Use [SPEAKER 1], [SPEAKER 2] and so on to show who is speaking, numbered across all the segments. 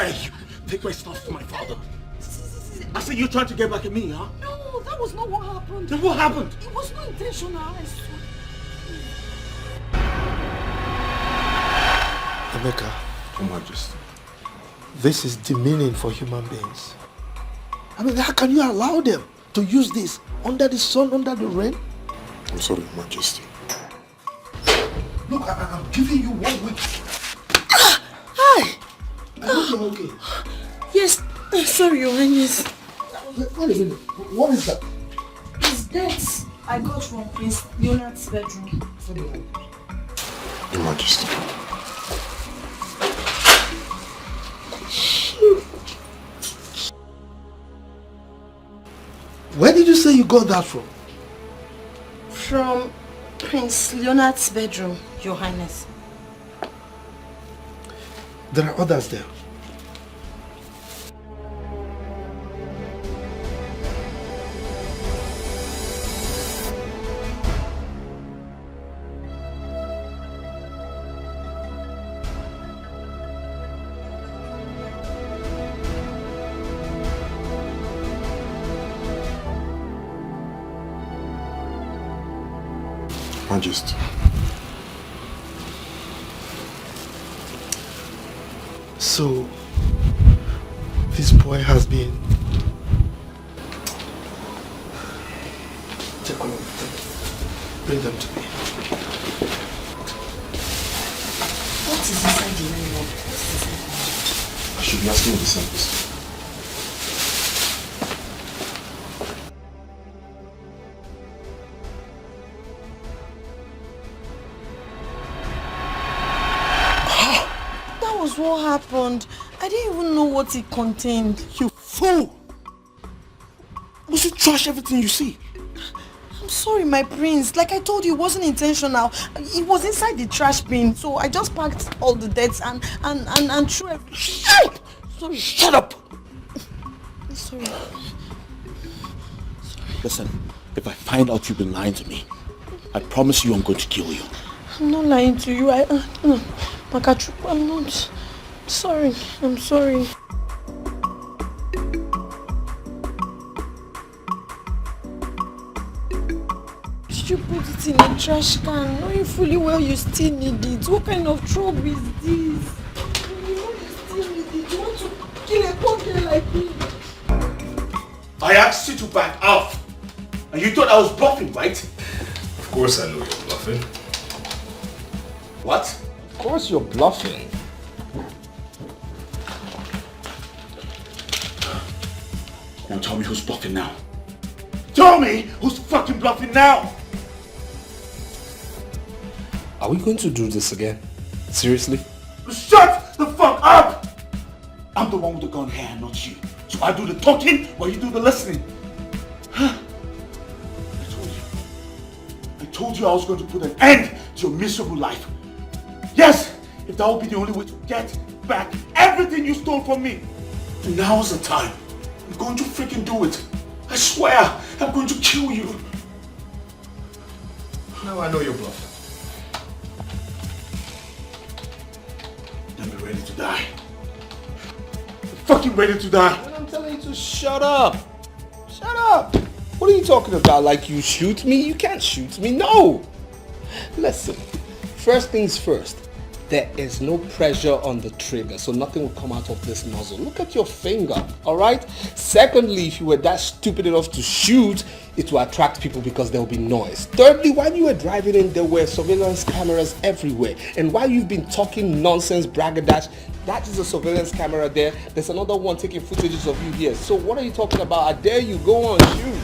[SPEAKER 1] dare you take my stuff to my father? I said you're trying to get back at me, huh?
[SPEAKER 2] No, that was not what happened.
[SPEAKER 1] Then what happened?
[SPEAKER 2] It was not intentional, I swear.
[SPEAKER 3] Emeka,
[SPEAKER 1] Your Majesty.
[SPEAKER 3] this is demeaning for human beings. I mean, how can you allow them to use this under the sun, under the rain?
[SPEAKER 1] I'm sorry, Your Majesty.
[SPEAKER 3] Look, I'm giving you 1 week.
[SPEAKER 2] Hi!
[SPEAKER 3] I hope you're okay.
[SPEAKER 2] Yes, sorry, Your Highness.
[SPEAKER 3] Wait a minute. What is that?
[SPEAKER 2] It's debts I got from Prince Leonard's bedroom.
[SPEAKER 1] Your Majesty.
[SPEAKER 3] Where did you say you got that from?
[SPEAKER 2] From Prince Leonard's bedroom, Your Highness.
[SPEAKER 3] There are others there.
[SPEAKER 1] Majesty.
[SPEAKER 3] So, this boy has been... Take all of them. Bring them to me.
[SPEAKER 2] What is inside the nylon? What is inside?
[SPEAKER 1] I should be asking you the same question.
[SPEAKER 2] What happened? I didn't even know what it contained.
[SPEAKER 1] You fool! Must you trash everything you see?
[SPEAKER 2] I'm sorry, my prince. Like I told you, it wasn't intentional. It was inside the trash bin, so I just packed all the debts and threw everything.
[SPEAKER 1] Shut up!
[SPEAKER 2] Sorry.
[SPEAKER 1] Shut up!
[SPEAKER 2] Sorry.
[SPEAKER 1] Listen, if I find out you've been lying to me, I promise you I'm going to kill you.
[SPEAKER 2] I'm not lying to you. Makachu, I'm not. Sorry. I'm sorry. Did you put it in a trash can? Knowing fully well you still need it. What kind of trouble is this? You know you still need it. You want to kill a poor girl like me?
[SPEAKER 1] I asked you to back off. And you thought I was bluffing, right?
[SPEAKER 4] Of course I know you're bluffing.
[SPEAKER 1] What?
[SPEAKER 4] Of course you're bluffing.
[SPEAKER 1] Now tell me who's bluffing now. Tell me who's fucking bluffing now!
[SPEAKER 4] Are we going to do this again? Seriously?
[SPEAKER 1] Shut the fuck up! I'm the one with the gun hair, not you. So I do the talking while you do the listening. Huh? I told you I was going to put an end to your miserable life. Yes, if that would be the only way to get back everything you stole from me. And now's the time. I'm going to freaking do it. I swear, I'm going to kill you.
[SPEAKER 4] Now I know you're bluffing.
[SPEAKER 1] Then be ready to die. I'm fucking ready to die.
[SPEAKER 4] And I'm telling you to shut up. Shut up. What are you talking about? Like you shoot me? You can't shoot me. No. Listen, first things first. There is no pressure on the trigger, so nothing will come out of this nozzle. Look at your finger, all right? Secondly, if you were that stupid enough to shoot, it will attract people because there will be noise. Thirdly, while you were driving in, there were surveillance cameras everywhere. And while you've been talking nonsense, bragadash, that is a surveillance camera there. There's another one taking footages of you here. So what are you talking about? I dare you, go on, shoot.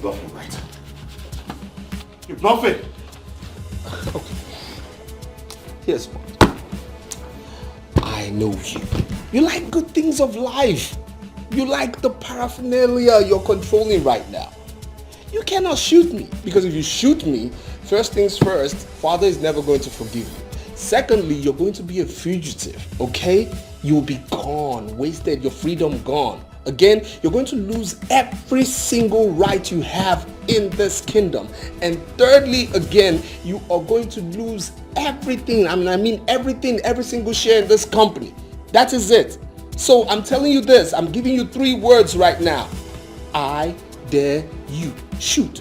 [SPEAKER 1] Bluffing, right? You're bluffing.
[SPEAKER 4] Okay. Here's what. I know you. You like good things of life. You like the paraphernalia you're controlling right now. You cannot shoot me, because if you shoot me, first things first, Father is never going to forgive you. Secondly, you're going to be a fugitive, okay? You'll be gone, wasted, your freedom gone. Again, you're going to lose every single right you have in this kingdom. And thirdly, again, you are going to lose everything. I mean everything, every single share in this company. That is it. So I'm telling you this. I'm giving you 3 words right now. I dare you. Shoot.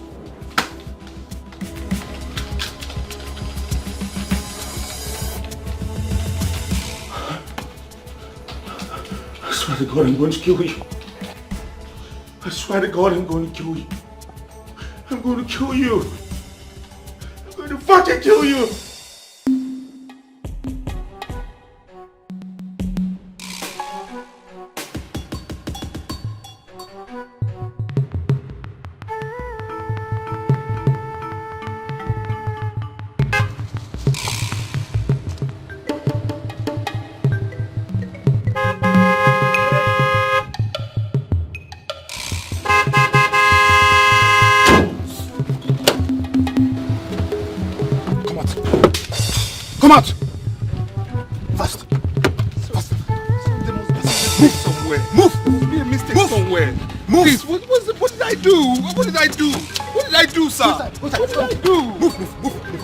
[SPEAKER 1] I swear to God, I'm going to kill you. I swear to God, I'm going to kill you. I'm going to kill you. I'm going to fucking kill you. Come out! Fast! Fast!
[SPEAKER 5] There must be something somewhere.
[SPEAKER 1] Move!
[SPEAKER 5] There must be a mistake
[SPEAKER 1] Move!
[SPEAKER 5] somewhere.
[SPEAKER 1] Move!
[SPEAKER 5] Please, what did I do? What did I do? What did I do, sir? What did I do?
[SPEAKER 1] Move, move, move, move.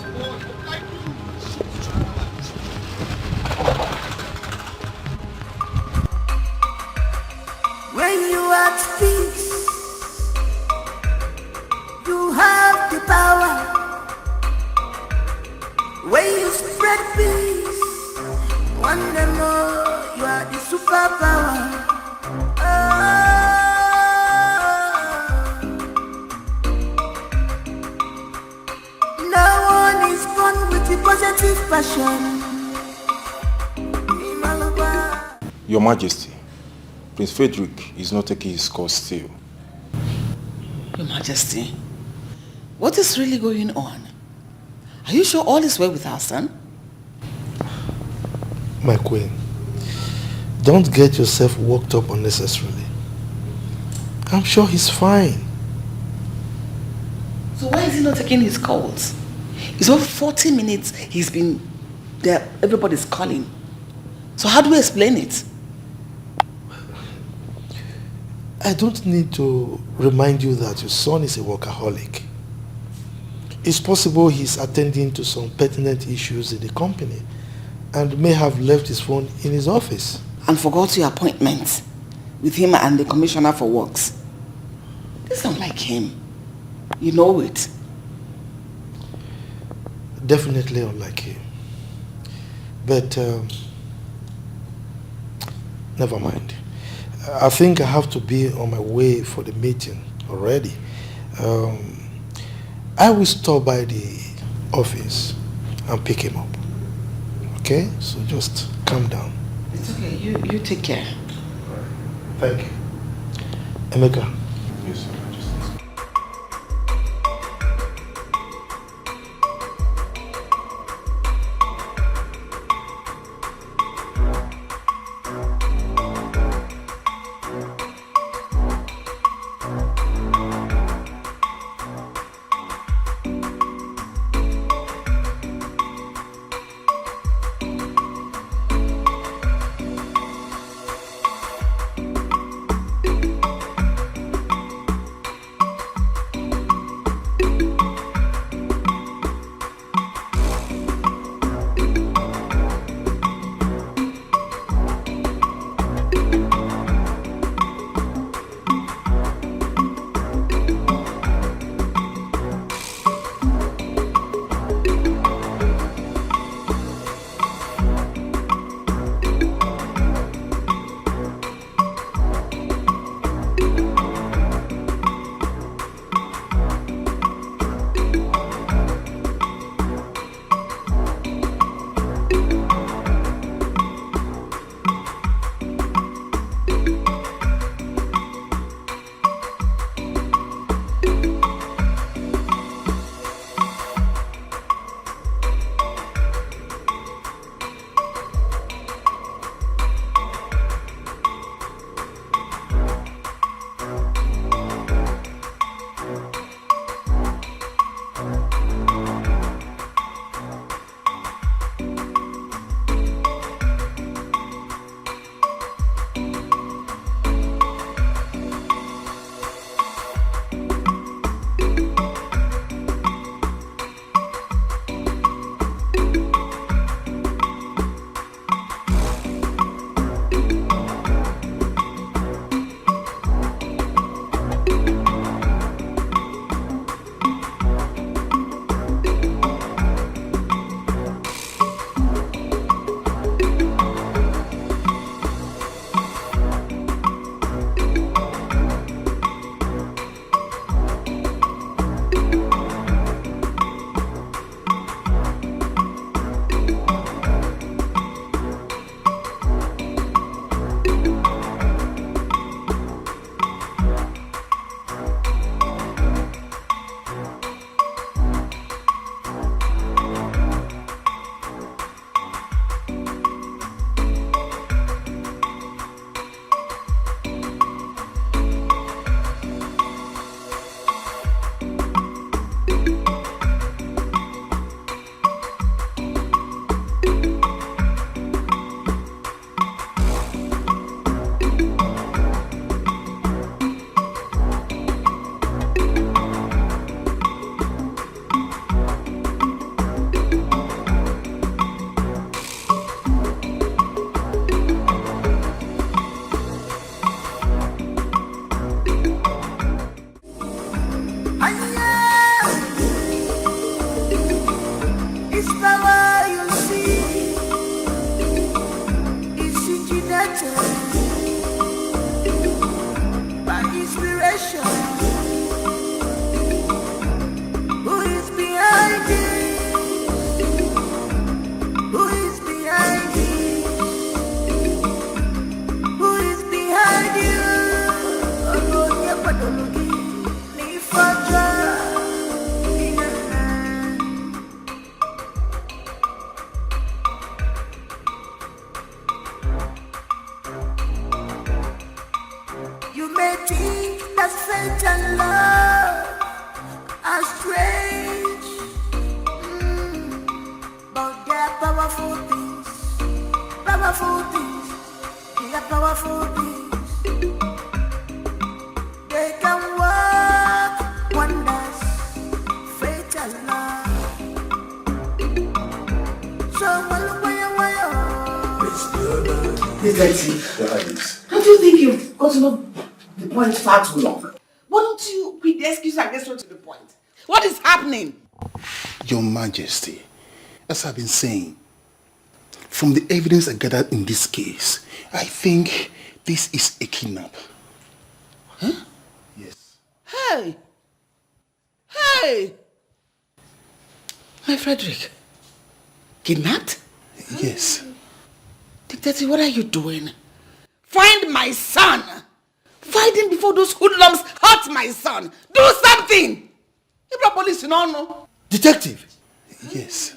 [SPEAKER 6] When you are at peace, you have the power. When you spread peace, one day more you are the superpower. No one is born with the positive passion.
[SPEAKER 7] Your Majesty, Prince Frederick is not taking his course still.
[SPEAKER 8] Your Majesty, what is really going on? Are you sure all is well with our son?
[SPEAKER 3] My queen, don't get yourself worked up unnecessarily. I'm sure he's fine.
[SPEAKER 8] So why is he not taking his calls? It's over 40 minutes he's been there, everybody's calling. So how do we explain it?
[SPEAKER 3] I don't need to remind you that your son is a workaholic. It's possible he's attending to some pertinent issues in the company and may have left his phone in his office.
[SPEAKER 8] And forgot your appointment with him and the Commissioner for Works. This don't like him. You know it.
[SPEAKER 3] Definitely unlike him. But never mind. I think I have to be on my way for the meeting already. I will stop by the office and pick him up. Okay? So just calm down.
[SPEAKER 8] It's okay. You take care.
[SPEAKER 3] Thank you. Emeka.
[SPEAKER 7] Yes, Your Majesty.
[SPEAKER 6] powerful things. Powerful things. They are powerful things. They can work wonders. Fatal love. So
[SPEAKER 8] Don't you think you've gotten up the point far too long? Why don't you quit the excuse and get straight to the point? What is happening?
[SPEAKER 5] Your Majesty, as I've been saying, from the evidence I gathered in this case, I think this is a kidnap.
[SPEAKER 8] Huh?
[SPEAKER 5] Yes.
[SPEAKER 8] Hey! Hey! My Frederick, kidnapped?
[SPEAKER 5] Yes.
[SPEAKER 8] Detective, what are you doing? Find my son! Find him before those hoodlums hurt my son! Do something! If the police don't know.
[SPEAKER 3] Detective,
[SPEAKER 5] Yes.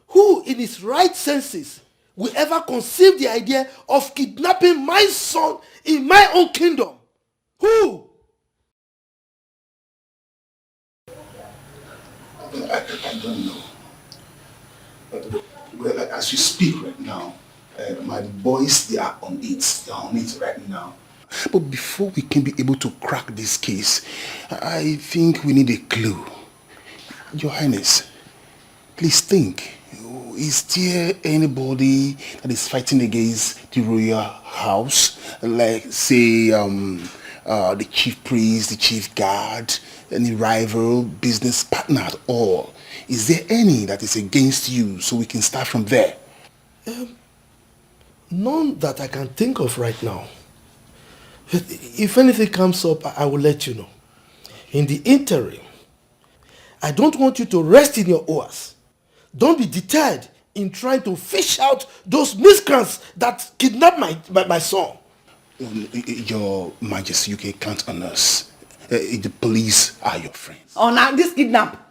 [SPEAKER 3] who in his right senses will ever conceive the idea of kidnapping my son in my own kingdom? Who?
[SPEAKER 5] I don't know. Well, as you speak right now, my boys, they are on it. They are on it right now. But before we can be able to crack this case, I think we need a clue. Your Highness, please think. Is there anybody that is fighting against the royal house? Like, say, the chief priest, the chief guard, any rival, business partner at all? Is there any that is against you so we can start from there?
[SPEAKER 3] None that I can think of right now. If anything comes up, I will let you know. In the interim, I don't want you to rest in your oars. Don't be deterred in trying to fish out those miscreants that kidnapped my son.
[SPEAKER 5] Your Majesty, you can count on us. The police are your friends.
[SPEAKER 8] Oh, now this kidnap.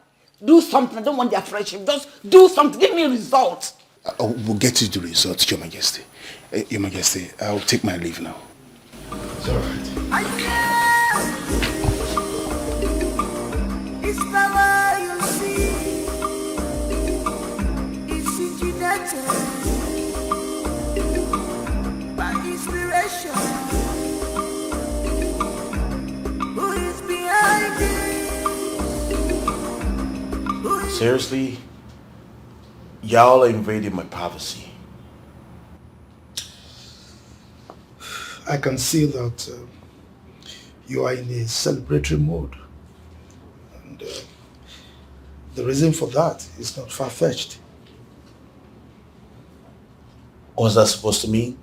[SPEAKER 8] Do something. I don't want their friendship. Just do something. Give me a result.
[SPEAKER 5] We'll get you the results, Your Majesty. Your Majesty, I'll take my leave now.
[SPEAKER 3] It's all right.
[SPEAKER 6] It's power you see. It's intimidated by inspiration. Who is behind it?
[SPEAKER 1] Seriously? Y'all are invading my privacy.
[SPEAKER 3] I can see that you are in a celebratory mode. And the reason for that is not far-fetched.
[SPEAKER 1] What's that supposed to mean?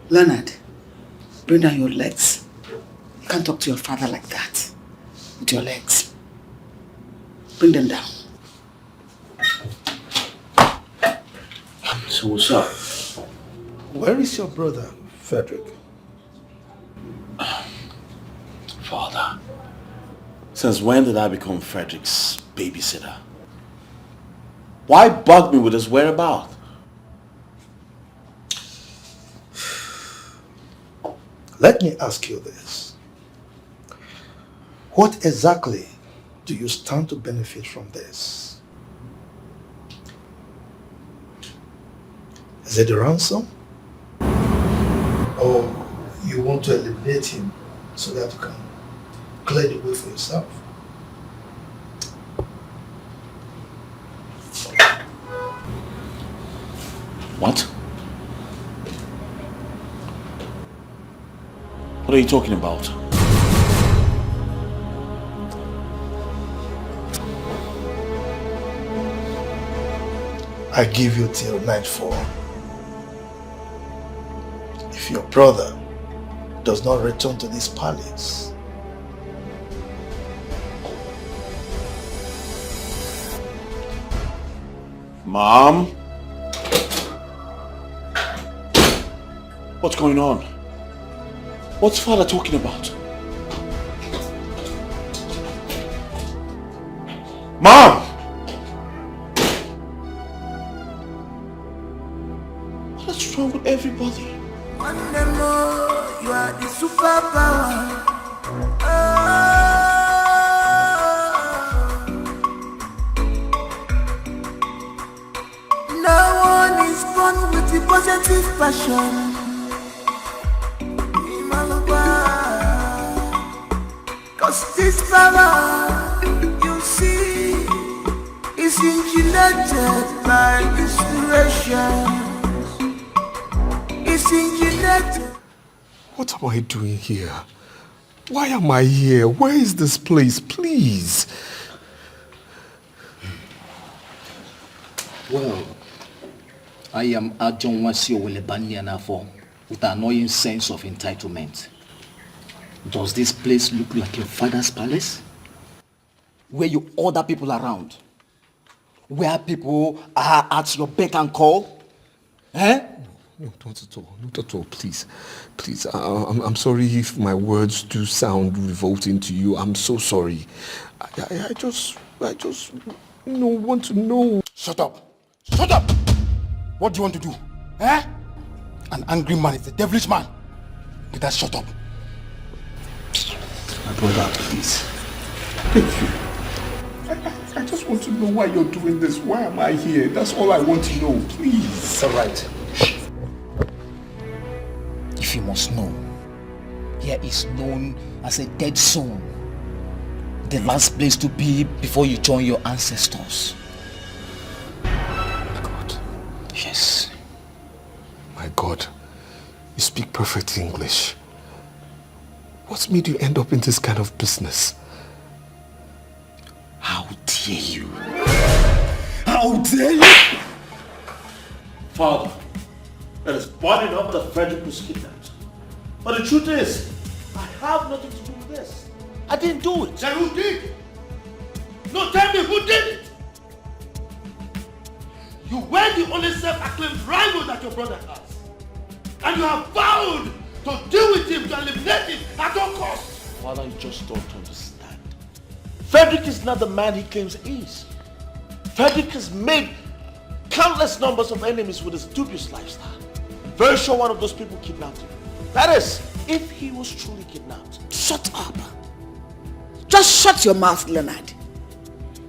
[SPEAKER 8] Leonard, bring down your legs. You can't talk to your father like that. With your legs. Bring them down.
[SPEAKER 1] So what's up?
[SPEAKER 3] Where is your brother, Frederick?
[SPEAKER 1] Father, since when did I become Frederick's babysitter? Why bug me with his whereabouts?
[SPEAKER 3] Let me ask you this. What exactly do you stand to benefit from this? Is it the ransom? Or you want to eliminate him so that you can clear the way for yourself?
[SPEAKER 1] What? What are you talking about?
[SPEAKER 3] I give you till nightfall. If your brother does not return to this palace,
[SPEAKER 1] Mom? What's going on? What's Father talking about? Mom! What's wrong with everybody?
[SPEAKER 6] One day more, you are the superpower. positive passion. Cause this power, you see, is engineered by inspiration. It's engineered.
[SPEAKER 4] What am I doing here? Why am I here? Where is this place? Please.
[SPEAKER 9] Well, I am Ajon Wasio Wilebanianafo with an annoying sense of entitlement. Does this place look like your father's palace? Where you order people around? Where people are at your beck and call? Eh?
[SPEAKER 4] No, not at all. Not at all. Please. Please. I'm sorry if my words do sound revolting to you. I'm so sorry. I just want to know.
[SPEAKER 5] Shut up. Shut up. What do you want to do? Eh? An angry man is a devilish man. Better shut up.
[SPEAKER 4] My brother, please. Thank you. I just want to know why you're doing this. Why am I here? That's all I want to know. Please.
[SPEAKER 9] It's all right. If you must know, here is known as a dead zone. The last place to be before you join your ancestors.
[SPEAKER 4] My God.
[SPEAKER 9] Yes.
[SPEAKER 4] My God. You speak perfect English. What made you end up in this kind of business?
[SPEAKER 9] How dare you? How dare you?
[SPEAKER 1] Father, it is bad enough that Frederick was kidnapped. But the truth is, I have nothing to do with this. I didn't do it. Then who did? No, tell me who did it? You were the only self-acclaimed rival that your brother has. And you have vowed to deal with him, to eliminate him at all costs. Father, you just don't understand. Frederick is not the man he claims he is. Frederick has made countless numbers of enemies with his dubious lifestyle. I'm very sure one of those people kidnapped him. That is, if he was truly kidnapped.
[SPEAKER 8] Shut up. Just shut your mouth, Leonard.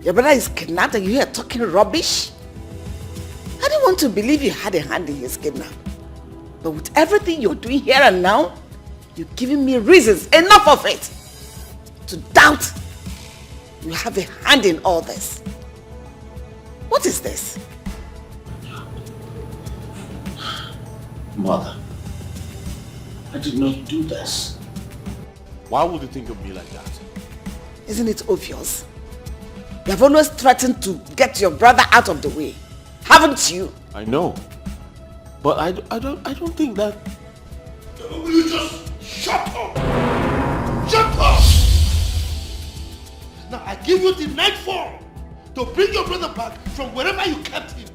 [SPEAKER 8] Your brother is kidnapped and you are talking rubbish? I didn't want to believe you had a hand in his kidnap. But with everything you're doing here and now, you're giving me reasons, enough of it, to doubt you have a hand in all this. What is this?
[SPEAKER 1] Mother, I did not do this. Why would you think of me like that?
[SPEAKER 8] Isn't it obvious? You have always threatened to get your brother out of the way, haven't you?
[SPEAKER 1] I know. But I don't think that... Will you just shut up? Shut up! Now I give you the nightfall to bring your brother back from wherever you kept him.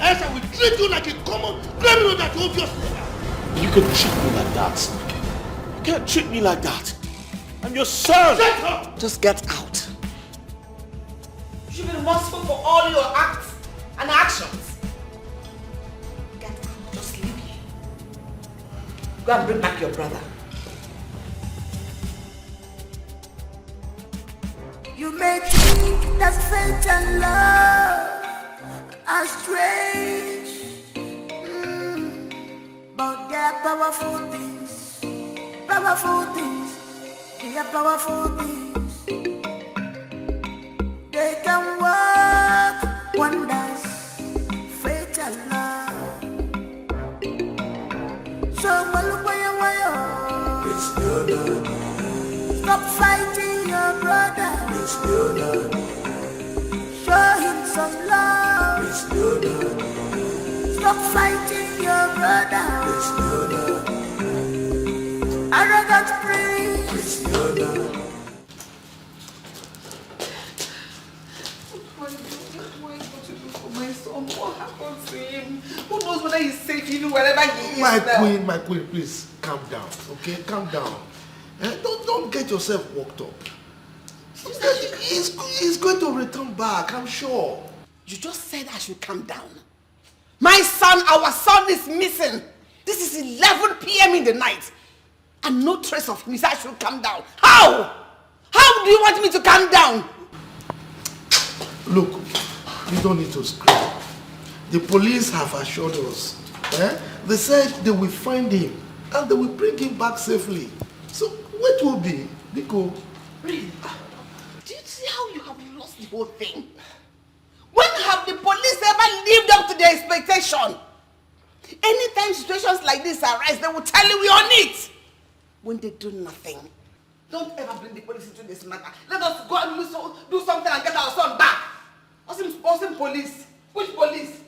[SPEAKER 1] Else I will treat you like a common criminal that you obviously are. You can treat me like that. You can't treat me like that. I'm your son. Shut up!
[SPEAKER 8] Just get out. You should be responsible for all your acts and actions. Get out. Just leave here. Go and bring back your brother.
[SPEAKER 6] You may think that fate and love are strange, but they are powerful things. Powerful things. They are powerful things. They can work wonders. Fate and love. So it's Leonard. Stop fighting your brother. It's Leonard. Show him some love. It's Leonard. Stop fighting your brother. It's Leonard. Arrogant prince. It's Leonard.
[SPEAKER 8] What am I going to do for my son? What happened to him? Who knows whether he's safe even wherever he is now?
[SPEAKER 3] My queen, please calm down, okay? Calm down. Don't get yourself worked up. He's going to return back, I'm sure.
[SPEAKER 8] You just said I should calm down. My son, our son is missing. This is 11 p.m. in the night. And no trace of him. You said I should calm down. How? How do you want me to calm down?
[SPEAKER 3] Look, you don't need to scream. The police have assured us They said they will find him and they will bring him back safely. So what will be, Nico?
[SPEAKER 8] Really? Do you see how you have lost the whole thing? When have the police ever lived up to their expectation? Anytime situations like this arise, they will tell you we're on it. When they do nothing, don't ever bring the police into this matter. Let us go and do something and get our son back. Awesome police. Which police?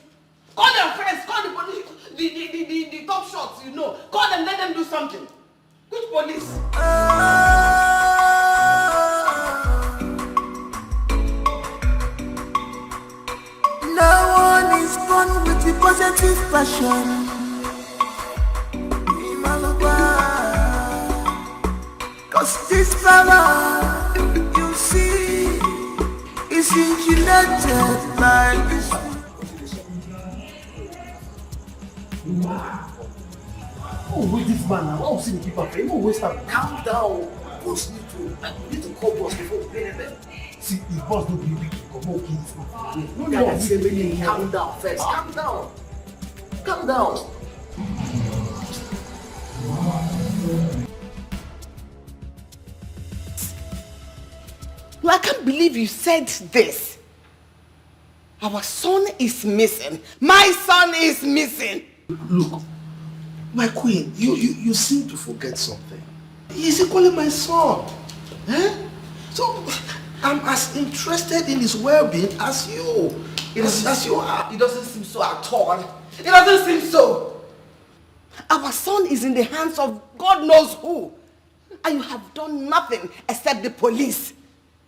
[SPEAKER 8] Call their friends, call the police, the top shots, you know. Call them, let them do something. Which police?
[SPEAKER 6] No one is born with the positive passion. Cause this power, you see, is engineered by this.
[SPEAKER 10] Oh, wait, this man now. Oh, see the people. You won't waste time. Calm down. Boss need to call boss before we pay them. See, if boss don't be weak, come on, kids. No, calm down first. Calm down. Calm down.
[SPEAKER 8] No, I can't believe you said this. Our son is missing. My son is missing.
[SPEAKER 3] Look, my queen, you seem to forget something. He's equally my son. So, I'm as interested in his well-being as you. As you are.
[SPEAKER 8] It doesn't seem so at all. It doesn't seem so. Our son is in the hands of God knows who. And you have done nothing except the police.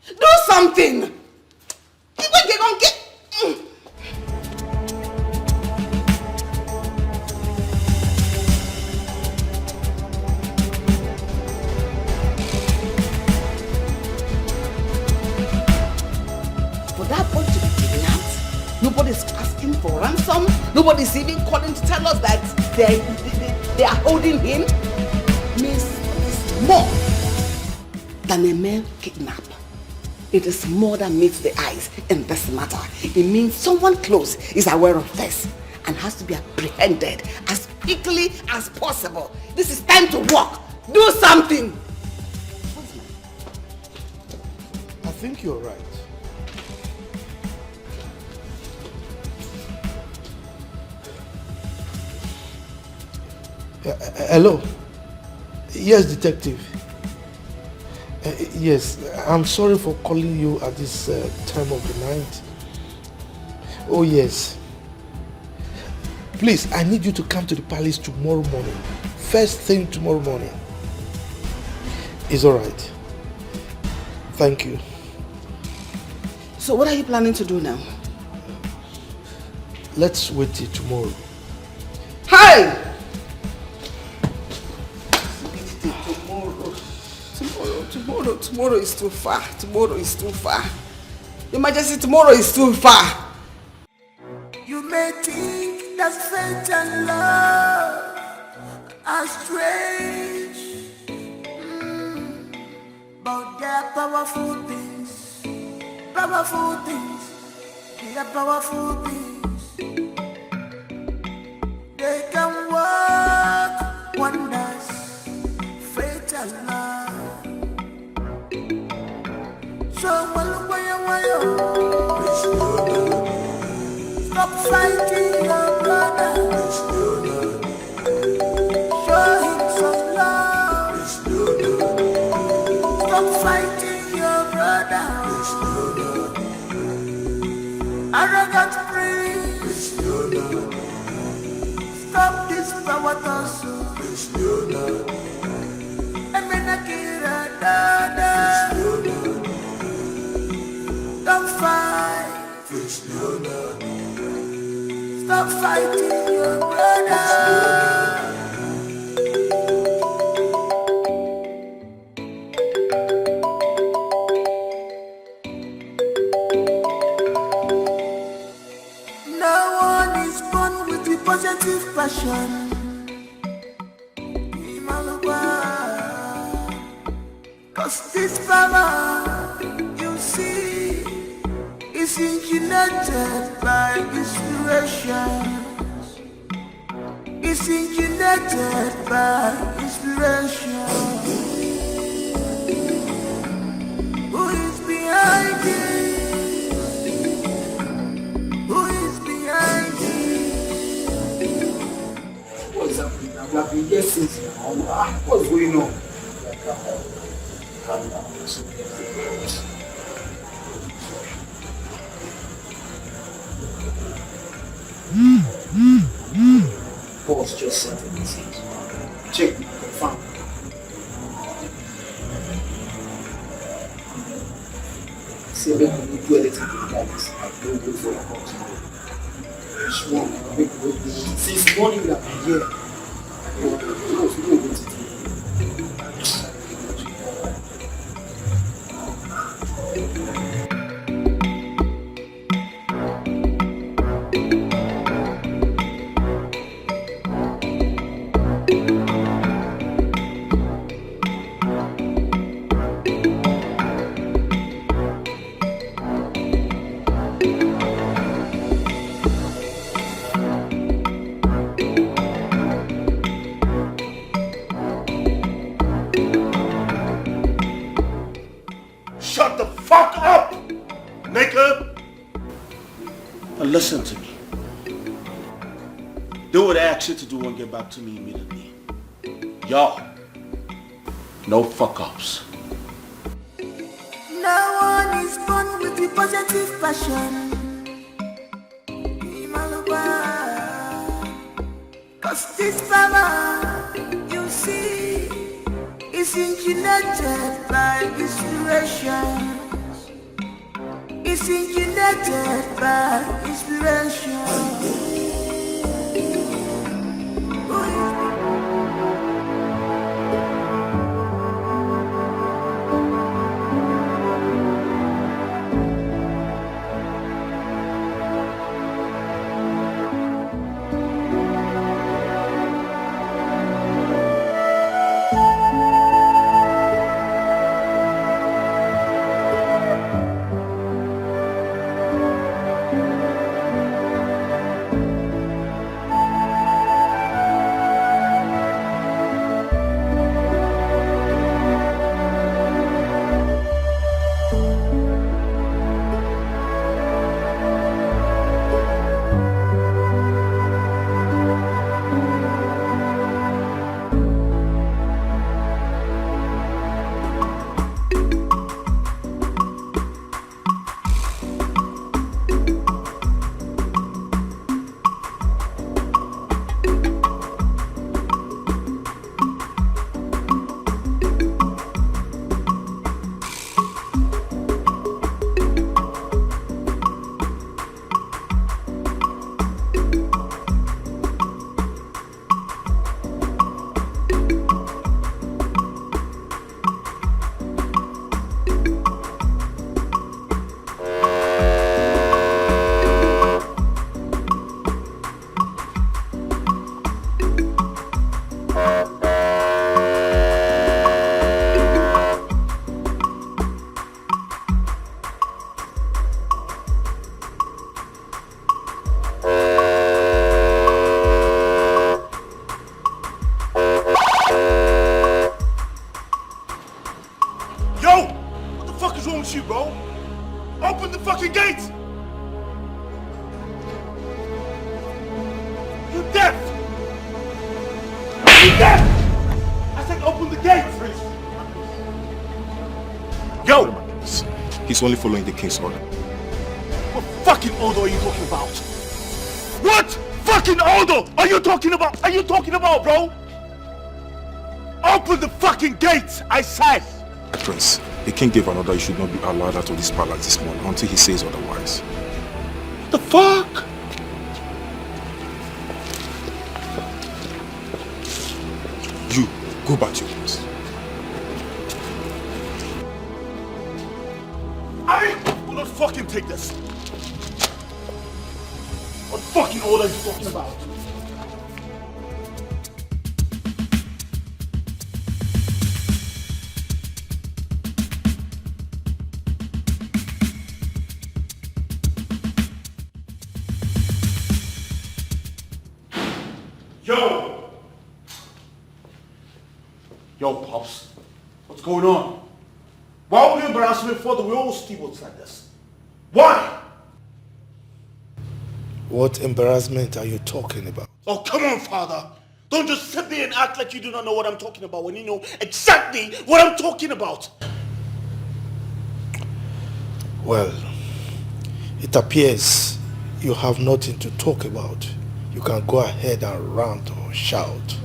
[SPEAKER 8] Do something. People get on get. For that boy to be kidnapped, nobody's asking for ransom. Nobody's even calling to tell us that they are holding him. Means it's more than a mere kidnap. It is more than meets the eyes in this matter. It means someone close is aware of this and has to be apprehended as quickly as possible. This is time to work. Do something.
[SPEAKER 3] I think you're right. Hello? Yes, detective. Yes, I'm sorry for calling you at this time of the night. Oh yes. Please, I need you to come to the palace tomorrow morning. First thing tomorrow morning. It's alright. Thank you.
[SPEAKER 8] So what are you planning to do now?
[SPEAKER 3] Let's wait till tomorrow.
[SPEAKER 8] Hey! Tomorrow is too far. Tomorrow is too far. Your Majesty, tomorrow is too far.
[SPEAKER 6] You may think that fate and love are strange, but they're powerful things. Powerful things. They are powerful things. They can work wonders. Fate and love. So stop fighting your brother. Show him some love. Stop fighting your brother. Arrogant prince. Stop this power tussle. Emenakira dada. Don't fight. Stop fighting your brother. No one is born with the positive passion. Cause this power, you see, is engineered by inspirations. is injected by inspiration. Who is behind it? Who is behind it?
[SPEAKER 10] What's happening? I've been here since now. What's going on? Boss just sent a message. Check, confirm. Sibling will do anything like this. I don't go for a call. Which one? Since morning we have been here. We don't go to do.
[SPEAKER 1] Shut the fuck up, nigga! Now listen to me. Do what I asked you to do and get back to me immediately. Y'all, no fuck-ups.
[SPEAKER 6] No one is born with the positive passion. Cause this power, you see, is engineered by inspirations. It's engineered by inspiration.
[SPEAKER 1] you, bro. Open the fucking gates! You deaf! You deaf! I said open the gates! Yo!
[SPEAKER 7] He's only following the king's order.
[SPEAKER 1] What fucking order are you talking about? What fucking order are you talking about? Are you talking about, bro? Open the fucking gates, I said!
[SPEAKER 7] Prince, the king gave an order you should not be allowed out of this palace this morning until he says otherwise.
[SPEAKER 1] What the fuck?
[SPEAKER 7] You, go back to your place.
[SPEAKER 1] I will not fucking take this. What fucking order are you talking about? Yo! going on? Why would you embarrass me before the whole steamboats like this? Why?
[SPEAKER 3] What embarrassment are you talking about?
[SPEAKER 1] Oh, come on, Father. Don't just sit there and act like you do not know what I'm talking about when you know exactly what I'm talking about.
[SPEAKER 3] Well, it appears you have nothing to talk about. You can go ahead and rant or shout.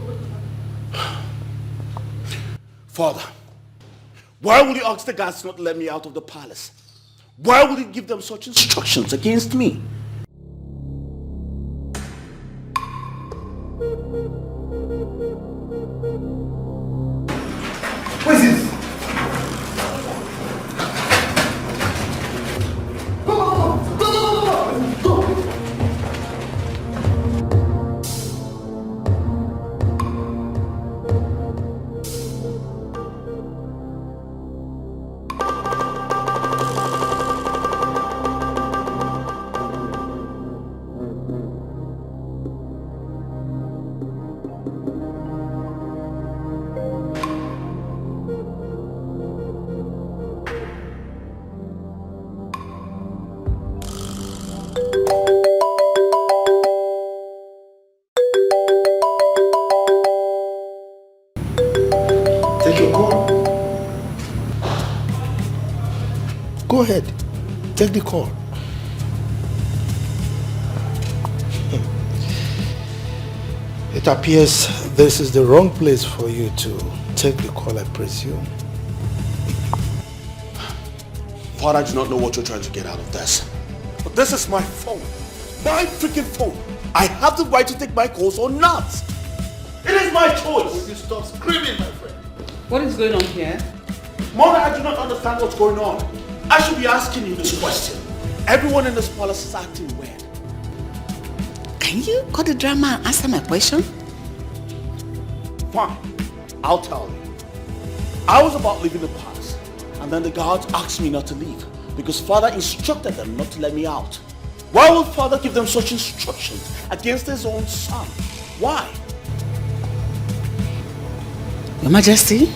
[SPEAKER 1] Father, why would you ask the guards not to let me out of the palace? Why would you give them such instructions against me?
[SPEAKER 10] What is this?
[SPEAKER 3] Take your call. Go ahead. Take the call. It appears this is the wrong place for you to take the call, I presume.
[SPEAKER 1] Father, I do not know what you're trying to get out of this. But this is my phone. My freaking phone. I have the right to take my calls or not. It is my choice.
[SPEAKER 3] Will you stop screaming, my friend?
[SPEAKER 11] What is going on here?
[SPEAKER 1] Mother, I do not understand what's going on. I should be asking you this question. Everyone in this palace is acting weird.
[SPEAKER 8] Can you cut the drama and answer my question?
[SPEAKER 1] Fine, I'll tell you. I was about leaving the palace, and then the guards asked me not to leave because Father instructed them not to let me out. Why would Father give them such instructions against his own son? Why?
[SPEAKER 8] Your Majesty?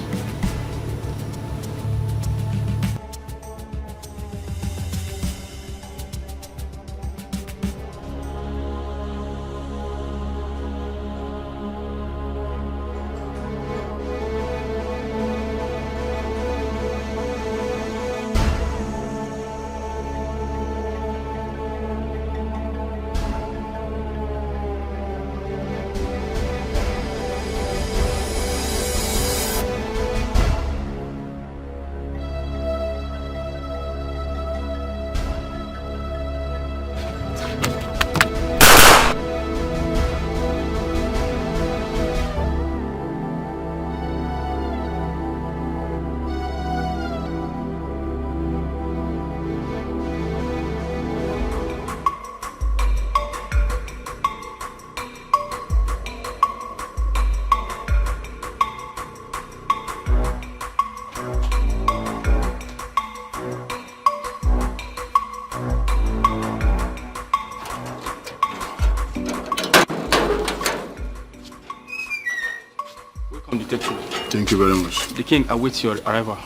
[SPEAKER 5] Thank you very much.
[SPEAKER 12] The king awaits your arrival.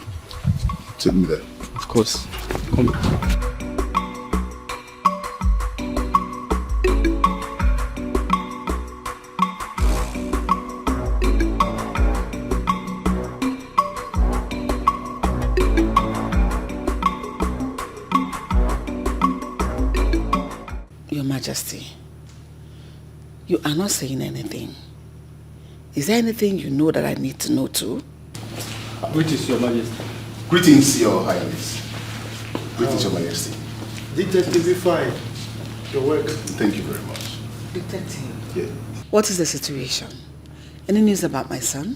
[SPEAKER 5] Take me there.
[SPEAKER 12] Of course. Come.
[SPEAKER 8] Your Majesty, you are not saying anything. Is there anything you know that I need to know too?
[SPEAKER 12] Greetings, Your Majesty.
[SPEAKER 5] Greetings, Your Highness. Greetings, Your Majesty.
[SPEAKER 3] Detective fine. You're welcome.
[SPEAKER 5] Thank you very much.
[SPEAKER 8] Detective.
[SPEAKER 5] Yeah.
[SPEAKER 8] What is the situation? Any news about my son?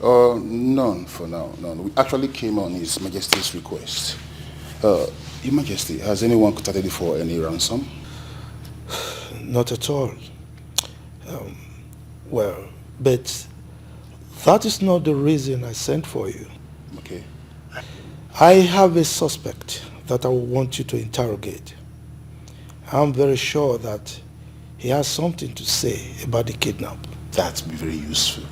[SPEAKER 5] None for now. None. We actually came on His Majesty's request. Your Majesty, has anyone contacted you for any ransom?
[SPEAKER 3] Not at all. Well, but that is not the reason I sent for you.
[SPEAKER 5] Okay.
[SPEAKER 3] I have a suspect that I want you to interrogate. I'm very sure that he has something to say about the kidnap.
[SPEAKER 5] That'd be very useful.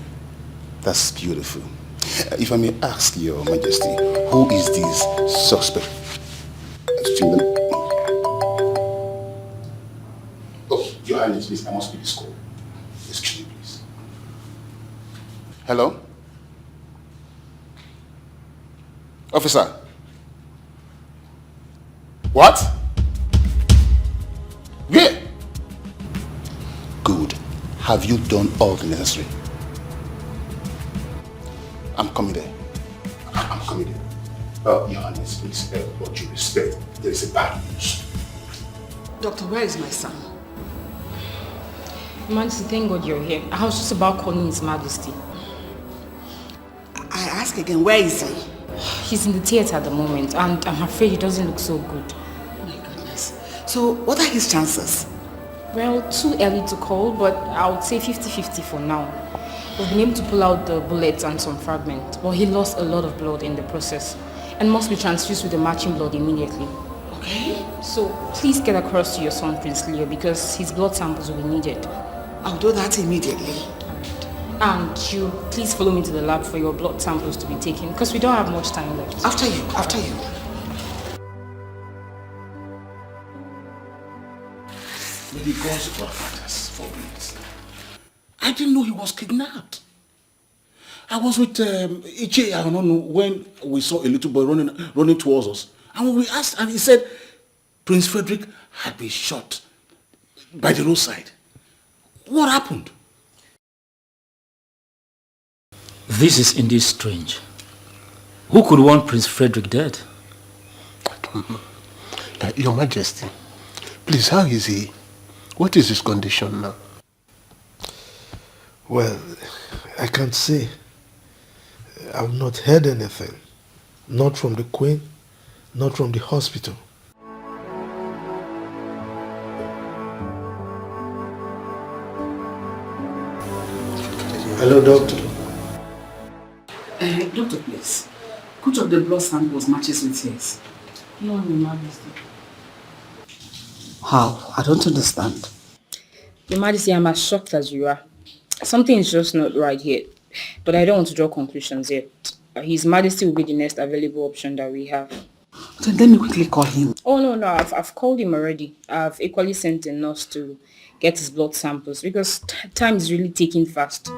[SPEAKER 5] That's beautiful. If I may ask, Your Majesty, who is this suspect? Excuse me. Oh, Your Highness, please, I must be this call. Excuse me, please. Hello? Officer? What? Where? Good. Have you done all the necessary? I'm coming there. I'm coming there. Your Highness, please, what you respect, there is a bad news.
[SPEAKER 8] Doctor, where is my son?
[SPEAKER 11] Majesty, thank God you're here. I was just about calling His Majesty.
[SPEAKER 8] I ask again, where is he?
[SPEAKER 11] He's in the theatre at the moment, and I'm afraid he doesn't look so good.
[SPEAKER 8] Oh my goodness. So, what are his chances?
[SPEAKER 11] Well, too early to call, but I would say 50-50 for now. We've been able to pull out the bullets and some fragments, but he lost a lot of blood in the process and must be transfused with the matching blood immediately.
[SPEAKER 8] Okay.
[SPEAKER 11] So please get across to your son, Prince Leo, because his blood samples will be needed.
[SPEAKER 8] I'll do that immediately.
[SPEAKER 11] And you please follow me to the lab for your blood samples to be taken, because we don't have much time left.
[SPEAKER 8] After you.
[SPEAKER 5] May the gods grant us forgiveness. I didn't know he was kidnapped. I was with Iche, I don't know, when we saw a little boy running towards us. And when we asked, and he said Prince Frederick had been shot by the roadside. What happened?
[SPEAKER 13] This is indeed strange. Who could want Prince Frederick dead?
[SPEAKER 14] I don't know. Your Majesty, please, how is he? What is his condition now?
[SPEAKER 3] Well, I can't say. I've not heard anything. Not from the Queen, not from the hospital. Hello, doctor.
[SPEAKER 8] Doctor, please. Which of the blood samples matches with his?
[SPEAKER 11] No, Your Majesty.
[SPEAKER 8] How? I don't understand.
[SPEAKER 11] Your Majesty, I'm as shocked as you are. Something is just not right here. But I don't want to draw conclusions yet. His Majesty will be the next available option that we have.
[SPEAKER 8] Then let me quickly call him.
[SPEAKER 11] Oh, no, I've called him already. I've equally sent a nurse to get his blood samples because time is really ticking fast.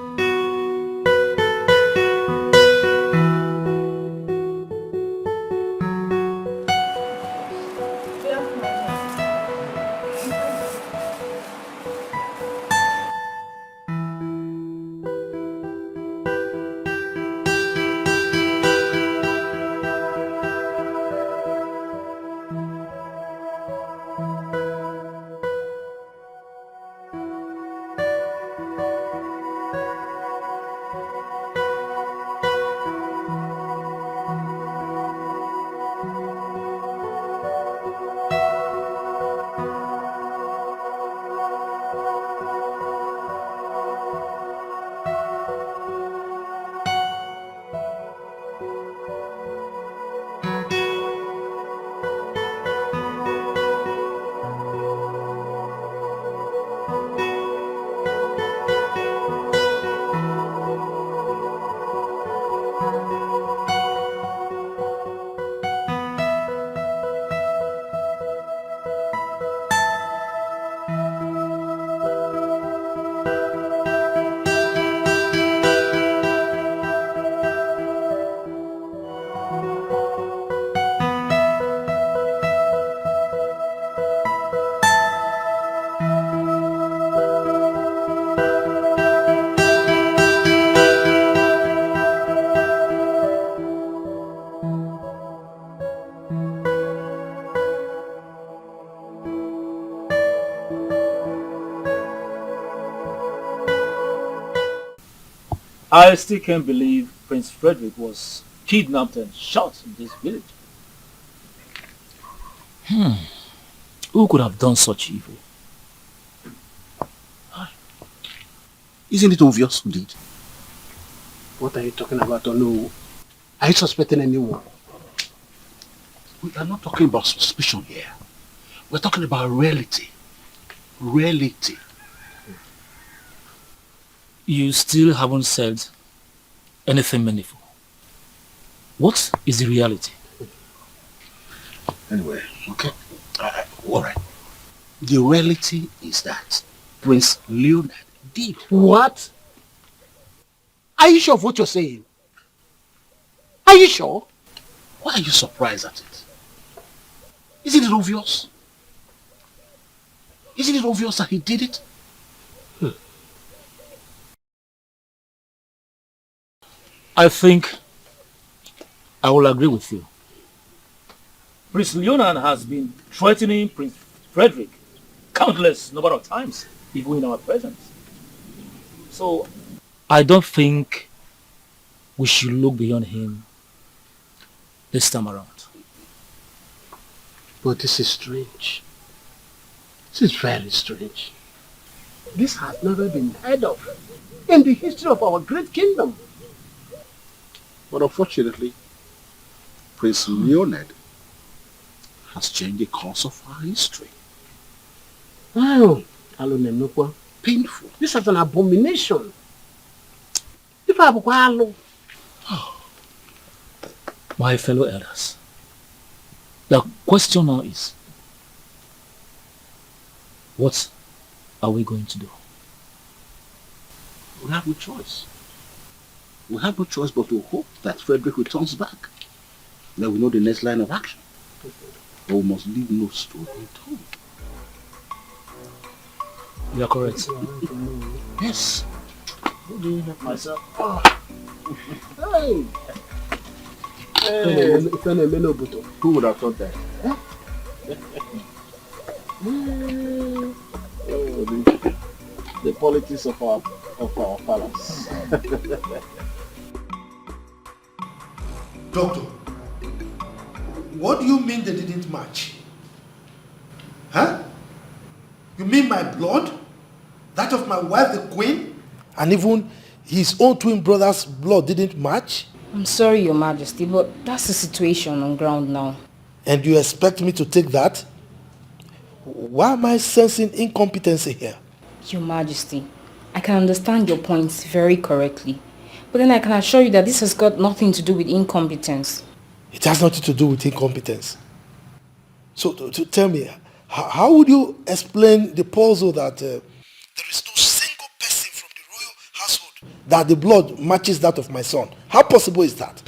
[SPEAKER 13] I still can't believe Prince Frederick was kidnapped and shot in this village. Who could have done such evil?
[SPEAKER 14] Isn't it obvious who did? What are you talking about, Onu? Are you suspecting anyone?
[SPEAKER 5] We are not talking about suspicion here. We're talking about reality. Reality.
[SPEAKER 13] You still haven't said anything meaningful. What is the reality?
[SPEAKER 14] Anyway, okay. Alright. The reality is that Prince Leonard did. What? Are you sure of what you're saying? Are you sure? Why are you surprised at it? Isn't it obvious? Isn't it obvious that he did it?
[SPEAKER 13] I think I will agree with you. Prince Leonard has been threatening Prince Frederick countless number of times, even in our presence. So I don't think we should look beyond him this time around.
[SPEAKER 14] But this is strange. This is very strange. This has never been heard of in the history of our great kingdom. But unfortunately, Prince Leonard has changed the course of our history. Wow, painful. This is an abomination.
[SPEAKER 13] My fellow elders, the question now is, what are we going to do?
[SPEAKER 14] We have no choice. We have no choice but to hope that Frederick returns back. Then we know the next line of action. But we must leave no stone unturned.
[SPEAKER 13] You are correct.
[SPEAKER 14] Yes.
[SPEAKER 13] Myself.
[SPEAKER 14] Hey! Who would have thought that? The politics of our palace.
[SPEAKER 3] Doctor, what do you mean they didn't match? Huh? You mean my blood? That of my wife, the queen? And even his own twin brother's blood didn't match?
[SPEAKER 11] I'm sorry, Your Majesty, but that's the situation on ground now.
[SPEAKER 3] And you expect me to take that? Why am I sensing incompetency here?
[SPEAKER 11] Your Majesty, I can understand your points very correctly. But then I can assure you that this has got nothing to do with incompetence.
[SPEAKER 3] It has nothing to do with incompetence. So tell me, how would you explain the puzzle that there is no single person from the royal household that the blood matches that of my son? How possible is that?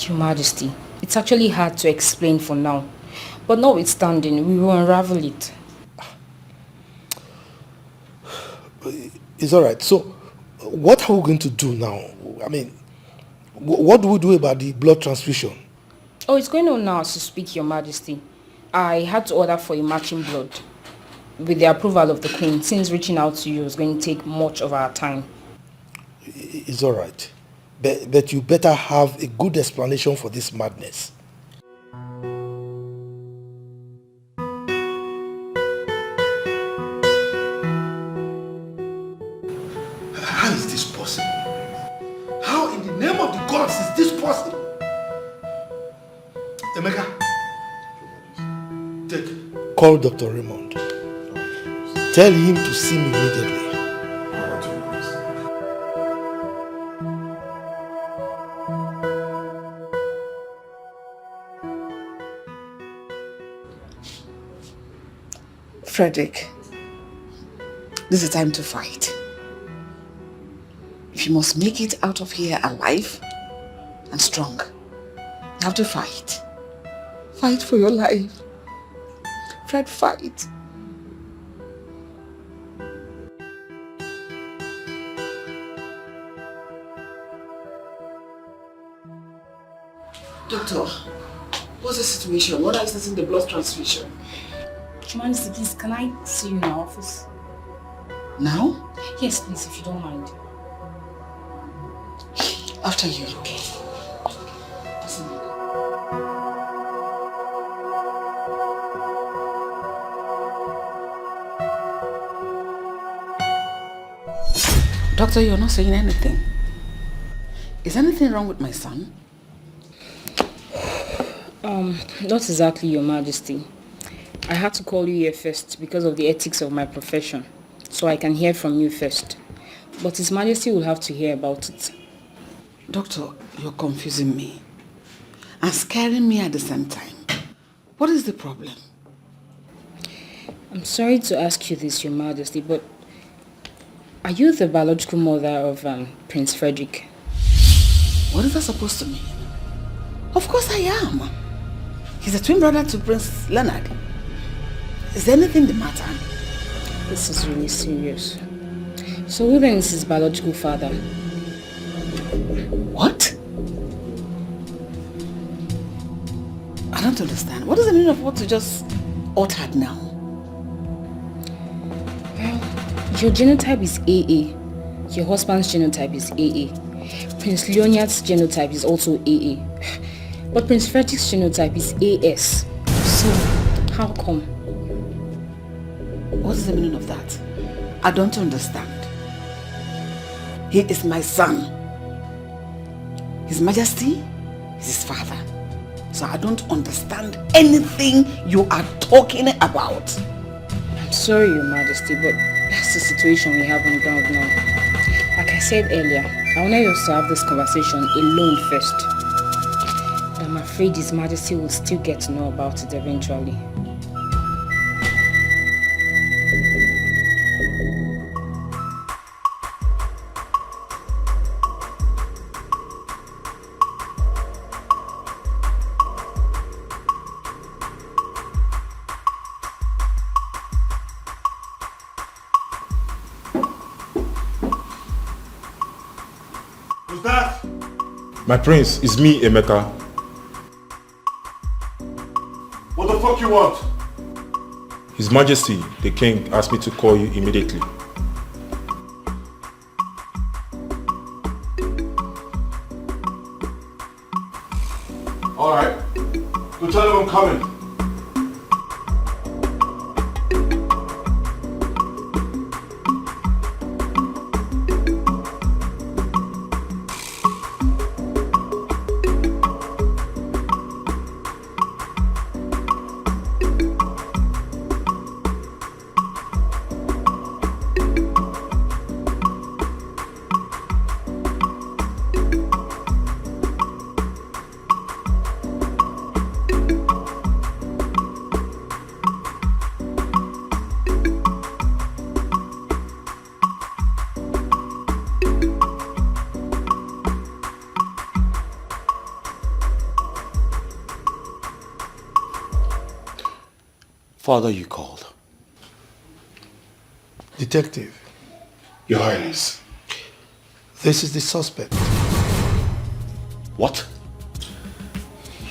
[SPEAKER 11] Your Majesty, it's actually hard to explain for now. But notwithstanding, we will unravel it.
[SPEAKER 3] It's alright. So, what are we going to do now? I mean, what do we do about the blood transfusion?
[SPEAKER 11] Oh, it's going on now as you speak, Your Majesty. I had to order for a matching blood with the approval of the Queen, since reaching out to you is going to take much of our time.
[SPEAKER 3] It's alright. But you better have a good explanation for this madness. How is this possible? How in the name of the gods is this possible? Emeka, call Dr. Raymond. Tell him to see me immediately.
[SPEAKER 8] Frederick, this is time to fight. If you must make it out of here alive and strong, you have to fight. Fight for your life. Fred, fight. Doctor, what's the situation? What are you starting the blood transfusion?
[SPEAKER 11] Your Majesty, please, can I see you in our office?
[SPEAKER 8] Now?
[SPEAKER 11] Yes, please, if you don't mind.
[SPEAKER 8] After you.
[SPEAKER 11] Okay.
[SPEAKER 8] Doctor, you're not saying anything. Is anything wrong with my son?
[SPEAKER 11] Not exactly, Your Majesty. I had to call you here first because of the ethics of my profession, so I can hear from you first. But His Majesty will have to hear about it.
[SPEAKER 8] Doctor, you're confusing me. and scaring me at the same time. What is the problem?
[SPEAKER 11] I'm sorry to ask you this, Your Majesty, but are you the biological mother of Prince Frederick?
[SPEAKER 8] What is that supposed to mean? Of course I am. He's a twin brother to Prince Leonard. Is there anything the matter?
[SPEAKER 11] This is really serious. So who then is his biological father?
[SPEAKER 8] What? I don't understand. What is the meaning of what you just uttered now?
[SPEAKER 11] Well, your genotype is AA. Your husband's genotype is AA. Prince Leonard's genotype is also AA. But Prince Frederick's genotype is AS. So, how come?
[SPEAKER 8] What is the meaning of that? I don't understand. He is my son. His Majesty is his father. So I don't understand anything you are talking about.
[SPEAKER 11] I'm sorry, Your Majesty, but that's the situation we have on ground now. Like I said earlier, I wanted us to have this conversation alone first. But I'm afraid His Majesty will still get to know about it eventually.
[SPEAKER 1] Who's that?
[SPEAKER 7] My prince, it's me, Emeka.
[SPEAKER 1] What the fuck you want?
[SPEAKER 7] His Majesty, the king, asked me to call you immediately.
[SPEAKER 1] Alright. Go tell him I'm coming.
[SPEAKER 15] Father, you called.
[SPEAKER 3] Detective.
[SPEAKER 5] Your Highness.
[SPEAKER 3] This is the suspect.
[SPEAKER 15] What?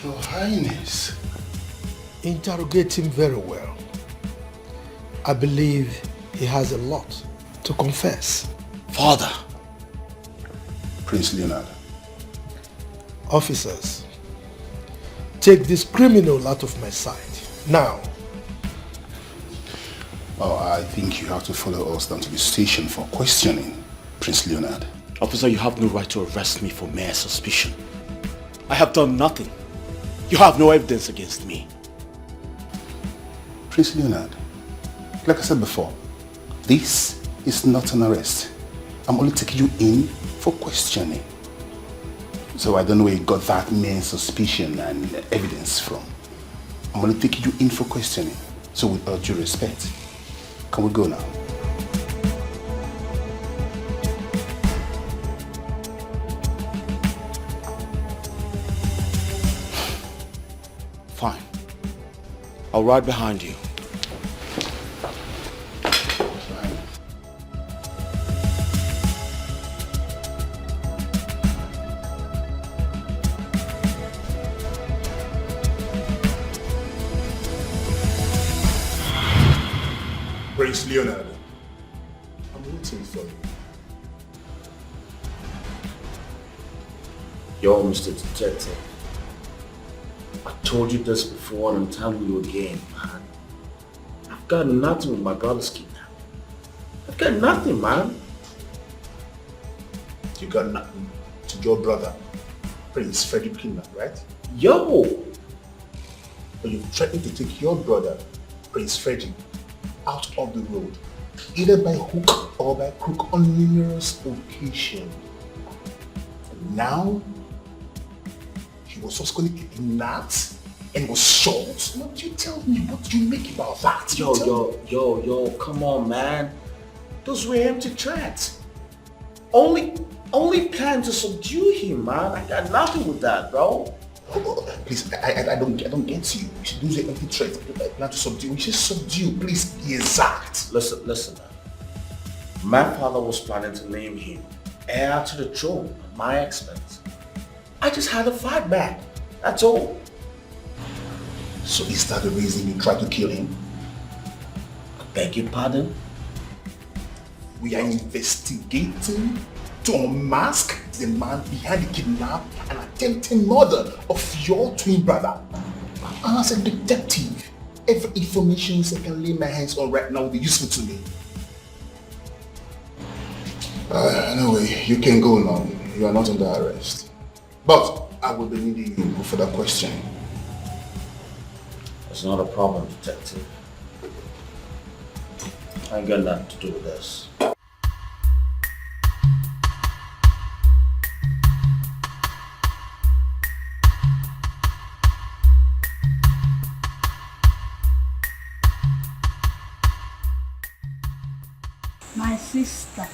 [SPEAKER 5] Your Highness.
[SPEAKER 3] Interrogate him very well. I believe he has a lot to confess.
[SPEAKER 15] Father.
[SPEAKER 5] Prince Leonard.
[SPEAKER 3] Officers, take this criminal out of my sight. Now.
[SPEAKER 5] Oh, I think you have to follow us down to the station for questioning, Prince Leonard.
[SPEAKER 15] Officer, you have no right to arrest me for mere suspicion. I have done nothing. You have no evidence against me.
[SPEAKER 5] Prince Leonard, like I said before, this is not an arrest. I'm only taking you in for questioning. So I don't know where you got that mere suspicion and evidence from. I'm only taking you in for questioning. So with all due respect, can we go now?
[SPEAKER 15] Fine. I'll ride behind you.
[SPEAKER 5] Prince Leonard, I'm waiting for you.
[SPEAKER 13] Yo, Mr. Detective. I told you this before and I'm telling you again, man. I've got nothing with my brother's kidnapping. I've got nothing, man.
[SPEAKER 5] You got nothing to your brother, Prince Frederick kidnap, right?
[SPEAKER 13] Yo!
[SPEAKER 5] But you've threatened to take your brother, Prince Frederick, out of the road, either by hook or by crook on numerous occasions. And now, he was subsequently kidnapped and was shot. What do you tell me? What do you make about that?
[SPEAKER 15] Yo, come on, man. Those were empty threats. Only plan to subdue him, man. I got nothing with that, bro.
[SPEAKER 5] Please, I don't get you. Those are empty threats. I plan to subdue. We should subdue. Please be exact.
[SPEAKER 15] Listen, man. My father was planning to name him heir to the throne at my expense. I just had to fight back. That's all.
[SPEAKER 5] So is that the reason you tried to kill him?
[SPEAKER 15] I beg your pardon?
[SPEAKER 5] We are investigating to unmask the man behind the kidnap and attempted murder of your twin brother. And as a detective, every information I can lay my hands on right now will be useful to me. Anyway, you can go now. You are not under arrest. But I will be needing you for that question.
[SPEAKER 15] It's not a problem, detective. I ain't got nothing to do with this.
[SPEAKER 16] My sister,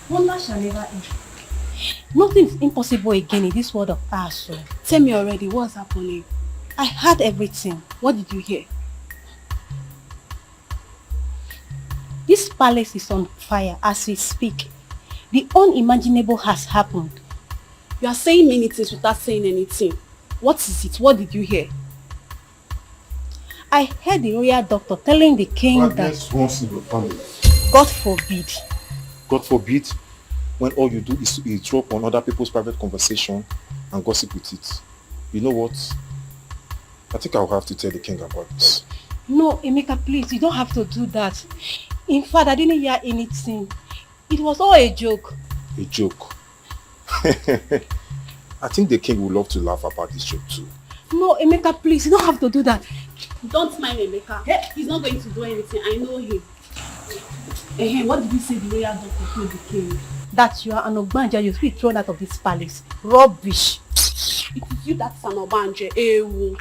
[SPEAKER 16] wonder shall never end. Nothing is impossible again in this world of ours. So. Tell me already, what's happening? I heard everything. What did you hear? This palace is on fire as we speak. The unimaginable has happened. You are saying many things without saying anything. What is it? What did you hear? I heard the royal doctor telling the king that...
[SPEAKER 7] once in your family.
[SPEAKER 16] God forbid.
[SPEAKER 7] God forbid, when all you do is to eavesdrop on other people's private conversation and gossip with it. You know what? I think I'll have to tell the king about this.
[SPEAKER 16] No, Emeka, please, you don't have to do that. In fact, I didn't hear anything. It was all a joke.
[SPEAKER 7] A joke? I think the king would love to laugh about this joke too.
[SPEAKER 16] No, Emeka, please, you don't have to do that. Don't mind Emeka. He's not going to do anything. I know him. What did you say the royal doctor told the king? That you are an Ogbanja, you should be thrown out of this palace. Rubbish. It is you that's an Ogbanja. Ewu.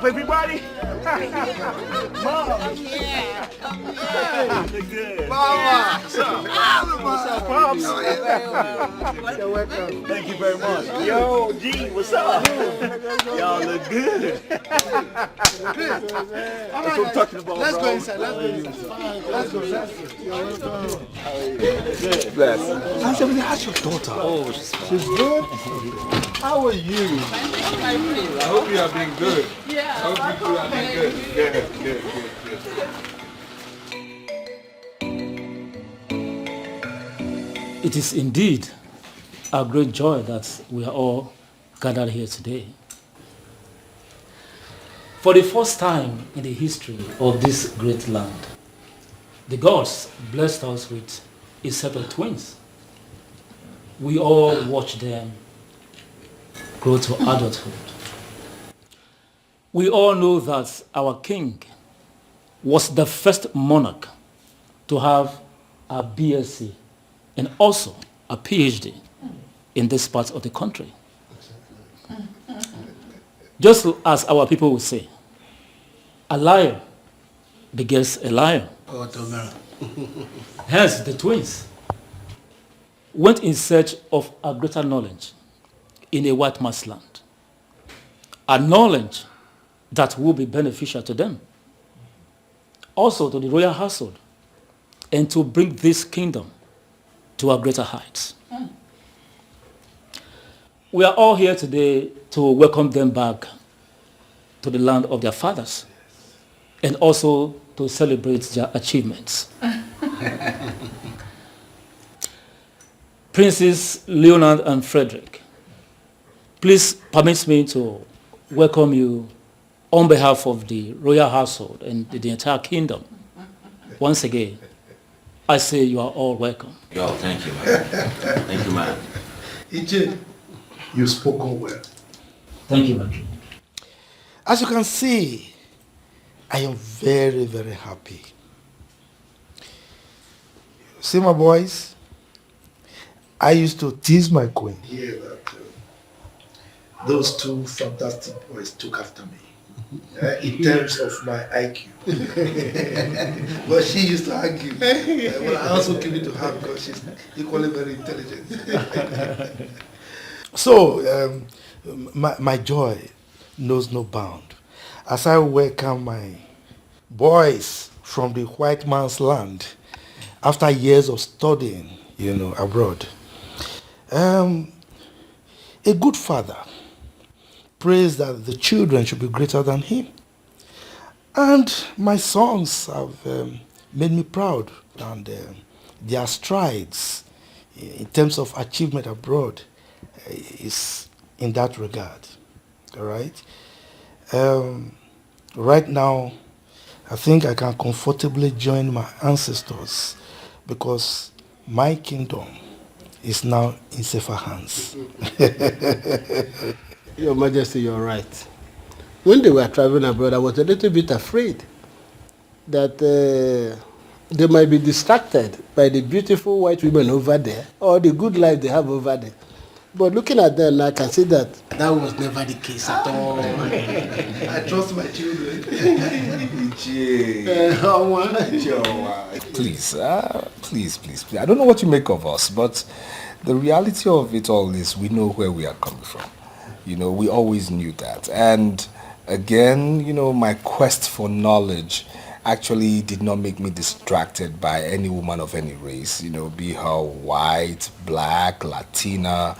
[SPEAKER 1] Everybody, Mom.
[SPEAKER 6] Yeah.
[SPEAKER 1] Good.
[SPEAKER 6] Mama.
[SPEAKER 1] What's up? What's up, Pops?
[SPEAKER 6] You're welcome.
[SPEAKER 1] Thank you very much. Yo, G, what's up? Y'all look good. That's what I'm talking about,
[SPEAKER 6] Let's
[SPEAKER 1] bro.
[SPEAKER 6] go inside. Let's go. You're welcome.
[SPEAKER 1] Good.
[SPEAKER 6] Bless.
[SPEAKER 1] How's your daughter?
[SPEAKER 6] Oh, she's good. How are you? I hope you have been good.
[SPEAKER 11] Yeah.
[SPEAKER 6] I hope you have been good. Good.
[SPEAKER 13] It is indeed a great joy that we are all gathered here today. For the first time in the history of this great land, the gods blessed us with a set of twins. We all watched them grow to adulthood. We all know that our king was the first monarch to have a BSc and also a PhD in this part of the country. Just as our people would say, a liar begets a liar. Hence, the twins went in search of a greater knowledge in a white man's land. A knowledge that will be beneficial to them, also to the royal household, and to bring this kingdom to a greater heights. We are all here today to welcome them back to the land of their fathers and also to celebrate their achievements. Princes Leonard and Frederick, please permit me to welcome you on behalf of the royal household and the entire kingdom. Once again, I say you are all welcome.
[SPEAKER 15] Yo, thank you, man. Thank you, man.
[SPEAKER 3] EJ, you've spoken well.
[SPEAKER 13] Thank you, man.
[SPEAKER 3] As you can see, I am very, very happy. See, my boys, I used to tease my queen here that those two fantastic boys took after me in terms of my IQ. But she used to argue. Well, I also give it to her because she's equally very intelligent. So, my joy knows no bound as I welcome my boys from the white man's land after years of studying, abroad. A good father prays that the children should be greater than him. And my sons have made me proud, and their strides in terms of achievement abroad is in that regard. All right? Right now, I think I can comfortably join my ancestors because my kingdom is now in safer hands.
[SPEAKER 14] Your Majesty, you're right. When they were traveling abroad, I was a little bit afraid that they might be distracted by the beautiful white women over there or the good life they have over there. But looking at them, I can see that was never the case at all.
[SPEAKER 3] I trust my children.
[SPEAKER 4] Please. I don't know what you make of us, but the reality of it all is we know where we are coming from. We always knew that. And again, my quest for knowledge actually did not make me distracted by any woman of any race, be her white, black, Latina,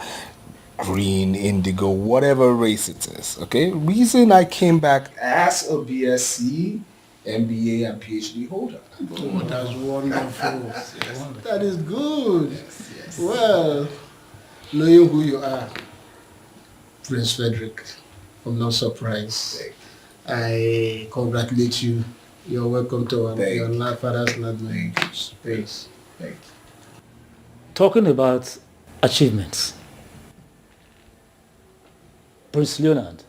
[SPEAKER 4] green, indigo, whatever race it is, okay? Reason I came back as a BSc, MBA, and PhD holder.
[SPEAKER 14] Oh, that's wonderful. That is good. Yes. Well, knowing who you are, Prince Frederick, I'm not surprised. I congratulate you. You're welcome to your father's land. Thanks.
[SPEAKER 13] Talking about achievements, Prince Leonard,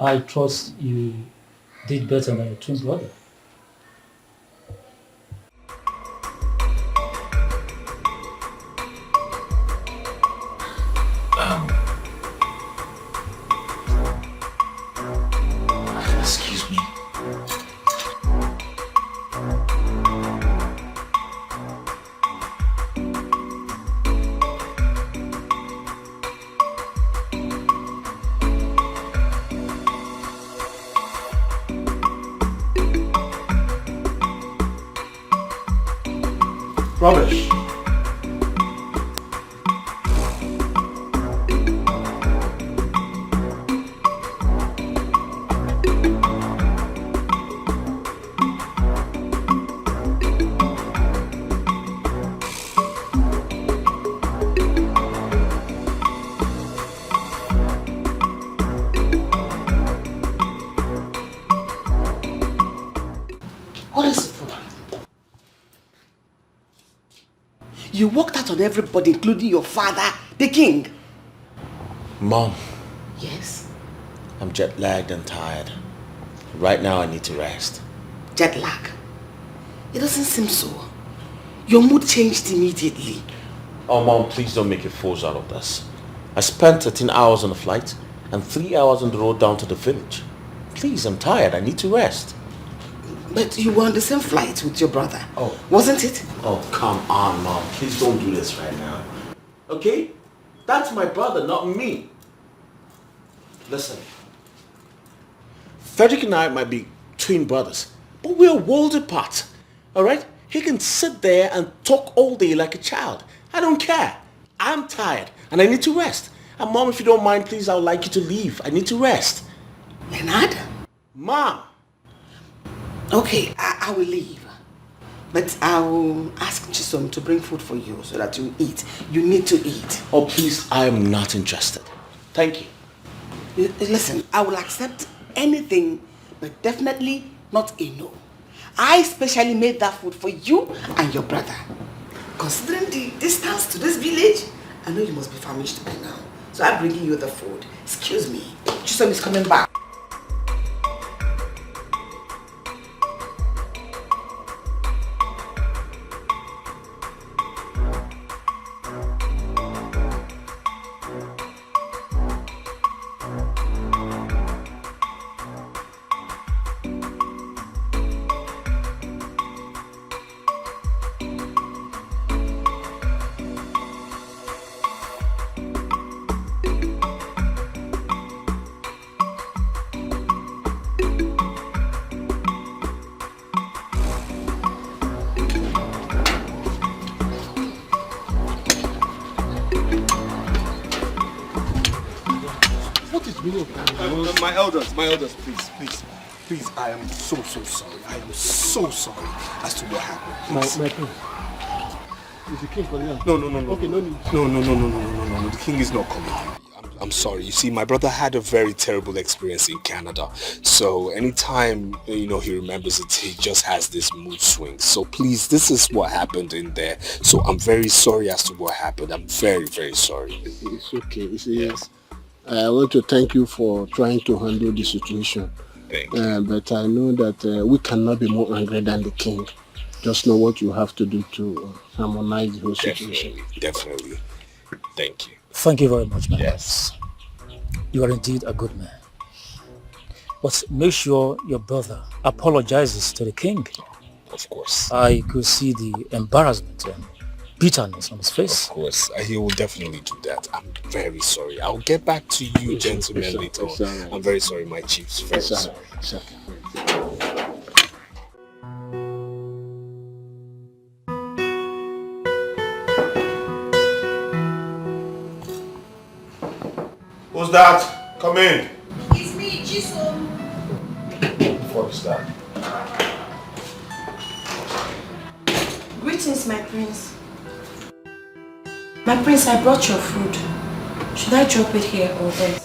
[SPEAKER 13] I trust you did better than your twin brother.
[SPEAKER 15] Excuse me.
[SPEAKER 1] Rubbish.
[SPEAKER 8] What is it for? You walked out on everybody, including your father, the king.
[SPEAKER 15] Mom.
[SPEAKER 8] Yes?
[SPEAKER 15] I'm jet lagged and tired. Right now I need to rest.
[SPEAKER 8] Jet lag? It doesn't seem so. Your mood changed immediately.
[SPEAKER 15] Oh, Mom, please don't make a fool out of this. I spent 13 hours on the flight and 3 hours on the road down to the village. Please, I'm tired. I need to rest.
[SPEAKER 8] But you were on the same flight with your brother.
[SPEAKER 15] Oh.
[SPEAKER 8] Wasn't it?
[SPEAKER 15] Oh, come on, Mom. Please don't do this right now. Okay? That's my brother, not me. Listen. Frederick and I might be twin brothers, but we're worlds apart. Alright? He can sit there and talk all day like a child. I don't care. I'm tired and I need to rest. And Mom, if you don't mind, please, I would like you to leave. I need to rest.
[SPEAKER 8] Leonard?
[SPEAKER 15] Mom!
[SPEAKER 8] Okay, I will leave. But I'll ask Chisom to bring food for you so that you eat. You need to eat.
[SPEAKER 15] Oh, please, I am not interested. Thank you.
[SPEAKER 8] Listen, I will accept anything, but definitely not a no. I specially made that food for you and your brother. Considering the distance to this village, I know you must be famished by now. So I'm bringing you the food. Excuse me. Chisom is coming back.
[SPEAKER 5] My elders, please, I am so sorry. I am so sorry as to what happened.
[SPEAKER 14] My friend, is the king calling out?
[SPEAKER 5] No.
[SPEAKER 14] Okay, no need.
[SPEAKER 5] No, the king is not coming. I'm sorry. You see, my brother had a very terrible experience in Canada. So anytime, he remembers it, he just has this mood swing. So please, this is what happened in there. So I'm very sorry as to what happened. I'm very, very sorry.
[SPEAKER 14] It's okay. You see, yes. I want to thank you for trying to handle the situation.
[SPEAKER 5] Thank you.
[SPEAKER 14] But I know that we cannot be more angry than the king. Just know what you have to do to harmonize the whole situation.
[SPEAKER 5] Definitely. Thank you.
[SPEAKER 13] Thank you very much, man.
[SPEAKER 5] Yes.
[SPEAKER 13] You are indeed a good man. But make sure your brother apologizes to the king.
[SPEAKER 5] Of course.
[SPEAKER 13] I could see the embarrassment and bitterness on his face.
[SPEAKER 5] Of course. He will definitely do that. I'm very sorry. I'll get back to you, gentlemen, later on.
[SPEAKER 14] Right.
[SPEAKER 5] I'm very sorry, my chiefs. Very sorry. Who's that? Come in.
[SPEAKER 2] It's me, Chisom.
[SPEAKER 5] What is that?
[SPEAKER 2] Greetings, my prince. My prince, I brought your food. Should I drop it here or there?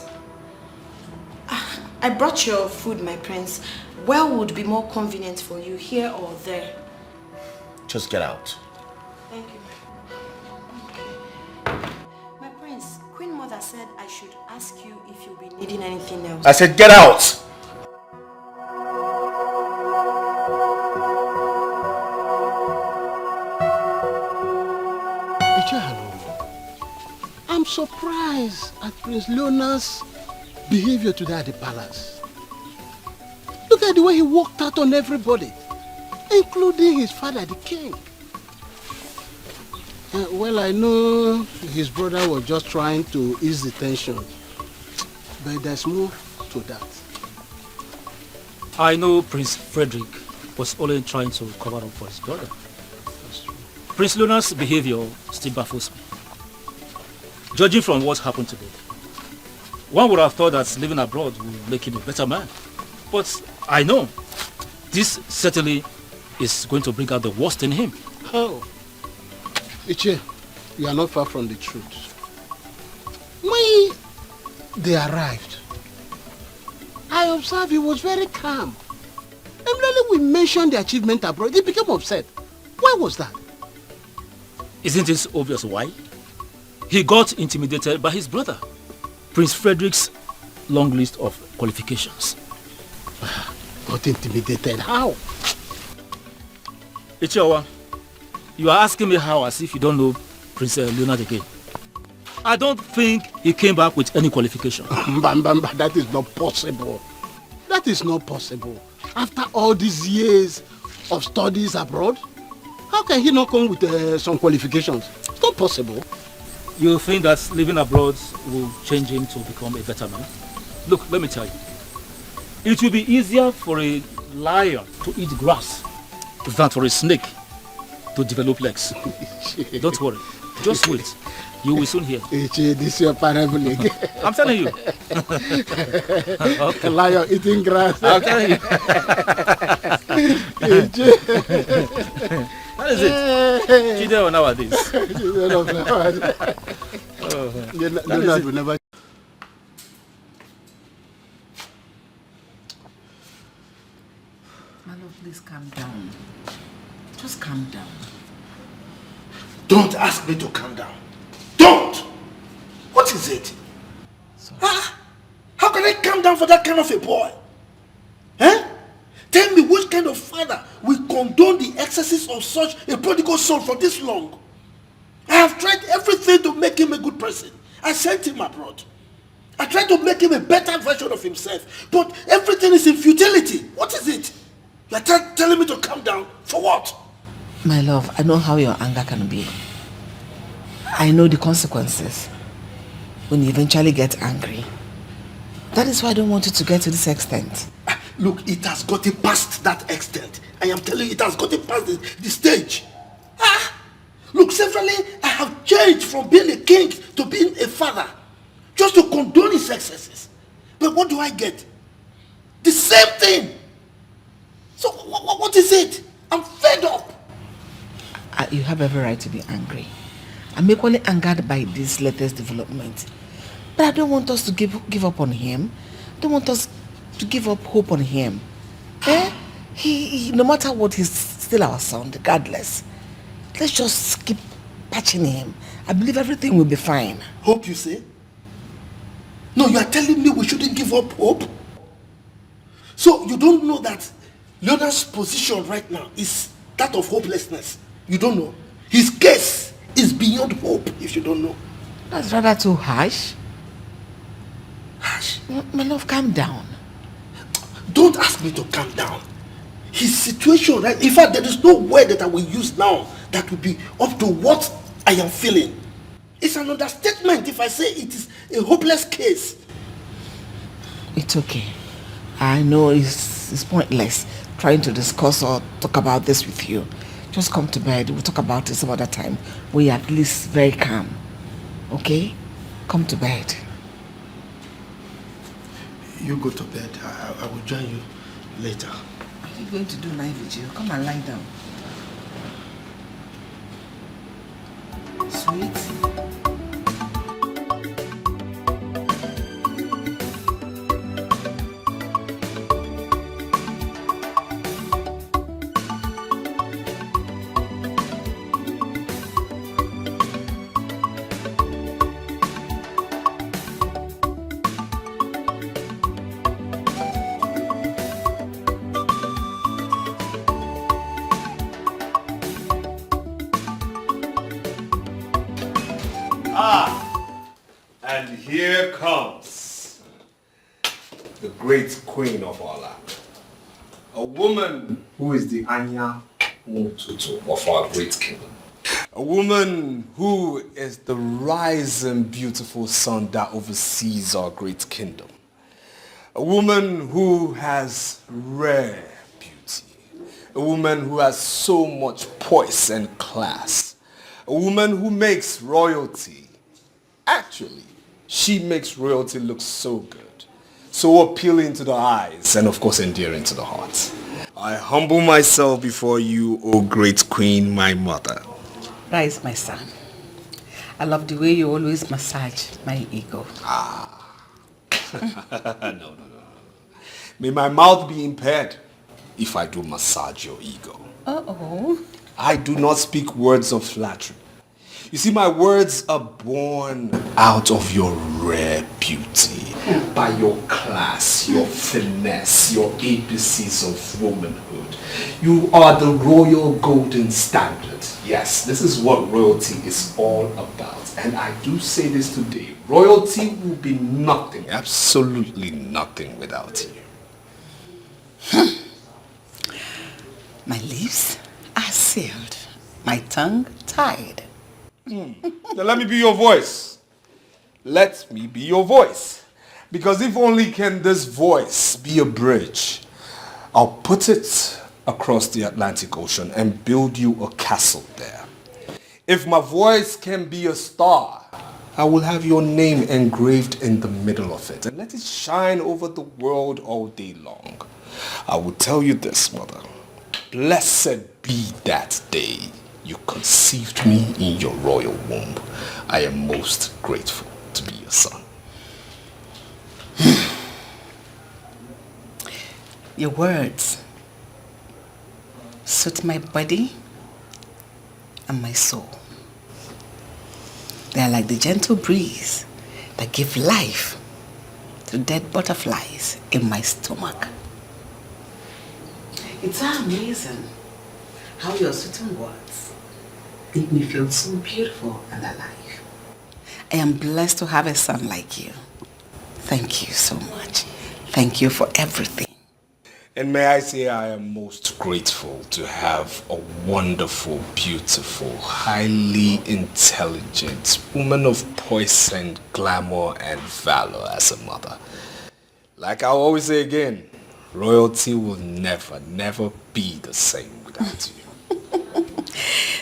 [SPEAKER 2] I brought your food, my prince. Where would be more convenient for you, here or there?
[SPEAKER 15] Just get out.
[SPEAKER 2] Thank you. My prince, Queen Mother said I should ask you if you'll be needing anything else.
[SPEAKER 15] I said get out!
[SPEAKER 14] I'm surprised at Prince Leonard's behavior today at the palace. Look at the way he walked out on everybody, including his father, the king. Well, I know his brother was just trying to ease the tension, but there's more to that.
[SPEAKER 13] I know Prince Frederick was only trying to cover up for his brother.
[SPEAKER 14] That's true.
[SPEAKER 13] Prince Leonard's behavior still baffles me. Judging from what happened today, one would have thought that living abroad would make him a better man. But I know this certainly is going to bring out the worst in him.
[SPEAKER 14] How? Iche, you are not far from the truth. When they arrived, I observed he was very calm. Immediately we mentioned the achievement abroad, he became upset. Why was that?
[SPEAKER 13] Isn't it obvious why? He got intimidated by his brother, Prince Frederick's long list of qualifications.
[SPEAKER 14] Got intimidated? How?
[SPEAKER 13] Ichiawa, you are asking me how as if you don't know Prince Leonard again. I don't think he came back with any qualification.
[SPEAKER 14] That is not possible. That is not possible. After all these years of studies abroad, how can he not come with some qualifications? It's not possible.
[SPEAKER 13] You think that living abroad will change him to become a better man? Look, let me tell you. It will be easier for a lion to eat grass than for a snake to develop legs. Don't worry. Just wait. You will soon hear.
[SPEAKER 14] This is your parable again.
[SPEAKER 13] I'm telling you.
[SPEAKER 14] Okay. Lion eating grass.
[SPEAKER 13] I'm telling you. What is it? Chideo nowadays.
[SPEAKER 14] Leonard will never.
[SPEAKER 8] My love, please calm down. Just calm down.
[SPEAKER 1] Don't ask me to calm down. Don't! What is it? How can I calm down for that kind of a boy? Eh? Tell me which kind of father will condone the excesses of such a prodigal son for this long? I have tried everything to make him a good person. I sent him abroad. I tried to make him a better version of himself. But everything is in futility. What is it? You are telling me to calm down? For what?
[SPEAKER 8] My love, I know how your anger can be. I know the consequences when you eventually get angry. That is why I don't want you to get to this extent.
[SPEAKER 1] Look, it has gotten past that extent. I am telling you, it has gotten past the stage. Look, severally, I have changed from being a king to being a father. Just to condone his excesses. But what do I get? The same thing. So what is it? I'm fed up.
[SPEAKER 8] You have every right to be angry. I'm equally angered by this latest development. But I don't want us to give up on him. I don't want us to give up hope on him. He no matter what, he's still our son, regardless. Let's just keep patching him. I believe everything will be fine.
[SPEAKER 1] Hope, you say? No, you are telling me we shouldn't give up hope? So you don't know that Leonard's position right now is that of hopelessness? You don't know? His case is beyond hope, if you don't know.
[SPEAKER 8] That's rather too harsh. My love, calm down.
[SPEAKER 1] Don't ask me to calm down. His situation, right? In fact, there is no word that I will use now that will be up to what I am feeling. It's an understatement if I say it is a hopeless case.
[SPEAKER 8] It's okay. I know it's pointless trying to discuss or talk about this with you. Just come to bed. We'll talk about it some other time. We're at least very calm. Okay? Come to bed.
[SPEAKER 3] You go to bed. I will join you later.
[SPEAKER 8] What are you going to do night vigil? Come and lie down. Sweet.
[SPEAKER 4] And here comes the great queen of our land. A woman who is the Anya Mututu of our great kingdom. A woman who is the rising beautiful sun that oversees our great kingdom. A woman who has rare beauty. A woman who has so much poise and class. A woman who makes royalty. Actually, she makes royalty look so good, so appealing to the eyes, and of course endearing to the heart. I humble myself before you, O great queen, my mother.
[SPEAKER 8] That is my son. I love the way you always massage my ego.
[SPEAKER 4] No. May my mouth be impaired if I do massage your ego.
[SPEAKER 8] Uh-oh.
[SPEAKER 4] I do not speak words of flattery. You see, my words are born out of your rare beauty, by your class, your finesse, your ABCs of womanhood. You are the royal golden standard. Yes, this is what royalty is all about. And I do say this today, royalty will be nothing, absolutely nothing without you.
[SPEAKER 8] My lips are sealed, my tongue tied.
[SPEAKER 4] Now let me be your voice. Let me be your voice. Because if only can this voice be a bridge, I'll put it across the Atlantic Ocean and build you a castle there. If my voice can be a star, I will have your name engraved in the middle of it and let it shine over the world all day long. I will tell you this, mother. Blessed be that day you conceived me in your royal womb. I am most grateful to be your son.
[SPEAKER 8] Your words suit my body and my soul. They are like the gentle breeze that give life to dead butterflies in my stomach. It's amazing how your certain words make me feel so beautiful and alive. I am blessed to have a son like you. Thank you so much. Thank you for everything.
[SPEAKER 4] And may I say I am most grateful to have a wonderful, beautiful, highly intelligent woman of poise and glamour and valor as a mother. Like I always say again, royalty will never, never be the same without you.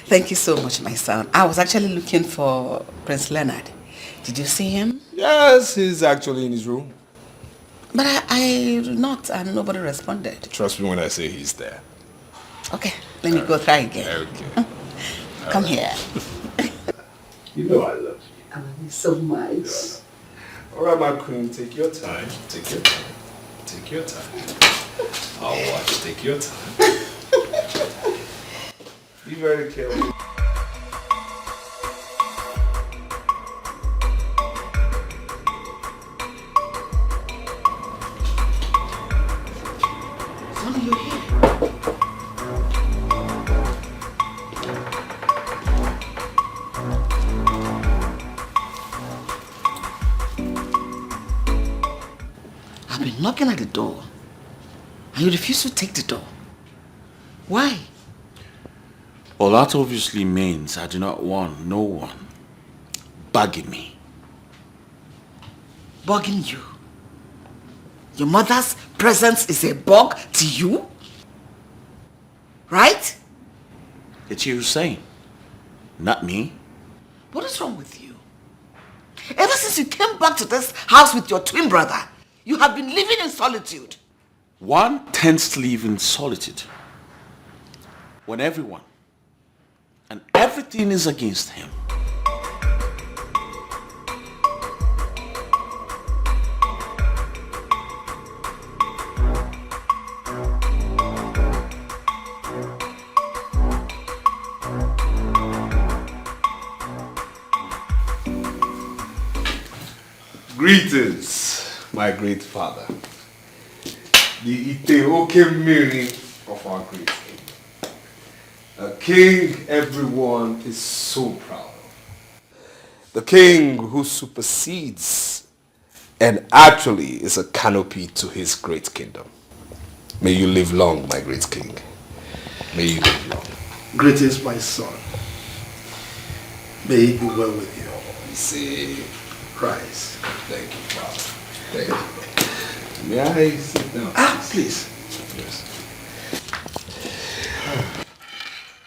[SPEAKER 8] Thank you so much, my son. I was actually looking for Prince Leonard. Did you see him?
[SPEAKER 4] Yes, he's actually in his room.
[SPEAKER 8] But I knocked and nobody responded.
[SPEAKER 4] Trust me when I say he's there.
[SPEAKER 8] Okay, let me go try again.
[SPEAKER 4] Okay.
[SPEAKER 8] Come here.
[SPEAKER 4] You know I love you.
[SPEAKER 8] I love you so much.
[SPEAKER 4] All right, my queen, take your time. Take your time. Take your time. I'll watch. Take your time. Be very careful.
[SPEAKER 8] I've been knocking at the door and you refuse to take the door. Why?
[SPEAKER 15] Well, that obviously means I do not want no one bugging me.
[SPEAKER 8] Bugging you? Your mother's presence is a bug to you? Right?
[SPEAKER 15] It's you saying, not me.
[SPEAKER 8] What is wrong with you? Ever since you came back to this house with your twin brother, you have been living in solitude.
[SPEAKER 15] One tends to live in solitude when everyone and everything is against him.
[SPEAKER 4] Greetings, my great father. The Iteoke Miri of our great king. A king everyone is so proud of. The king who supersedes and actually is a canopy to his great kingdom. May you live long, my great king. May you live long.
[SPEAKER 3] Greetings, my son. May it be well with you.
[SPEAKER 4] See,
[SPEAKER 3] Christ.
[SPEAKER 4] Thank you, Father. Thank you. May I sit down?
[SPEAKER 3] Please.
[SPEAKER 4] Yes.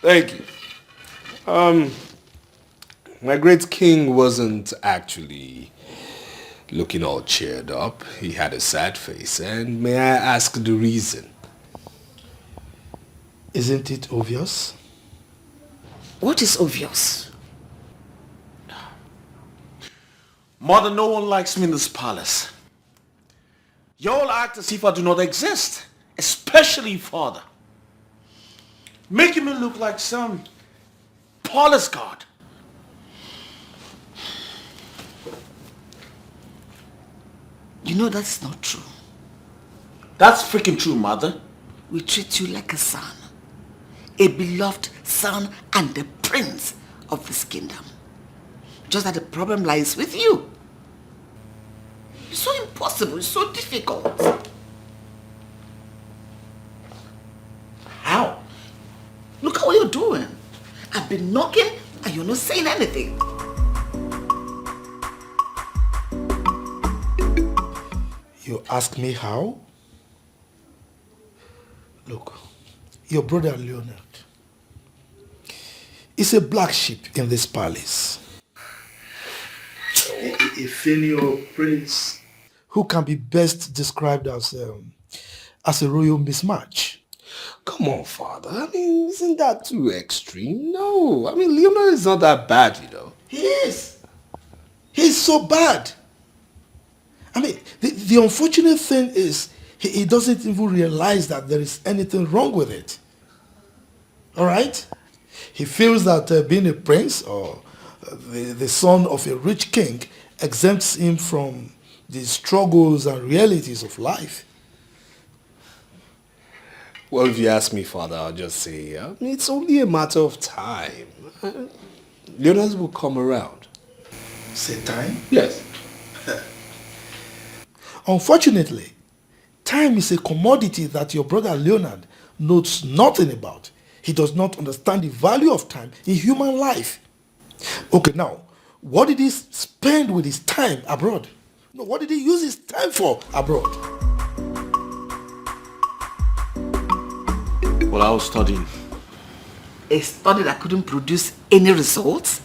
[SPEAKER 4] Thank you. My great king wasn't actually looking all cheered up. He had a sad face, and may I ask the reason?
[SPEAKER 3] Isn't it obvious?
[SPEAKER 8] What is obvious?
[SPEAKER 15] Mother, no one likes me in this palace. You all act as if I do not exist, especially father. Making me look like some palace guard.
[SPEAKER 8] You know that's not true.
[SPEAKER 15] That's freaking true, mother.
[SPEAKER 8] We treat you like a son. A beloved son and the prince of this kingdom. Just that the problem lies with you. It's so impossible, it's so difficult.
[SPEAKER 15] How?
[SPEAKER 8] Look at what you're doing. I've been knocking and you're not saying anything.
[SPEAKER 3] You ask me how? Look, your brother Leonard is a black sheep in this palace. A failure prince who can be best described as a royal mismatch.
[SPEAKER 4] Come on, Father. I mean, isn't that too extreme? No. I mean, Leonard is not that bad, you know.
[SPEAKER 3] He is. He's so bad. I mean, the unfortunate thing is he doesn't even realize that there is anything wrong with it. All right? He feels that being a prince or the son of a rich king exempts him from the struggles and realities of life.
[SPEAKER 4] Well, if you ask me, Father, I'll just say, I mean, it's only a matter of time. Leonard will come around.
[SPEAKER 3] Say time?
[SPEAKER 4] Yes.
[SPEAKER 3] Unfortunately, time is a commodity that your brother Leonard knows nothing about. He does not understand the value of time in human life. Okay, now, what did he spend with his time abroad? No, what did he use his time for abroad?
[SPEAKER 15] Well, I was studying.
[SPEAKER 8] A study that couldn't produce any results?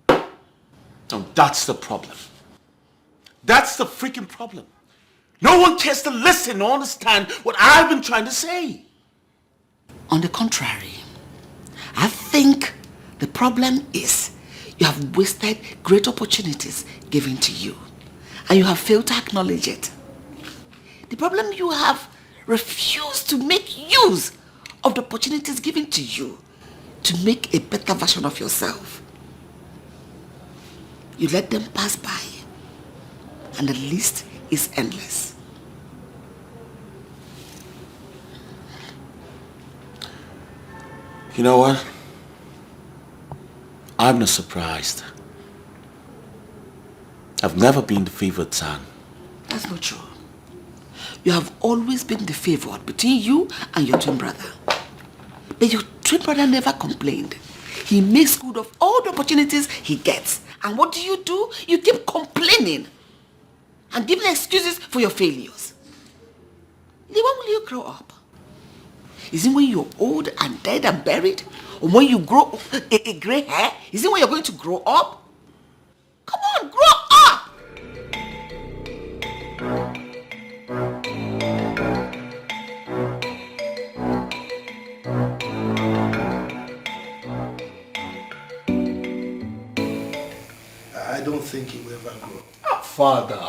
[SPEAKER 15] No, that's the problem. That's the freaking problem. No one cares to listen or understand what I've been trying to say.
[SPEAKER 8] On the contrary, I think the problem is you have wasted great opportunities given to you and you have failed to acknowledge it. The problem, you have refused to make use of the opportunities given to you to make a better version of yourself. You let them pass by and the list is endless.
[SPEAKER 15] You know what? I'm not surprised. I've never been the favored son.
[SPEAKER 8] That's not true. You have always been the favored between you and your twin brother. But your twin brother never complained. He makes good of all the opportunities he gets. And what do? You keep complaining and giving excuses for your failures. When will you grow up? Is it when you're old and dead and buried? Or when you grow a gray hair? Is it when you're going to grow up? Come on, grow up!
[SPEAKER 3] I don't think he will ever grow.
[SPEAKER 4] Father.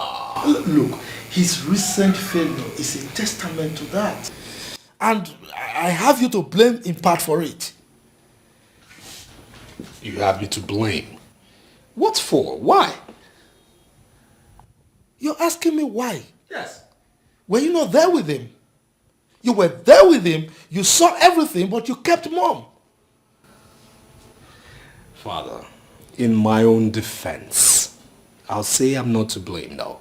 [SPEAKER 3] Look, his recent failure is a testament to that. And I have you to blame in part for it.
[SPEAKER 4] You have me to blame. What for? Why?
[SPEAKER 3] You're asking me why?
[SPEAKER 4] Yes.
[SPEAKER 3] Were you not there with him? You were there with him, you saw everything, but you kept mum.
[SPEAKER 4] Father, in my own defense, I'll say I'm not to blame now.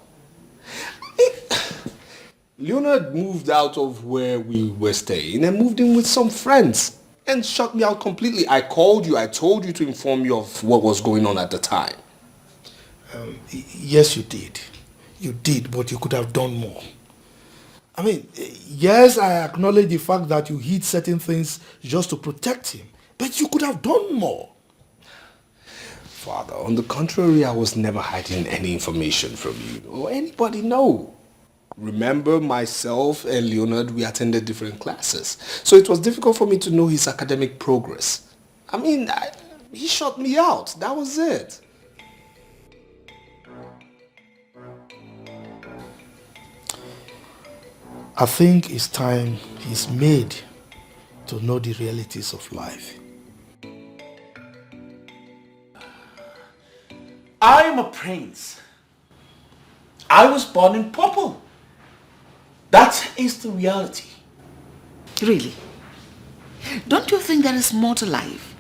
[SPEAKER 4] Leonard moved out of where we were staying and moved in with some friends and shut me out completely. I called you, I told you to inform you of what was going on at the time.
[SPEAKER 3] Yes, you did. You did, but you could have done more. I mean, yes, I acknowledge the fact that you hid certain things just to protect him, but you could have done more.
[SPEAKER 4] Father, on the contrary, I was never hiding any information from you or anybody, no. Remember, myself and Leonard, we attended different classes. So it was difficult for me to know his academic progress. I mean, he shut me out. That was it.
[SPEAKER 3] I think it's time he's made to know the realities of life.
[SPEAKER 15] I am a prince. I was born in purple. That is the reality.
[SPEAKER 8] Really? Don't you think there is more to life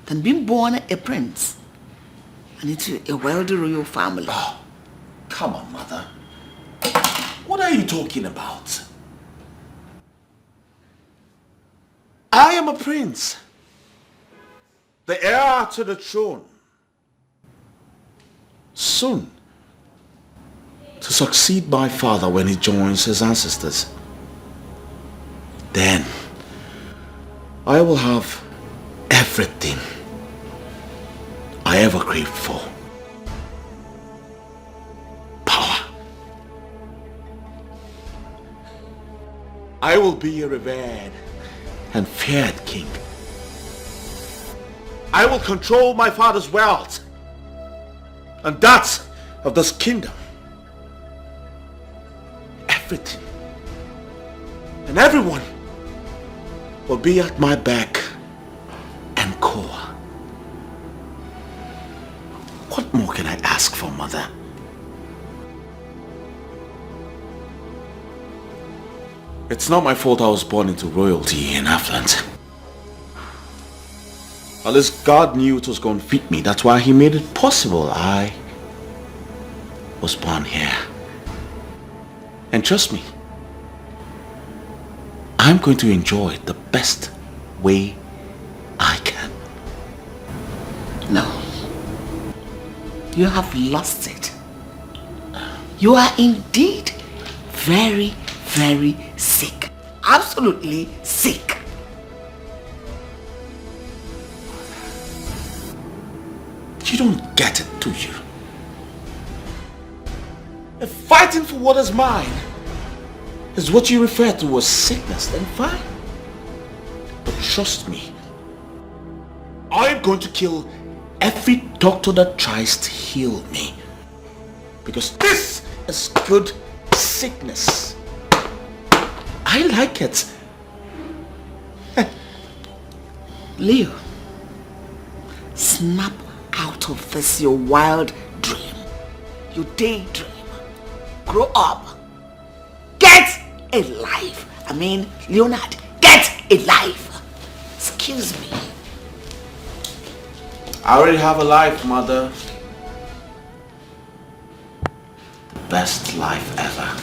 [SPEAKER 8] than being born a prince and into a wealthy royal family?
[SPEAKER 15] Oh, come on, mother. What are you talking about? I am a prince. The heir to the throne. Soon to succeed my father when he joins his ancestors. Then I will have everything I ever craved for. Power. I will be a revered and feared king. I will control my father's wealth and that of this kingdom. Everything and everyone will be at my beck and call. What more can I ask for, mother? It's not my fault I was born into royalty in affluence. At least God knew it was going to fit me. That's why he made it possible. I was born here. And trust me, I'm going to enjoy it the best way I can.
[SPEAKER 8] No. You have lost it. You are indeed very, very sick. Absolutely sick.
[SPEAKER 15] You don't get it, do you? If fighting for what is mine is what you refer to as sickness, then fine. But trust me, I'm going to kill every doctor that tries to heal me. Because this is good sickness. I like it.
[SPEAKER 8] Leo, snap out of this your wild dream, your daydream. Grow up. Get a life. I mean, Leonard, get a life. Excuse me.
[SPEAKER 15] I already have a life, mother. The best life ever.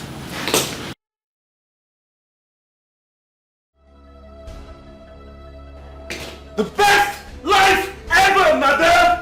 [SPEAKER 15] The best life ever, mother!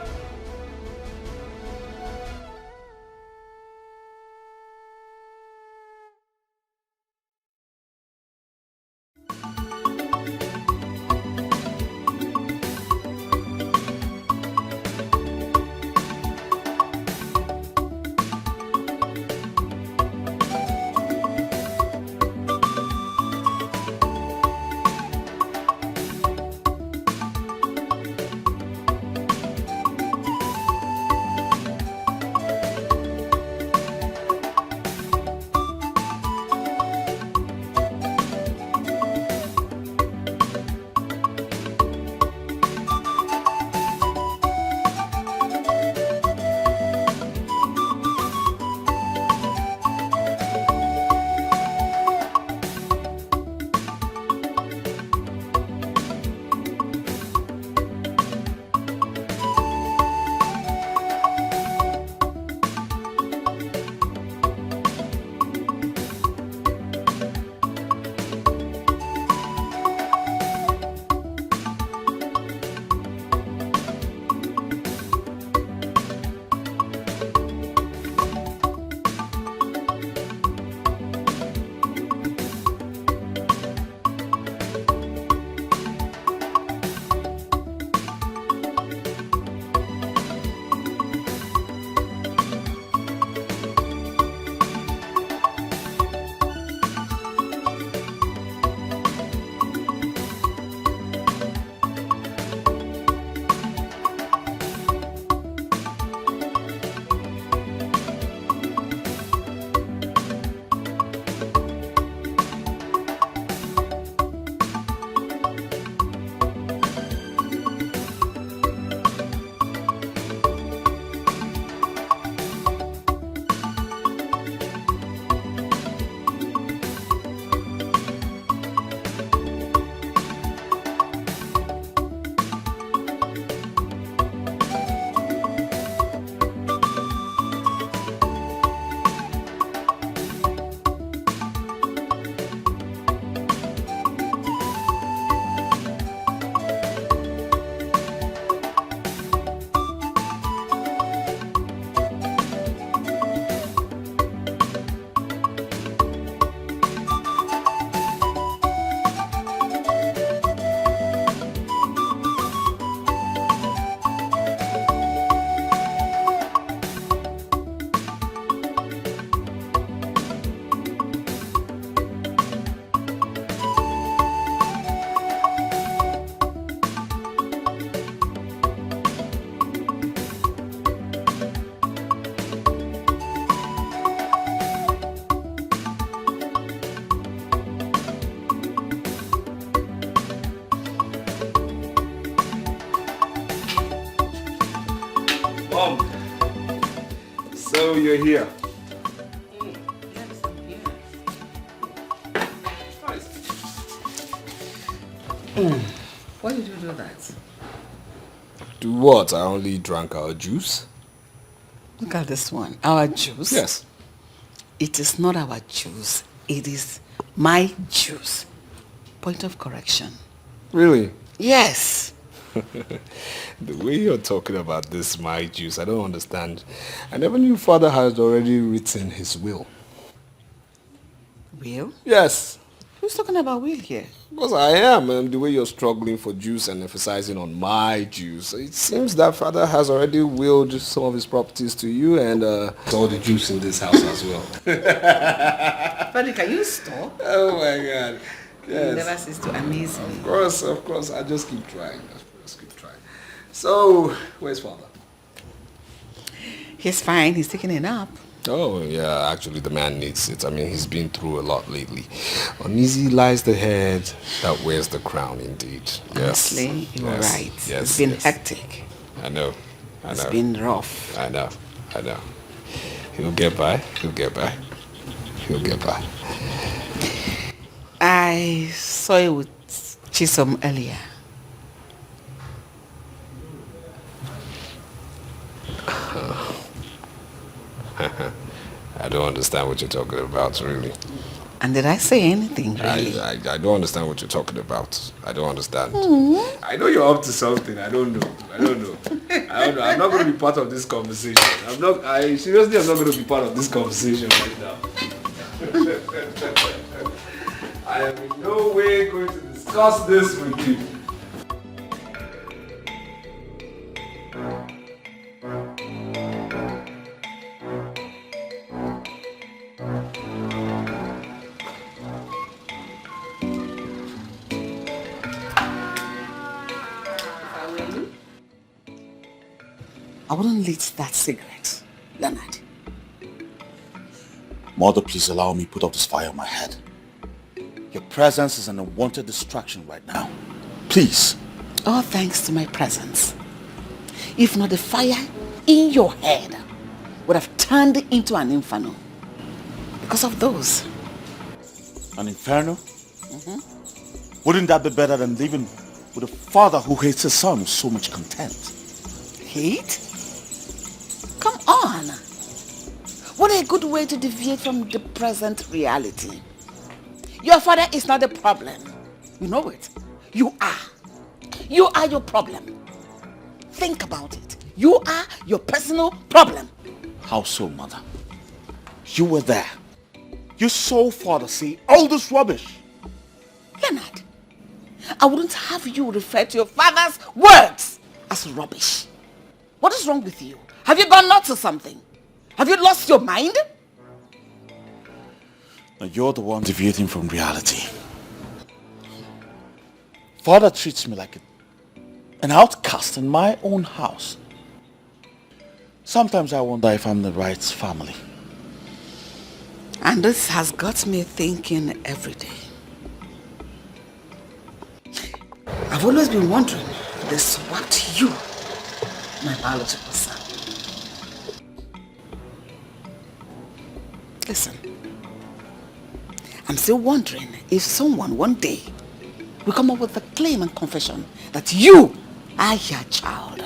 [SPEAKER 4] you're here.
[SPEAKER 8] Why did you do that?
[SPEAKER 4] Do what? I only drank our juice.
[SPEAKER 8] Look at this one. Our juice?
[SPEAKER 4] Yes.
[SPEAKER 8] It is not our juice. It is my juice. Point of correction.
[SPEAKER 4] Really?
[SPEAKER 8] Yes.
[SPEAKER 4] The way you're talking about this, my juice, I don't understand. I never knew father had already written his will.
[SPEAKER 8] Will?
[SPEAKER 4] Yes.
[SPEAKER 8] Who's talking about will here?
[SPEAKER 4] Because I am, and the way you're struggling for juice and emphasizing on my juice, it seems that father has already willed some of his properties to you and all the juice in this house as well.
[SPEAKER 8] Frederick, can you stop?
[SPEAKER 4] Oh my God. Yes.
[SPEAKER 8] You never cease to amaze me.
[SPEAKER 4] Of course. I just keep trying. So, where's father?
[SPEAKER 8] He's fine. He's taking a nap.
[SPEAKER 4] Oh, yeah, actually the man needs it. I mean, he's been through a lot lately. Uneasy lies the head that wears the crown, indeed. Yes.
[SPEAKER 8] Honestly, you're right.
[SPEAKER 4] Yes.
[SPEAKER 8] It's been hectic.
[SPEAKER 4] I know.
[SPEAKER 8] It's been rough.
[SPEAKER 4] I know. He'll get by.
[SPEAKER 8] I saw you with Chisom earlier.
[SPEAKER 4] I don't understand what you're talking about, really.
[SPEAKER 8] And did I say anything, really?
[SPEAKER 4] I don't understand what you're talking about. I don't understand.
[SPEAKER 8] Mm-hmm.
[SPEAKER 4] I know you're up to something. I don't know. I'm not going to be part of this conversation. I'm not going to be part of this conversation right now. I am in no way going to discuss this with you.
[SPEAKER 8] I wouldn't lit that cigarette, Leonard.
[SPEAKER 1] Mother, please allow me to put out this fire on my head. Your presence is an unwanted distraction right now. Please.
[SPEAKER 8] All thanks to my presence. If not, the fire in your head would have turned into an inferno. Because of those.
[SPEAKER 1] An inferno? Mm-hmm. Wouldn't that be better than living with a father who hates his son with so much contempt?
[SPEAKER 8] Hate? Come on. What a good way to deviate from the present reality. Your father is not the problem. You know it. You are. You are your problem. Think about it. You are your personal problem.
[SPEAKER 1] How so, Mother? You were there. You saw father say all this rubbish.
[SPEAKER 8] Leonard, I wouldn't have you refer to your father's words as rubbish. What is wrong with you? Have you gone nuts or something? Have you lost your mind?
[SPEAKER 1] Now you're the one deviating from reality. Father treats me like an outcast in my own house. Sometimes I wonder if I'm the right family.
[SPEAKER 8] And this has got me thinking every day. I've always been wondering if they swapped you, my biological son. Listen, I'm still wondering if someone one day will come up with a claim and confession that you are your child.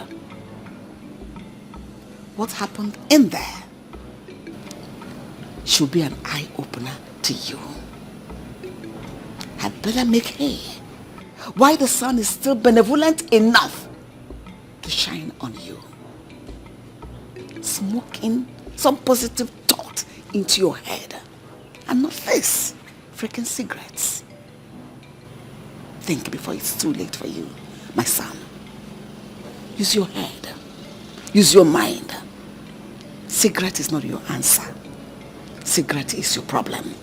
[SPEAKER 8] What happened in there should be an eye-opener to you. Had better make hay why the sun is still benevolent enough to shine on you. Smoking some positive thought into your head and not this freaking cigarettes. Think before it's too late for you, my son. Use your head. Use your mind. Cigarette is not your answer. Cigarette is your problem.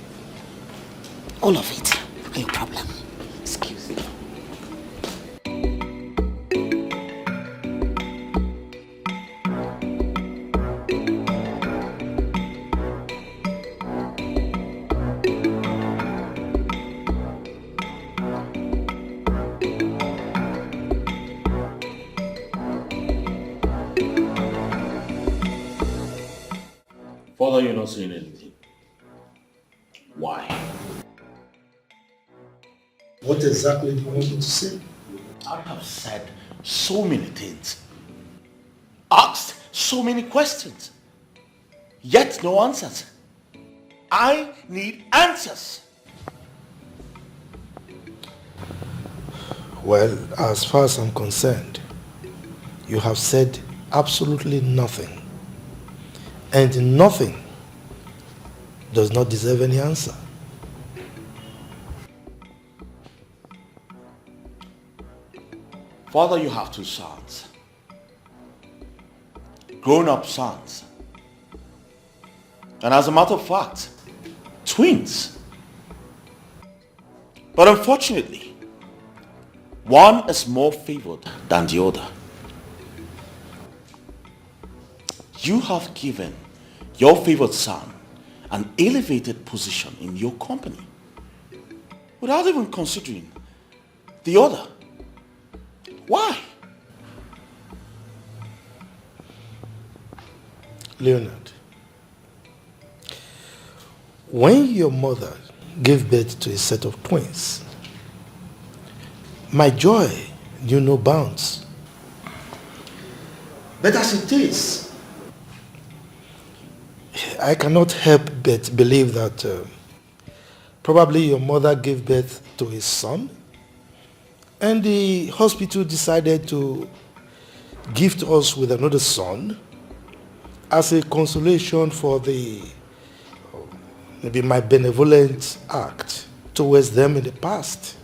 [SPEAKER 8] All of it are your problem. Excuse me.
[SPEAKER 15] Father, you're not saying anything. Why?
[SPEAKER 3] What exactly do you want me to say?
[SPEAKER 15] I have said so many things. Asked so many questions. Yet no answers. I need answers.
[SPEAKER 3] Well, as far as I'm concerned, you have said absolutely nothing. And nothing does not deserve any answer.
[SPEAKER 15] Father, you have two sons. Grown-up sons. And as a matter of fact, twins. But unfortunately, one is more favored than the other. You have given your favored son an elevated position in your company without even considering the other. Why?
[SPEAKER 3] Leonard, when your mother gave birth to a set of twins, my joy knew no bounds. But as it is, I cannot help but believe that probably your mother gave birth to a son, and the hospital decided to gift us with another son as a consolation for maybe my benevolent act towards them in the past.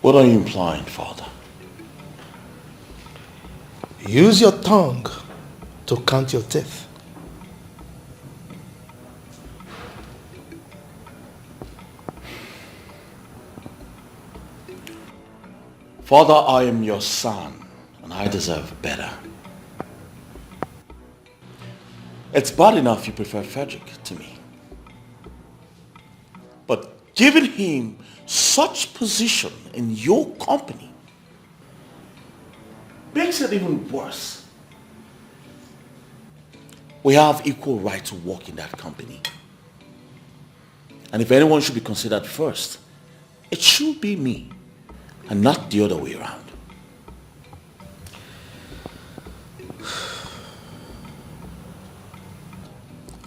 [SPEAKER 15] What are you implying, Father?
[SPEAKER 3] Use your tongue to count your teeth.
[SPEAKER 15] Father, I am your son, and I deserve better. It's bad enough you prefer Frederick to me. But giving him such position in your company makes it even worse. We have equal right to work in that company. And if anyone should be considered first, it should be me, and not the other way around.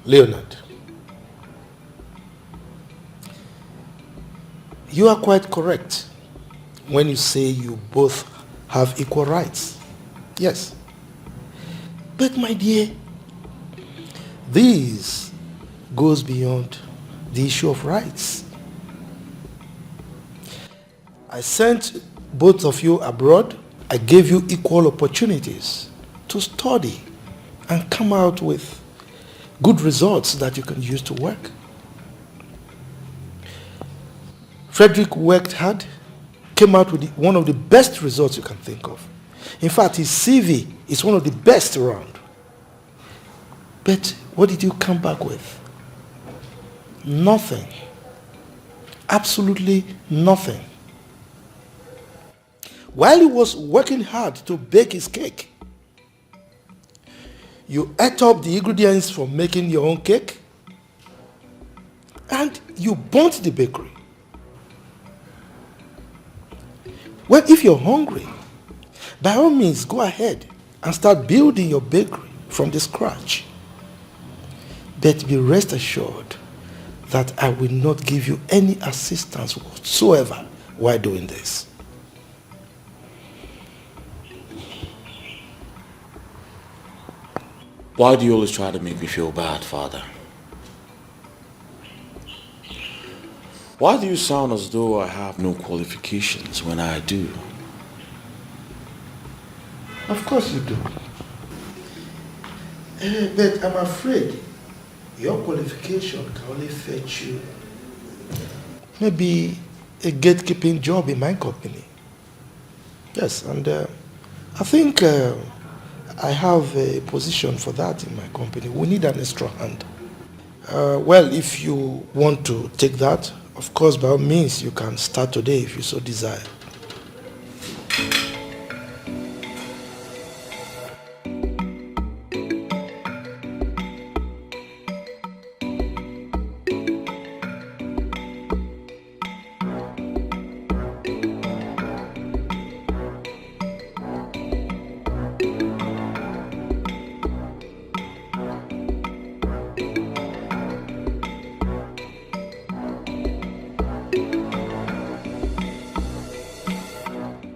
[SPEAKER 3] Leonard, you are quite correct when you say you both have equal rights. Yes. But my dear, this goes beyond the issue of rights. I sent both of you abroad. I gave you equal opportunities to study and come out with good results that you can use to work. Frederick worked hard, came out with one of the best results you can think of. In fact, his CV is one of the best around. But what did you come back with? Nothing. Absolutely nothing. While he was working hard to bake his cake, you ate up the ingredients for making your own cake, and you burnt the bakery. Well, if you're hungry, by all means, go ahead and start building your bakery from the scratch. But be rest assured that I will not give you any assistance whatsoever while doing this.
[SPEAKER 15] Why do you always try to make me feel bad, Father? Why do you sound as though I have no qualifications when I do?
[SPEAKER 3] Of course you do. But I'm afraid your qualification can only fetch you maybe a gatekeeping job in my company. Yes, and I think I have a position for that in my company. We need an extra hand. Well, if you want to take that, of course, by all means, you can start today if you so desire.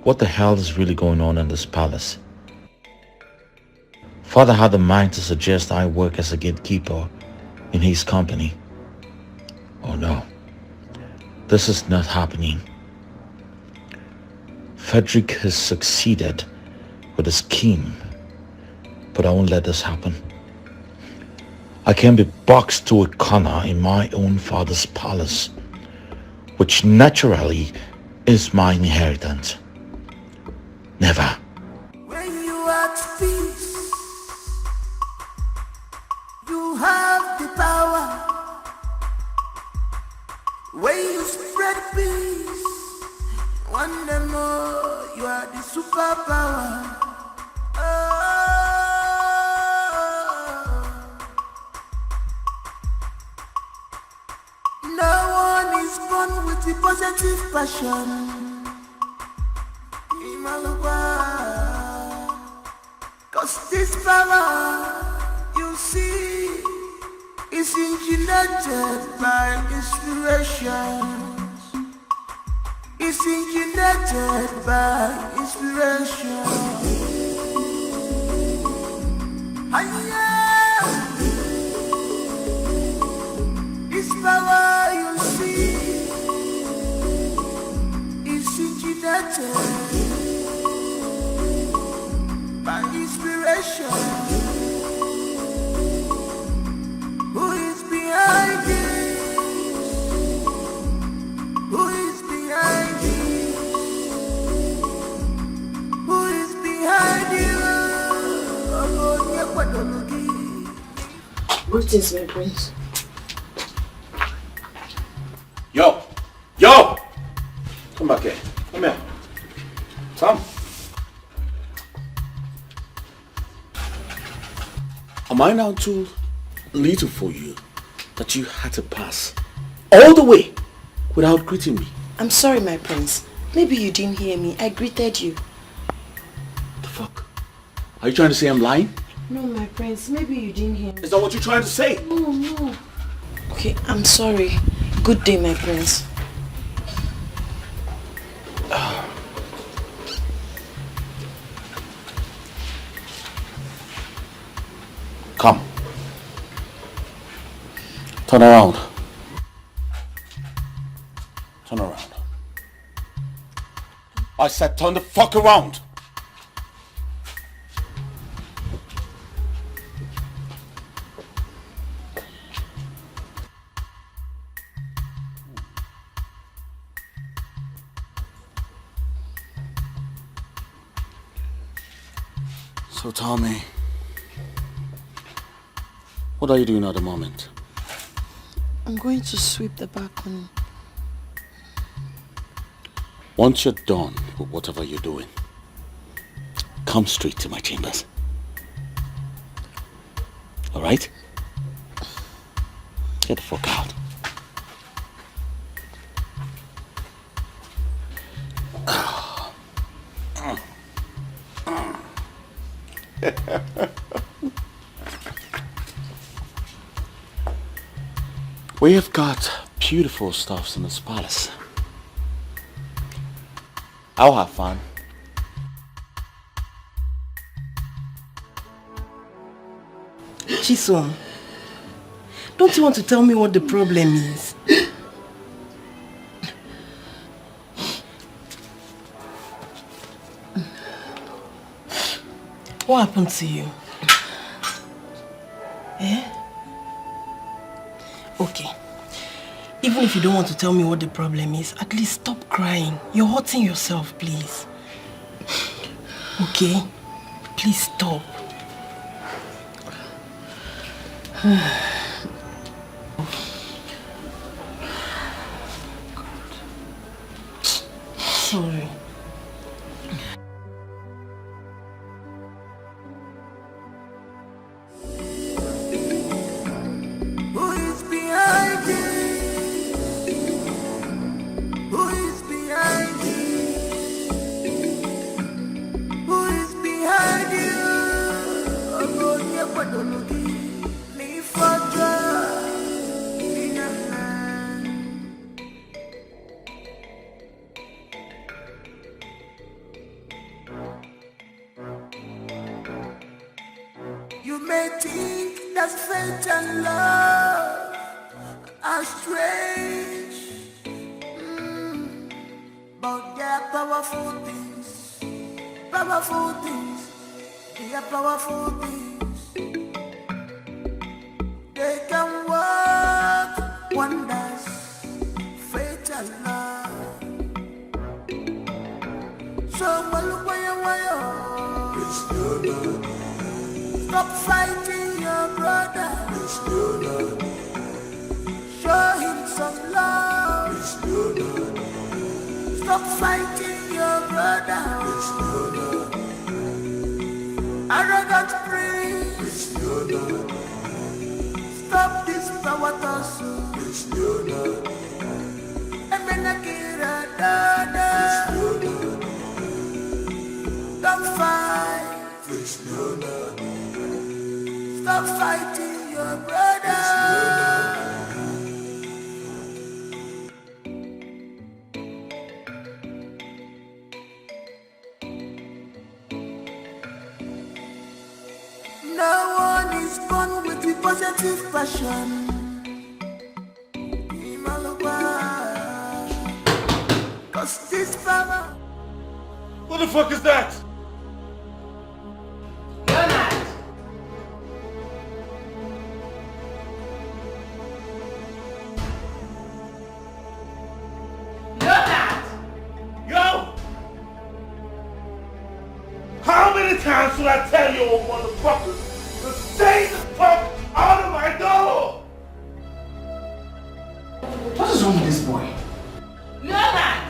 [SPEAKER 17] What the hell is really going on in this palace? Father had the mind to suggest I work as a gatekeeper in his company. Oh no, this is not happening. Frederick has succeeded with a scheme, but I won't let this happen. I can't be boxed to a corner in my own father's palace, which naturally is my inheritance. Never.
[SPEAKER 6] When you are at peace, you have the power. When you spread peace, one day more, you are the superpower. No one is born with the positive passion. Cause this power, you see, is engineered by inspirations. It's engineered by inspiration. This power you see is engineered by inspiration. Who is behind this? Who is behind this? Who is behind you?
[SPEAKER 2] Greetings, my prince.
[SPEAKER 15] Yo! Yo! Come back here. Come here. Come. Am I now too little for you that you had to pass all the way without greeting me?
[SPEAKER 2] I'm sorry, my prince. Maybe you didn't hear me. I greeted you.
[SPEAKER 15] The fuck? Are you trying to say I'm lying?
[SPEAKER 2] No, my prince. Maybe you didn't hear me.
[SPEAKER 15] Is that what you're trying to say?
[SPEAKER 2] No. Okay, I'm sorry. Good day, my prince.
[SPEAKER 15] Come. Turn around. Turn around. I said turn the fuck around. So tell me, what are you doing at the moment?
[SPEAKER 2] I'm going to sweep the balcony.
[SPEAKER 15] Once you're done with whatever you're doing, come straight to my chambers. Alright? Get the fuck out. We have got beautiful stuffs in this palace. I'll have fun.
[SPEAKER 18] Chisom, don't you want to tell me what the problem is? What happened to you? Eh? Okay. Even if you don't want to tell me what the problem is, at least stop crying. You're hurting yourself, please. Okay? Please stop. Sorry.
[SPEAKER 6] Who is behind this? Who is behind this? Who is behind you? Ogonia Padologi, me Fadra, Fate and love are strange, but they're powerful things. Powerful things. They are powerful things. They can work wonders. Fate and love. So look where you are. Stop fighting your brother. Show him some love. Stop fighting your brother. Arrogant prince. Stop this power tussle. Emenakira dada. Don't fight. Stop fighting your brother. No one is born with the positive passion. Cause this power.
[SPEAKER 1] What the fuck is that?
[SPEAKER 8] Leonard! Leonard!
[SPEAKER 1] Yo! How many times should I tell you old motherfuckers to stay the fuck out of my door?
[SPEAKER 8] What is wrong with this boy? Leonard!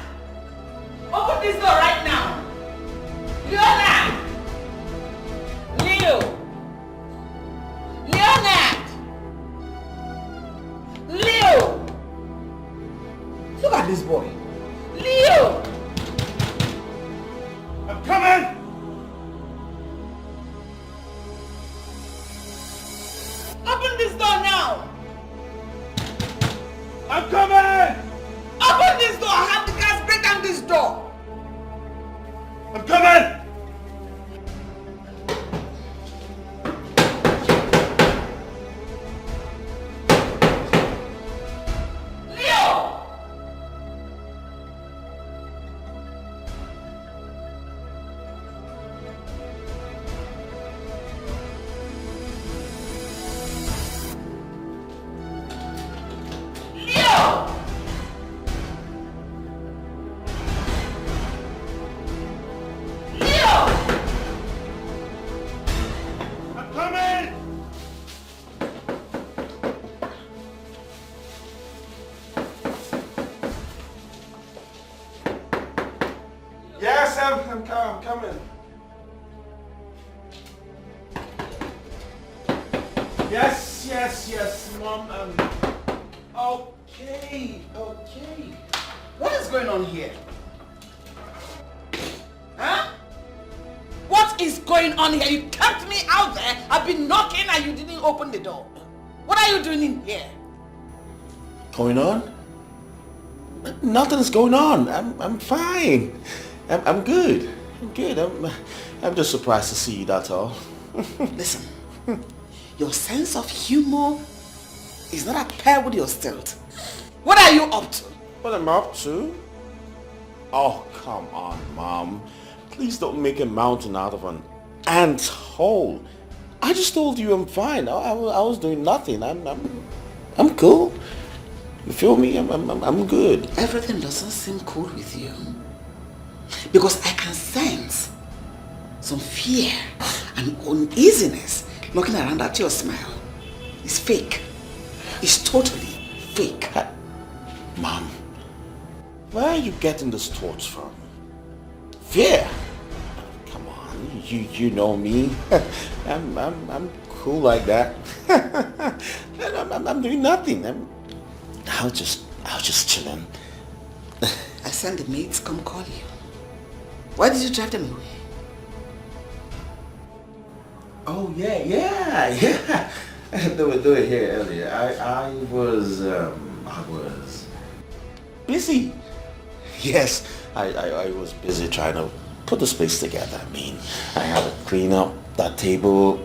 [SPEAKER 8] Open this door right now! Leonard! Leo! Leonard! Leo! Look at this boy! Leo!
[SPEAKER 1] I'm coming!
[SPEAKER 8] Open this door now!
[SPEAKER 1] I'm coming!
[SPEAKER 8] Open this door! I have the guys break down this door!
[SPEAKER 1] I'm coming!
[SPEAKER 8] Leo! Leo!
[SPEAKER 1] I'm coming!
[SPEAKER 4] Yes, I'm coming. Yes, Mom. Okay.
[SPEAKER 8] What is going on here? Huh? What is going on here? You kept me out there. I've been knocking and you didn't open the door. What are you doing in here?
[SPEAKER 15] Going on? Nothing's going on. I'm fine. I'm good. I'm just surprised to see you, that's all.
[SPEAKER 8] Listen, your sense of humor is not at par with your stealth. What are you up to?
[SPEAKER 15] What am I up to? Oh, come on, Mom. Please don't make a mountain out of an ant hole. I just told you I'm fine. I was doing nothing. I'm cool. You feel me? I'm good.
[SPEAKER 8] Everything doesn't seem cool with you. Because I can sense some fear and uneasiness looking around at your smile. It's fake. It's totally fake.
[SPEAKER 15] Mom, where are you getting these thoughts from? Fear? Come on, you know me. I'm cool like that. I'm doing nothing. I was just chilling.
[SPEAKER 8] I sent the maids to come call you. Why did you drive them away?
[SPEAKER 15] Oh yeah. They were here earlier. I was busy. Yes, I was busy trying to put the space together. I mean, I had to clean up that table.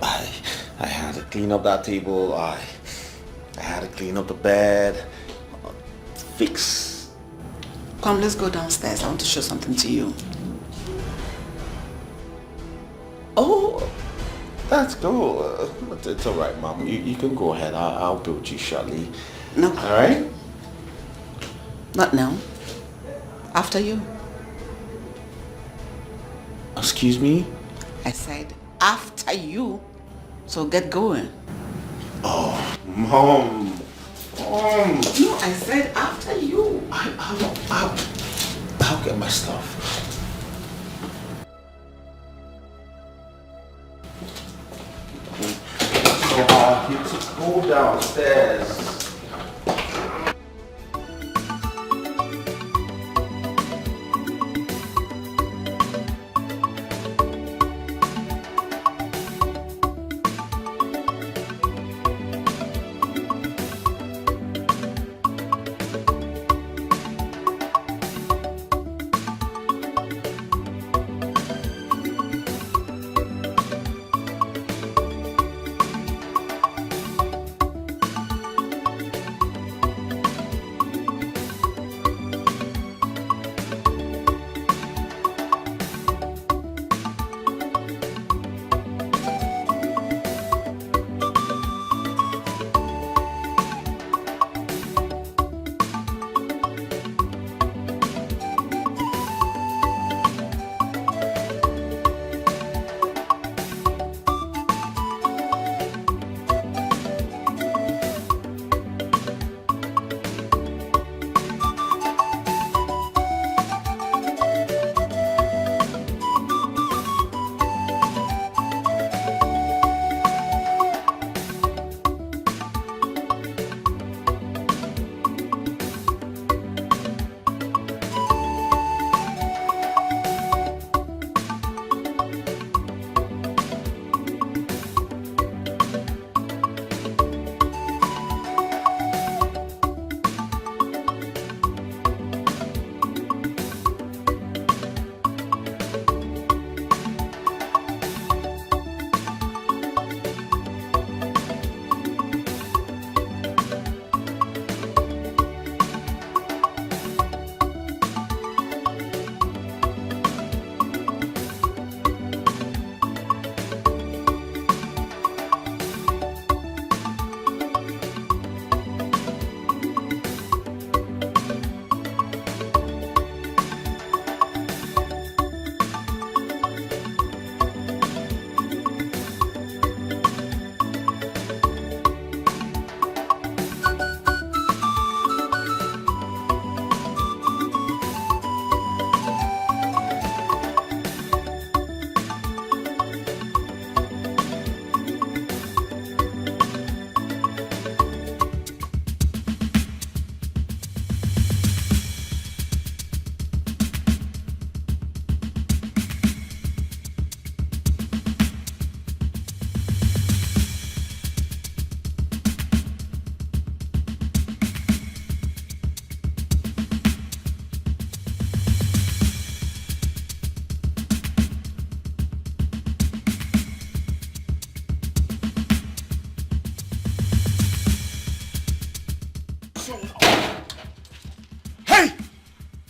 [SPEAKER 15] I had to clean up that table. I had to clean up the bed. Fix.
[SPEAKER 8] Come, let's go downstairs. I want to show something to you.
[SPEAKER 15] Oh, that's cool. It's all right, Mom. You can go ahead. I'll be with you shortly.
[SPEAKER 8] No.
[SPEAKER 15] All right?
[SPEAKER 8] Not now. After you.
[SPEAKER 15] Excuse me?
[SPEAKER 8] I said after you. So get going.
[SPEAKER 15] Oh, Mom. Mom.
[SPEAKER 8] No, I said after you.
[SPEAKER 15] I'll get my stuff. So I need to go downstairs.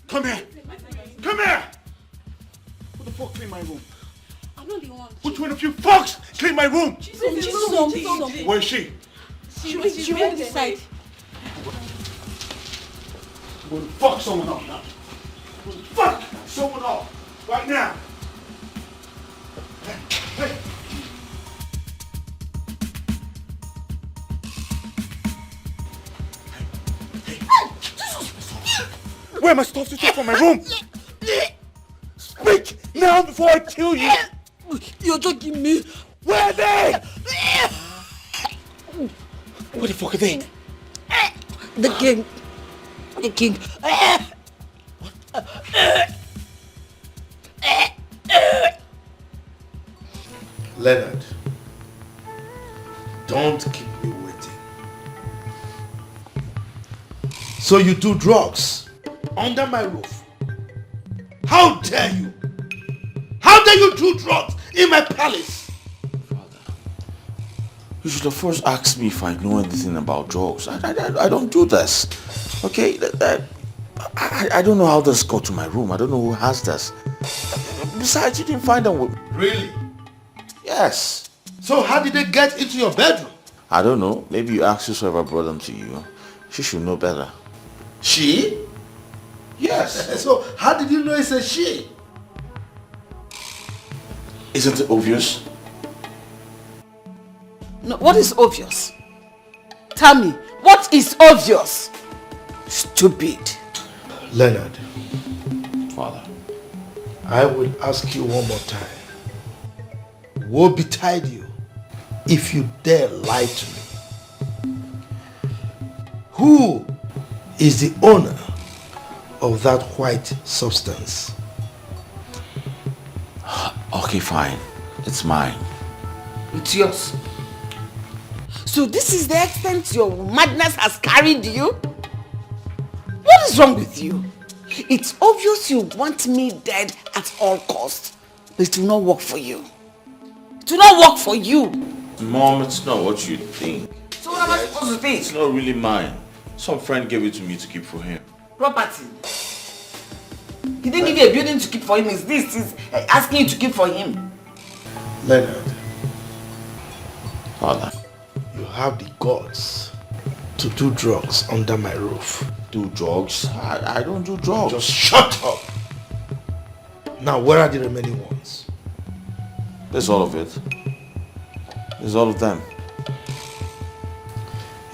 [SPEAKER 1] Come here! Come here! Who the fuck cleaned my room?
[SPEAKER 16] I'm not the one.
[SPEAKER 1] Which one of you fucks cleaned my room?
[SPEAKER 16] Chisom.
[SPEAKER 1] Where is she?
[SPEAKER 16] She went inside.
[SPEAKER 1] I'm going to fuck someone up now. I'm going to fuck someone up right now. Hey. Where am I supposed to take from my room? Speak now before I kill you!
[SPEAKER 18] You're joking me.
[SPEAKER 1] Where are they? Where the fuck are they?
[SPEAKER 18] The king. The king.
[SPEAKER 3] Leonard, don't keep me waiting. So you do drugs under my roof? How dare you? How dare you do drugs in my palace?
[SPEAKER 15] You should have first asked me if I know anything about drugs. I don't do this. Okay? I don't know how this got to my room. I don't know who has this. Besides, you didn't find them with me.
[SPEAKER 3] Really?
[SPEAKER 15] Yes.
[SPEAKER 3] So how did they get into your bedroom?
[SPEAKER 15] I don't know. Maybe you asked whoever brought them to you. She should know better.
[SPEAKER 3] She?
[SPEAKER 15] Yes.
[SPEAKER 3] So how did you know it's a she?
[SPEAKER 15] Isn't it obvious?
[SPEAKER 8] No, what is obvious? Tell me, what is obvious? Stupid.
[SPEAKER 3] Leonard.
[SPEAKER 15] Father.
[SPEAKER 3] I will ask you one more time. Woe betide you if you dare lie to me. Who is the owner of that white substance?
[SPEAKER 15] Okay, fine. It's mine.
[SPEAKER 8] It's yours. So this is the extent your madness has carried you? What is wrong with you? It's obvious you want me dead at all costs. But it will not work for you. It will not work for you.
[SPEAKER 15] Mom, it's not what you think.
[SPEAKER 8] So what am I supposed to think?
[SPEAKER 15] It's not really mine. Some friend gave it to me to keep for him.
[SPEAKER 8] Property. He didn't give you a building to keep for him. Is this is asking you to keep for him?
[SPEAKER 3] Leonard.
[SPEAKER 15] Father.
[SPEAKER 3] You have the guts to do drugs under my roof.
[SPEAKER 15] Do drugs? I don't do drugs.
[SPEAKER 3] Just shut up. Now, where are the remaining ones?
[SPEAKER 15] There's all of it. There's all of them.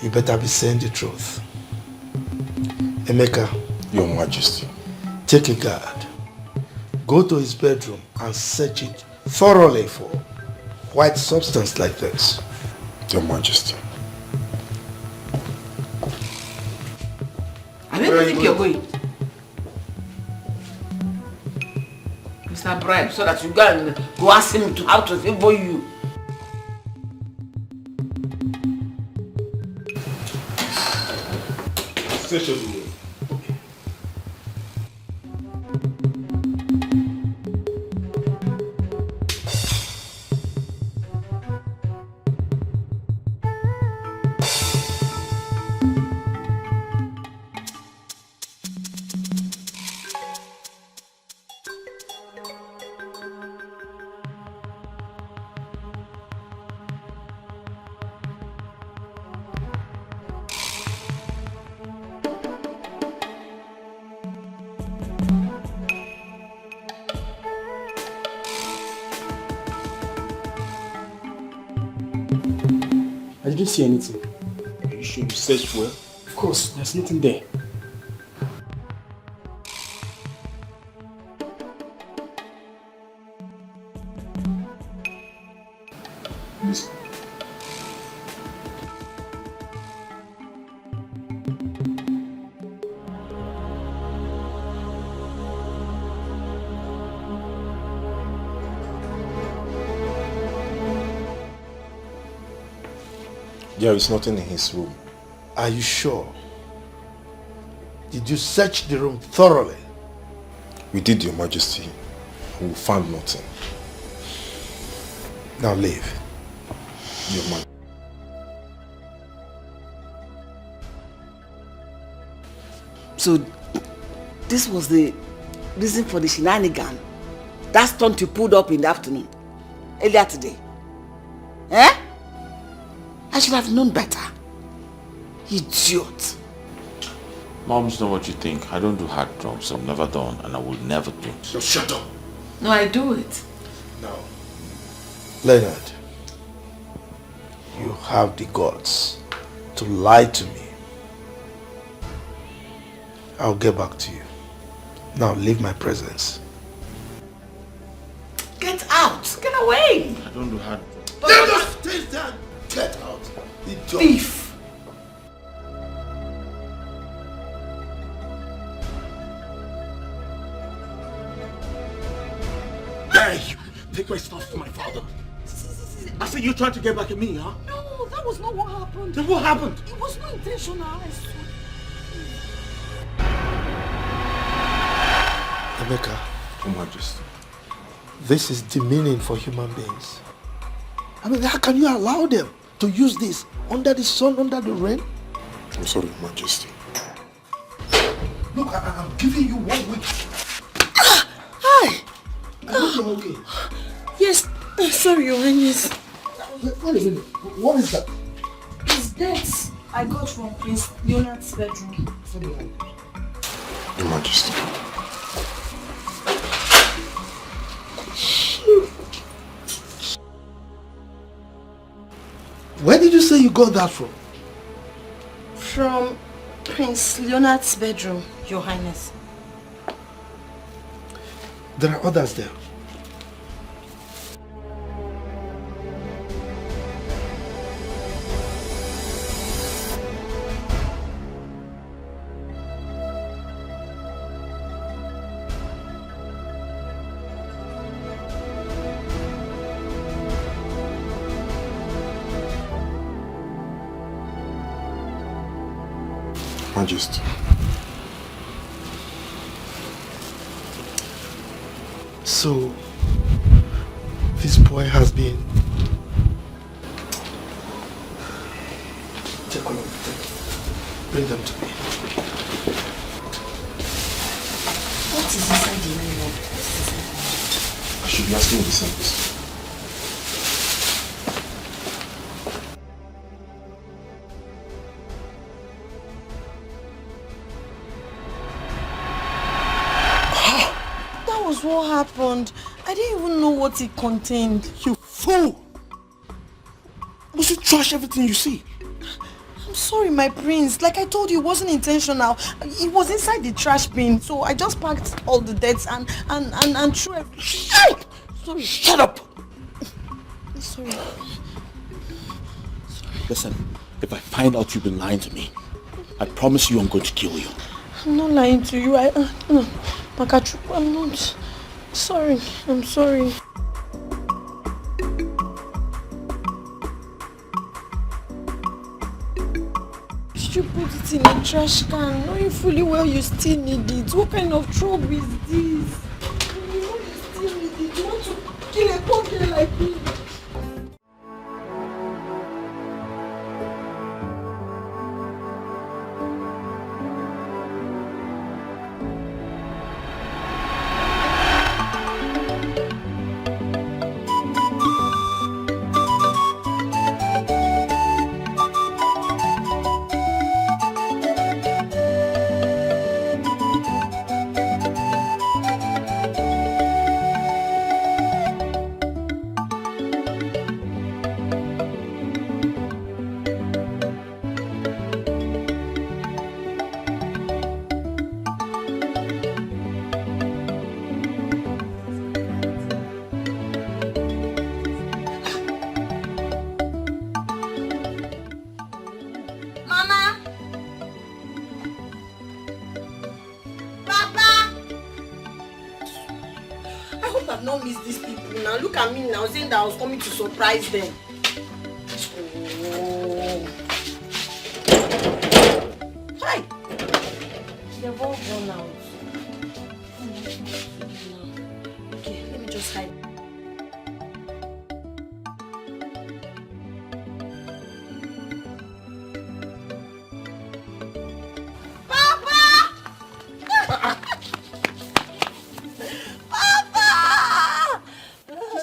[SPEAKER 3] You better be saying the truth. Emeka.
[SPEAKER 7] Your Majesty.
[SPEAKER 3] Take a guard. Go to his bedroom and search it thoroughly for white substance like this.
[SPEAKER 7] Your Majesty.
[SPEAKER 8] Where do you think you're going? Mr. Bribe, so that you go and go ask him to how to favor you.
[SPEAKER 3] Station.
[SPEAKER 12] I didn't see anything.
[SPEAKER 15] You should search well.
[SPEAKER 12] Of course, there's nothing there.
[SPEAKER 7] Listen. There is nothing in his room.
[SPEAKER 3] Are you sure? Did you search the room thoroughly?
[SPEAKER 7] We did, Your Majesty. We found nothing.
[SPEAKER 3] Now leave.
[SPEAKER 7] Your Majesty.
[SPEAKER 8] So, this was the reason for the shenanigan. That stunt you pulled up in the afternoon, earlier today. Eh? I should have known better. Idiot.
[SPEAKER 15] Mom, it's not what you think. I don't do hard drugs. I've never done and I will never do.
[SPEAKER 3] Just shut up.
[SPEAKER 8] No, I do it.
[SPEAKER 3] No. Leonard, you have the guts to lie to me. I'll get back to you. Now leave my presence.
[SPEAKER 8] Get out! Get away!
[SPEAKER 15] I don't do hard drugs.
[SPEAKER 3] Let us take that! Get out!
[SPEAKER 8] Thief!
[SPEAKER 1] Hey! Take my stuff to my father. I said you're trying to get back at me, huh?
[SPEAKER 2] No, that was not what happened.
[SPEAKER 1] Then what happened?
[SPEAKER 2] It was not intentional, I swear.
[SPEAKER 3] Emeka,
[SPEAKER 7] Your Majesty.
[SPEAKER 3] this is demeaning for human beings. I mean, how can you allow them to use this under the sun, under the rain?
[SPEAKER 7] I'm sorry, Your Majesty.
[SPEAKER 3] Look, I'm giving you 1 week.
[SPEAKER 2] Hi!
[SPEAKER 3] I hope you're okay.
[SPEAKER 2] Yes, sorry, Your Highness.
[SPEAKER 3] Wait a minute. What is that?
[SPEAKER 2] It's dates I got from Prince Leonard's bedroom.
[SPEAKER 7] Your Majesty.
[SPEAKER 3] Where did you say you got that from?
[SPEAKER 2] From Prince Leonard's bedroom, Your Highness.
[SPEAKER 3] There are others there.
[SPEAKER 7] Majesty.
[SPEAKER 3] So, this boy has been... Take a look. Bring them to me.
[SPEAKER 2] What is inside the nylon?
[SPEAKER 7] I should be asking the same question.
[SPEAKER 2] What happened? I didn't even know what it contained.
[SPEAKER 15] You fool! Must you trash everything you see?
[SPEAKER 2] I'm sorry, my prince. Like I told you, it wasn't intentional. It was inside the trash bin, so I just packed all the debts and threw it. Sorry.
[SPEAKER 15] Shut up!
[SPEAKER 2] Sorry.
[SPEAKER 15] Listen, if I find out you've been lying to me, I promise you I'm going to kill you.
[SPEAKER 2] I'm not lying to you. Makachu, I'm not. Sorry. I'm sorry. Did you put it in a trash can, knowing fully well you still need it? What kind of trouble is this? You know you still need it. You want to kill a poor girl like me? That I was coming to surprise them. Oh. Hi! They've all gone out. Okay, let me just hide.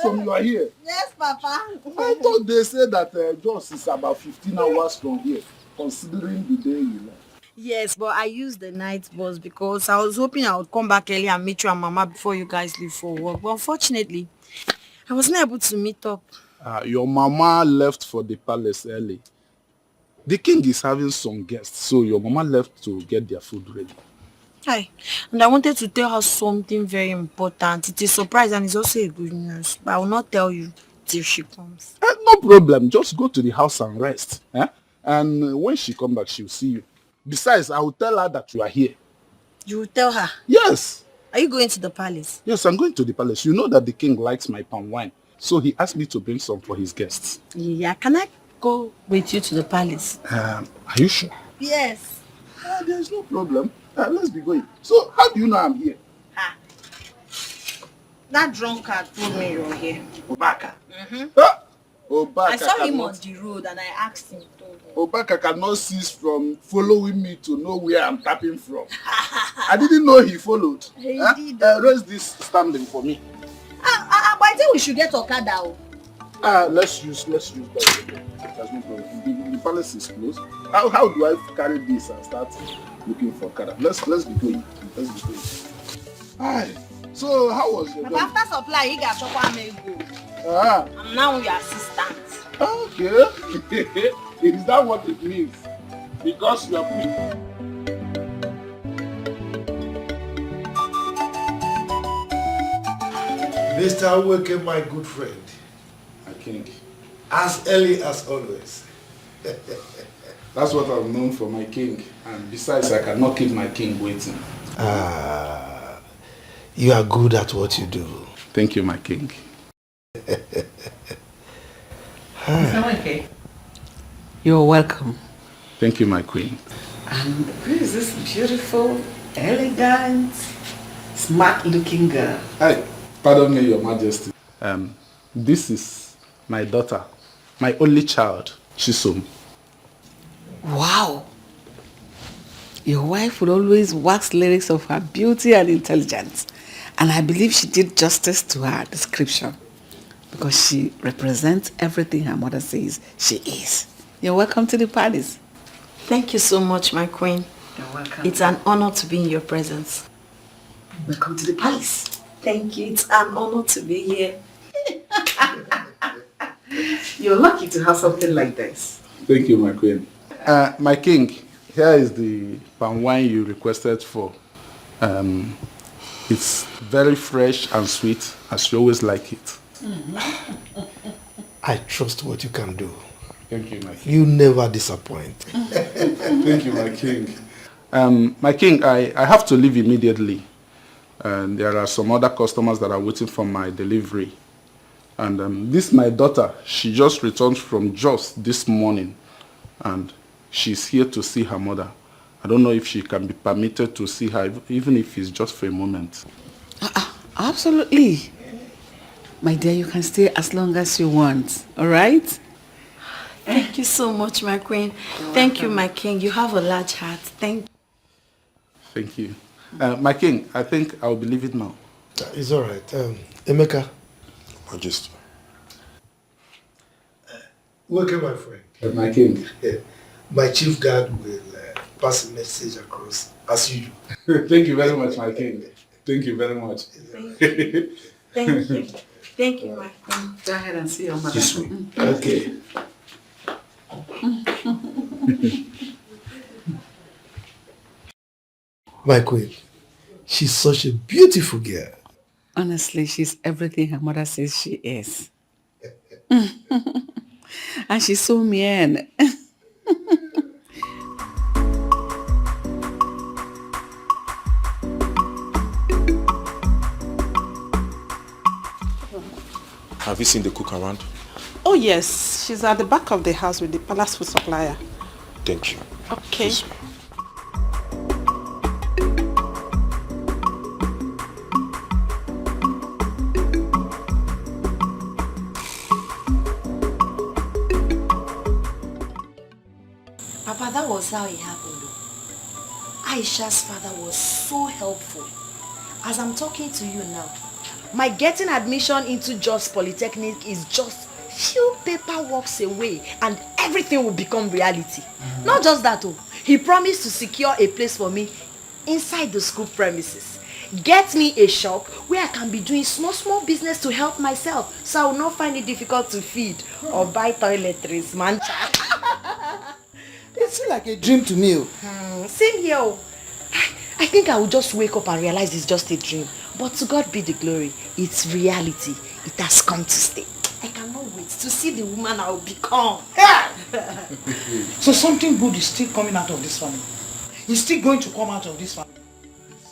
[SPEAKER 5] You are here.
[SPEAKER 2] Yes, Papa.
[SPEAKER 5] I thought they said that Jos is about 15 hours from here, considering the day you left.
[SPEAKER 2] Yes, but I used the night bus because I was hoping I would come back early and meet you and Mama before you guys leave for work. But unfortunately, I wasn't able to meet up.
[SPEAKER 5] Your mama left for the palace early. The king is having some guests, so your mama left to get their food ready.
[SPEAKER 2] Hi, and I wanted to tell her something very important. It's a surprise and it's also a good news, but I will not tell you till she comes.
[SPEAKER 5] No problem, just go to the house and rest. And when she comes back, she'll see you. Besides, I will tell her that you are here.
[SPEAKER 2] You will tell her?
[SPEAKER 5] Yes.
[SPEAKER 2] Are you going to the palace?
[SPEAKER 5] Yes, I'm going to the palace. You know that the king likes my palm wine, so he asked me to bring some for his guests.
[SPEAKER 2] Yeah, can I go with you to the palace?
[SPEAKER 5] Are you sure?
[SPEAKER 2] Yes.
[SPEAKER 5] There's no problem. Let's be going. So, how do you know I'm here?
[SPEAKER 2] That drunkard told me you're here.
[SPEAKER 5] Obaka. Obaka
[SPEAKER 16] I saw him
[SPEAKER 5] cannot-
[SPEAKER 16] on the road and I asked him.
[SPEAKER 5] Obaka cannot cease from following me to know where I'm tapping from. I didn't know he followed.
[SPEAKER 16] He did.
[SPEAKER 5] Raise this standing for me.
[SPEAKER 16] But I think we should get Okada.
[SPEAKER 5] Let's use that. There's no problem. The palace is closed. How do I carry this and start looking for Okada? Let's be going. Aye. So how was your
[SPEAKER 16] But
[SPEAKER 5] day?
[SPEAKER 16] after supply, he got Chokwa Mego.
[SPEAKER 5] Ah.
[SPEAKER 16] I'm now your assistant.
[SPEAKER 5] Okay. Is that what it means? Because you are
[SPEAKER 3] Mr. Weke, my good friend.
[SPEAKER 5] My king.
[SPEAKER 3] As early as always.
[SPEAKER 5] That's what I'm known for, my king. And besides, I cannot keep my king waiting.
[SPEAKER 3] You are good at what you do.
[SPEAKER 5] Thank you, my king.
[SPEAKER 8] Okay. You're welcome.
[SPEAKER 5] Thank you, my queen.
[SPEAKER 8] And who is this beautiful, elegant, smart-looking girl?
[SPEAKER 5] Hi, pardon me, your majesty. This is my daughter, my only child, Chisom.
[SPEAKER 8] Wow. Your wife would always wax lyrics of her beauty and intelligence. And I believe she did justice to her description because she represents everything her mother says she is. You're welcome to the palace.
[SPEAKER 2] Thank you so much, my queen.
[SPEAKER 8] You're welcome.
[SPEAKER 2] It's an honor to be in your presence.
[SPEAKER 8] Welcome to the palace.
[SPEAKER 2] Thank you. It's an honor to be here.
[SPEAKER 8] You're lucky to have something like this.
[SPEAKER 5] Thank you, my queen. My king, here is the palm wine you requested for. It's very fresh and sweet, as you always like it.
[SPEAKER 3] I trust what you can do.
[SPEAKER 5] Thank you, my king.
[SPEAKER 3] You never disappoint.
[SPEAKER 5] Thank you, my king. My king, I have to leave immediately. And there are some other customers that are waiting for my delivery. And this my daughter. She just returned from Jos this morning. And she's here to see her mother. I don't know if she can be permitted to see her, even if it's just for a moment.
[SPEAKER 8] Absolutely. My dear, you can stay as long as you want. All right?
[SPEAKER 2] Thank you so much, my queen. Thank you, my king. You have a large heart. Thank
[SPEAKER 5] you. My king, I think I'll be leaving now.
[SPEAKER 3] It's all right. Emeka.
[SPEAKER 7] Majesty.
[SPEAKER 3] Welcome, my friend.
[SPEAKER 5] My king.
[SPEAKER 3] My chief guard will pass a message across as usual.
[SPEAKER 5] Thank you very much, my king. Thank you very much.
[SPEAKER 2] Thank you. Thank you. Thank you, my queen.
[SPEAKER 8] Go ahead and see your mother.
[SPEAKER 3] This way. Okay. My queen, she's such a beautiful girl.
[SPEAKER 8] Honestly, she's everything her mother says she is. And she's so mean.
[SPEAKER 7] Have you seen the cook around?
[SPEAKER 19] Oh yes, she's at the back of the house with the palace food supplier.
[SPEAKER 7] Thank you.
[SPEAKER 19] Okay.
[SPEAKER 7] Please.
[SPEAKER 2] Papa, that was how it happened though. Aisha's father was so helpful. As I'm talking to you now, my getting admission into Jos Polytechnic is just few paperworks away and everything will become reality. Not just that though, he promised to secure a place for me inside the school premises. Get me a shop where I can be doing small business to help myself so I will not find it difficult to feed or buy toiletries, man.
[SPEAKER 10] It seems like a dream to me.
[SPEAKER 2] Same here. I think I will just wake up and realize it's just a dream. But to God be the glory. It's reality. It has come to stay. I cannot wait to see the woman I will become.
[SPEAKER 10] So something good is still coming out of this family. It's still going to come out of this family.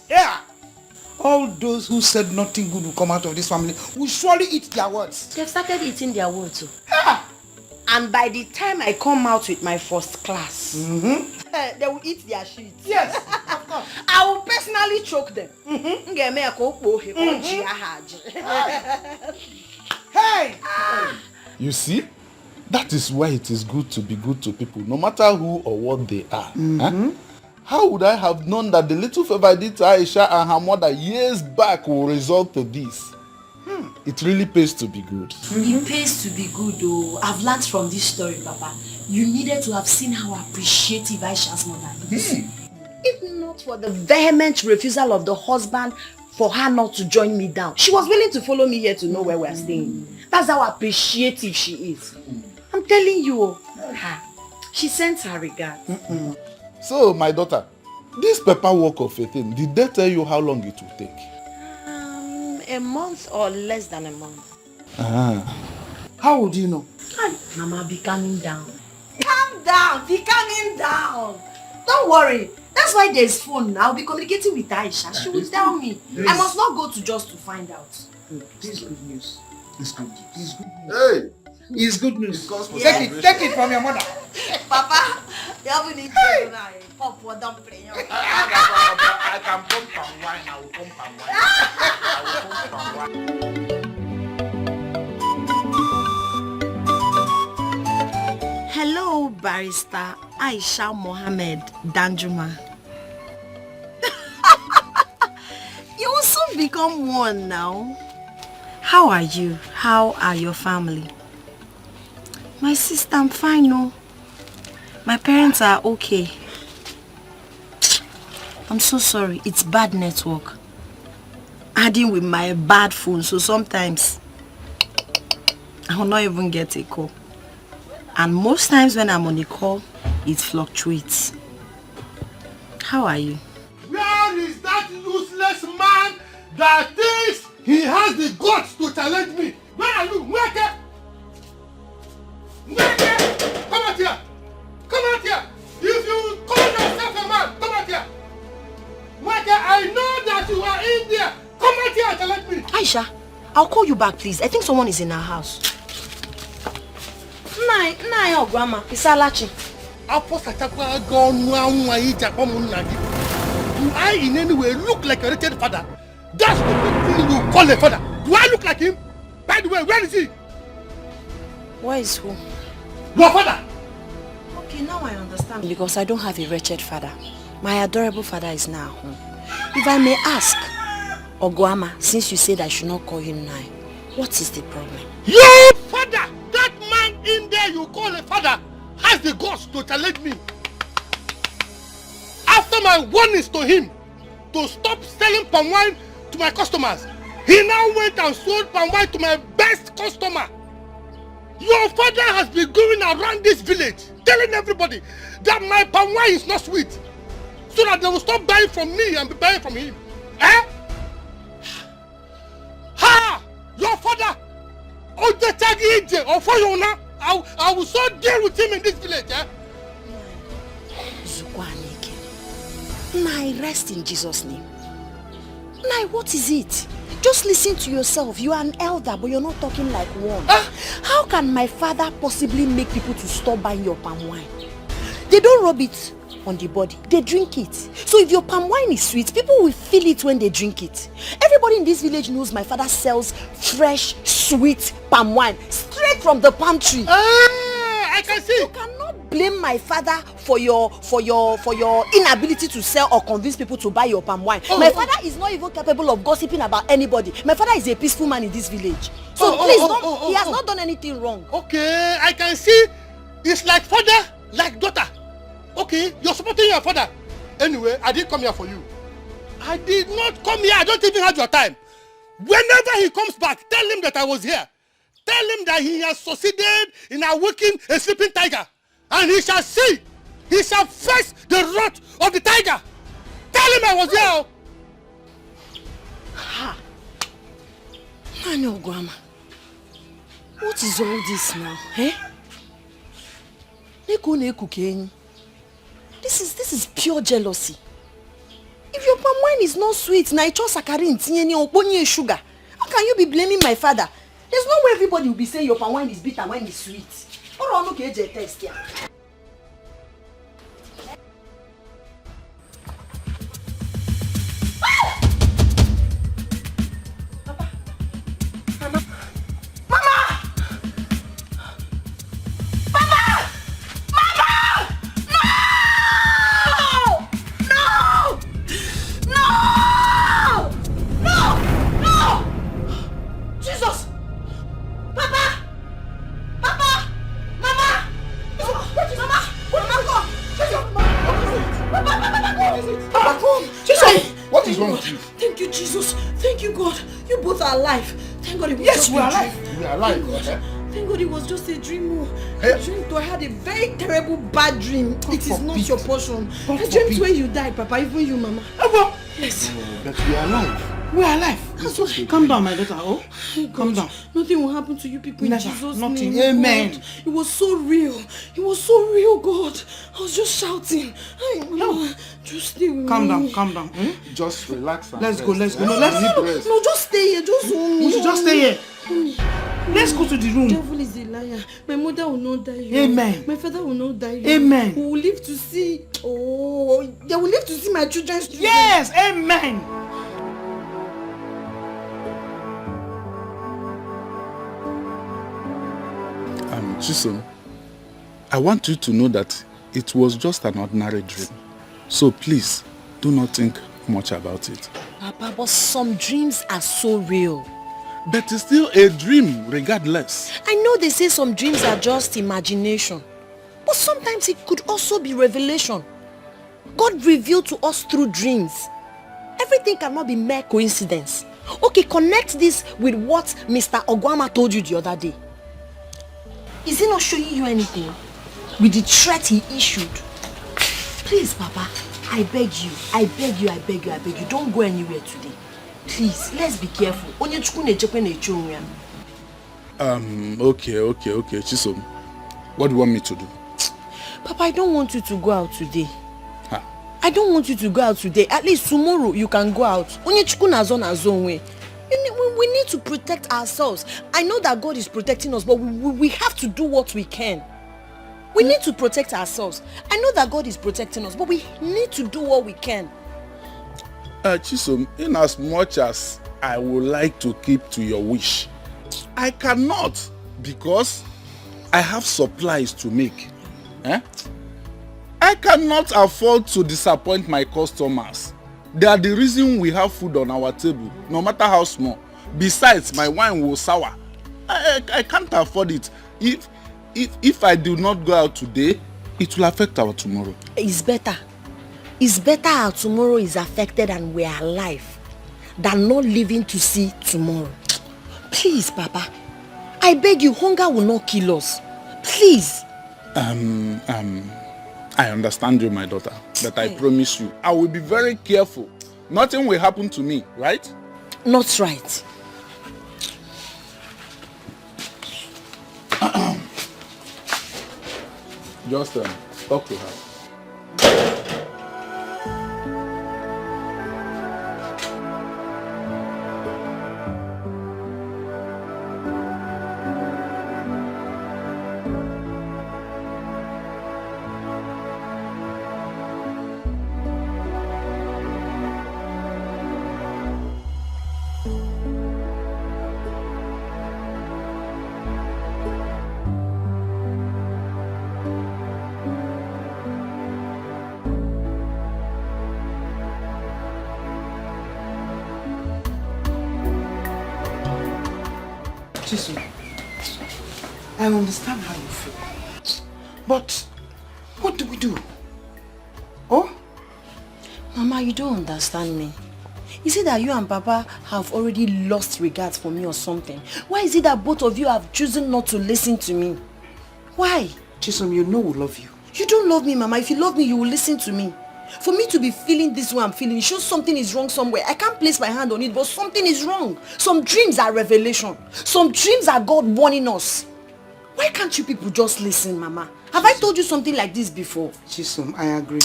[SPEAKER 10] Yeah. All those who said nothing good will come out of this family will surely eat their words.
[SPEAKER 2] They've started eating their words too. And by the time I come out with my first class, they will eat their shit.
[SPEAKER 10] Yes,
[SPEAKER 2] of course. I will personally choke them.
[SPEAKER 10] Hey!
[SPEAKER 5] You see? That is why it is good to be good to people, no matter who or what they are. Huh? How would I have known that the little favor I did to Aisha and her mother years back will result to this? It really pays to be good.
[SPEAKER 2] It pays to be good though. I've learned from this story, Papa. You needed to have seen how appreciative Aisha's mother is. If not for the vehement refusal of the husband for her not to join me down, she was willing to follow me here to know where we're staying. That's how appreciative she is. I'm telling you, she sends her regards.
[SPEAKER 5] So, my daughter, this paperwork of a thing, did they tell you how long it will take?
[SPEAKER 2] A month or less than a month.
[SPEAKER 3] How would you know?
[SPEAKER 2] Mama, be calming down. Calm down, be calming down. Don't worry. That's why there's phone now. I'll be communicating with Aisha. She will tell me.
[SPEAKER 3] Yes.
[SPEAKER 2] I must not go to just to find out.
[SPEAKER 3] This is good news. This is good news.
[SPEAKER 5] It's good news.
[SPEAKER 3] Hey! It's good news.
[SPEAKER 2] Yes.
[SPEAKER 3] Take it from your mother.
[SPEAKER 2] Papa, you haven't eaten now. Pop for dumpling.
[SPEAKER 5] I can pump and wine. I will pump and wine. I will pump and wine.
[SPEAKER 2] Hello, Barrister Aisha Mohammed Danjuma. You will soon become one now. How are you? How are your family? My sister, I'm fine, no. My parents are okay. I'm so sorry. It's bad network. Adding with my bad phone, so sometimes I will not even get a call. And most times when I'm on a call, it fluctuates. How are you?
[SPEAKER 3] Where is that useless man that thinks he has the guts to challenge me? Where are you? Where? Come out here! Come out here! If you call yourself a man, come out here! I know that you are in there! Come out here and challenge me!
[SPEAKER 2] Aisha, I'll call you back, please. I think someone is in our house. Nah, grandma. It's Alachi.
[SPEAKER 3] Do I in any way look like a wretched father? That's the thing you call a father. Do I look like him? By the way, where is he?
[SPEAKER 2] Where is who?
[SPEAKER 3] Your father!
[SPEAKER 2] Okay, now I understand. Because I don't have a wretched father. My adorable father is now home. If I may ask, Oguama, since you said I should not call him now, what is the problem?
[SPEAKER 3] Your father! That man in there you call a father has the guts to challenge me. After my warnings to him to stop selling palm wine to my customers, he now went and sold palm wine to my best customer. Your father has been going around this village telling everybody that my palm wine is not sweet, so that they will stop buying from me and be buying from him. Eh? Ha! Your father! I will so deal with him in this village, eh?
[SPEAKER 2] Nai, rest in Jesus' name. Nai, what is it? Just listen to yourself. You are an elder, but you're not talking like one. How can my father possibly make people to stop buying your palm wine? They don't rub it on the body. They drink it. So if your palm wine is sweet, people will feel it when they drink it. Everybody in this village knows my father sells fresh, sweet palm wine straight from the palm tree.
[SPEAKER 3] I can see.
[SPEAKER 2] You cannot blame my father for your inability to sell or convince people to buy your palm wine. My father is not even capable of gossiping about anybody. My father is a peaceful man in this village. So please, he has not done anything wrong.
[SPEAKER 3] Okay, I can see. It's like father, like daughter. Okay, you're supporting your father. Anyway, I didn't come here for you. I did not come here. I don't even have your time. Whenever he comes back, tell him that I was here. Tell him that he has succeeded in awakening a sleeping tiger. And he shall see. He shall face the wrath of the tiger. Tell him I was here.
[SPEAKER 2] Ha! I know, Grandma. What is all this now, eh? This is pure jealousy. If your palm wine is not sweet, na icho sakarin tinyeni oponye sugar. How can you be blaming my father? There's no way everybody will be saying your palm wine is bitter when it's sweet. Or on okay test here.
[SPEAKER 1] What is wrong with you?
[SPEAKER 2] Thank you, Jesus. Thank you, God. You both are alive. Thank God it was
[SPEAKER 1] Yes,
[SPEAKER 2] just
[SPEAKER 1] we are
[SPEAKER 2] a dream.
[SPEAKER 1] alive. We are alive.
[SPEAKER 2] Thank God it was just a dream. I dreamed I had a very terrible bad dream. It is not your portion. I dreamt when you died, Papa, even you, Mama. Yes.
[SPEAKER 1] But we are alive.
[SPEAKER 8] We are alive. Calm down, my daughter. Oh, calm down.
[SPEAKER 2] Nothing will happen to you people
[SPEAKER 8] Never.
[SPEAKER 2] in Jesus'
[SPEAKER 8] Nothing.
[SPEAKER 2] name.
[SPEAKER 8] Amen.
[SPEAKER 2] God. It was so real. It was so real, God. I was just shouting. Just stay with
[SPEAKER 8] Calm
[SPEAKER 2] me.
[SPEAKER 8] down, calm down.
[SPEAKER 1] Just relax and
[SPEAKER 8] Let's go, let's go.
[SPEAKER 2] No, no, just stay here. Just hold me.
[SPEAKER 8] We should just stay here. Let's go to the room.
[SPEAKER 2] The devil is a liar. My mother will not die.
[SPEAKER 8] Amen.
[SPEAKER 2] My father will not die.
[SPEAKER 8] Amen.
[SPEAKER 2] We will live to see. Oh, they will live to see my children's children.
[SPEAKER 8] Yes, amen.
[SPEAKER 5] Chisom, I want you to know that it was just an ordinary dream. So please, do not think much about it.
[SPEAKER 2] Papa, but some dreams are so real.
[SPEAKER 5] But it's still a dream, regardless.
[SPEAKER 2] I know they say some dreams are just imagination. But sometimes it could also be revelation. God revealed to us through dreams. Everything cannot be mere coincidence. Okay, connect this with what Mr. Ogwama told you the other day. Is he not showing you anything? With the threat he issued? Please, Papa, I beg you, I beg you, I beg you, I beg you, don't go anywhere today. Please, let's be careful.
[SPEAKER 5] Okay, Chisom. What do you want me to do?
[SPEAKER 2] Papa, I don't want you to go out today. I don't want you to go out today. At least tomorrow you can go out. We need to protect ourselves. I know that God is protecting us, but we have to do what we can. We need to protect ourselves. I know that God is protecting us, but we need to do what we can.
[SPEAKER 5] Chisom, in as much as I would like to keep to your wish, I cannot because I have supplies to make. I cannot afford to disappoint my customers. They are the reason we have food on our table, no matter how small. Besides, my wine will sour. I can't afford it. If I do not go out today, it will affect our tomorrow.
[SPEAKER 2] It's better. It's better our tomorrow is affected and we are alive than not living to see tomorrow. Please, Papa. I beg you, hunger will not kill us. Please.
[SPEAKER 5] I understand you, my daughter, but I promise you, I will be very careful. Nothing will happen to me, right?
[SPEAKER 2] Not right.
[SPEAKER 5] Just talk to her.
[SPEAKER 8] I understand how you feel. But what do we do? Oh?
[SPEAKER 2] Mama, you don't understand me. Is it that you and Papa have already lost regard for me or something? Why is it that both of you have chosen not to listen to me? Why?
[SPEAKER 8] Chisom, you know we love you.
[SPEAKER 2] You don't love me, Mama. If you love me, you will listen to me. For me to be feeling this way I'm feeling, it shows something is wrong somewhere. I can't place my hand on it, but something is wrong. Some dreams are revelation. Some dreams are God warning us. Why can't you people just listen, Mama? Have I told you something like this before?
[SPEAKER 8] Chisom, I agree.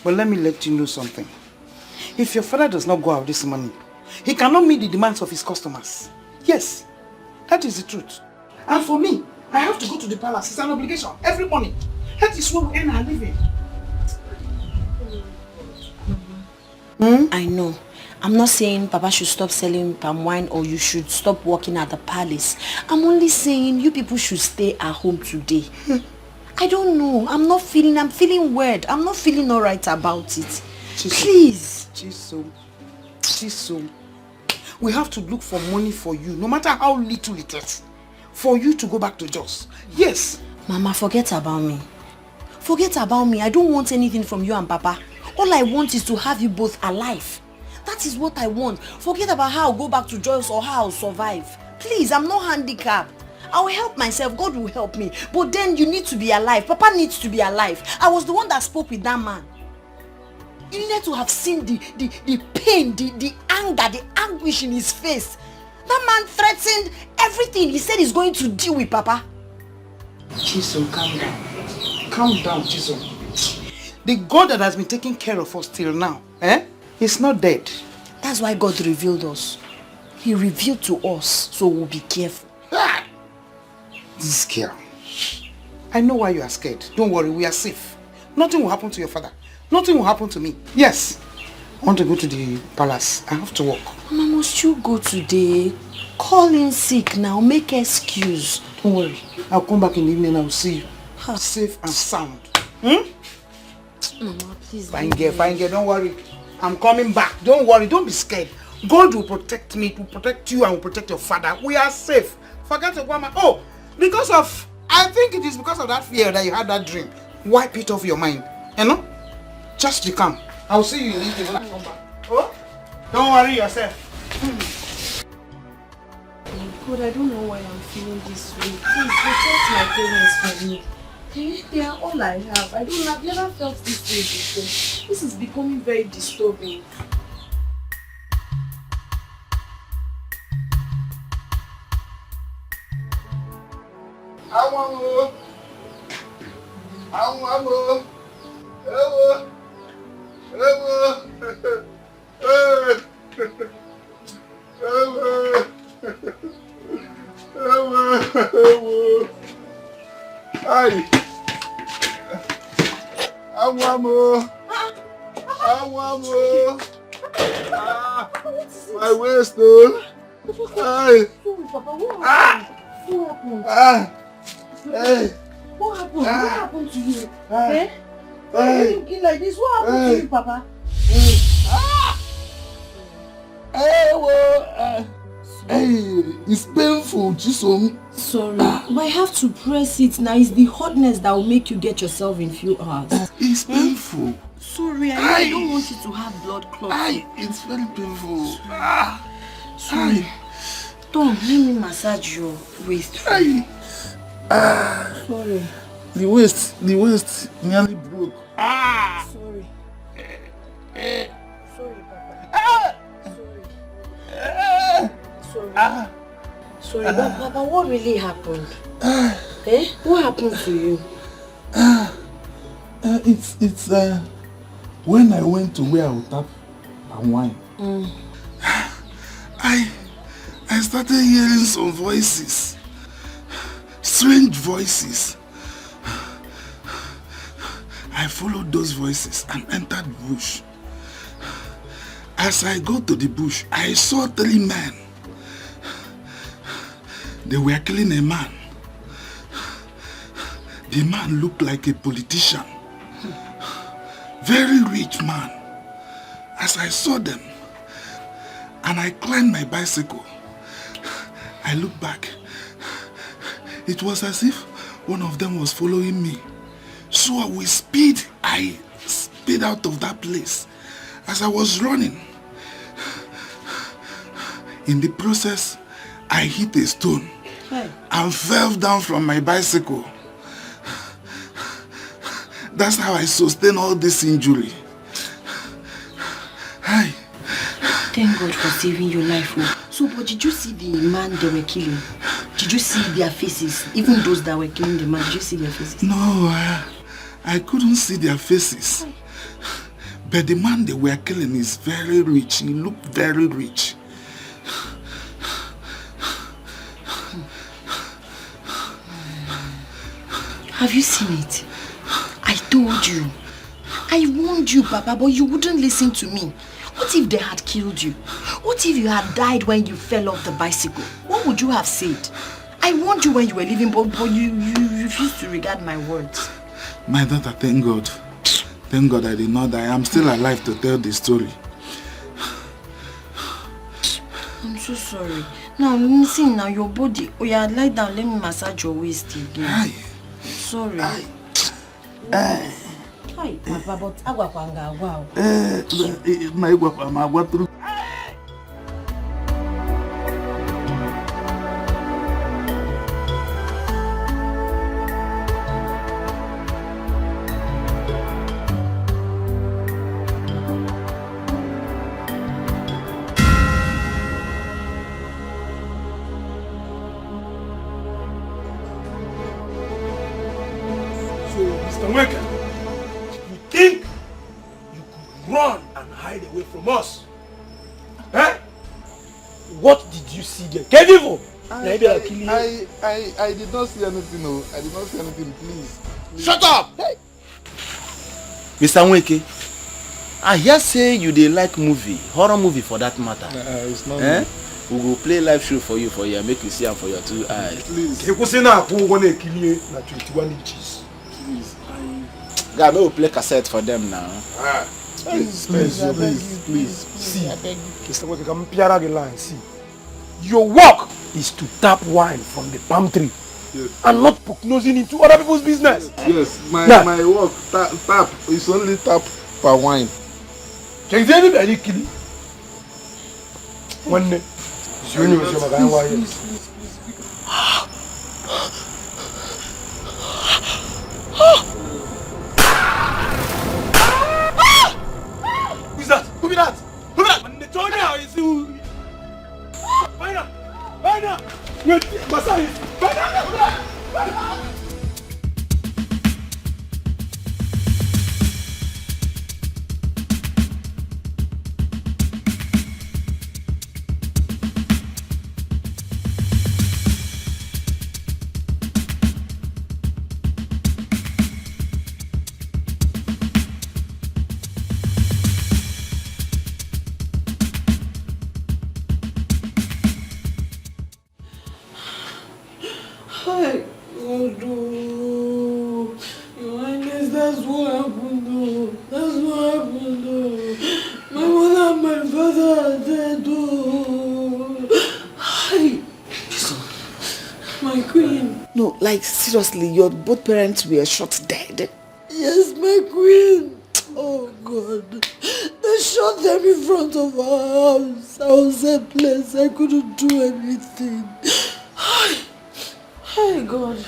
[SPEAKER 8] But let me let you know something. If your father does not go out this morning, he cannot meet the demands of his customers. Yes, that is the truth. And for me, I have to go to the palace. It's an obligation every morning. That is where we earn our living.
[SPEAKER 2] I know. I'm not saying Papa should stop selling palm wine or you should stop working at the palace. I'm only saying you people should stay at home today. I don't know. I'm feeling weird. I'm not feeling alright about it. Please.
[SPEAKER 8] Chisom. We have to look for money for you, no matter how little it is, for you to go back to Jos. Yes.
[SPEAKER 2] Mama, forget about me. Forget about me. I don't want anything from you and Papa. All I want is to have you both alive. That is what I want. Forget about how I'll go back to Joyce or how I'll survive. Please, I'm not handicapped. I'll help myself. God will help me. But then you need to be alive. Papa needs to be alive. I was the one that spoke with that man. You needed to have seen the pain, the anger, the anguish in his face. That man threatened everything. He said he's going to deal with Papa.
[SPEAKER 8] Chisom, calm down. Calm down, Chisom. The God that has been taking care of us till now, he's not dead.
[SPEAKER 2] That's why God revealed us. He revealed to us, so we'll be careful.
[SPEAKER 8] This girl. I know why you are scared. Don't worry, we are safe. Nothing will happen to your father. Nothing will happen to me. Yes. I want to go to the palace. I have to work.
[SPEAKER 2] Mama, must you go today? Call in sick now. Make excuse.
[SPEAKER 8] Don't worry. I'll come back in the evening and I'll see you. Safe and sound. Mama,
[SPEAKER 2] please.
[SPEAKER 8] Fine girl. Don't worry. I'm coming back. Don't worry. Don't be scared. God will protect me, will protect you, and will protect your father. We are safe. Forget the woman. Oh, I think it is because of that fear that you had that dream. Wipe it off your mind. You know? Just be calm. I'll see you in the evening when I come back. Oh? Don't worry yourself.
[SPEAKER 2] God, I don't know why I'm feeling this way. Please protect my parents from me. They are all I have. I've never felt this way before. This is becoming very disturbing.
[SPEAKER 5] My waist, though.
[SPEAKER 2] Papa, what happened?
[SPEAKER 5] Hey.
[SPEAKER 2] What happened? What happened to you? Why are you looking like this? What happened to you, Papa?
[SPEAKER 5] It's painful, Chisom.
[SPEAKER 2] Sorry, but I have to press it now. It's the hotness that will make you get yourself in few hours.
[SPEAKER 5] It's painful.
[SPEAKER 2] Sorry, I don't want you to have blood clots.
[SPEAKER 5] It's very painful.
[SPEAKER 2] Sorry. Tom, let me massage your waist. Sorry.
[SPEAKER 5] The waist nearly broke.
[SPEAKER 2] Sorry. Sorry, Papa. Sorry, but Papa, what really happened? What happened to you?
[SPEAKER 5] It's when I went to where I would tap and wine. I started hearing some voices. Strange voices. I followed those voices and entered the bush. As I got to the bush, I saw 3 men. They were killing a man. The man looked like a politician. Very rich man. As I saw them, and I climbed my bicycle, I looked back. It was as if one of them was following me. So with speed, I sped out of that place. As I was running, in the process, I hit a stone and fell down from my bicycle. That's how I sustained all this injury. Hi.
[SPEAKER 2] Thank God for saving your life. So, but did you see the man they were killing? Did you see their faces? Even those that were killing the man, did you see their faces?
[SPEAKER 5] No, I couldn't see their faces. But the man they were killing is very rich. He looked very rich.
[SPEAKER 2] Have you seen it? I told you. I warned you, Papa, but you wouldn't listen to me. What if they had killed you? What if you had died when you fell off the bicycle? What would you have said? I warned you when you were leaving, but you refused to regard my words.
[SPEAKER 5] My daughter, thank God. Thank God I did not die. I'm still alive to tell the story.
[SPEAKER 2] I'm so sorry. Now, listen now, your body. Oh yeah, lie down, let me massage your waist again.
[SPEAKER 5] Aye.
[SPEAKER 2] Sorry.
[SPEAKER 5] Aye.
[SPEAKER 2] Hi, Papa, but agwa panga, wow.
[SPEAKER 5] My guapa,
[SPEAKER 10] run and hide away from us. Eh? What did you see there?
[SPEAKER 5] I did not see anything, no. I did not see anything, please.
[SPEAKER 15] Shut up! Hey. Mr. Nweke, I hear say you dey like movie, horror movie for that matter.
[SPEAKER 5] It's not
[SPEAKER 15] me. We go play live show for you make you see am for your 2 eyes.
[SPEAKER 5] Please.
[SPEAKER 10] Please.
[SPEAKER 15] God, we will play cassette for them now.
[SPEAKER 5] Please.
[SPEAKER 10] See, Mr. Nweke, come piara the line. See, your work is to tap wine from the palm tree.
[SPEAKER 5] Yes.
[SPEAKER 10] And not poke nosing into other people's business.
[SPEAKER 5] Yes, my work, tap, is only tap for wine.
[SPEAKER 10] Can you anybody kill it? One day. Who's that? Who be that? Who be that? When they told you, you see who? Find out! Wait, Masai! Find out!
[SPEAKER 8] Like, seriously, your both parents were shot dead?
[SPEAKER 18] Yes, my queen. Oh, God. They shot them in front of our house. I was helpless. I couldn't do anything. Hi, God.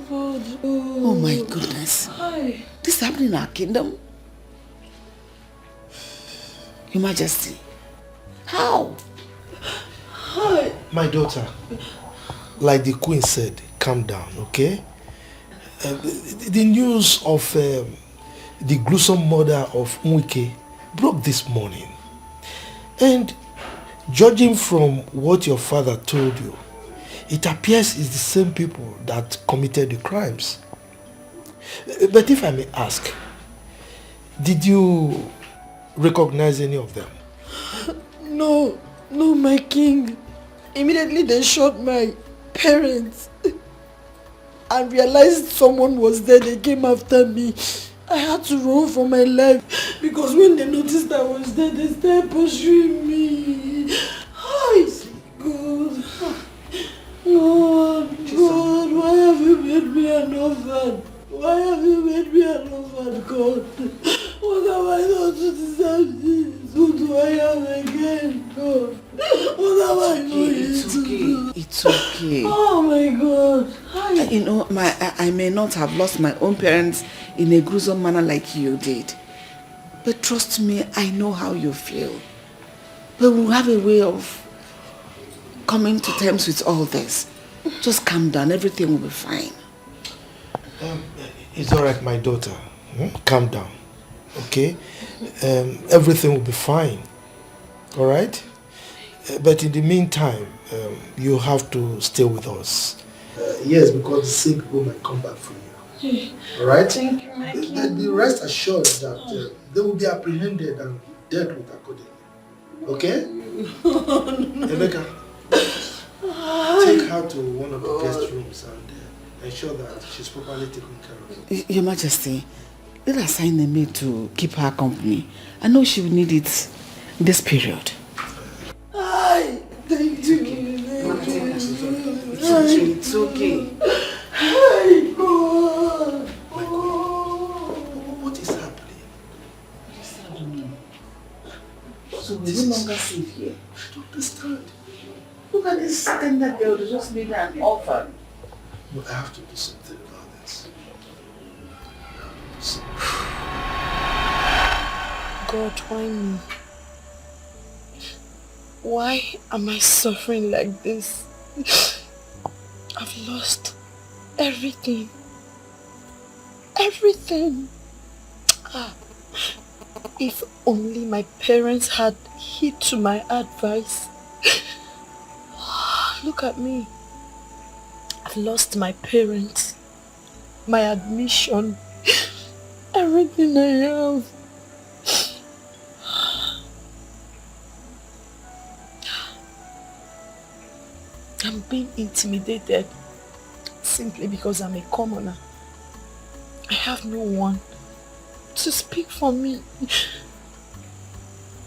[SPEAKER 18] God.
[SPEAKER 8] Oh, my goodness.
[SPEAKER 18] Hi.
[SPEAKER 8] This happened in our kingdom? Your Majesty. How?
[SPEAKER 18] Hi.
[SPEAKER 3] My daughter, like the queen said, calm down, okay? The news of the gruesome murder of Nweke broke this morning. And judging from what your father told you, it appears it's the same people that committed the crimes. But if I may ask, did you recognize any of them?
[SPEAKER 18] No, my king. Immediately they shot my parents. I realized someone was there. They came after me. I had to run for my life because when they noticed I was there, they started pursuing me. Hi, God. God, why have you made me an orphan? Why have you made me an orphan, God? What have I done to deserve this? Who do I have again, God? What have I done to do?
[SPEAKER 8] It's okay.
[SPEAKER 18] Oh my God.
[SPEAKER 8] You know, I may not have lost my own parents in a gruesome manner like you did. But trust me, I know how you feel. But we'll have a way of coming to terms with all this. Just calm down, everything will be fine.
[SPEAKER 3] It's all right, my daughter. Calm down, okay? Everything will be fine, all right? But in the meantime, you have to stay with us. Yes, because the same people might come back for you. All right?
[SPEAKER 18] Thank you, my king.
[SPEAKER 3] Be rest assured that they will be apprehended and dealt with accordingly. Okay? Emeka, take her to one of the guest rooms and ensure that she's properly taken care of.
[SPEAKER 8] Your Majesty, let us assign a maid to keep her company. I know she will need it this period.
[SPEAKER 18] Hi, thank you.
[SPEAKER 8] It's okay.
[SPEAKER 18] Hi, God.
[SPEAKER 3] What is happening?
[SPEAKER 8] So we're no longer safe here.
[SPEAKER 3] I don't understand.
[SPEAKER 8] Look at this tender girl, they just made her an orphan.
[SPEAKER 3] But I have to do something about this.
[SPEAKER 18] God, why me? Why am I suffering like this? I've lost everything. Everything. If only my parents had heed to my advice. Look at me. I've lost my parents, my admission, everything I have. I'm being intimidated simply because I'm a commoner. I have no one to speak for me.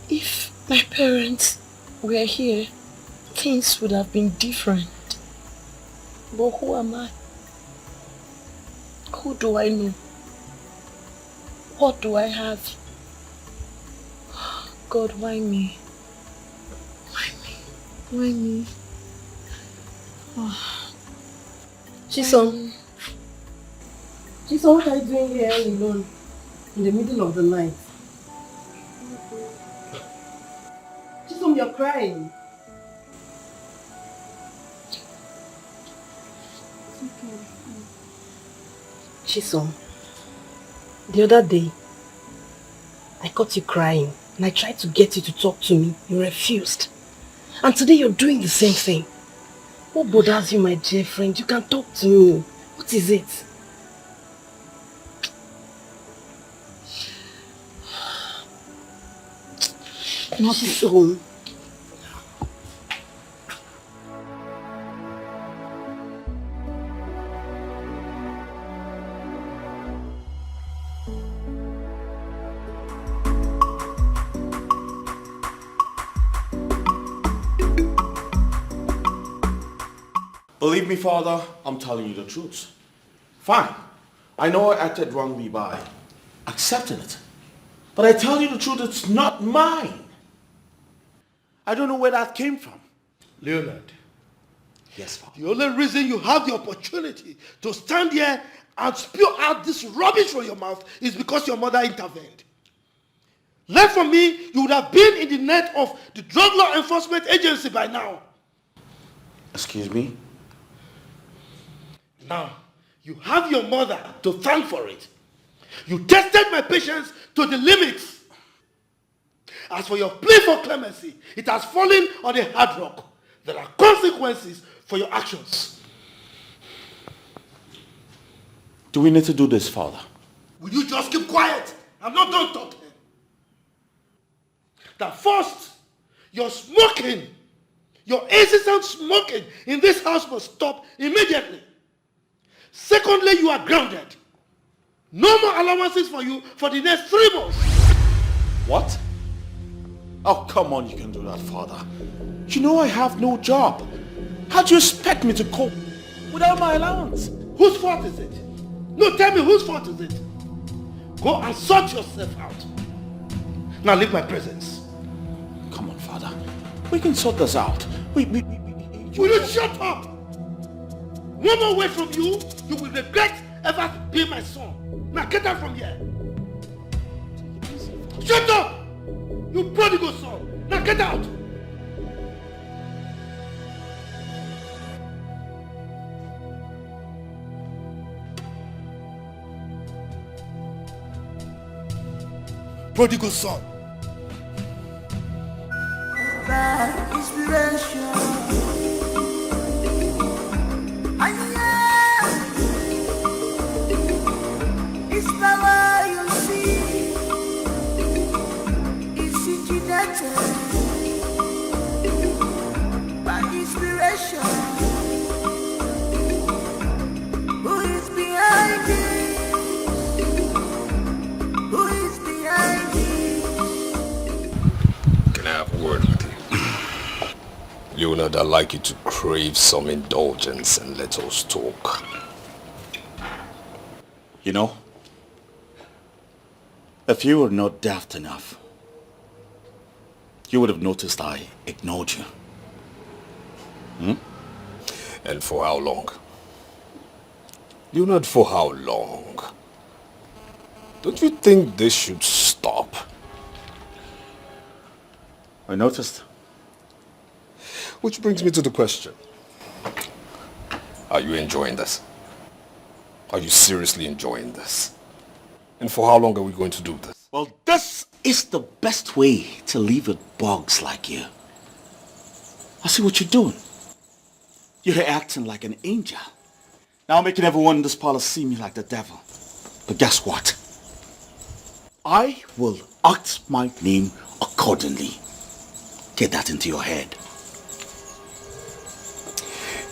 [SPEAKER 18] If my parents were here, things would have been different. But who am I? Who do I know? What do I have? God, why me? Why me? Why me? Oh.
[SPEAKER 10] Chisom, what are you doing here alone in the middle of the night? Chisom, you're crying. Chisom, the other day, I caught you crying and I tried to get you to talk to me. You refused. And today you're doing the same thing. What bothers you, my dear friend? You can talk to me. What is it? Not so.
[SPEAKER 1] Believe me, Father, I'm telling you the truth. Fine. I know I acted wrongly by accepting it. But I tell you the truth, it's not mine. I don't know where that came from.
[SPEAKER 3] Leonard.
[SPEAKER 1] Yes, Father.
[SPEAKER 3] The only reason you have the opportunity to stand here and spew out this rubbish from your mouth is because your mother intervened. Left from me, you would have been in the net of the Drug Law Enforcement Agency by now.
[SPEAKER 1] Excuse me?
[SPEAKER 3] Now, you have your mother to thank for it. You tested my patience to the limits. As for your plea for clemency, it has fallen on a hard rock. There are consequences for your actions.
[SPEAKER 1] Do we need to do this, Father?
[SPEAKER 3] Will you just keep quiet? I'm not done talking. That first, your smoking, your incessant smoking in this house must stop immediately. Secondly, you are grounded. No more allowances for you for the next 3 months.
[SPEAKER 1] What? Oh, come on, you can do that, Father. You know I have no job. How do you expect me to cope without my allowance?
[SPEAKER 3] Whose fault is it? No, tell me whose fault is it? Go and sort yourself out. Now leave my presence.
[SPEAKER 1] Come on, Father. We can sort this out.
[SPEAKER 3] Will you shut up? One more word from you, you will regret ever being my son. Now get out from here. Shut up! You prodigal son. Now get out. Prodigal son.
[SPEAKER 6] By inspiration. It's power you see. It's originated by inspiration. Who is behind it? Who is behind it?
[SPEAKER 4] Can I have a word with you? Leonard, I'd like you to crave some indulgence and let us talk.
[SPEAKER 1] You know, if you were not daft enough, you would have noticed I ignored you.
[SPEAKER 4] And for how long? Leonard, for how long? Don't you think this should stop?
[SPEAKER 1] I noticed.
[SPEAKER 4] Which brings me to the question. Are you enjoying this? Are you seriously enjoying this? And for how long are we going to do this?
[SPEAKER 15] Well, this is the best way to live with bugs like you. I see what you're doing. You're acting like an angel. Now making everyone in this palace see me like the devil. But guess what? I will act my name accordingly. Get that into your head.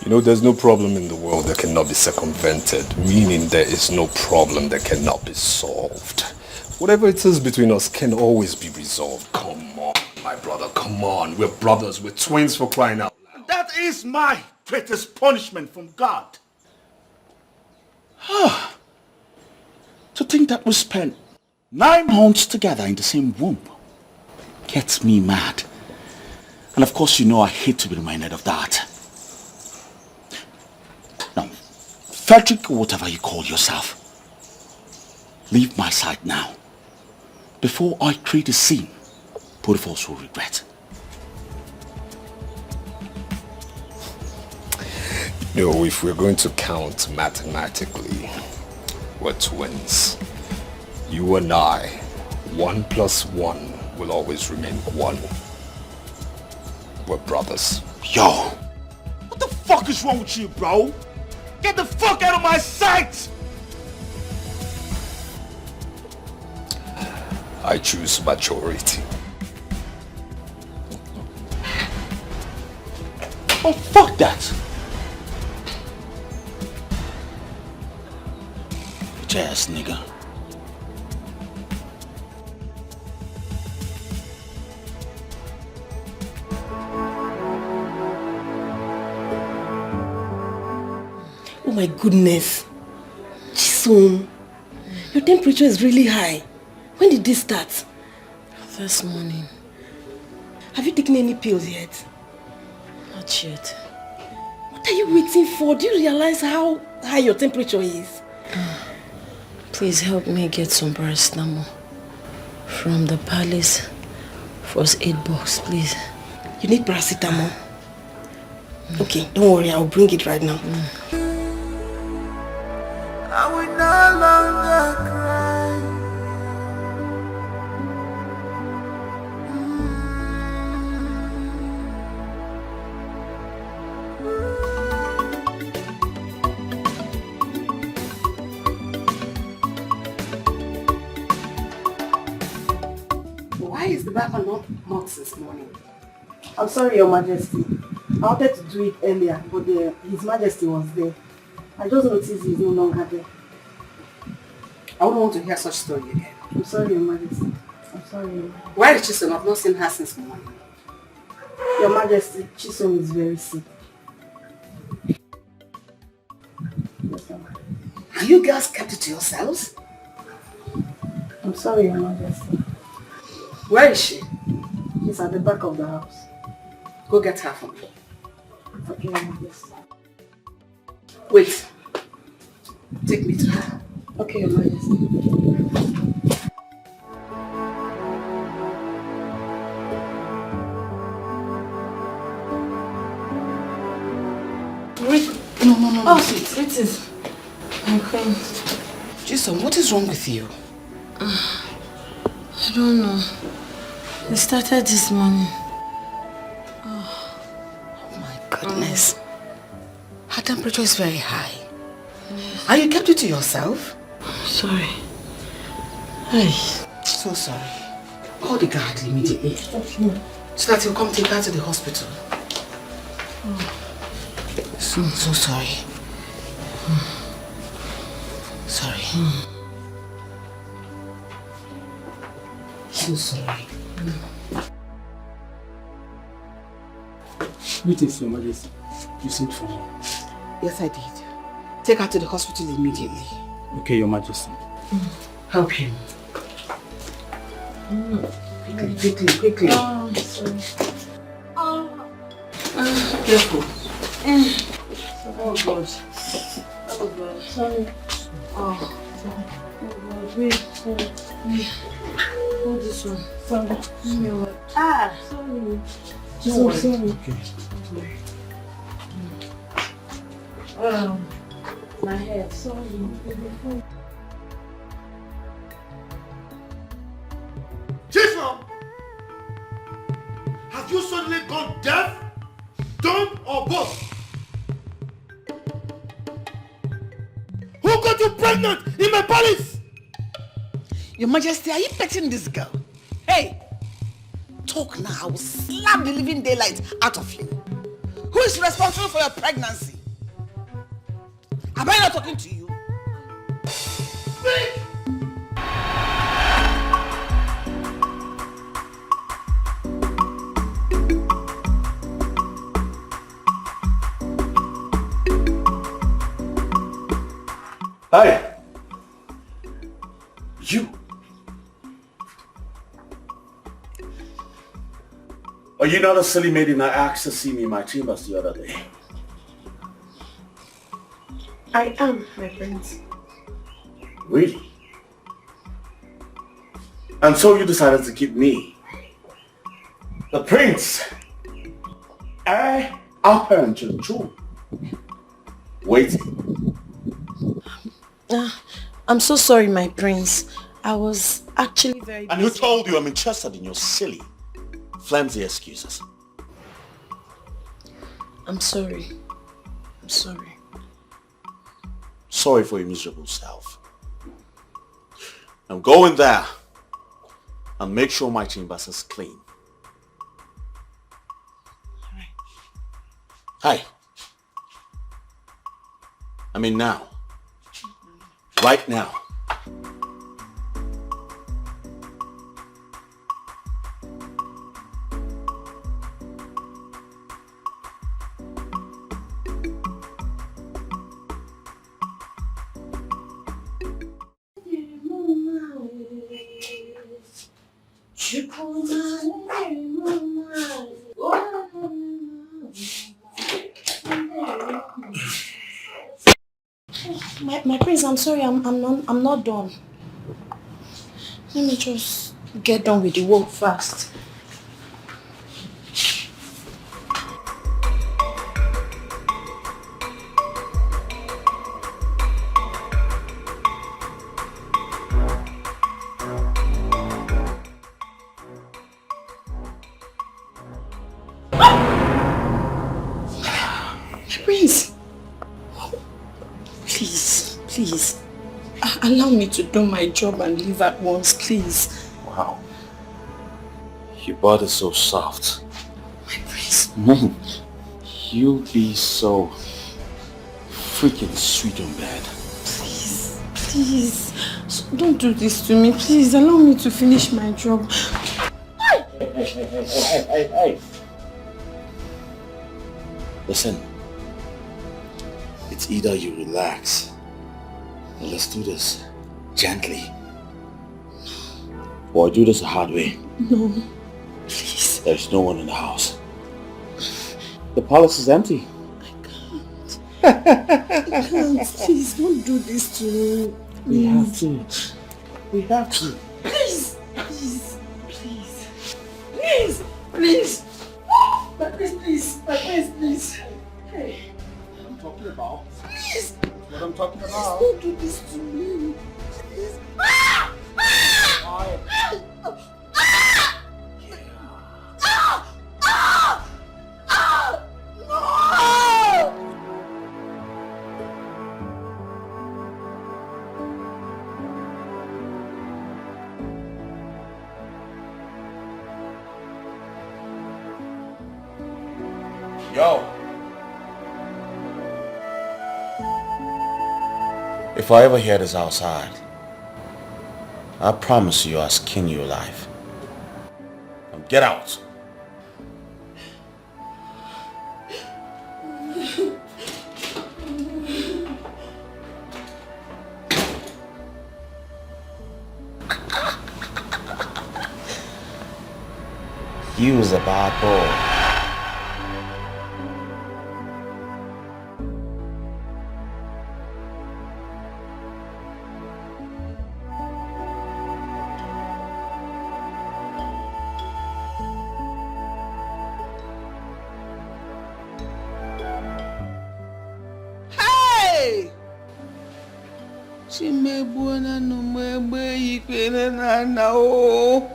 [SPEAKER 4] You know, there's no problem in the world that cannot be circumvented, meaning there is no problem that cannot be solved. Whatever it is between us can always be resolved. Come on, my brother, come on. We're brothers, we're twins for crying out loud.
[SPEAKER 1] That is my greatest punishment from God.
[SPEAKER 15] To think that we spent 9 months together in the same womb gets me mad. And of course you know I hate to be reminded of that. Now, Frederick or whatever you call yourself, leave my side now. Before I create a scene, both of us will regret.
[SPEAKER 4] No, if we're going to count mathematically, we're twins. You and I, 1 + 1 will always remain 1. We're brothers.
[SPEAKER 15] Yo!
[SPEAKER 1] What the fuck is wrong with you, bro? Get the fuck out of my sight!
[SPEAKER 4] I choose majority.
[SPEAKER 15] Oh, fuck that! Bitch ass nigga.
[SPEAKER 18] Oh my goodness. Chisom, your temperature is really high. When did this start?
[SPEAKER 2] This morning.
[SPEAKER 18] Have you taken any pills yet?
[SPEAKER 2] Not yet.
[SPEAKER 18] What are you waiting for? Do you realize how high your temperature is?
[SPEAKER 2] Please help me get some paracetamol from the palace. First aid box, please.
[SPEAKER 18] You need paracetamol? Okay, don't worry, I'll bring it right now.
[SPEAKER 6] I will no longer cry.
[SPEAKER 8] Why is the Bible not marked this morning?
[SPEAKER 18] I'm sorry, Your Majesty. I wanted to do it earlier, but His Majesty was there. I just noticed he's no longer there.
[SPEAKER 8] I wouldn't want to hear such story again.
[SPEAKER 18] I'm sorry, Your Majesty. I'm sorry.
[SPEAKER 8] Where is Chisom? I've not seen her since morning.
[SPEAKER 18] Your Majesty, Chisom is very sick.
[SPEAKER 8] And you girls kept it to yourselves?
[SPEAKER 18] I'm sorry, Your Majesty.
[SPEAKER 8] Where is she?
[SPEAKER 18] She's at the back of the house.
[SPEAKER 8] Go get her for me.
[SPEAKER 18] Okay, Your Majesty.
[SPEAKER 8] Wait. Take me to her.
[SPEAKER 18] Okay, Your Majesty.
[SPEAKER 8] No.
[SPEAKER 2] Oh, it is. I'm crying.
[SPEAKER 8] Jason, what is wrong with you?
[SPEAKER 2] I don't know. It started this morning.
[SPEAKER 8] Oh my goodness. Her temperature is very high. And you kept it to yourself?
[SPEAKER 2] Sorry.
[SPEAKER 8] So sorry. Call the guard immediately. So that he'll come take her to the hospital. So sorry. Sorry. So sorry.
[SPEAKER 12] Greetings, Your Majesty. You sent for me.
[SPEAKER 8] Yes, I did. Take her to the hospital immediately.
[SPEAKER 12] Okay, Your Majesty.
[SPEAKER 8] Help him. Quickly.
[SPEAKER 2] Oh, sorry.
[SPEAKER 8] Careful.
[SPEAKER 2] Oh, God. Oh, God. Sorry. Oh, sorry. Oh, God. Wait. Sorry. Hold this one. Sorry. Sorry. So sorry.
[SPEAKER 12] Okay.
[SPEAKER 2] My head. Sorry.
[SPEAKER 1] Jason! Have you suddenly gone deaf, dumb, or both? Who got you pregnant in my palace?
[SPEAKER 8] Your Majesty, are you petting this girl? Hey! Talk now, I will slap the living daylight out of you. Who is responsible for your pregnancy? Am I not talking to you?
[SPEAKER 1] Speak!
[SPEAKER 15] Hi. You. Are you not a silly maiden I asked to see me in my chambers the other day?
[SPEAKER 16] I am, my prince.
[SPEAKER 15] Really? And so you decided to keep me, the prince, our parent to the throne, waiting.
[SPEAKER 2] I'm so sorry, my prince. I was actually very busy.
[SPEAKER 15] And who told you I'm interested in your silly, flimsy excuses?
[SPEAKER 2] I'm sorry. I'm sorry.
[SPEAKER 15] Sorry for your miserable self. Now go in there and make sure my chambers is clean. Hi. I mean now. Right now.
[SPEAKER 2] My prince, I'm sorry, I'm not done. Let me just get done with the work fast. My prince! Please, allow me to do my job and leave at once, please.
[SPEAKER 15] Wow. Your body's so soft.
[SPEAKER 2] My prince.
[SPEAKER 15] You be so freaking sweet on bed.
[SPEAKER 2] Please, don't do this to me. Please, allow me to finish my job.
[SPEAKER 15] Hey. Listen, it's either you relax, or let's do this gently, or do this the hard way.
[SPEAKER 2] No, please.
[SPEAKER 15] There's no one in the house. The palace is empty.
[SPEAKER 2] I can't. Please, don't do this to me.
[SPEAKER 15] We have to. We have to.
[SPEAKER 2] Please. My prince, please. Hey.
[SPEAKER 15] What I'm talking about.
[SPEAKER 2] Please.
[SPEAKER 15] What I'm talking about.
[SPEAKER 2] Don't do this to me. Please.
[SPEAKER 15] Yo. If I ever hear this outside, I promise you I'll skin you alive. Now get out. You was a bad boy.
[SPEAKER 8] Chimegbuona no mwegbe ikpere na na o.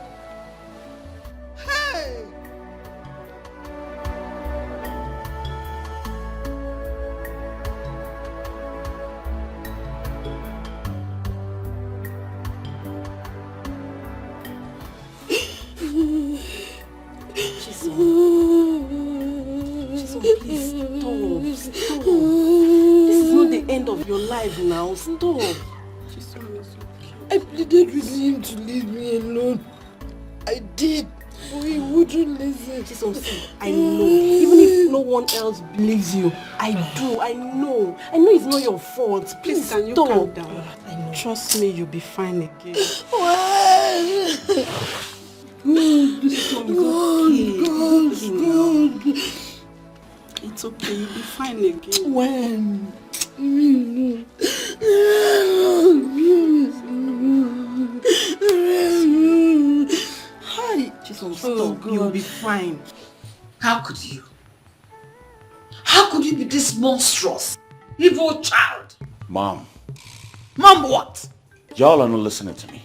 [SPEAKER 16] Please, stop. This is not the end of your life now. Stop.
[SPEAKER 18] I pleaded with him to leave me alone. I did, but he wouldn't listen.
[SPEAKER 16] I know. Even if no one else believes you, I do. I know it's not your fault. Please,
[SPEAKER 19] Can you calm down? Trust me, you'll be fine again.
[SPEAKER 18] God.
[SPEAKER 19] It's okay, you'll be fine again.
[SPEAKER 18] When?
[SPEAKER 16] Hi. Jesus, stop. You'll be fine.
[SPEAKER 8] How could you? How could you be this monstrous, evil child?
[SPEAKER 15] Mom,
[SPEAKER 8] Mom, what?
[SPEAKER 15] y'all are not listening to me.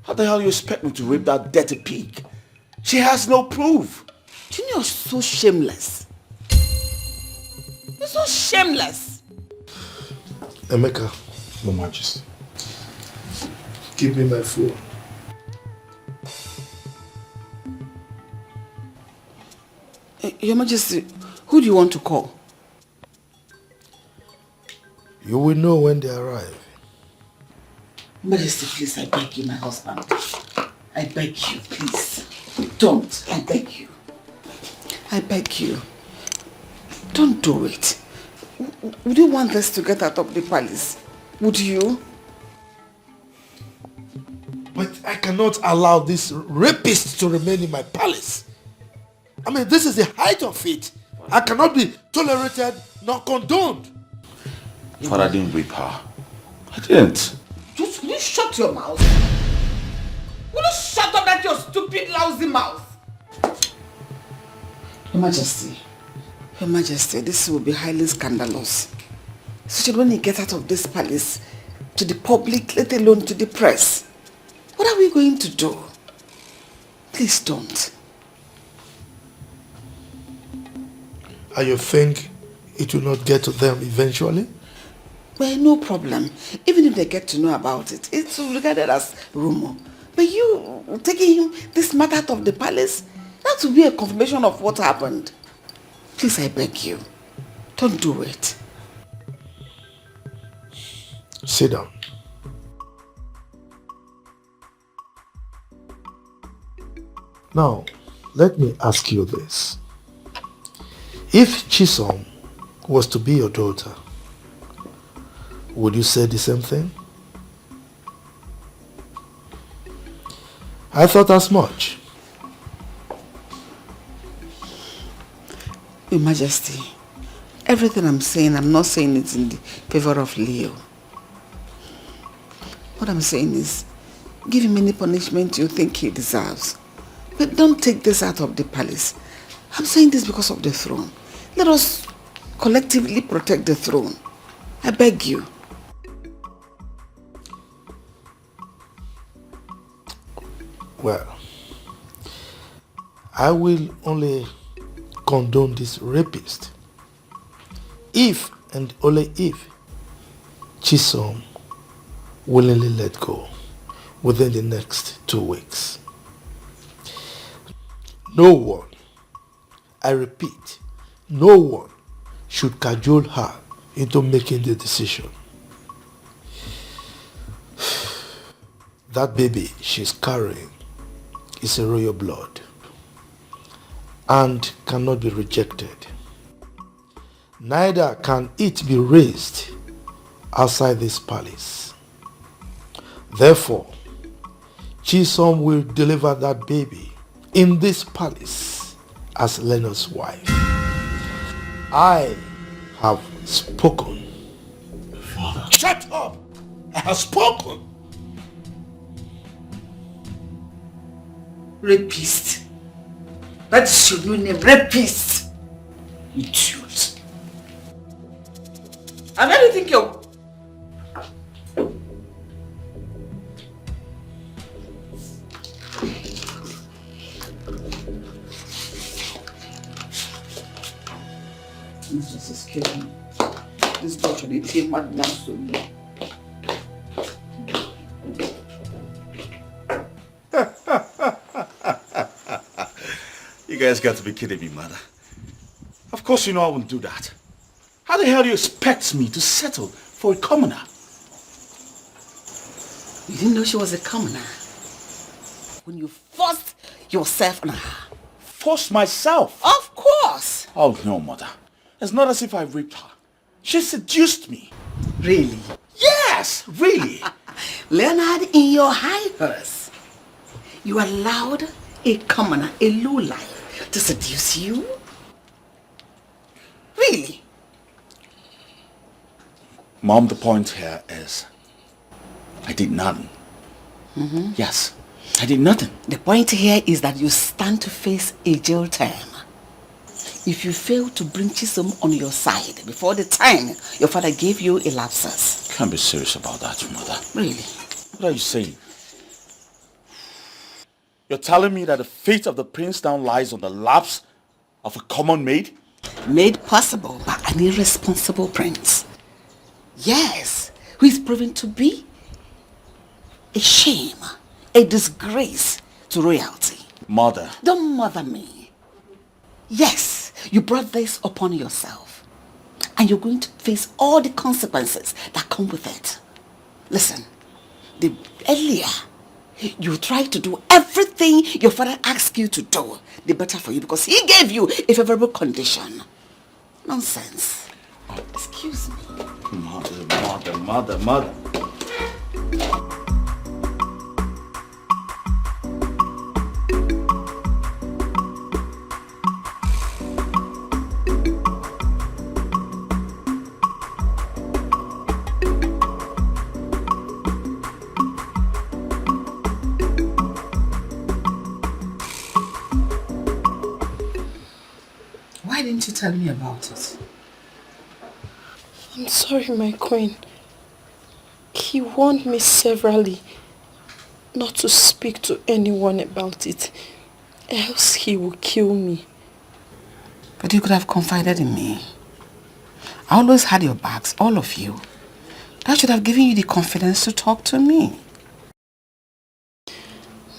[SPEAKER 15] How the hell you expect me to rape that dirty pig? She has no proof.
[SPEAKER 8] Junior's so shameless. You're so shameless.
[SPEAKER 3] Emeka,
[SPEAKER 7] Your Majesty.
[SPEAKER 3] give me my phone.
[SPEAKER 8] Your Majesty, who do you want to call?
[SPEAKER 3] You will know when they arrive.
[SPEAKER 8] Majesty, please, I beg you, my husband. I beg you, please. Don't. I beg you. I beg you. Don't do it. Would you want us to get out of the palace? Would you?
[SPEAKER 3] But I cannot allow this rapist to remain in my palace. I mean, this is the height of it. I cannot be tolerated nor condoned.
[SPEAKER 15] Father, I didn't rape her. I didn't.
[SPEAKER 8] Will you shut your mouth? Will you shut up that your stupid, lousy mouth? Your Majesty, this will be highly scandalous. Especially when you get out of this palace to the public, let alone to the press. What are we going to do? Please don't.
[SPEAKER 3] And you think it will not get to them eventually?
[SPEAKER 8] Well, no problem. Even if they get to know about it, it's regarded as rumor. But you taking him this matter out of the palace, that will be a confirmation of what happened. Please, I beg you, don't do it.
[SPEAKER 3] Sit down. Now, let me ask you this. If Chisom was to be your daughter, would you say the same thing? I thought as much.
[SPEAKER 8] Your Majesty, everything I'm saying, I'm not saying it in the favor of Leo. What I'm saying is, give him any punishment you think he deserves. But don't take this out of the palace. I'm saying this because of the throne. Let us collectively protect the throne. I beg you.
[SPEAKER 3] Well, I will only condone this rapist if and only if Chisom willingly let go within the next 2 weeks. No one, I repeat, no one should cajole her into making the decision. That baby she's carrying is a royal blood and cannot be rejected. Neither can it be raised outside this palace. Therefore, Chisom will deliver that baby in this palace as Leonard's wife. I have spoken.
[SPEAKER 15] Father.
[SPEAKER 3] Shut up! I have spoken!
[SPEAKER 8] Rapist. That is your new name, rapist. Idiot. And then you think you're... This is killing me. This daughter, they take madman to me.
[SPEAKER 1] You guys got to be kidding me, mother. Of course you know I wouldn't do that. How the hell do you expect me to settle for a commoner?
[SPEAKER 8] You didn't know she was a commoner when you forced yourself on her.
[SPEAKER 1] Forced myself?
[SPEAKER 8] Of course.
[SPEAKER 1] Oh no, mother. It's not as if I raped her. She seduced me.
[SPEAKER 8] Really?
[SPEAKER 1] Yes, really.
[SPEAKER 8] Leonard, in your high horse, you allowed a commoner, a lowlife, to seduce you? Really?
[SPEAKER 1] Mom, the point here is I did nothing.
[SPEAKER 8] Mm-hmm.
[SPEAKER 1] Yes, I did nothing.
[SPEAKER 8] The point here is that you stand to face a jail term if you fail to bring Chisom on your side before the time your father gave you a lapsus.
[SPEAKER 1] Can't be serious about that, mother.
[SPEAKER 8] Really?
[SPEAKER 1] What are you saying? You're telling me that the fate of the prince now lies on the laps of a common maid?
[SPEAKER 8] Made possible by an irresponsible prince. Yes, who is proven to be a shame, a disgrace to royalty.
[SPEAKER 1] Mother.
[SPEAKER 8] Don't mother me. Yes, you brought this upon yourself. And you're going to face all the consequences that come with it. Listen, the earlier you try to do everything your father asked you to do, the better for you, because he gave you a favorable condition. Nonsense. Excuse me.
[SPEAKER 1] Mother.
[SPEAKER 8] Why didn't you tell me about it?
[SPEAKER 18] I'm sorry, my queen. He warned me severally not to speak to anyone about it, else he will kill me.
[SPEAKER 8] But you could have confided in me. I always had your backs, all of you. That should have given you the confidence to talk to me.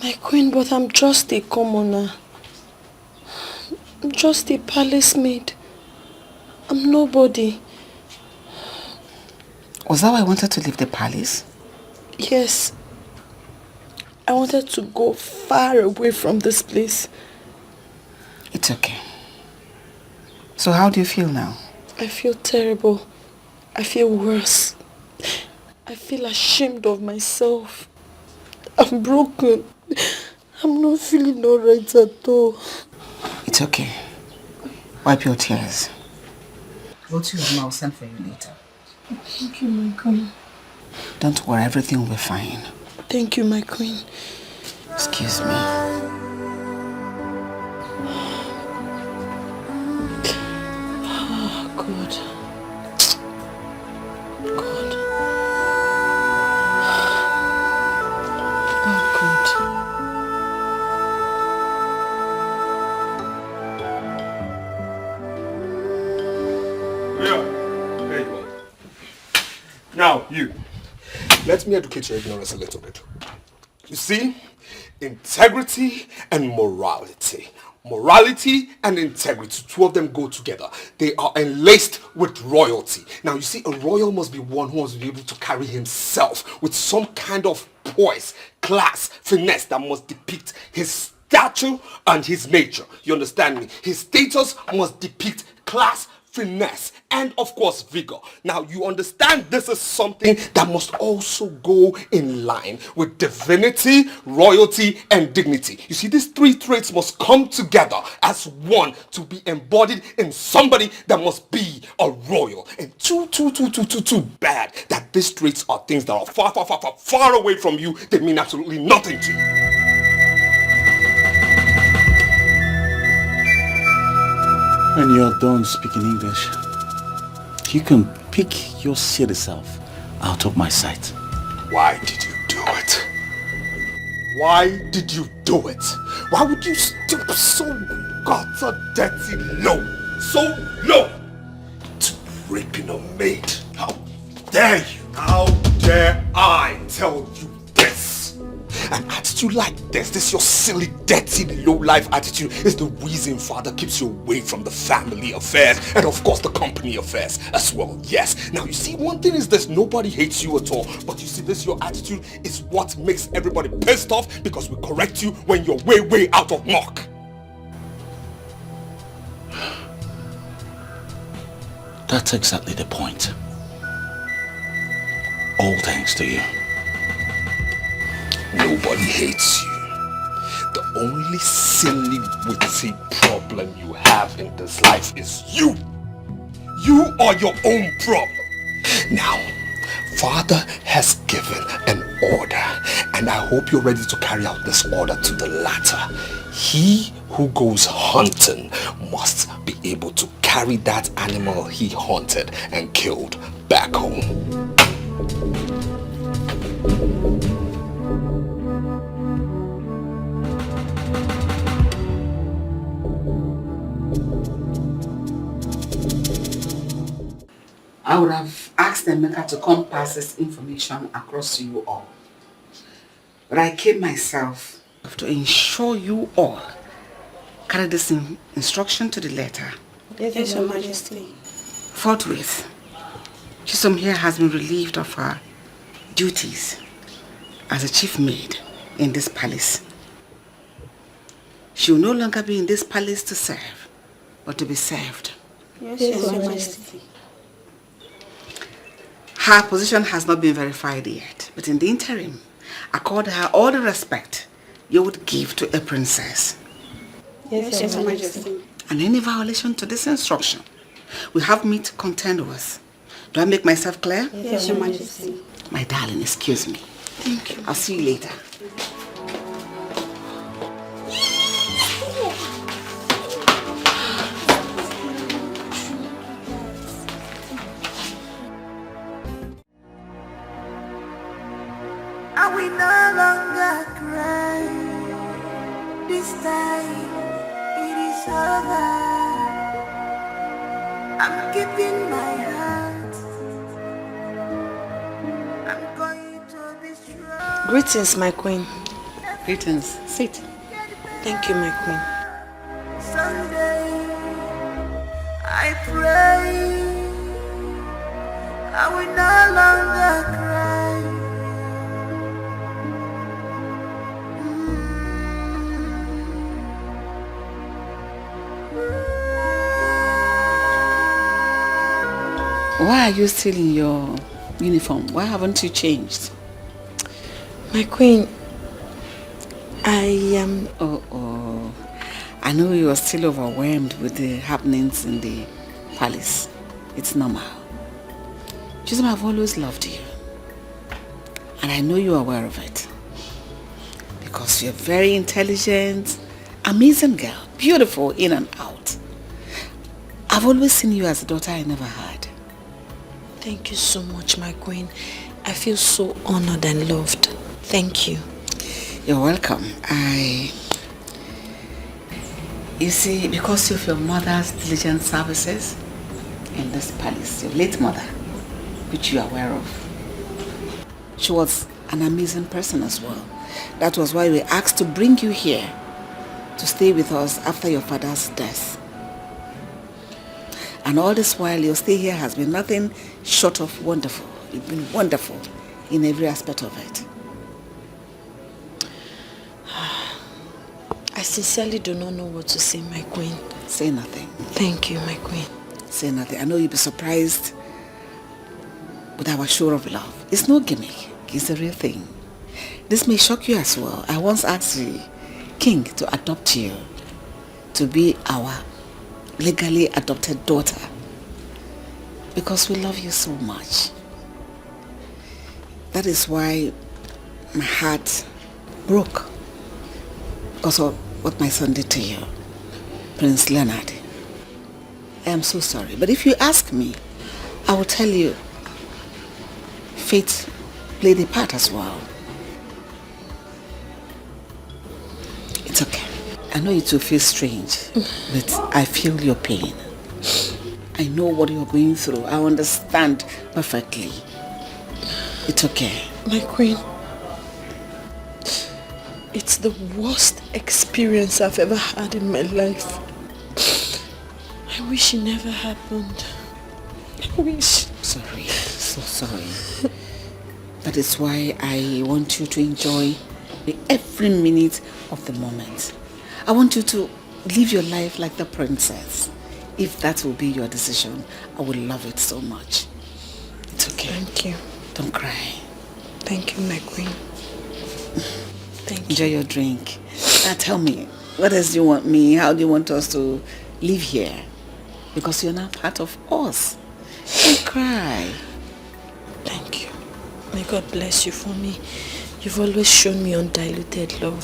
[SPEAKER 18] My queen, but I'm just a commoner. I'm just a palace maid. I'm nobody.
[SPEAKER 8] Was that why I wanted to leave the palace?
[SPEAKER 18] Yes. I wanted to go far away from this place.
[SPEAKER 8] It's okay. So how do you feel now?
[SPEAKER 18] I feel terrible. I feel worse. I feel ashamed of myself. I'm broken. I'm not feeling alright at all.
[SPEAKER 8] It's okay. Wipe your tears. Go to your room, I'll send for you later.
[SPEAKER 18] Thank you, my queen.
[SPEAKER 8] Don't worry, everything will be fine.
[SPEAKER 18] Thank you, my queen.
[SPEAKER 8] Excuse me.
[SPEAKER 18] Oh, God. God. Oh, God.
[SPEAKER 5] Yeah, there you are. Now, you. Let me educate your ignorance a little bit. You see, integrity and morality. Morality and integrity, two of them go together. They are enlaced with royalty. Now, you see, a royal must be one who must be able to carry himself with some kind of poise, class, finesse that must depict his stature and his nature. You understand me? His status must depict class, finesse, and of course vigor. Now you understand this is something that must also go in line with divinity, royalty, and dignity. You see, these three traits must come together as one to be embodied in somebody that must be a royal. And too bad that these traits are things that are far away from you. They mean absolutely nothing to you.
[SPEAKER 1] When you're done speaking English, you can pick your silly self out of my sight.
[SPEAKER 5] Why did you do it? Why did you do it? Why would you stoop so gutter dirty low? So low to raping a maid? How dare you? How dare I tell you this?
[SPEAKER 4] An attitude like this your silly, dirty, low-life attitude is the reason father keeps you away from the family affairs and of course the company affairs as well, yes. Now you see, one thing is this, nobody hates you at all, but you see this, your attitude is what makes everybody pissed off because we correct you when you're way out of mark.
[SPEAKER 15] That's exactly the point. All thanks to you.
[SPEAKER 4] Nobody hates you. The only silly, witty problem you have in this life is you. You are your own problem. Now, Father has given an order, and I hope you're ready to carry out this order to the latter. He who goes hunting must be able to carry that animal he hunted and killed back home.
[SPEAKER 8] I would have asked Emeka to come pass this information across to you all. But I came myself to ensure you all carry this instruction to the letter.
[SPEAKER 19] Yes, Your Majesty.
[SPEAKER 8] Forthwith, Chisom here has been relieved of her duties as a chief maid in this palace. She will no longer be in this palace to serve, but to be served.
[SPEAKER 19] Yes, Your Majesty.
[SPEAKER 8] Her position has not been verified yet, but in the interim, accord her all the respect you would give to a princess.
[SPEAKER 19] Yes, Your Majesty.
[SPEAKER 8] And any violation to this instruction will have me to contend with. Do I make myself clear?
[SPEAKER 19] Yes, Your Majesty.
[SPEAKER 8] My darling, excuse me.
[SPEAKER 19] Thank you.
[SPEAKER 8] I'll see you later.
[SPEAKER 6] And we no longer cry. This time it is over. I'm keeping my heart. I'm going to be strong.
[SPEAKER 2] Greetings, my queen.
[SPEAKER 8] Greetings. Sit.
[SPEAKER 2] Thank you, my queen.
[SPEAKER 6] Someday I pray I will no longer cry.
[SPEAKER 8] Why are you still in your uniform? Why haven't you changed?
[SPEAKER 2] My queen, I am...
[SPEAKER 8] Oh. I know you are still overwhelmed with the happenings in the palace. It's normal. Chisholm, I've always loved you. And I know you're aware of it. Because you're very intelligent, amazing girl, beautiful in and out. I've always seen you as a daughter I never had.
[SPEAKER 2] Thank you so much, my queen. I feel so honored and loved. Thank you.
[SPEAKER 8] You're welcome. You see, because of your mother's diligent services in this palace, your late mother, which you are aware of, she was an amazing person as well. That was why we asked to bring you here to stay with us after your father's death. And all this while, your stay here has been nothing short of wonderful. You've been wonderful in every aspect of it.
[SPEAKER 2] I sincerely do not know what to say, my queen.
[SPEAKER 8] Say nothing.
[SPEAKER 2] Thank you, my queen.
[SPEAKER 8] Say nothing. I know you'll be surprised with our show of love. It's no gimmick. It's the real thing. This may shock you as well. I once asked the king to adopt you to be our legally adopted daughter because we love you so much. That is why my heart broke because of what my son did to you, Prince Leonard. I am so sorry, but if you ask me, I will tell you fate played a part as well. It's okay. I know it will feel strange, but I feel your pain. I know what you're going through. I understand perfectly. It's okay.
[SPEAKER 2] My queen,
[SPEAKER 18] It's the worst experience I've ever had in my life. I wish it never happened. I wish.
[SPEAKER 8] Sorry, so sorry. That is why I want you to enjoy every minute of the moment. I want you to live your life like the princess. If that will be your decision, I would love it so much. It's okay.
[SPEAKER 18] Thank you.
[SPEAKER 8] Don't cry.
[SPEAKER 18] Thank you, my queen. Thank
[SPEAKER 8] Enjoy your drink. Now tell me, what else do you want me? How do you want us to live here? Because you're now part of us. Don't cry.
[SPEAKER 18] Thank you. May God bless you for me. You've always shown me undiluted love.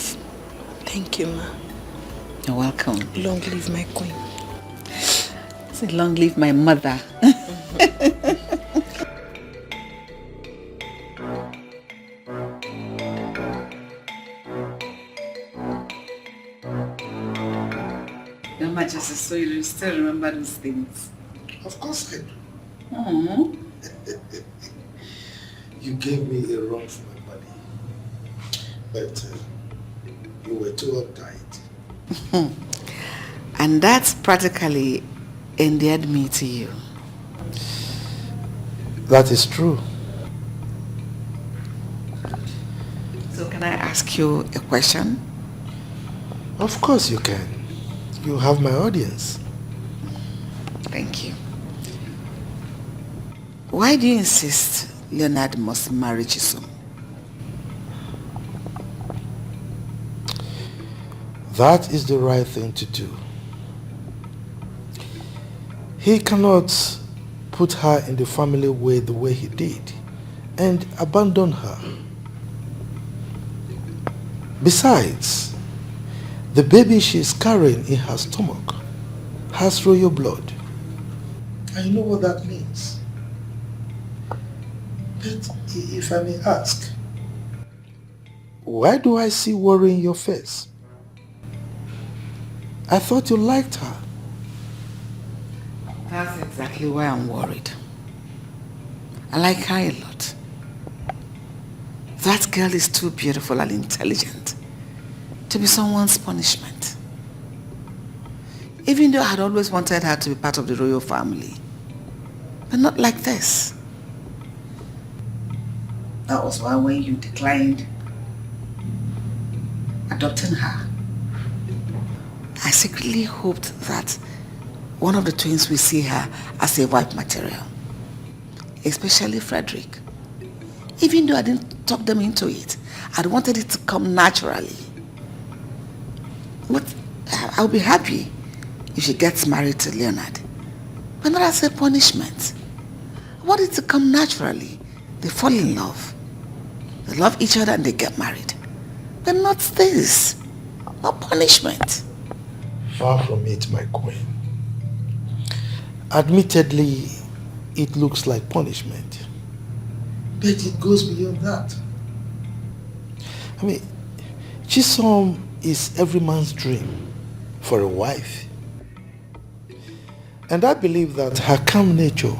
[SPEAKER 18] Thank you, ma.
[SPEAKER 8] You're welcome.
[SPEAKER 18] Long live my queen.
[SPEAKER 8] Say long live my mother. Your Majesty, so you still remember those things?
[SPEAKER 3] Of course I do.
[SPEAKER 8] Oh.
[SPEAKER 3] You gave me a run for my money, but you were too uptight.
[SPEAKER 8] And that's practically endeared me to you.
[SPEAKER 3] That is true.
[SPEAKER 8] So can I ask you a question?
[SPEAKER 3] Of course you can. You have my audience.
[SPEAKER 8] Thank you. Why do you insist Leonard must marry Chisom?
[SPEAKER 3] That is the right thing to do. He cannot put her in the family way the way he did and abandon her. Besides, the baby she is carrying in her stomach has royal blood. And you know what that means. But if I may ask, why do I see worry in your face? I thought you liked her.
[SPEAKER 8] That's exactly why I'm worried. I like her a lot. That girl is too beautiful and intelligent to be someone's punishment. Even though I had always wanted her to be part of the royal family. But not like this. That was why when you declined adopting her, I secretly hoped that one of the twins will see her as a wife material. Especially Frederick. Even though I didn't talk them into it, I wanted it to come naturally. But I'll be happy if she gets married to Leonard. But not as a punishment. I want it to come naturally. They fall in love. They love each other and they get married. But not this. Not punishment.
[SPEAKER 3] Far from it, my queen. Admittedly, it looks like punishment. But it goes beyond that. I mean, Chisom is every man's dream for a wife. And I believe that her calm nature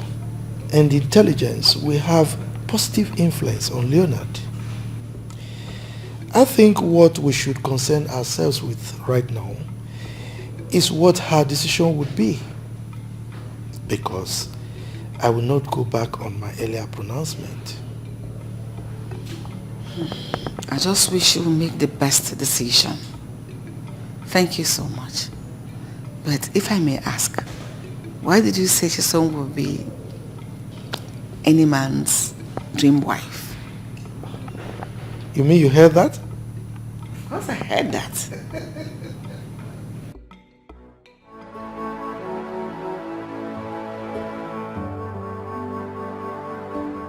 [SPEAKER 3] and intelligence will have positive influence on Leonard. I think what we should concern ourselves with right now is what her decision would be. Because I will not go back on my earlier pronouncement.
[SPEAKER 8] I just wish you would make the best decision. Thank you so much. But if I may ask, why did you say Chisom will be any man's dream wife?
[SPEAKER 3] You mean you heard that?
[SPEAKER 8] Of course I heard that.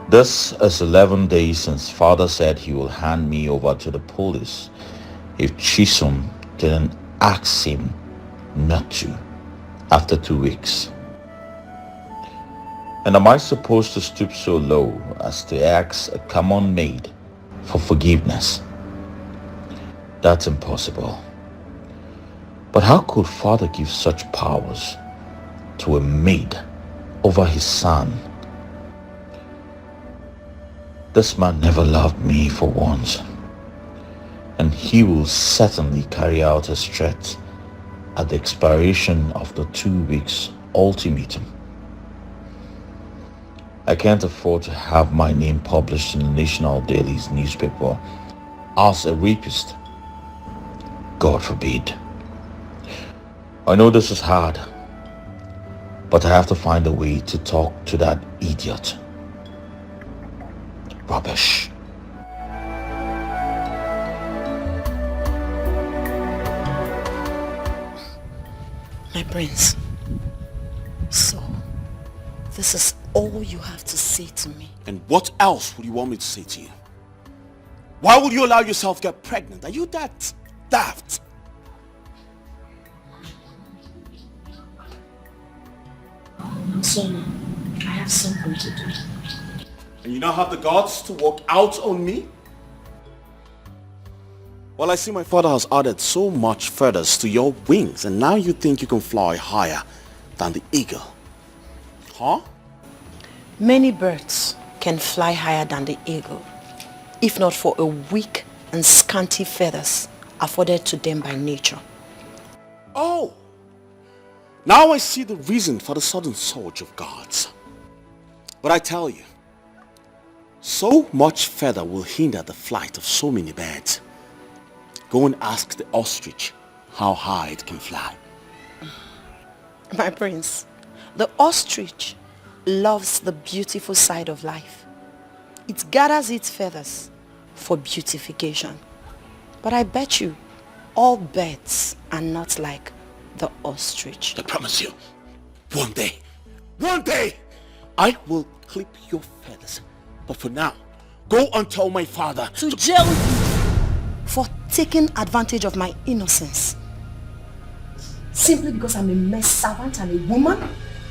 [SPEAKER 17] This is 11 days since father said he will hand me over to the police if Chisom didn't ask him not to after 2 weeks. And am I supposed to stoop so low as to ask a common maid for forgiveness? That's impossible. But how could father give such powers to a maid over his son? This man never loved me for once. and he will certainly carry out his threat at the expiration of the 2 weeks ultimatum. I can't afford to have my name published in the national daily's newspaper as a rapist. God forbid. I know this is hard, but I have to find a way to talk to that idiot. Rubbish.
[SPEAKER 2] My prince, so this is all you have to say to me.
[SPEAKER 15] And what else would you want me to say to you? Why would you allow yourself to get pregnant? Are you that daft?
[SPEAKER 2] Son, I have something to do.
[SPEAKER 15] And you now have the guts to walk out on me? Well, I see my father has added so much feathers to your wings, and now you think you can fly higher than the eagle. Huh?
[SPEAKER 2] Many birds can fly higher than the eagle, if not for a weak and scanty feathers afforded to them by nature.
[SPEAKER 15] Oh! Now I see the reason for the sudden surge of gods. But I tell you, so much feather will hinder the flight of so many birds. Go and ask the ostrich how high it can fly.
[SPEAKER 2] My prince, the ostrich loves the beautiful side of life. It gathers its feathers for beautification. But I bet you, all birds are not like the ostrich.
[SPEAKER 15] I promise you, one day, I will clip your feathers. But for now, go and tell my father
[SPEAKER 2] to jail you for taking advantage of my innocence. Simply because I'm a male servant and a woman?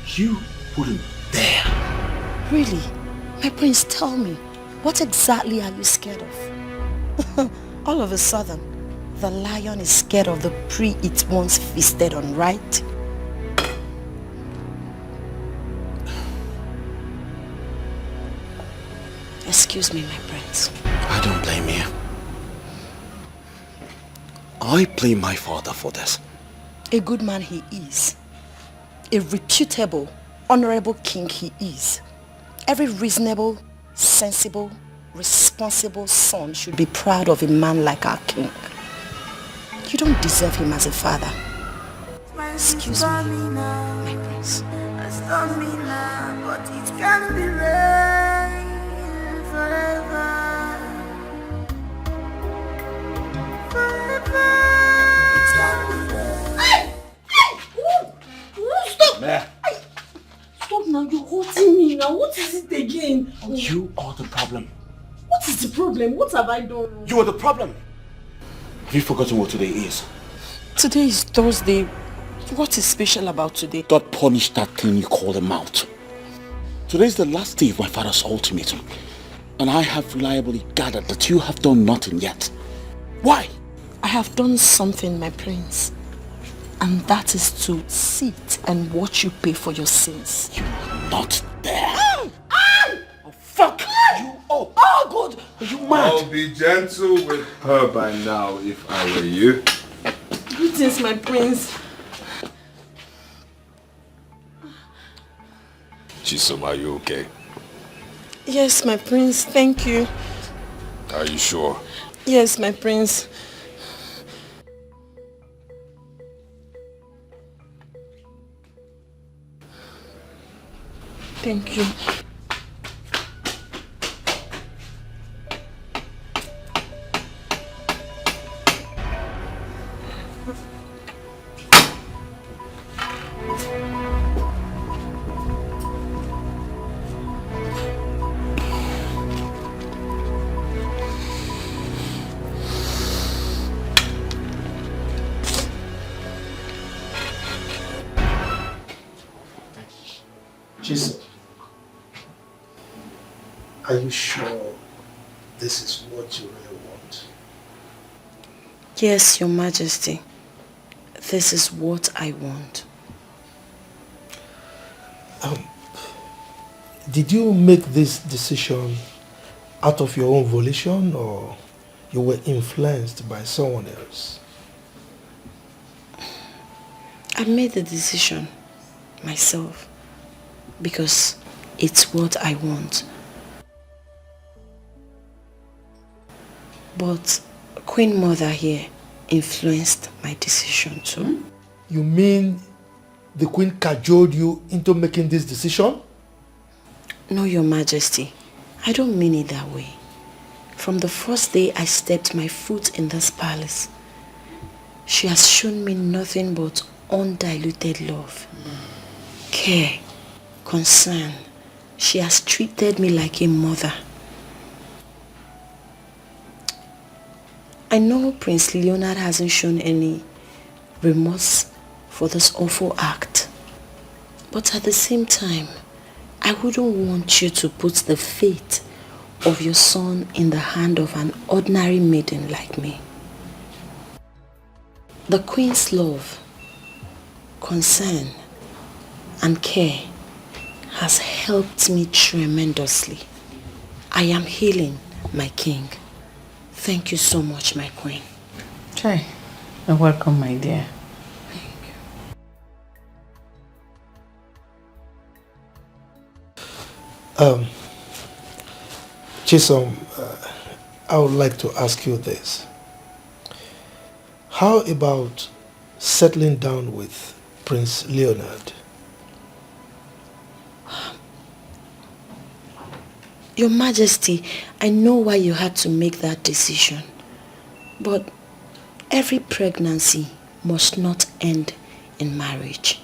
[SPEAKER 15] You wouldn't dare.
[SPEAKER 2] Really? My prince, tell me, what exactly are you scared of? All of a sudden, the lion is scared of the prey it once feasted on, right? Excuse me, my prince.
[SPEAKER 15] I don't blame you. I blame my father for this.
[SPEAKER 2] A good man he is. A reputable, honorable king he is. Every reasonable, sensible, responsible son should be proud of a man like our king. You don't deserve him as a father. Excuse me, my prince.
[SPEAKER 6] But it can be rain forever.
[SPEAKER 15] Meh.
[SPEAKER 18] Stop now, you're hurting me now. What is it again?
[SPEAKER 15] You are the problem.
[SPEAKER 18] What is the problem? What have I done?
[SPEAKER 15] You are the problem. Have you forgotten what today is?
[SPEAKER 2] Today is Thursday. What is special about today?
[SPEAKER 15] God punished that thing you call a mouth. Today is the last day of my father's ultimatum. And I have reliably gathered that you have done nothing yet. Why?
[SPEAKER 2] I have done something, my prince. And that is to sit and watch you pay for your sins.
[SPEAKER 15] You are not there.
[SPEAKER 2] Oh,
[SPEAKER 15] fuck you up.
[SPEAKER 2] Oh, God.
[SPEAKER 15] Are you mad?
[SPEAKER 20] I'll be gentle with her by now if I were you.
[SPEAKER 18] Greetings, my prince.
[SPEAKER 20] Chisom, are you okay?
[SPEAKER 18] Yes, my prince. Thank you.
[SPEAKER 20] Are you sure?
[SPEAKER 18] Yes, my prince. Thank you.
[SPEAKER 3] Jesus, are you sure this is what you really want?
[SPEAKER 2] Yes, Your Majesty. This is what I want.
[SPEAKER 3] Did you make this decision out of your own volition, or you were influenced by someone else.
[SPEAKER 2] I made the decision myself because it's what I want. But Queen Mother here influenced my decision too.
[SPEAKER 3] You mean the Queen cajoled you into making this decision?
[SPEAKER 2] No, Your Majesty. I don't mean it that way. From the first day I stepped my foot in this palace, she has shown me nothing but undiluted love, care, concern. She has treated me like a mother. I know Prince Leonard hasn't shown any remorse for this awful act, but at the same time, I wouldn't want you to put the fate of your son in the hand of an ordinary maiden like me. The Queen's love, concern, and care has helped me tremendously. I am healing, my king. Thank you so much, my queen.
[SPEAKER 8] Chai, you're welcome, my dear.
[SPEAKER 3] Chisom, I would like to ask you this. How about settling down with Prince Leonard?
[SPEAKER 2] Your Majesty, I know why you had to make that decision. But every pregnancy must not end in marriage.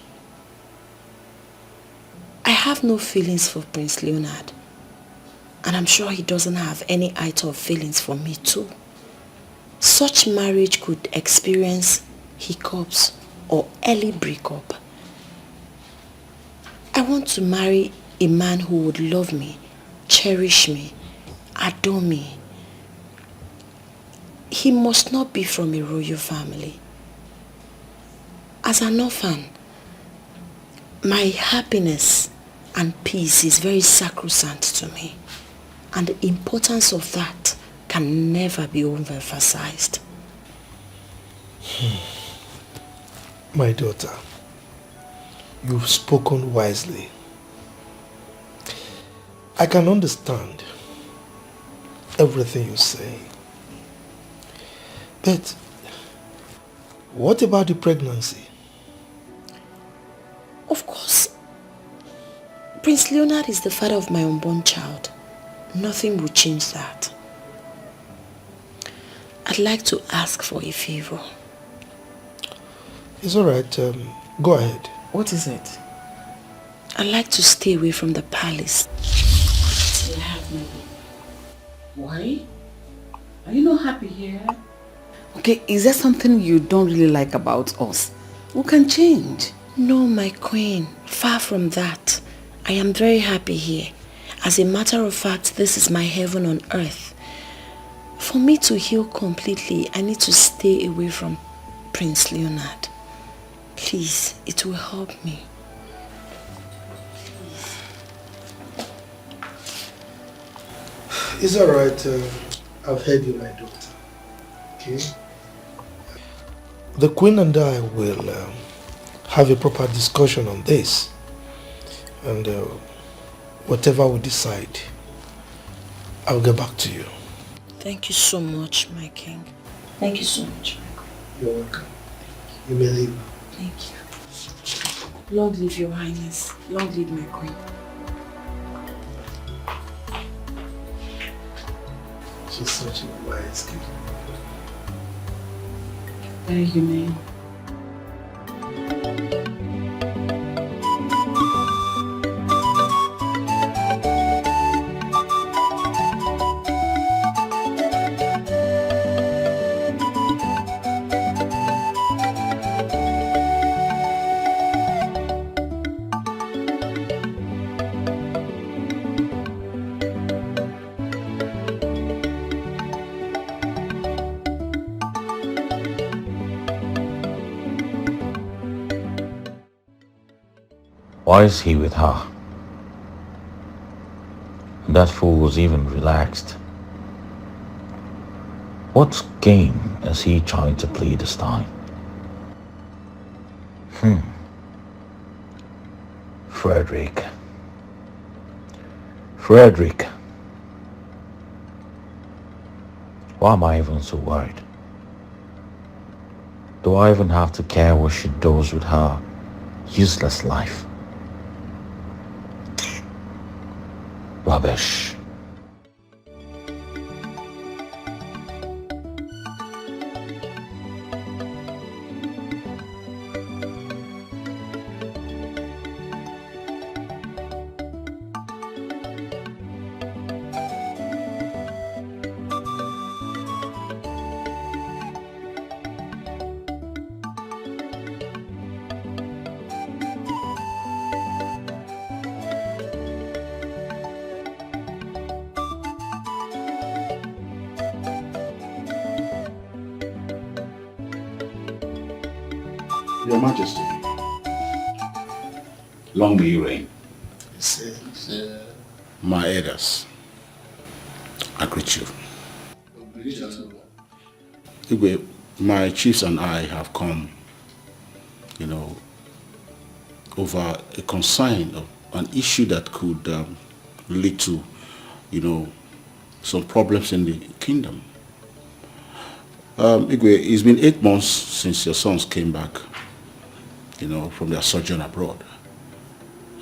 [SPEAKER 2] I have no feelings for Prince Leonard. And I'm sure he doesn't have any iota of feelings for me too. Such marriage could experience hiccups or early breakup. I want to marry a man who would love me, cherish me, adore me. He must not be from a royal family. As an orphan, my happiness and peace is very sacrosanct to me. And the importance of that can never be overemphasized.
[SPEAKER 3] My daughter, you've spoken wisely. I can understand everything you say. But what about the pregnancy?
[SPEAKER 2] Of course, Prince Leonard is the father of my unborn child. Nothing will change that. I'd like to ask for a favor.
[SPEAKER 3] It's all right. Go ahead.
[SPEAKER 8] What is it?
[SPEAKER 2] I'd like to stay away from the palace till I have my baby.
[SPEAKER 8] Why? Are you not happy here? Okay, is there something you don't really like about us? We can change.
[SPEAKER 2] No, my queen. Far from that. I am very happy here. As a matter of fact, this is my heaven on earth. For me to heal completely, I need to stay away from Prince Leonard. Please, it will help me.
[SPEAKER 3] It's all right. I've heard you, my daughter. Okay? The Queen and I will have a proper discussion on this. And whatever we decide, I'll get back to you.
[SPEAKER 2] Thank you so much, my king. Thank you so much.
[SPEAKER 3] You're welcome. You may leave.
[SPEAKER 2] Thank you. Long live your highness. Long live my queen.
[SPEAKER 3] She's such a wise kid.
[SPEAKER 8] Very humane.
[SPEAKER 17] Why is he with her? That fool was even relaxed. What game is he trying to play this time? Frederick. Why am I even so worried? Do I even have to care what she does with her useless life? Rubbish.
[SPEAKER 5] Your Majesty, long may you reign. My elders, I greet you. Igwe, my chiefs and I have come, over a concern of an issue that could lead to, some problems in the kingdom. Igwe, it's been 8 months since your sons came back, from their sojourn abroad.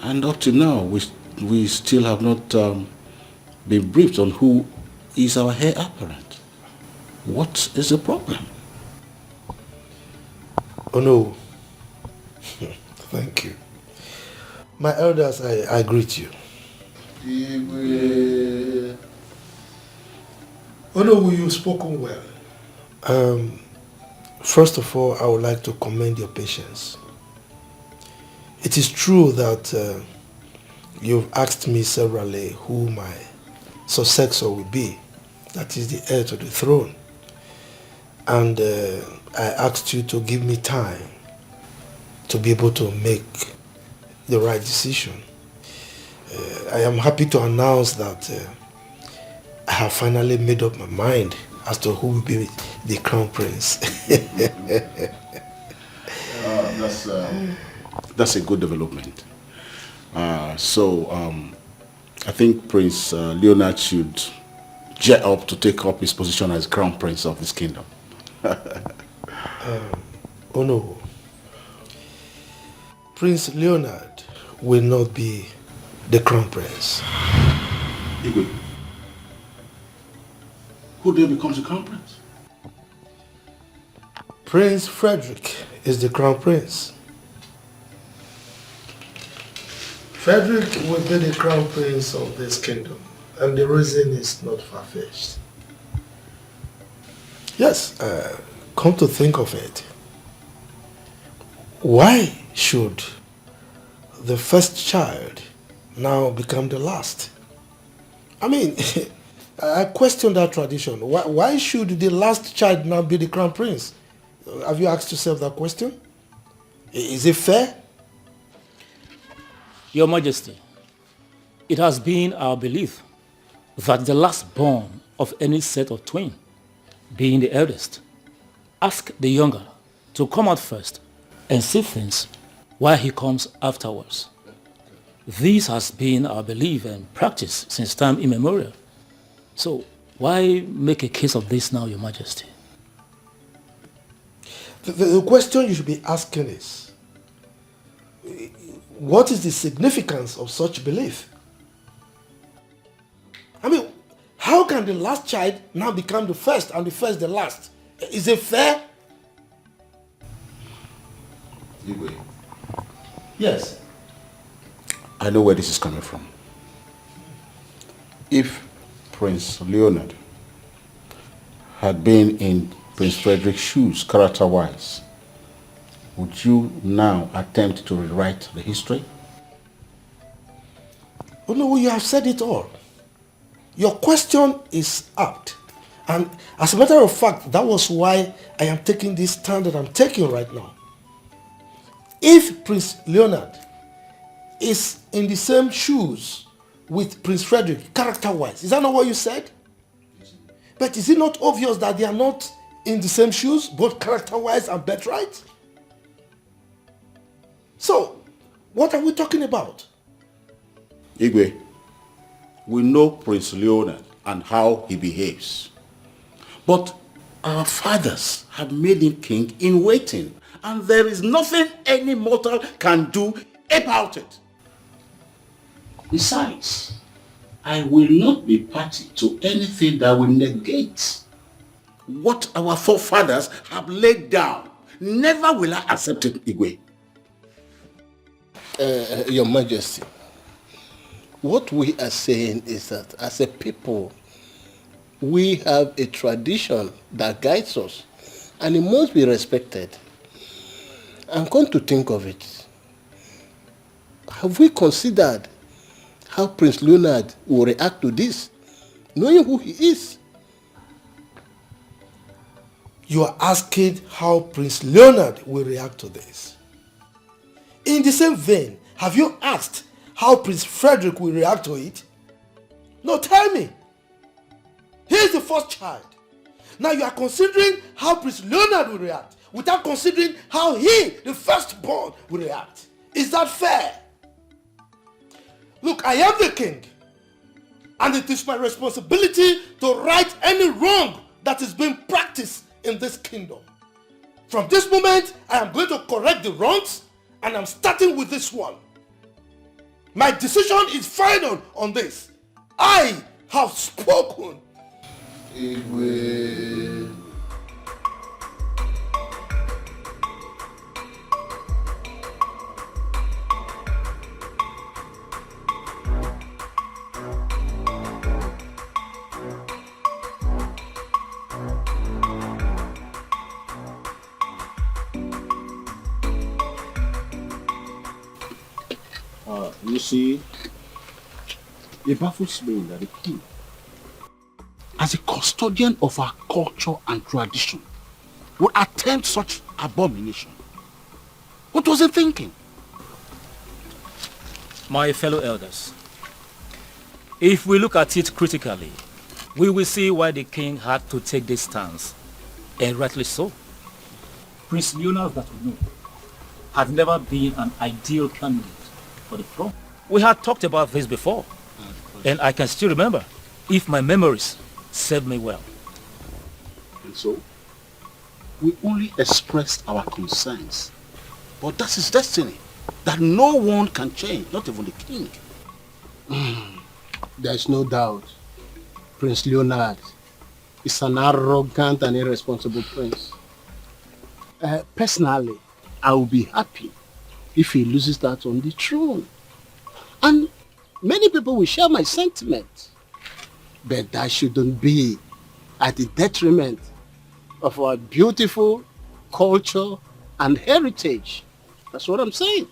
[SPEAKER 5] And up to now, we still have not been briefed on who is our heir apparent. What is the problem?
[SPEAKER 3] Oh no. Thank you. My elders, I greet you. Oh no, you've spoken well. First of all, I would like to commend your patience. It is true that you've asked me severally who my successor will be, that is the heir to the throne. And I asked you to give me time to be able to make the right decision. I am happy to announce that I have finally made up my mind as to who will be the crown prince.
[SPEAKER 5] That's a good development. So I think Prince Leonard should jet up to take up his position as crown prince of this kingdom.
[SPEAKER 3] Oh no. Prince Leonard will not be the crown prince.
[SPEAKER 5] Who then becomes the crown prince?
[SPEAKER 3] Prince Frederick is the crown prince. Frederick will be the crown prince of this kingdom, and the reason is not far-fetched. Yes, come to think of it, why should the first child now become the last? I mean, I question that tradition. Why should the last child now be the crown prince? Have you asked yourself that question? Is it fair?
[SPEAKER 13] Your Majesty, it has been our belief that the last born of any set of twin, being the eldest, ask the younger to come out first and see things while he comes afterwards. This has been our belief and practice since time immemorial. So why make a case of this now, Your Majesty?
[SPEAKER 3] The question you should be asking is, what is the significance of such belief? I mean, how can the last child now become the first and the first the last? Is it fair?
[SPEAKER 5] Igwe.
[SPEAKER 3] Yes.
[SPEAKER 5] I know where this is coming from. If Prince Leonard had been in Prince Frederick's shoes, character-wise, would you now attempt to rewrite the history?
[SPEAKER 3] Oh no, you have said it all. Your question is apt. And as a matter of fact, that was why I am taking this stand that I'm taking right now. If Prince Leonard is in the same shoes with Prince Frederick, character-wise, is that not what you said? But is it not obvious that they are not in the same shoes, both character-wise and birthright? So, what are we talking about?
[SPEAKER 5] Igwe, we know Prince Leonard and how he behaves. But our fathers have made him king in waiting, and there is nothing any mortal can do about it. Besides, I will not be party to anything that will negate what our forefathers have laid down. Never will I accept it, Igwe.
[SPEAKER 14] Your Majesty, what we are saying is that as a people, we have a tradition that guides us, and it must be respected. I'm going to think of it. Have we considered how Prince Leonard will react to this, knowing who he is?
[SPEAKER 3] You are asking how Prince Leonard will react to this. In the same vein, have you asked how Prince Frederick will react to it? No, tell me. He is the first child. Now you are considering how Prince Leonard will react without considering how he, the firstborn, will react. Is that fair? Look, I am the king, and it is my responsibility to right any wrong that is being practiced in this kingdom. From this moment, I am going to correct the wrongs, and I'm starting with this one. My decision is final on this. I have spoken.
[SPEAKER 14] Igwe.
[SPEAKER 5] You see, it baffles me that the king, as a custodian of our culture and tradition, would attempt such abomination. What was he thinking?
[SPEAKER 13] My fellow elders, if we look at it critically, we will see why the king had to take this stance, and rightly so. Prince Leonard, that we know, had never been an ideal candidate for the throne. We had talked about this before, and I can still remember, if my memories serve me well.
[SPEAKER 5] And so, we only expressed our concerns. But that's his destiny, that no one can change, not even the king.
[SPEAKER 14] There's no doubt Prince Leonard is an arrogant and irresponsible prince. Personally, I will be happy if he loses that on the throne. And many people will share my sentiment. But that shouldn't be at the detriment of our beautiful culture and heritage. That's what I'm saying.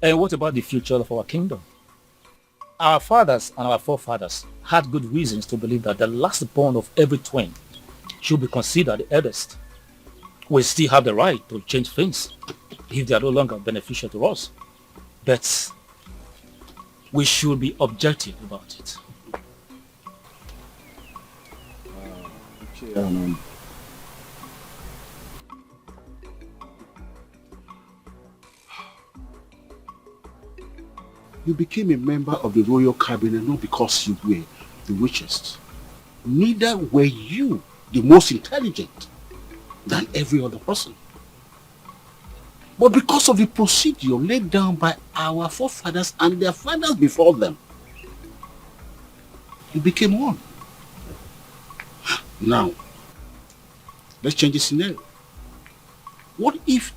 [SPEAKER 13] And what about the future of our kingdom? Our fathers and our forefathers had good reasons to believe that the last born of every twin should be considered the eldest. We still have the right to change things if they are no longer beneficial to us. But we should be objective about it.
[SPEAKER 5] You became a member of the royal cabinet not because you were the richest. Neither were you the most intelligent than every other person. But because of the procedure laid down by our forefathers and their fathers before them, you became one. Now, let's change the scenario. What if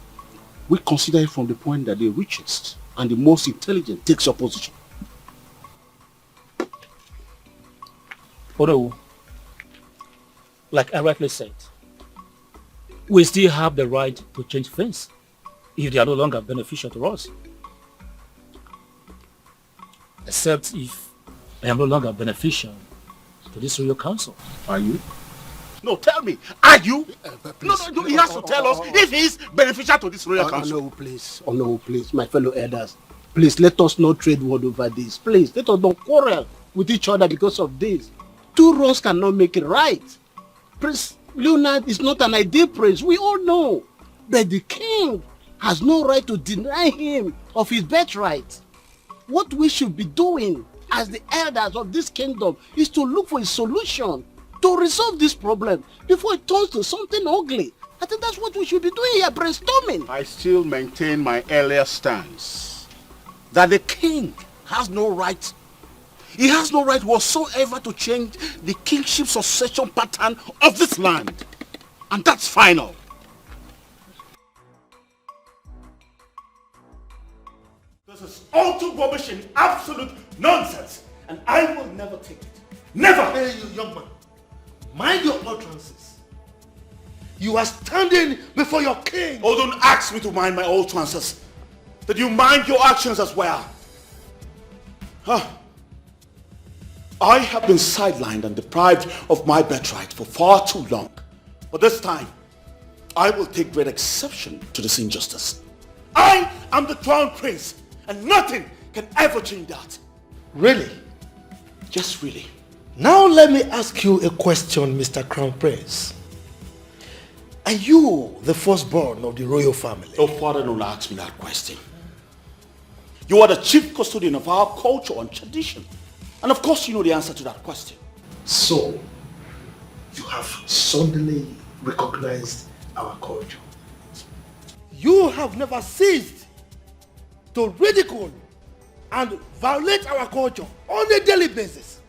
[SPEAKER 5] we consider it from the point that the richest and the most intelligent takes your position?
[SPEAKER 13] Although, like I rightly said, we still have the right to change things if they are no longer beneficial to us. Except if I am no longer beneficial to this royal council.
[SPEAKER 5] Are you? No, tell me, are you? No, he has to tell us if he is beneficial to this royal council.
[SPEAKER 14] No, please, my fellow elders. Please, let us not trade word over this. Please, let us not quarrel with each other because of this. Two wrongs cannot make it right. Prince Leonard is not an ideal prince, we all know. But the king has no right to deny him of his birthright. What we should be doing as the elders of this kingdom is to look for a solution to resolve this problem before it turns to something ugly. I think that's what we should be doing here, brainstorming.
[SPEAKER 20] I still maintain my earlier stance that the king has no right. He has no right whatsoever to change the kingship succession pattern of this land. And that's final.
[SPEAKER 1] This is all too rubbish and absolute nonsense. And I will never take it. Never!
[SPEAKER 3] Hey, you young man. Mind your utterances. You are standing before your king.
[SPEAKER 1] Oh, don't ask me to mind my utterances. That you mind your actions as well. Huh. I have been sidelined and deprived of my birthright for far too long. But this time, I will take great exception to this injustice. I am the crown prince, and nothing can ever change that.
[SPEAKER 3] Really?
[SPEAKER 1] Yes, really.
[SPEAKER 3] Now let me ask you a question, Mr. Crown Prince. Are you the firstborn of the royal family?
[SPEAKER 1] Oh, Father, don't ask me that question. You are the chief custodian of our culture and tradition. And of course you know the answer to that question.
[SPEAKER 3] So, you have suddenly recognized our culture. You have never ceased to ridicule and violate our culture on a daily basis.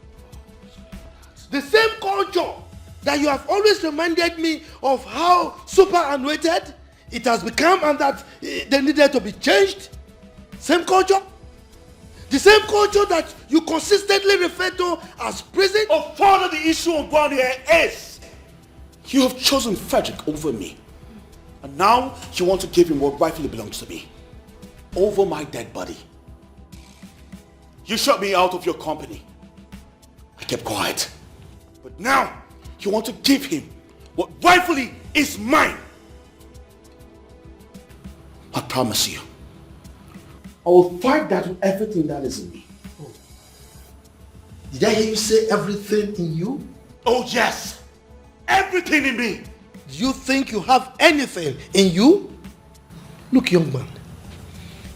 [SPEAKER 3] The same culture that you have always reminded me of how superannuated it has become and that they needed to be changed. Same culture. The same culture that you consistently refer to as prison.
[SPEAKER 1] Oh, Father, the issue on ground here is you have chosen Frederick over me. And now you want to give him what rightfully belongs to me. Over my dead body. You shut me out of your company. I kept quiet. But now you want to give him what rightfully is mine. I promise you, I will fight that with everything that is in me.
[SPEAKER 3] Oh. Did I hear you say everything in you?
[SPEAKER 1] Oh yes, everything in me.
[SPEAKER 3] Do you think you have anything in you? Look, young man,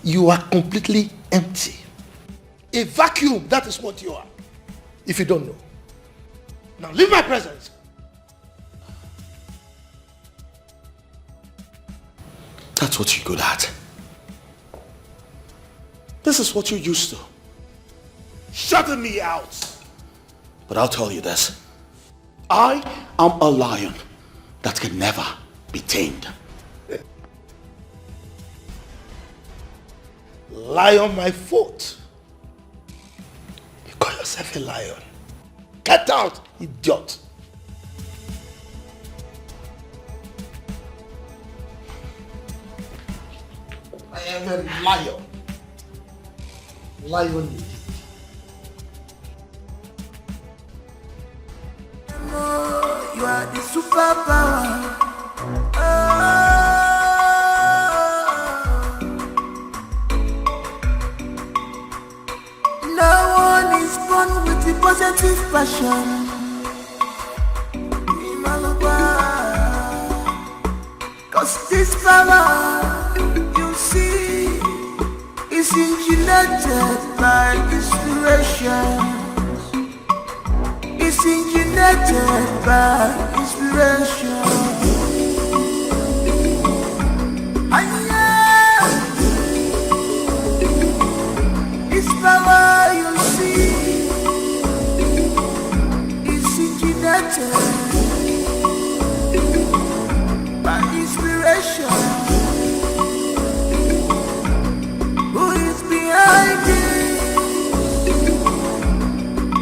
[SPEAKER 3] you are completely empty. A vacuum, that is what you are. If you don't know. Now leave my presence.
[SPEAKER 1] That's what you're good at. This is what you're used to. Shutting me out. But I'll tell you this. I am a lion that can never be tamed.
[SPEAKER 3] Lie on my foot. You call yourself a lion. Get out, idiot. I am a lion. Lion indeed.
[SPEAKER 6] You are the superpower. No one is born with the positive passion. Cause this power you see is engineered by inspiration. It's engineered by inspiration. This power you see is engineered by inspiration. Who is behind it?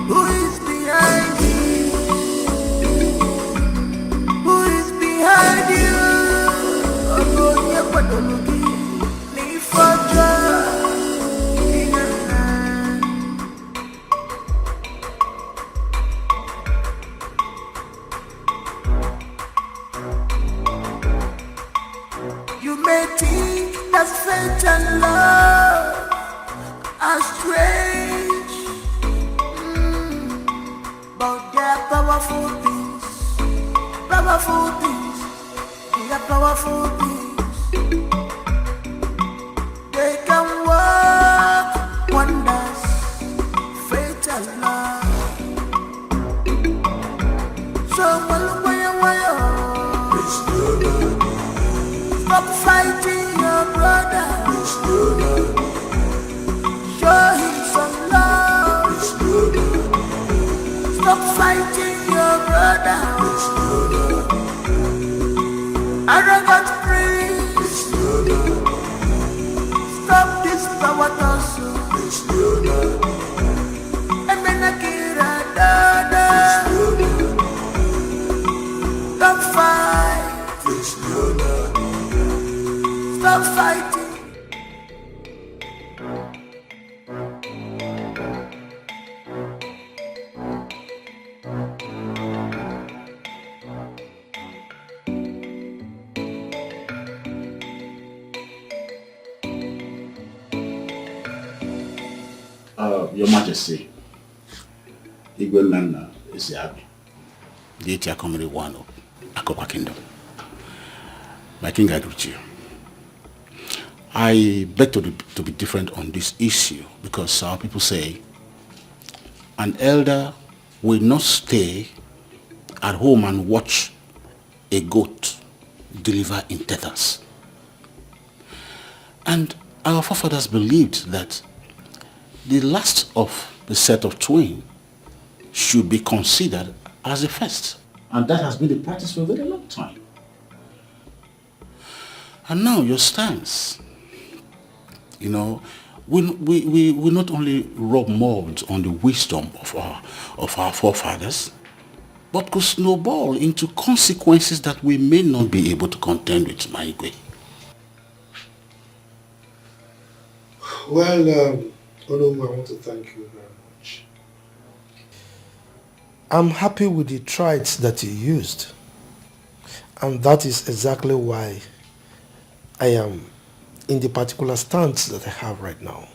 [SPEAKER 6] Who is behind it? Who is behind you? You may think that fate and love are strange, but they're powerful things, powerful things, they are powerful things. They can work wonders, fatal love. So stop fighting your brother. Show him some love. Stop fighting your brother. Arrogant priest. Stop this power tussle. Emenakira dada. Don't fight. Stop fighting.
[SPEAKER 20] Your Majesty, Igwe Nana is happy. The Etia Comedy one of Akopa Kingdom. My king, I greet you. I beg to be different on this issue because our people say an elder will not stay at home and watch a goat deliver in tethers. And our forefathers believed that the last of the set of twins should be considered as the first. And that has been the practice for a very long time. And now your stance, you know, we not only rub mold on the wisdom of our forefathers, but could snowball into consequences that we may not be able to contend with, my Igwe.
[SPEAKER 3] Well, Onomu, I want to thank you very much. I'm happy with the traits that you used. And that is exactly why I am in the particular stance that I have right now.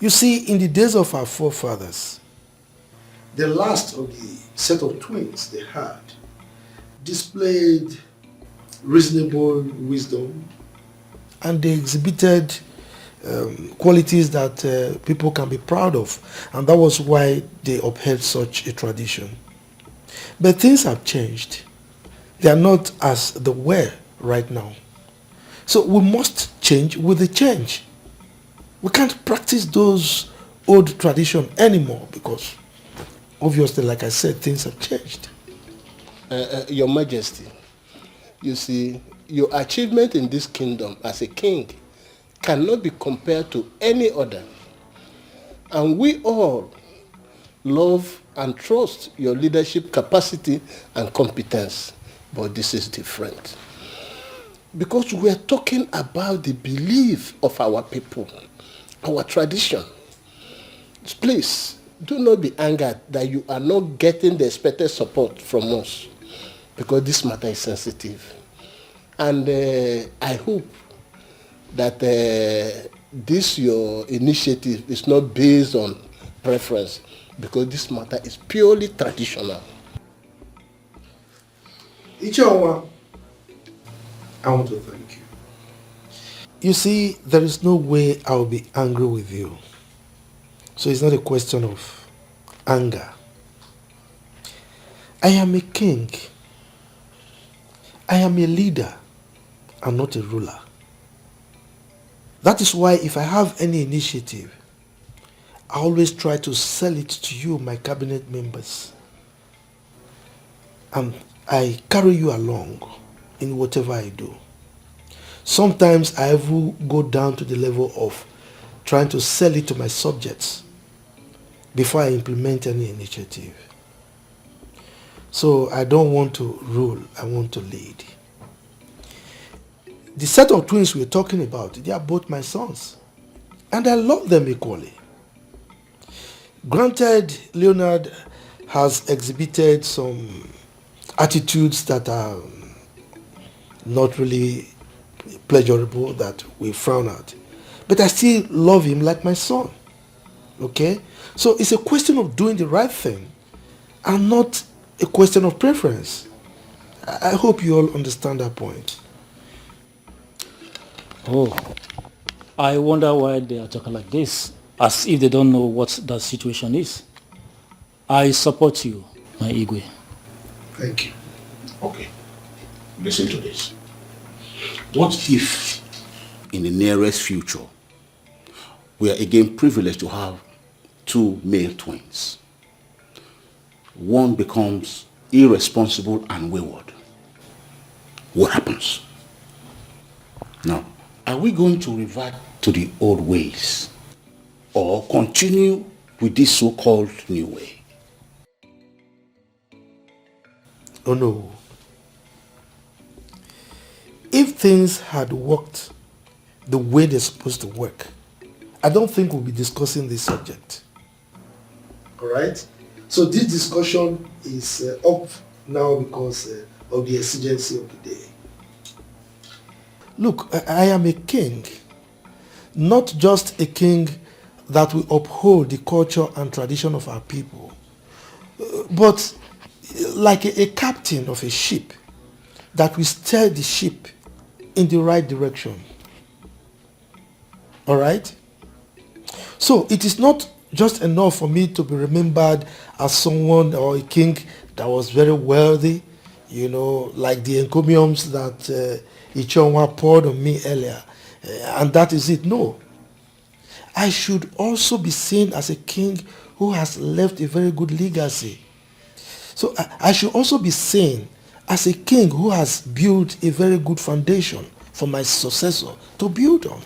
[SPEAKER 3] You see, in the days of our forefathers, the last of the set of twins they had displayed reasonable wisdom, and they exhibited qualities that people can be proud of, and that was why they upheld such a tradition. But things have changed. They are not as they were right now. So we must change with the change. We can't practice those old traditions anymore because obviously, like I said, things have changed.
[SPEAKER 14] Your Majesty, you see, your achievement in this kingdom as a king cannot be compared to any other. And we all love and trust your leadership capacity and competence. But this is different. Because we are talking about the belief of our people, our tradition. Please, do not be angered that you are not getting the expected support from us. Because this matter is sensitive. And I hope that this your initiative is not based on preference, because this matter is purely traditional.
[SPEAKER 3] Ichawa, I want to thank you. You see, there is no way I will be angry with you. So it's not a question of anger. I am a king. I am a leader and not a ruler. That is why if I have any initiative, I always try to sell it to you, my cabinet members. And I carry you along in whatever I do. Sometimes I will go down to the level of trying to sell it to my subjects before I implement any initiative. So I don't want to rule, I want to lead. The set of twins we're talking about, they are both my sons. And I love them equally. Granted, Leonard has exhibited some attitudes that are not really pleasurable, that we frown at. But I still love him like my son. Okay? So it's a question of doing the right thing and not a question of preference. I hope you all understand that point.
[SPEAKER 13] Oh, I wonder why they are talking like this, as if they don't know what the situation is. I support you, my Igwe.
[SPEAKER 5] Thank you. Okay, listen to this. What if, in the nearest future, we are again privileged to have two male twins? One becomes irresponsible and wayward. What happens? Now, are we going to revert to the old ways or continue with this so-called new way?
[SPEAKER 3] Oh no. If things had worked the way they're supposed to work, I don't think we'll be discussing this subject. Alright? So this discussion is up now because of the exigency of the day. Look, I am a king. Not just a king that will uphold the culture and tradition of our people, but like a captain of a ship that will steer the ship in the right direction. Alright? So it is not just enough for me to be remembered as someone or a king that was very wealthy, you know, like the encomiums that Ichonwa poured on me earlier, and that is it. No. I should also be seen as a king who has left a very good legacy. So I should also be seen as a king who has built a very good foundation for my successor to build on.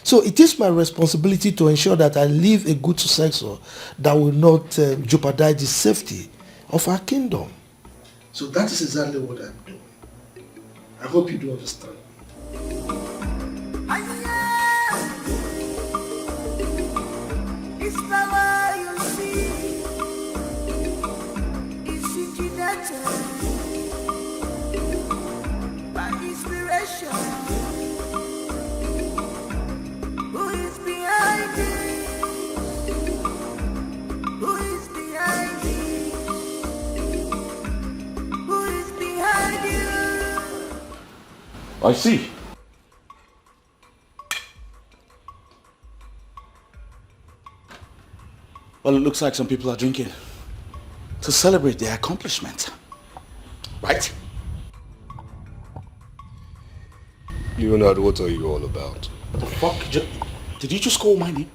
[SPEAKER 3] So it is my responsibility to ensure that I leave a good successor that will not jeopardize the safety of our kingdom. So that is exactly what I'm doing. I hope you do understand.
[SPEAKER 6] It's power you see. It's intimidated by inspiration. Who is behind it? Who is behind it? Who is behind you?
[SPEAKER 15] I see. Well, it looks like some people are drinking to celebrate their accomplishment. Right?
[SPEAKER 4] Leonard, what are you all about?
[SPEAKER 15] What the fuck? Did you just call my name?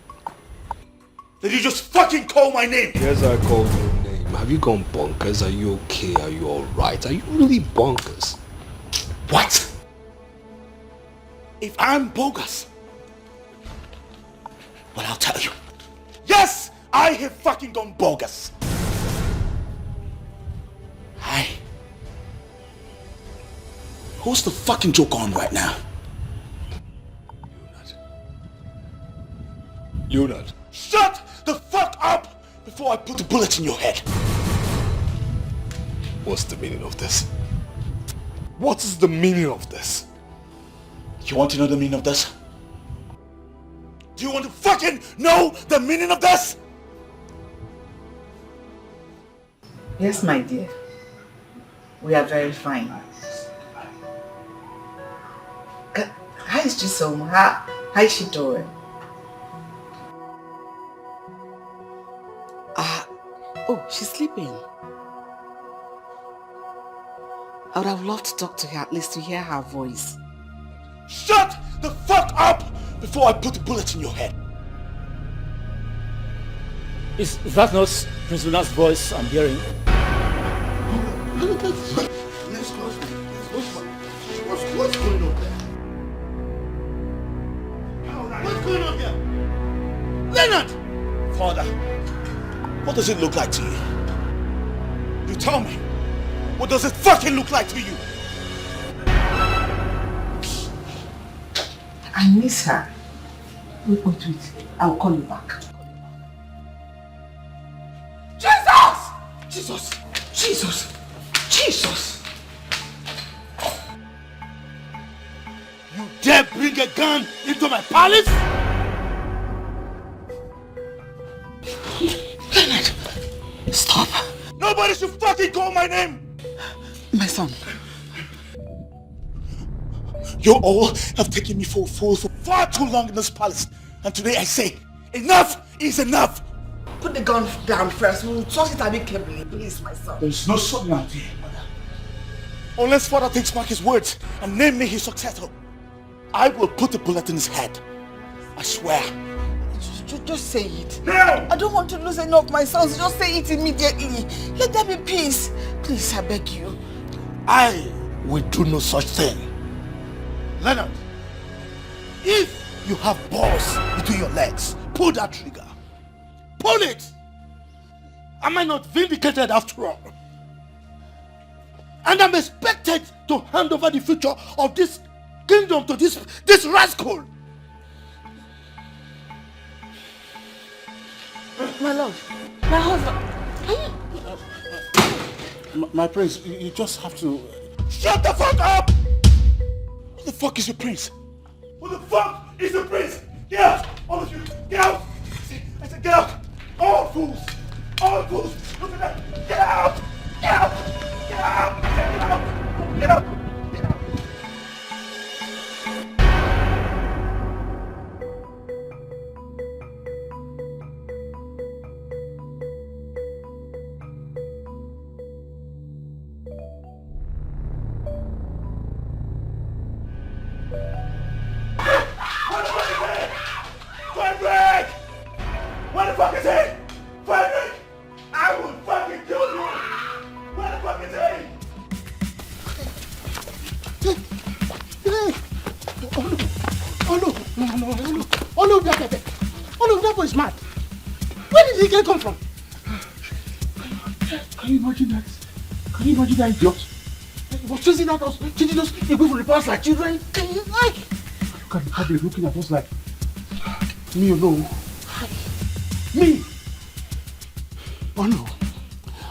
[SPEAKER 15] Did you just fucking call my name?
[SPEAKER 4] Yes, I called your name. Have you gone bonkers? Are you okay? Are you alright? Are you really bonkers?
[SPEAKER 15] What? If I'm bogus, well, I'll tell you. Yes, I have fucking gone bogus. Hi. Who's the fucking joke on right now?
[SPEAKER 4] Leonard.
[SPEAKER 15] Shut the fuck up before I put a bullet in your head.
[SPEAKER 4] What's the meaning of this? What is the meaning of this?
[SPEAKER 15] You want to know the meaning of this? Do you want to fucking know the meaning of this?
[SPEAKER 8] Yes, my dear. We are very fine. How is Chisom? How is she doing? Oh, she's sleeping. I would have loved to talk to her, at least to hear her voice.
[SPEAKER 15] Shut the fuck up before I put a bullet in your head.
[SPEAKER 13] Is that not Prince Luna's voice I'm hearing?
[SPEAKER 3] Let's go. What's going on there? What's going on here?
[SPEAKER 15] Leonard! Father, what does it look like to you? You tell me. What does it fucking look like to you?
[SPEAKER 8] I miss her. Wait. I'll call you back. Jesus!
[SPEAKER 1] You dare bring a gun into my palace?
[SPEAKER 8] Leonard, stop.
[SPEAKER 1] he call my name?
[SPEAKER 8] My son.
[SPEAKER 1] You all have taken me for a fool for far too long in this palace. And today I say, enough is enough.
[SPEAKER 8] Put the gun down first. We'll talk it amicably, please, my son.
[SPEAKER 1] There's no sorting out here, mother. Unless father takes back his words and name me his successor, I will put a bullet in his head. I swear.
[SPEAKER 8] Just say it.
[SPEAKER 1] No!
[SPEAKER 8] I don't want to lose any of my sons. Just say it immediately. Let there be peace. Please, I beg you.
[SPEAKER 1] I will do no such thing. Leonard, if you have balls between your legs, pull that trigger. Pull it! Am I not vindicated after all? And I'm expected to hand over the future of this kingdom to this rascal.
[SPEAKER 8] My lord, my husband.
[SPEAKER 20] My prince, you just have to...
[SPEAKER 1] Shut the fuck up! Who the fuck is your prince? Who the fuck is your prince? Get out! All of you! Get out! I said get out! All fools! All fools! Look at that! Get out! Get out! Get out! Get out! Get out! Frederick! Where the fuck is he? Frederick! I will fucking kill you! Where the fuck is he?
[SPEAKER 14] Oh no, that boy is mad. Where did he come from?
[SPEAKER 20] Can you imagine that? Can you imagine that idiot?
[SPEAKER 14] He was chasing at us, chasing us, he go for the past like children. Can you like?
[SPEAKER 20] Look at how they're looking at us like... Me alone.
[SPEAKER 14] Me?
[SPEAKER 20] Oh no.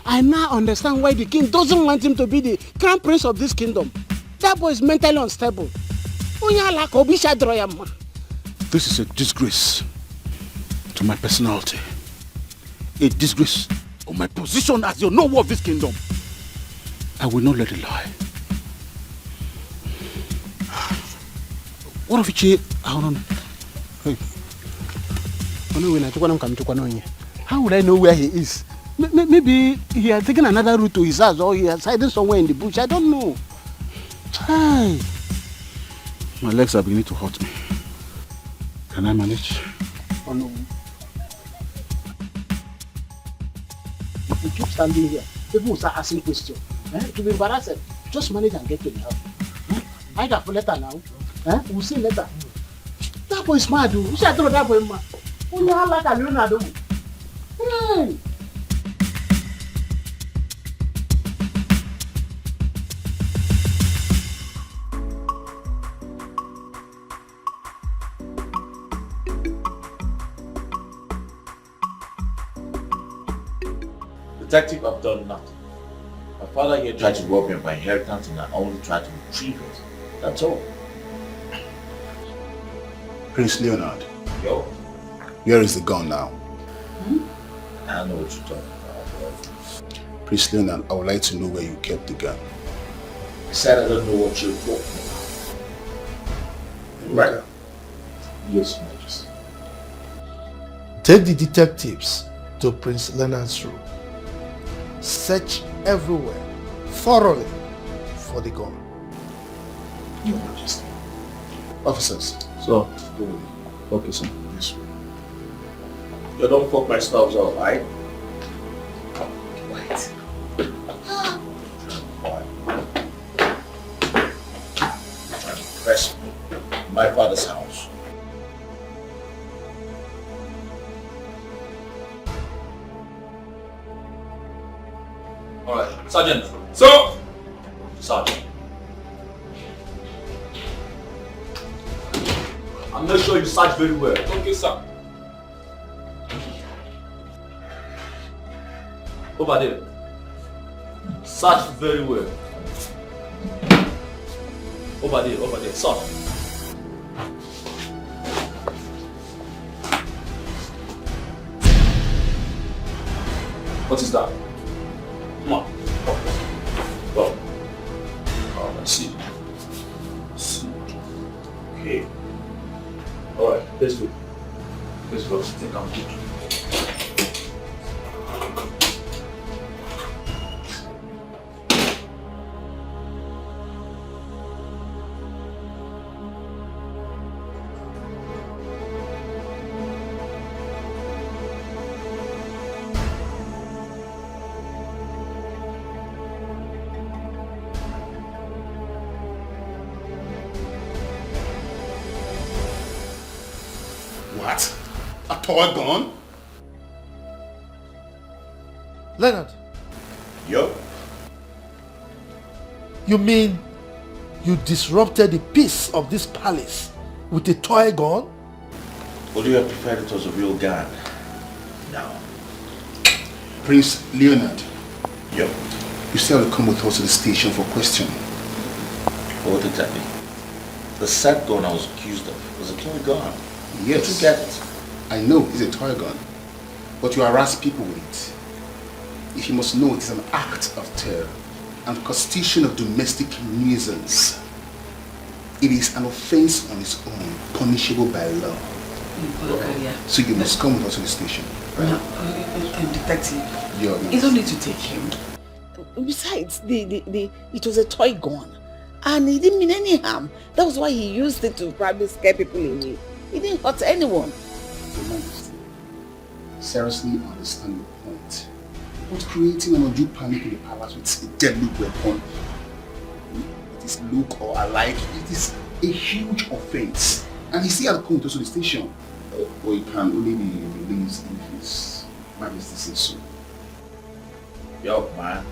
[SPEAKER 14] I now understand why the king doesn't want him to be the crown prince of this kingdom. That boy is mentally unstable.
[SPEAKER 20] This is a disgrace to my personality. A disgrace of my position as the noble of this kingdom. I will not let it lie. What if he... Hold on. Hey.
[SPEAKER 14] How would I know where he is? Maybe he has taken another route to his house or he has hidden somewhere in the bush. I don't know. Hi.
[SPEAKER 20] My legs are beginning to hurt me. Can I manage?
[SPEAKER 14] Oh no. If you keep standing here, people will start asking questions. To be embarrassed, just manage and get to the house. I got a letter now. We'll see later. That boy is mad. You should throw that boy mad. You know how like a Leonard. Hey!
[SPEAKER 15] Detective, I've done nothing. My father here tried to rob me of my inheritance and I only tried to retrieve it. That's all.
[SPEAKER 5] Prince Leonard.
[SPEAKER 15] Yo?
[SPEAKER 5] Where is the gun now?
[SPEAKER 15] I don't know what you're talking about.
[SPEAKER 5] Prince Leonard, I would like to know where you kept the gun.
[SPEAKER 15] I said I don't know what you're talking about. Right. Yes, Majesty.
[SPEAKER 3] Take the detectives to Prince Leonard's room. Search everywhere, thoroughly, for the gun.
[SPEAKER 15] Your Majesty.
[SPEAKER 5] Officers.
[SPEAKER 13] So, okay, sir.
[SPEAKER 15] This way. You don't fuck my stuff up, right? Wait. Press my father's house.
[SPEAKER 13] Alright, Sergeant. So, Sergeant. I'm not sure you search very well. Okay, sir. Over there. Search very well. Over there, sir. What is that? Come on. Let's go. Let's go. Take out.
[SPEAKER 5] What? A toy gun?
[SPEAKER 3] Leonard,
[SPEAKER 5] Yup.
[SPEAKER 3] you mean you disrupted the peace of this palace with a toy gun?
[SPEAKER 15] Would you have preferred it was a real gun? No.
[SPEAKER 5] Prince Leonard.
[SPEAKER 15] Yup.
[SPEAKER 5] You still have to come with us to the station for questioning.
[SPEAKER 15] What exactly? The said gun I was accused of was a toy gun.
[SPEAKER 5] Yes.
[SPEAKER 15] Did you get it?
[SPEAKER 5] I know it's a toy gun, but you harass people with it. If you must know, it is an act of terror and constitution of domestic nuisance. It is an offense on its own, punishable by law. So you must come with us to the station. Right?
[SPEAKER 8] Detective,
[SPEAKER 5] You
[SPEAKER 8] don't need to take him. Besides, it was a toy gun. And he didn't mean any harm. That was why he used it to probably scare people away. He didn't hurt anyone.
[SPEAKER 5] Your Majesty, seriously understand your point. But creating an undue panic in the palace with a deadly weapon, it is look or alike, it is a huge offense. And he still had to come to the station. Or he can only be released if his Majesty says so.
[SPEAKER 15] Yo, man.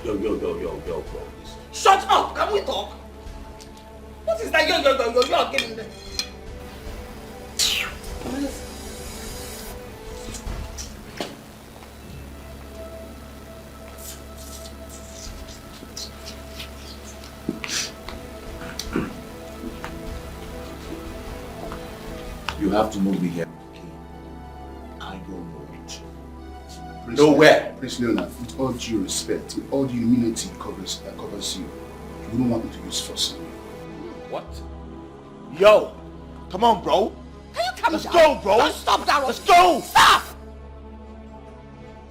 [SPEAKER 15] Yo, bro.
[SPEAKER 8] Shut up! Can we talk? What is that? Yo, get in there.
[SPEAKER 15] You have to move me here. Okay? I don't know it.
[SPEAKER 5] Nowhere! Prince Leonard, with all due respect, with all the immunity that covers you, you wouldn't want me to use force on you.
[SPEAKER 1] What? Yo! Come on, bro!
[SPEAKER 8] Can you come
[SPEAKER 1] Let's
[SPEAKER 8] down?
[SPEAKER 1] go, bro!
[SPEAKER 8] Don't stop that.
[SPEAKER 1] Let's go!
[SPEAKER 8] Stop!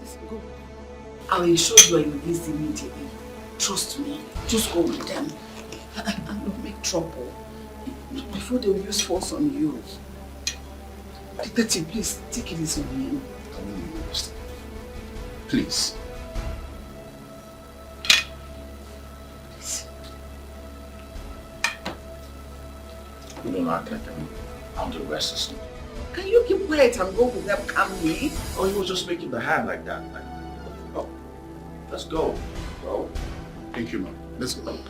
[SPEAKER 8] Listen, go. I will ensure you are released immediately. Trust me. Just go with them. And don't make trouble. Before they will use force on you. Detective, please, take it easy on him.
[SPEAKER 5] I will understand. Please.
[SPEAKER 15] You don't act like I'm the rest.
[SPEAKER 8] Can you keep quiet and go with them calmly?
[SPEAKER 15] Oh, he was just making the hand like that. Like, oh, let's go, bro.
[SPEAKER 5] Thank you, man. Let's go.
[SPEAKER 8] What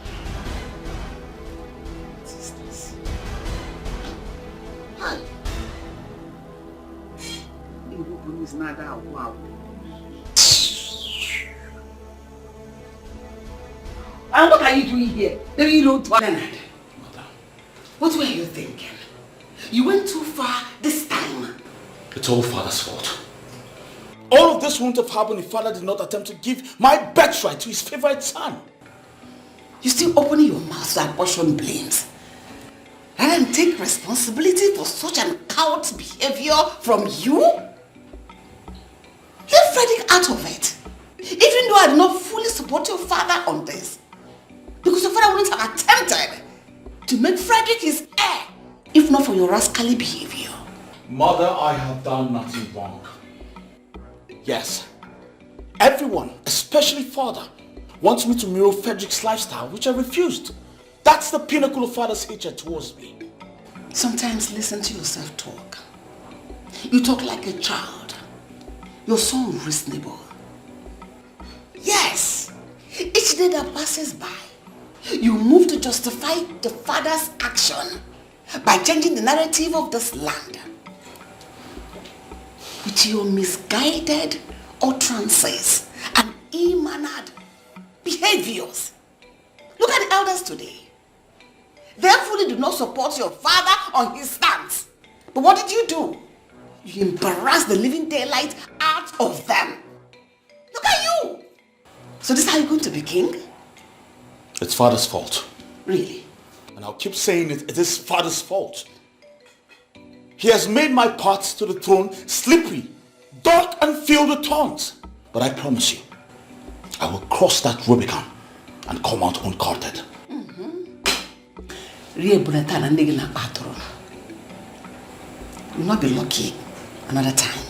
[SPEAKER 8] is this? Hi. Is not out. Wow. And what are you doing here? Then you don't Leonard. Mother. What were you thinking? You went too far this time.
[SPEAKER 1] It's all Father's fault. All of this wouldn't have happened if Father did not attempt to give my birthright to his favorite son.
[SPEAKER 8] You still opening your mouth to apportion blames. And then take responsibility for such an coward's behavior from you? Leave Frederick out of it. Even though I did not fully support your father on this. Because your father wouldn't have attempted to make Frederick his heir, if not for your rascally behavior.
[SPEAKER 13] Mother, I have done nothing wrong.
[SPEAKER 1] Yes. Everyone, especially Father, wants me to mirror Frederick's lifestyle, which I refused. That's the pinnacle of Father's hatred towards me.
[SPEAKER 8] Sometimes listen to yourself talk. You talk like a child. You're so unreasonable. Yes. Each day that passes by, you move to justify the father's action by changing the narrative of this land. With your misguided utterances and ill-mannered behaviors. Look at the elders today. They fully do not support your father on his stance. But what did you do? You embarrassed the living daylight out of them. Look at you. So this is how you're going to be king?
[SPEAKER 1] It's Father's fault.
[SPEAKER 8] Really?
[SPEAKER 1] And I'll keep saying it is Father's fault. He has made my path to the throne slippery, dark and filled with thorns. But I promise you, I will cross that Rubicon and come out uncourted.
[SPEAKER 8] You will not be lucky another time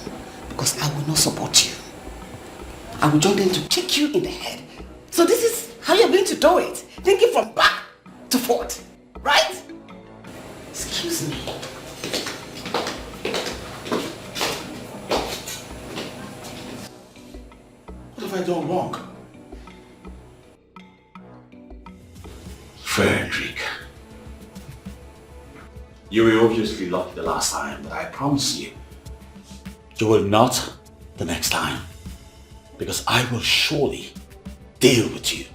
[SPEAKER 8] because I will not support you. I will join them to kick you in the head. So this is how you're going to do it. Thinking from back to forth, right? Excuse me.
[SPEAKER 1] What have I done wrong?
[SPEAKER 15] Frederick, you were obviously lucky the last time, but I promise you, you will not the next time. Because I will surely deal with you.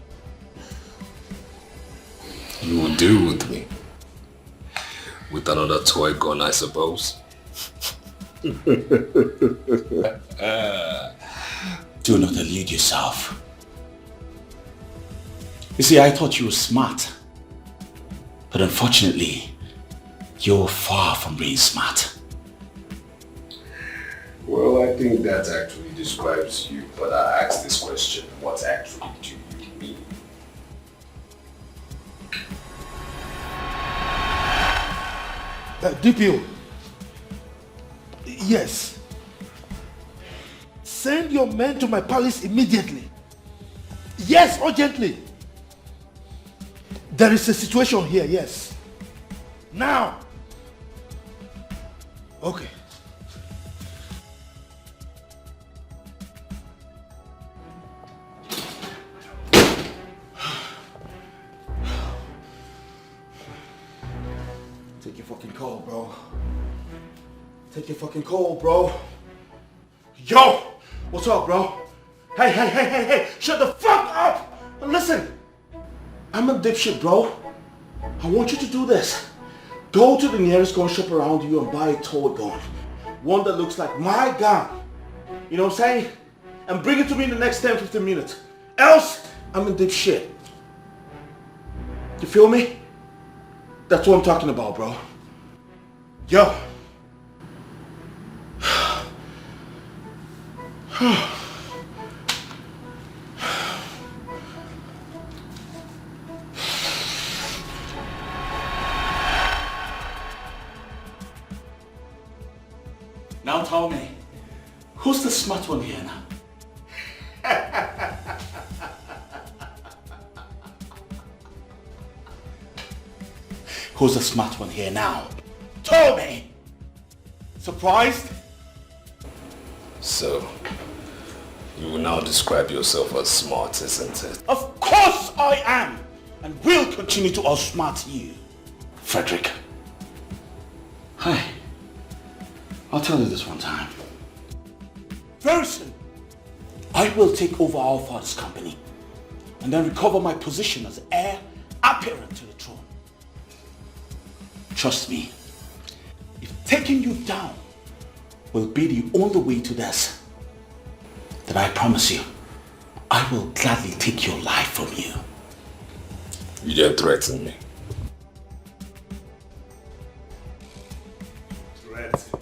[SPEAKER 21] You will deal with me? With another toy gun, I suppose?
[SPEAKER 15] Do not delude yourself. You see, I thought you were smart. But unfortunately, you're far from being smart.
[SPEAKER 21] Well, I think that actually describes you, but I asked this question, what actually do you mean?
[SPEAKER 3] DPO. Yes. Send your men to my palace immediately. Yes, urgently. There is a situation here, yes. Now. Okay.
[SPEAKER 1] Take your fucking call, bro. Take your fucking call, bro. Yo! What's up, bro? Hey! Shut the fuck up! And listen, I'm a dipshit, bro. I want you to do this. Go to the nearest gun shop around you and buy a toy gun. One that looks like my gun. You know what I'm saying? And bring it to me in the next 10-15 minutes. Else, I'm a dipshit. You feel me? That's what I'm talking about, bro. Yo. Now tell me, who's the smart one here now? Who's the smart one here now? Tell me! Surprised?
[SPEAKER 21] So, you will now describe yourself as smart, isn't it?
[SPEAKER 1] Of course I am! And will continue to outsmart you. Frederick. Hi. I'll tell you this one time. Very soon, I will take over our father's company and then recover my position as heir apparent to the throne. Trust me, if taking you down will be the only way to this, then I promise you, I will gladly take your life from you.
[SPEAKER 21] You didn't threaten me.
[SPEAKER 1] Threaten?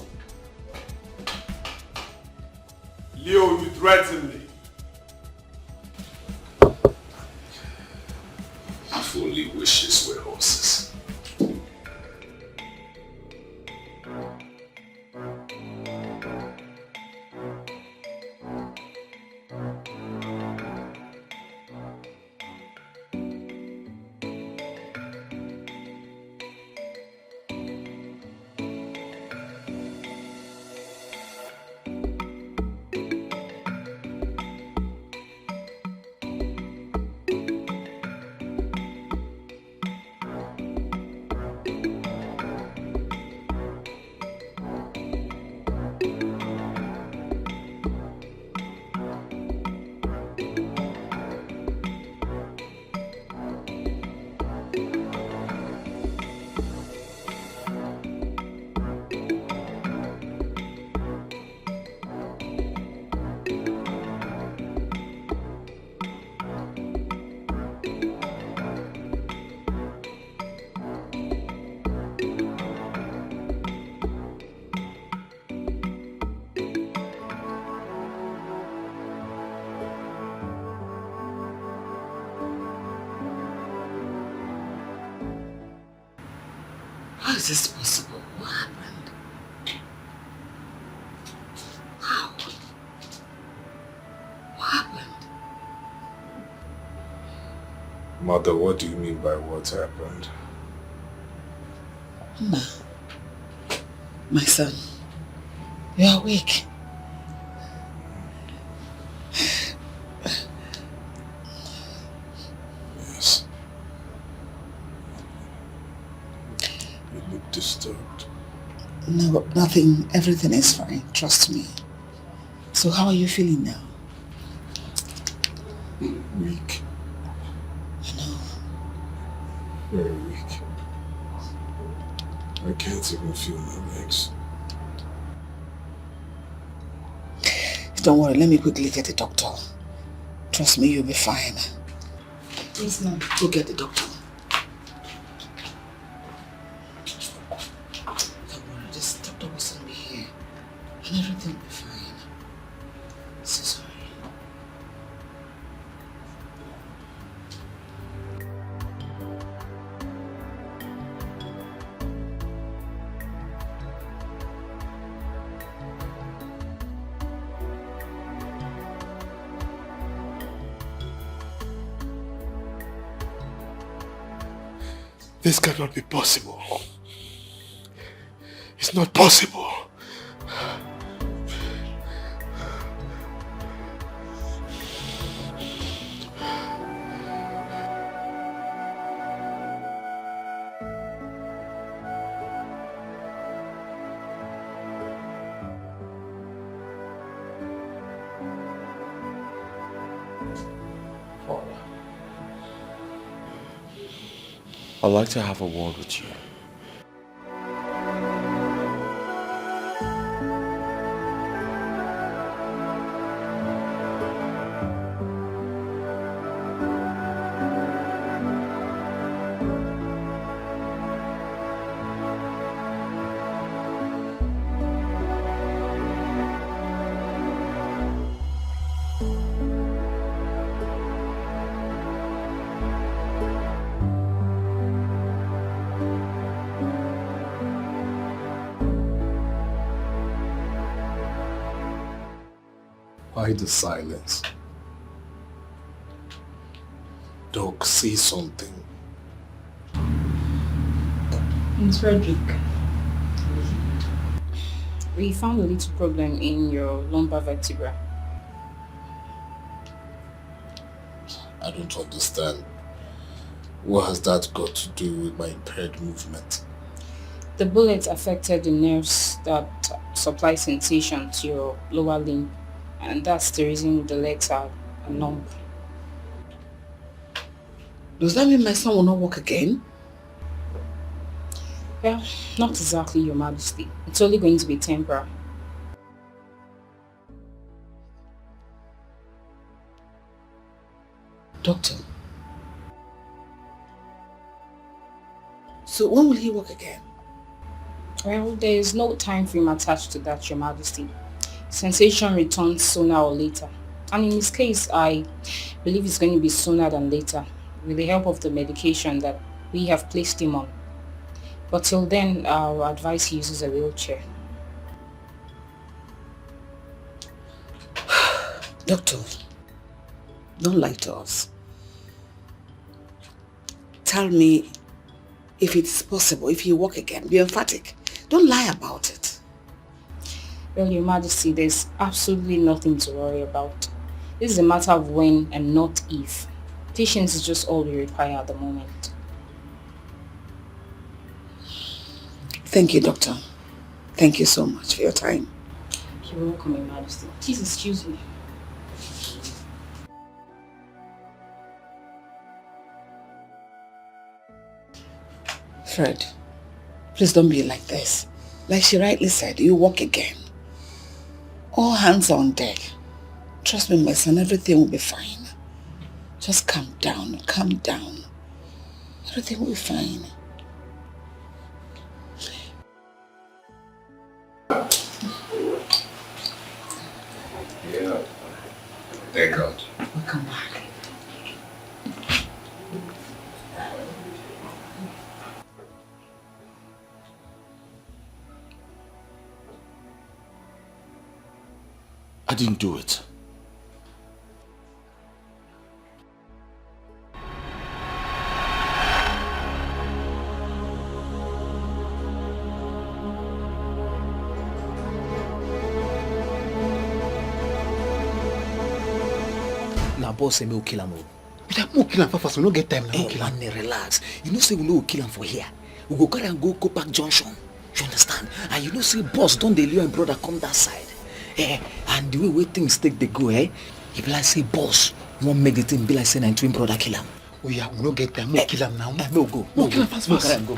[SPEAKER 1] Leo, you threaten me.
[SPEAKER 21] If only wishes were horses.
[SPEAKER 8] is this possible? What happened? How? What happened?
[SPEAKER 7] Mother, what do you mean by what happened?
[SPEAKER 8] Ma, my son, you are awake.
[SPEAKER 7] Yes. You look disturbed.
[SPEAKER 8] No, nothing. Everything is fine. Trust me. So how are you feeling now?
[SPEAKER 7] Weak.
[SPEAKER 8] I know.
[SPEAKER 7] Very weak. I can't even feel my legs.
[SPEAKER 8] Don't worry, let me quickly get the doctor. Trust me, you'll be fine.
[SPEAKER 2] Yes, ma'am.
[SPEAKER 8] Go get the doctor. Don't worry, this doctor will soon be here. And everything will be fine. So sorry.
[SPEAKER 3] This cannot be possible. It's not possible.
[SPEAKER 15] I'd like to have a word with you.
[SPEAKER 7] Why the silence? Doc, say something.
[SPEAKER 11] Miss Frederick, we found a little problem in your lumbar vertebra.
[SPEAKER 7] I don't understand. What has that got to do with my impaired movement?
[SPEAKER 11] The bullet affected the nerves that supply sensation to your lower limb, and that's the reason the legs are numb.
[SPEAKER 8] Does that mean my son will not walk again?
[SPEAKER 11] Well, not exactly, Your Majesty. It's only going to be temporary.
[SPEAKER 8] Doctor. So when will he walk again?
[SPEAKER 11] Well, there is no time frame attached to that, Your Majesty. Sensation returns sooner or later. And in his case, I believe it's going to be sooner than later, with the help of the medication that we have placed him on. But till then, I'll advise he uses a wheelchair.
[SPEAKER 8] Doctor, don't lie to us. Tell me if it's possible, if you walk again. Be emphatic. Don't lie about it.
[SPEAKER 11] Well, Your Majesty, there's absolutely nothing to worry about. This is a matter of when and not if. Patience is just all we require at the moment.
[SPEAKER 8] Thank you, Doctor. Thank you so much for your time.
[SPEAKER 11] You're welcome, Your Majesty. Please excuse me.
[SPEAKER 8] Fred, please don't be like this. Like she rightly said, you walk again. All hands on deck. Trust me, my son, everything will be fine. Just calm down, calm down. Everything will be fine.
[SPEAKER 21] Yeah. Thank God.
[SPEAKER 8] Welcome back.
[SPEAKER 15] I didn't do it.
[SPEAKER 9] Now, boss say me will kill him.
[SPEAKER 5] We'll kill him fast. We don't get time now.
[SPEAKER 9] Hey, man, relax. You know say we no kill him for here. We go carry and go back junction. You understand? And you know say boss don't dey and brother come that side. And the way things take they go, he be like say boss, you want make the thing be like say twin brother kill him.
[SPEAKER 5] Oh yeah, we don't get time. We'll kill him now.
[SPEAKER 9] We'll go.
[SPEAKER 5] We'll kill him fast.
[SPEAKER 9] Carry and go.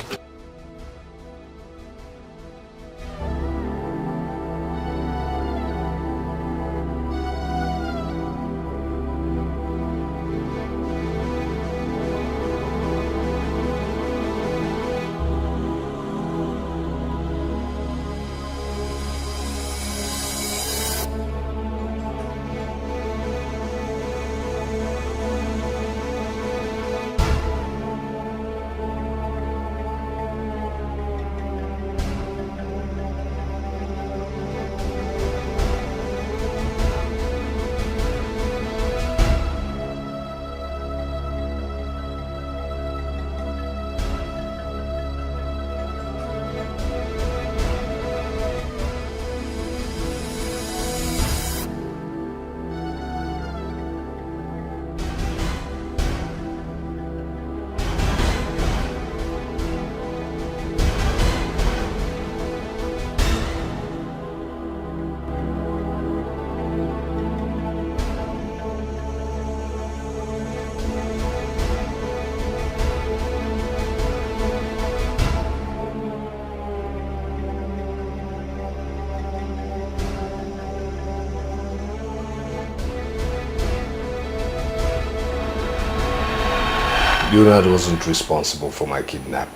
[SPEAKER 21] Leonard wasn't responsible for my kidnap.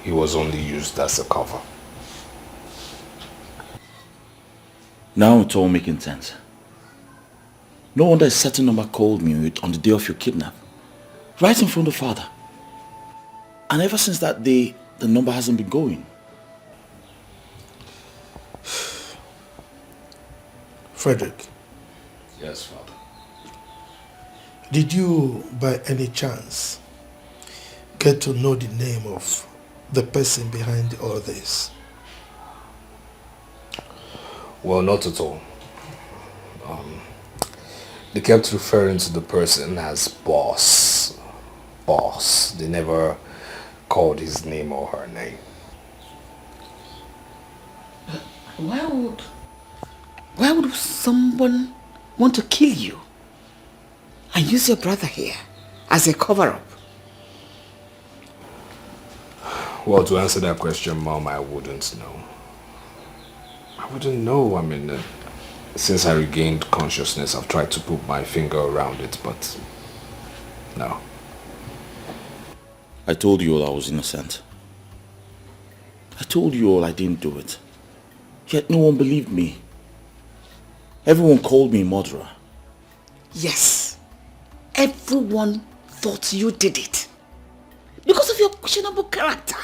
[SPEAKER 21] He was only used as a cover.
[SPEAKER 15] Now it's all making sense. No wonder a certain number called me on the day of your kidnap. Right in front of father. And ever since that day, the number hasn't been going.
[SPEAKER 3] Frederick.
[SPEAKER 21] Yes, father.
[SPEAKER 3] Did you, by any chance, get to know the name of the person behind all this?
[SPEAKER 21] Well, not at all. They kept referring to the person as boss. Boss. They never called his name or her name.
[SPEAKER 8] Why would someone want to kill you and use your brother here as a cover-up?
[SPEAKER 21] Well, to answer that question, Mom, I wouldn't know. I wouldn't know. I mean, since I regained consciousness, I've tried to put my finger around it, but no.
[SPEAKER 15] I told you all I was innocent. I told you all I didn't do it. Yet no one believed me. Everyone called me a murderer.
[SPEAKER 8] Yes. Everyone thought you did it. Because of your questionable character.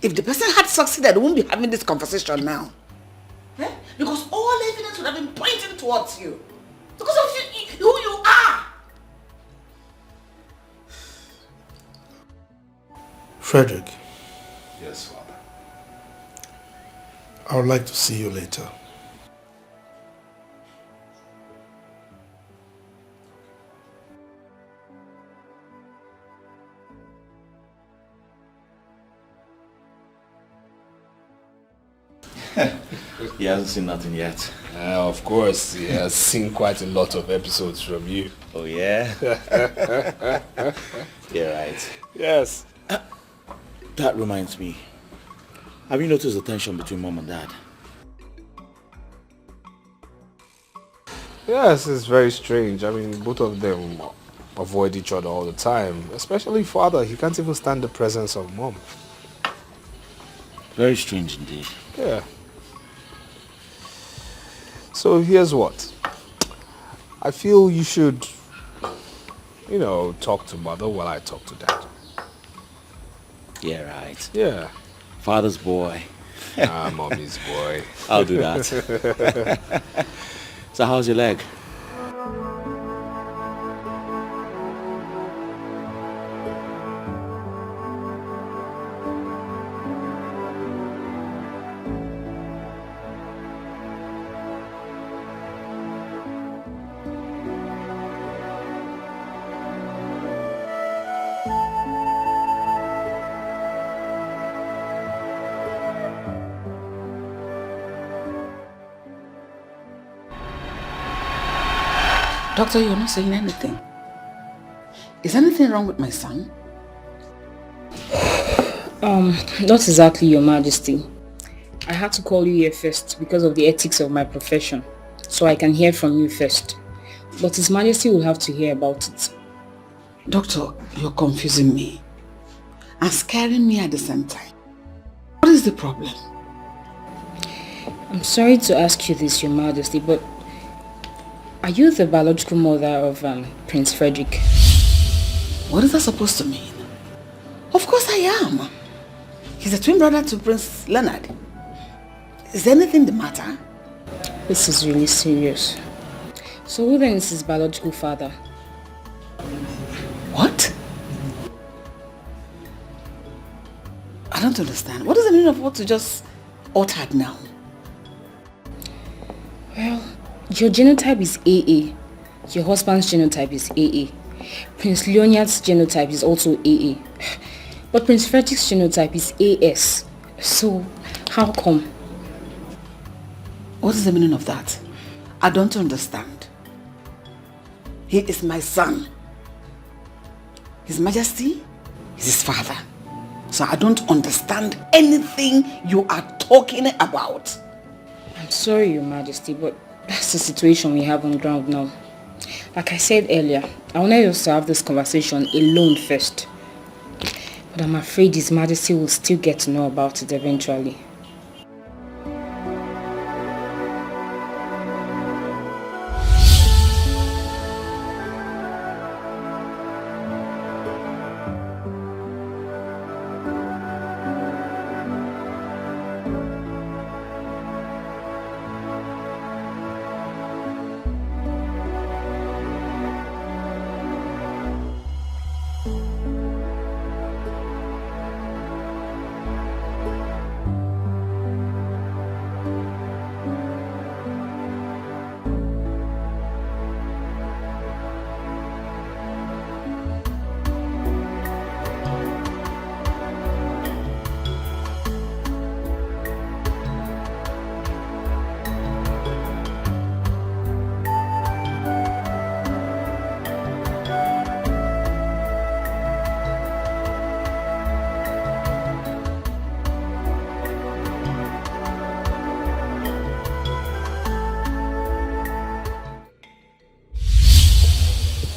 [SPEAKER 8] If the person had succeeded, we wouldn't be having this conversation now. Because all evidence would have been pointing towards you. Because of who you are.
[SPEAKER 3] Frederick.
[SPEAKER 21] Yes, Father.
[SPEAKER 3] I would like to see you later.
[SPEAKER 15] He hasn't seen nothing yet.
[SPEAKER 21] Of course, he has seen quite a lot of episodes from you.
[SPEAKER 15] Oh, yeah? You're right.
[SPEAKER 21] Yes.
[SPEAKER 15] That reminds me. Have you noticed the tension between Mom and Dad?
[SPEAKER 21] Yes, it's very strange. I mean, both of them avoid each other all the time. Especially Father. He can't even stand the presence of Mom.
[SPEAKER 15] Very strange indeed.
[SPEAKER 21] Yeah. So here's what. I feel you should, talk to Mother while I talk to Dad.
[SPEAKER 15] Yeah, right.
[SPEAKER 21] Yeah.
[SPEAKER 15] Father's boy.
[SPEAKER 21] Mommy's boy.
[SPEAKER 15] I'll do that. So how's your leg?
[SPEAKER 8] Doctor, you're not saying anything. Is anything wrong with my son?
[SPEAKER 11] Not exactly, Your Majesty. I had to call you here first because of the ethics of my profession, so I can hear from you first. But His Majesty will have to hear about it.
[SPEAKER 8] Doctor, you're confusing me and scaring me at the same time. What is the problem?
[SPEAKER 11] I'm sorry to ask you this, Your Majesty, but are you the biological mother of Prince Frederick?
[SPEAKER 8] What is that supposed to mean? Of course I am. He's a twin brother to Prince Leonard. Is anything the matter?
[SPEAKER 11] This is really serious. So who then is his biological father?
[SPEAKER 8] What? I don't understand. What is the meaning of what you just uttered now?
[SPEAKER 11] Well, your genotype is AA. Your husband's genotype is AA. Prince Leonard's genotype is also AA. But Prince Frederick's genotype is AS. So, how come?
[SPEAKER 8] What is the meaning of that? I don't understand. He is my son. His Majesty is his father. So I don't understand anything you are talking about.
[SPEAKER 11] I'm sorry, Your Majesty, but that's the situation we have on ground now. Like I said earlier, I wanted us to have this conversation alone first. But I'm afraid His Majesty will still get to know about it eventually.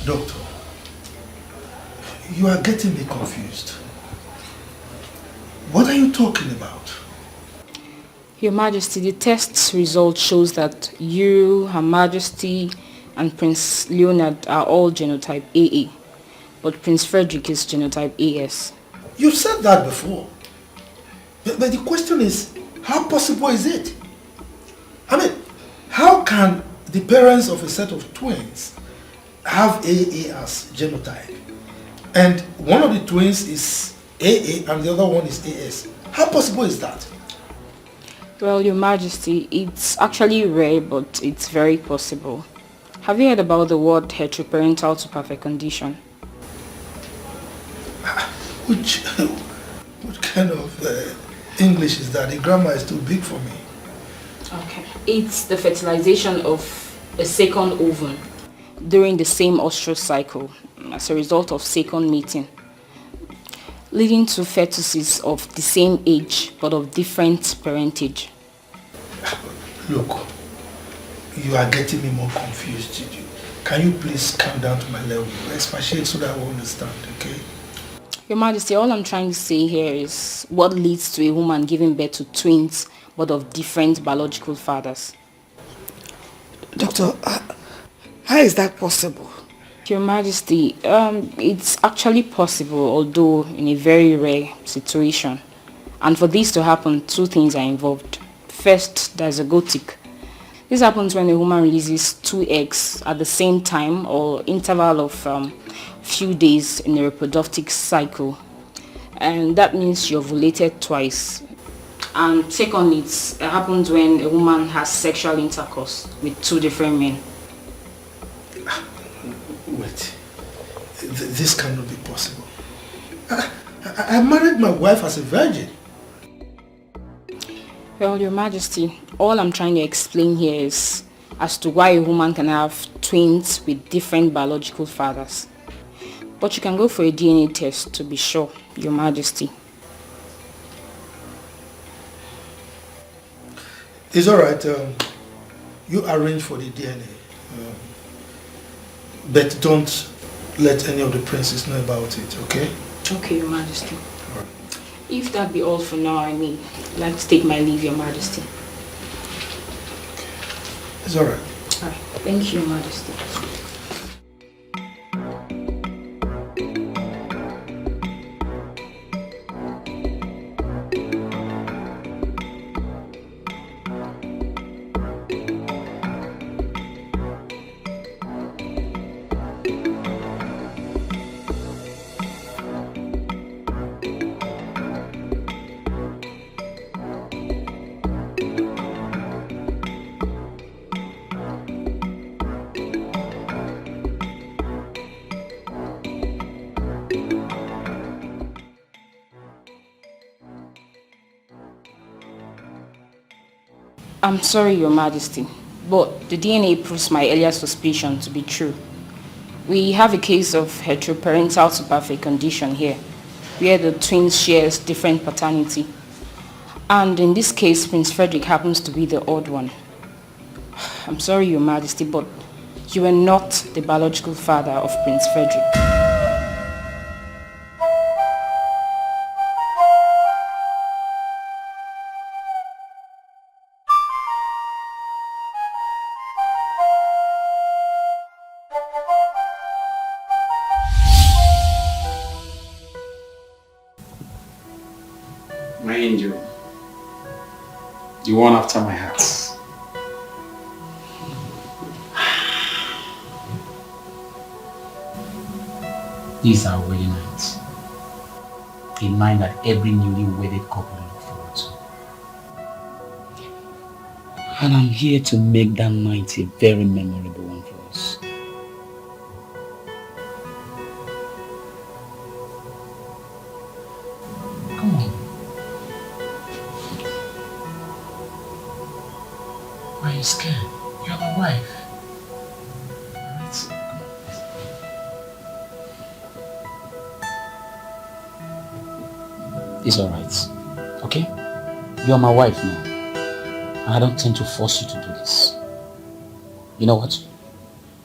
[SPEAKER 3] Doctor, you are getting me confused. What are you talking about?
[SPEAKER 11] Your Majesty, the test result shows that you, Her Majesty, and Prince Leonard are all genotype AA, but Prince Frederick is genotype AS.
[SPEAKER 3] You've said that before. But the question is, how possible is it? I mean, how can the parents of a set of twins have AA as genotype, and one of the twins is AA and the other one is AS? How possible is that?
[SPEAKER 11] Well, Your Majesty, it's actually rare, but it's very possible. Have you heard about the word heteroparental to perfect condition?
[SPEAKER 3] What kind of English is that? The grammar is too big for me.
[SPEAKER 11] Okay. It's the fertilization of a second ovum during the same ostrus cycle as a result of second mating, leading to fetuses of the same age but of different parentage.
[SPEAKER 3] Look, you are getting me more confused. Can you please calm down to my level? Expatiate so that I will understand, okay?
[SPEAKER 11] Your Majesty, all I'm trying to say here is what leads to a woman giving birth to twins but of different biological fathers.
[SPEAKER 8] Doctor, how is that possible?
[SPEAKER 11] Your Majesty, it's actually possible, although in a very rare situation. And for this to happen, two things are involved. First, there's a gotic. This happens when a woman releases 2 eggs at the same time or interval of few days in a reproductive cycle. And that means you're ovulated twice. And secondly, it happens when a woman has sexual intercourse with 2 different men.
[SPEAKER 3] Wait, this cannot be possible. I married my wife as a virgin.
[SPEAKER 11] Well, Your Majesty, all I'm trying to explain here is as to why a woman can have twins with different biological fathers. But you can go for a DNA test to be sure, Your Majesty.
[SPEAKER 3] It's alright. You arrange for the DNA. But don't let any of the princes know about it, okay?
[SPEAKER 11] Okay, Your Majesty. If that be all for now, I'd like to take my leave, Your Majesty.
[SPEAKER 3] It's alright.
[SPEAKER 11] Alright, thank you, Your Majesty. I'm sorry, Your Majesty, but the DNA proves my earlier suspicion to be true. We have a case of heteroparental to perfect condition here, where the twins share different paternity. And in this case, Prince Frederick happens to be the odd one. I'm sorry, Your Majesty, but you are not the biological father of Prince Frederick.
[SPEAKER 12] My angel, the one after my heart. This is our wedding night. A night that every newly wedded couple look forward to.
[SPEAKER 9] And I'm here to make that night a very memorable one for us.
[SPEAKER 12] Come on. Why are you scared? You're my wife.
[SPEAKER 9] It's alright, okay? You are my wife now, and I don't intend to force you to do this. You know what?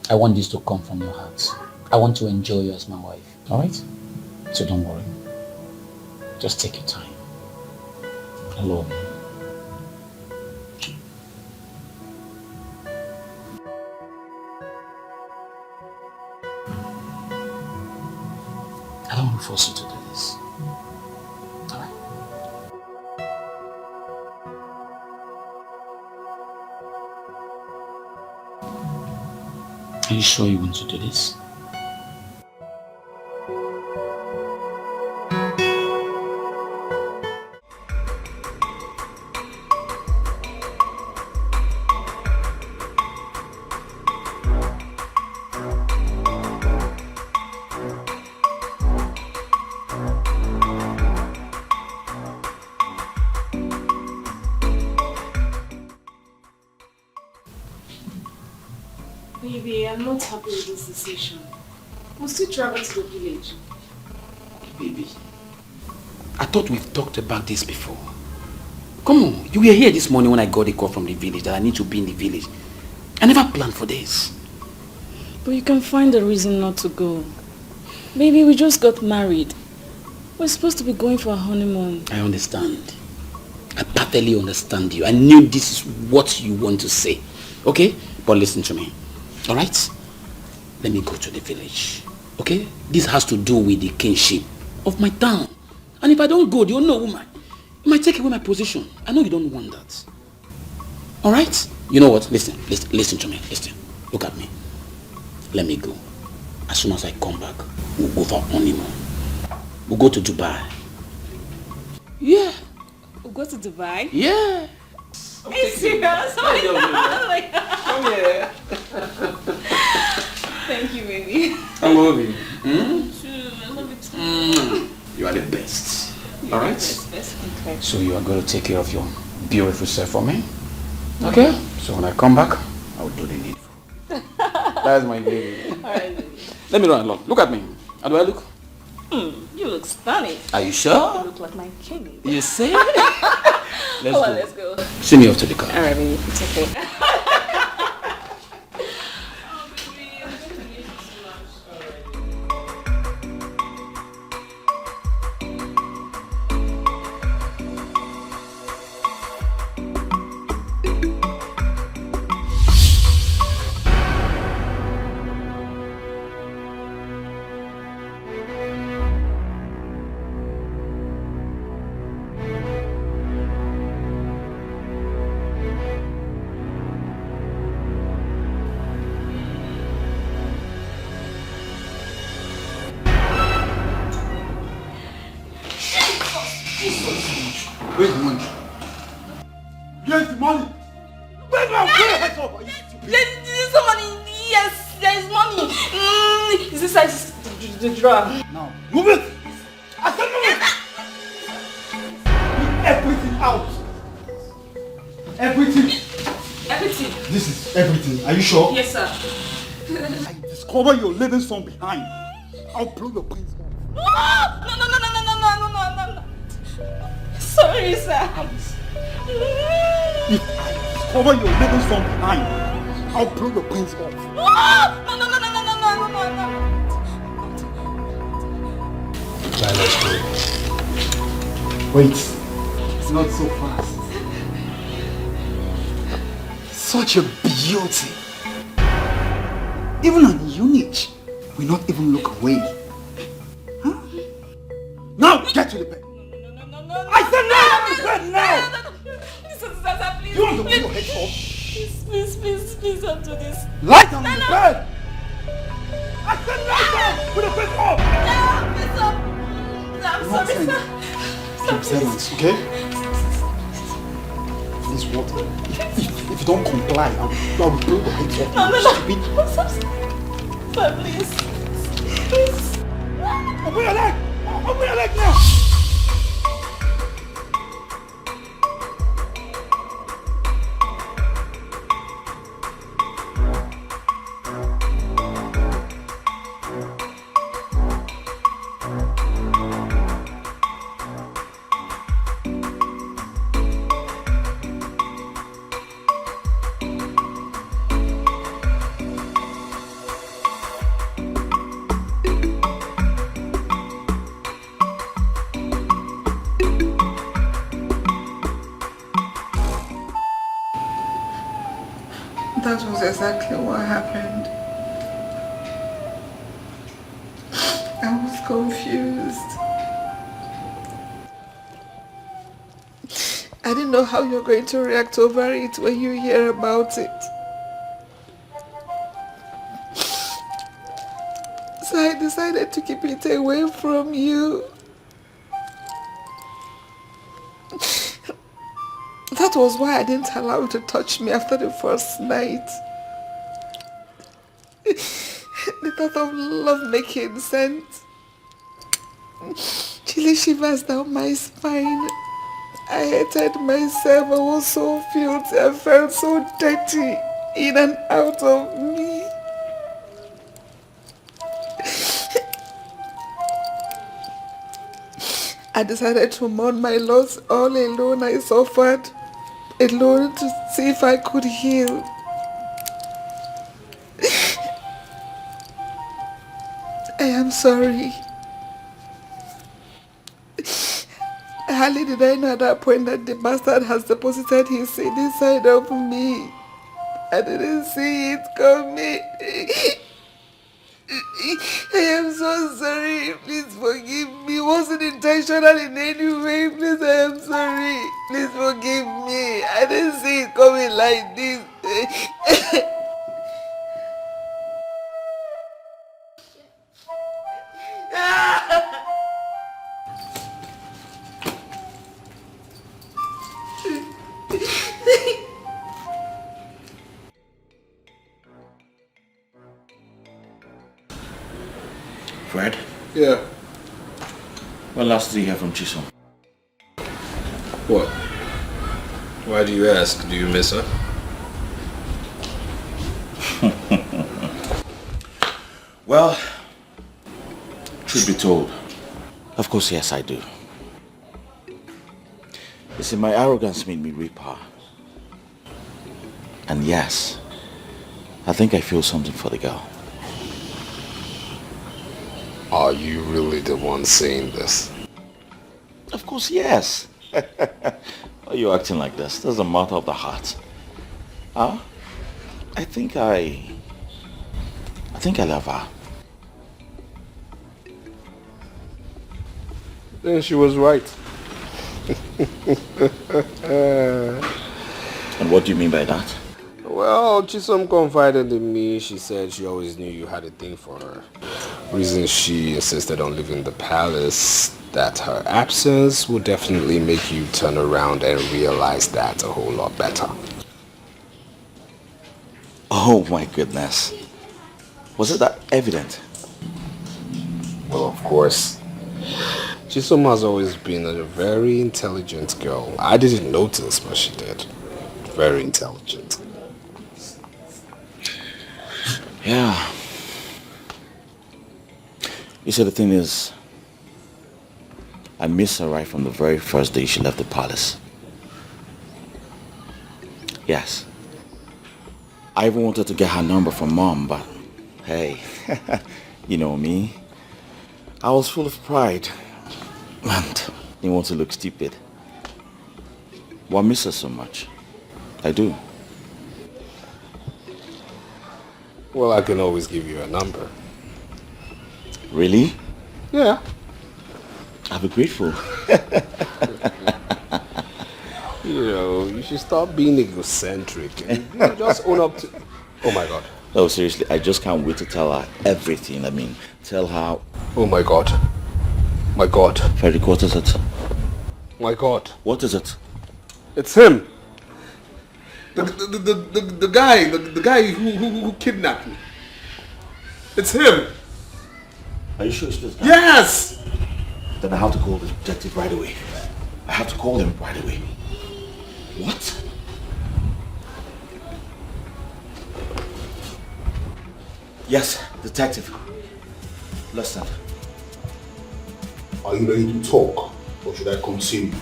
[SPEAKER 9] I want this to come from your heart. I want to enjoy you as my wife, alright? So don't worry. Just take your time. I love you. I don't want to force you to do this. Are you sure you want to do this?
[SPEAKER 16] Baby, I'm not happy with this decision. We'll still travel to the village.
[SPEAKER 9] Baby, I thought we've talked about this before. Come on, you were here this morning when I got a call from the village that I need to be in the village. I never planned for this.
[SPEAKER 11] But you can find a reason not to go. Baby, we just got married. We're supposed to be going for a honeymoon.
[SPEAKER 9] I understand. I perfectly understand you. I knew this is what you want to say. Okay? But listen to me. Alright? Let me go to the village. Okay? This has to do with the kingship of my town. And if I don't go, you'll know, woman.
[SPEAKER 15] It might take away my position. I know you don't want that. Alright? You know what? Listen to me. Listen. Look at me. Let me go. As soon as I come back, we'll go for honeymoon. We'll go to Dubai. Yeah.
[SPEAKER 16] We'll go to Dubai?
[SPEAKER 15] Yeah.
[SPEAKER 16] Are you serious?
[SPEAKER 15] Come here.
[SPEAKER 16] Thank you, baby.
[SPEAKER 15] I love you.
[SPEAKER 16] I love you too.
[SPEAKER 15] You are the best. Alright?
[SPEAKER 16] Okay.
[SPEAKER 15] So you are going to take care of your beautiful self for me? Okay? So when I come back, I will do the needful. That's my baby.
[SPEAKER 16] Alright, baby.
[SPEAKER 15] Let me run along. Look at me. How do I look?
[SPEAKER 16] You look stunning.
[SPEAKER 15] Are you sure?
[SPEAKER 16] You look like my king.
[SPEAKER 15] You see?
[SPEAKER 16] Let's go.
[SPEAKER 15] See me off to the car.
[SPEAKER 16] Alright, baby. It's okay.
[SPEAKER 1] Where's the money? Where's the money? Where's my head up?
[SPEAKER 16] There's some money. Yes, there's money. Is this like the drawer?
[SPEAKER 1] Now, move it! I said move it! Move everything out! Everything!
[SPEAKER 16] Everything?
[SPEAKER 1] This is everything. Are you sure?
[SPEAKER 16] Yes, sir.
[SPEAKER 1] I discover your living son behind. I'll blow your brains out.
[SPEAKER 16] No. Sorry, sir.
[SPEAKER 1] If I discover your living son behind, I'll blow your brains off.
[SPEAKER 16] No.
[SPEAKER 1] Let's go. Wait, it's not so fast. Such a beauty. Even an eunuch will not even look away. Huh? Now get to the bed. I said now to the bed now!
[SPEAKER 16] Please,
[SPEAKER 1] You want to put your head off?
[SPEAKER 16] Please don't do this.
[SPEAKER 1] Lie down on the bed! I said lie down! Put the bed off!
[SPEAKER 16] I'm sorry, sir.
[SPEAKER 1] Keep silence, okay? Please, water. If you don't comply, I will blow the head off.
[SPEAKER 16] No. Sir, please.
[SPEAKER 1] Open your leg! Open your leg now!
[SPEAKER 8] That was exactly what happened. I was confused. I didn't know how you're going to react over it when you hear about it. So I decided to keep it away from you. That was why I didn't allow you to touch me after the first night. The thought of love making sent chilly shivers down my spine. I hated myself. I was so filthy. I felt so dirty in and out of me. I decided to mourn my loss all alone. I suffered alone to see if I could heal. I am sorry. Hardly did I know at that point that the bastard has deposited his seed inside of me. I didn't see it coming. I am so sorry. Please forgive me. It wasn't intentional in any way. Please, I am sorry. Please forgive me. I didn't see it coming like this.
[SPEAKER 15] Fred?
[SPEAKER 21] Yeah.
[SPEAKER 15] When last did you hear from Chisom?
[SPEAKER 21] What? Why do you ask? Do you miss her?
[SPEAKER 15] Well, truth be told, of course, yes, I do. You see, my arrogance made me rape her. And yes, I think I feel something for the girl.
[SPEAKER 21] Are you really the one saying this?
[SPEAKER 15] Of course, yes. Why are you acting like this? This is a matter of the heart. Huh? I think I love her.
[SPEAKER 21] Then she was right.
[SPEAKER 15] And what do you mean by that?
[SPEAKER 21] Well, Chisom confided in me. She said she always knew you had a thing for her. Reason she insisted on leaving the palace, that her absence would definitely make you turn around and realize that a whole lot better.
[SPEAKER 15] Oh my goodness. Was it that evident?
[SPEAKER 21] Well, of course. Chisom has always been a very intelligent girl. I didn't notice, but she did. Very intelligent.
[SPEAKER 15] Yeah. You see, the thing is, I miss her right from the very first day she left the palace. Yes. I even wanted to get her number from Mom, but hey, you know me. I was full of pride and didn't want to look stupid. But I miss her so much. I do.
[SPEAKER 21] Well, I can always give you a number.
[SPEAKER 15] Really?
[SPEAKER 21] Yeah.
[SPEAKER 15] I'll be grateful.
[SPEAKER 21] You know, you should stop being egocentric and just own up to... Oh my God.
[SPEAKER 15] No, seriously, I just can't wait to tell her everything. I mean, tell her...
[SPEAKER 21] Oh my God. My God.
[SPEAKER 15] Frederick, what is it?
[SPEAKER 21] My God.
[SPEAKER 15] What is it?
[SPEAKER 21] It's him. The guy who kidnapped me. It's him.
[SPEAKER 15] Are you sure it's this guy?
[SPEAKER 21] Yes!
[SPEAKER 15] Then I have to call the detective right away. I have to call him right away. What? Yes, detective. Listen.
[SPEAKER 5] Are you ready to talk, or should I continue?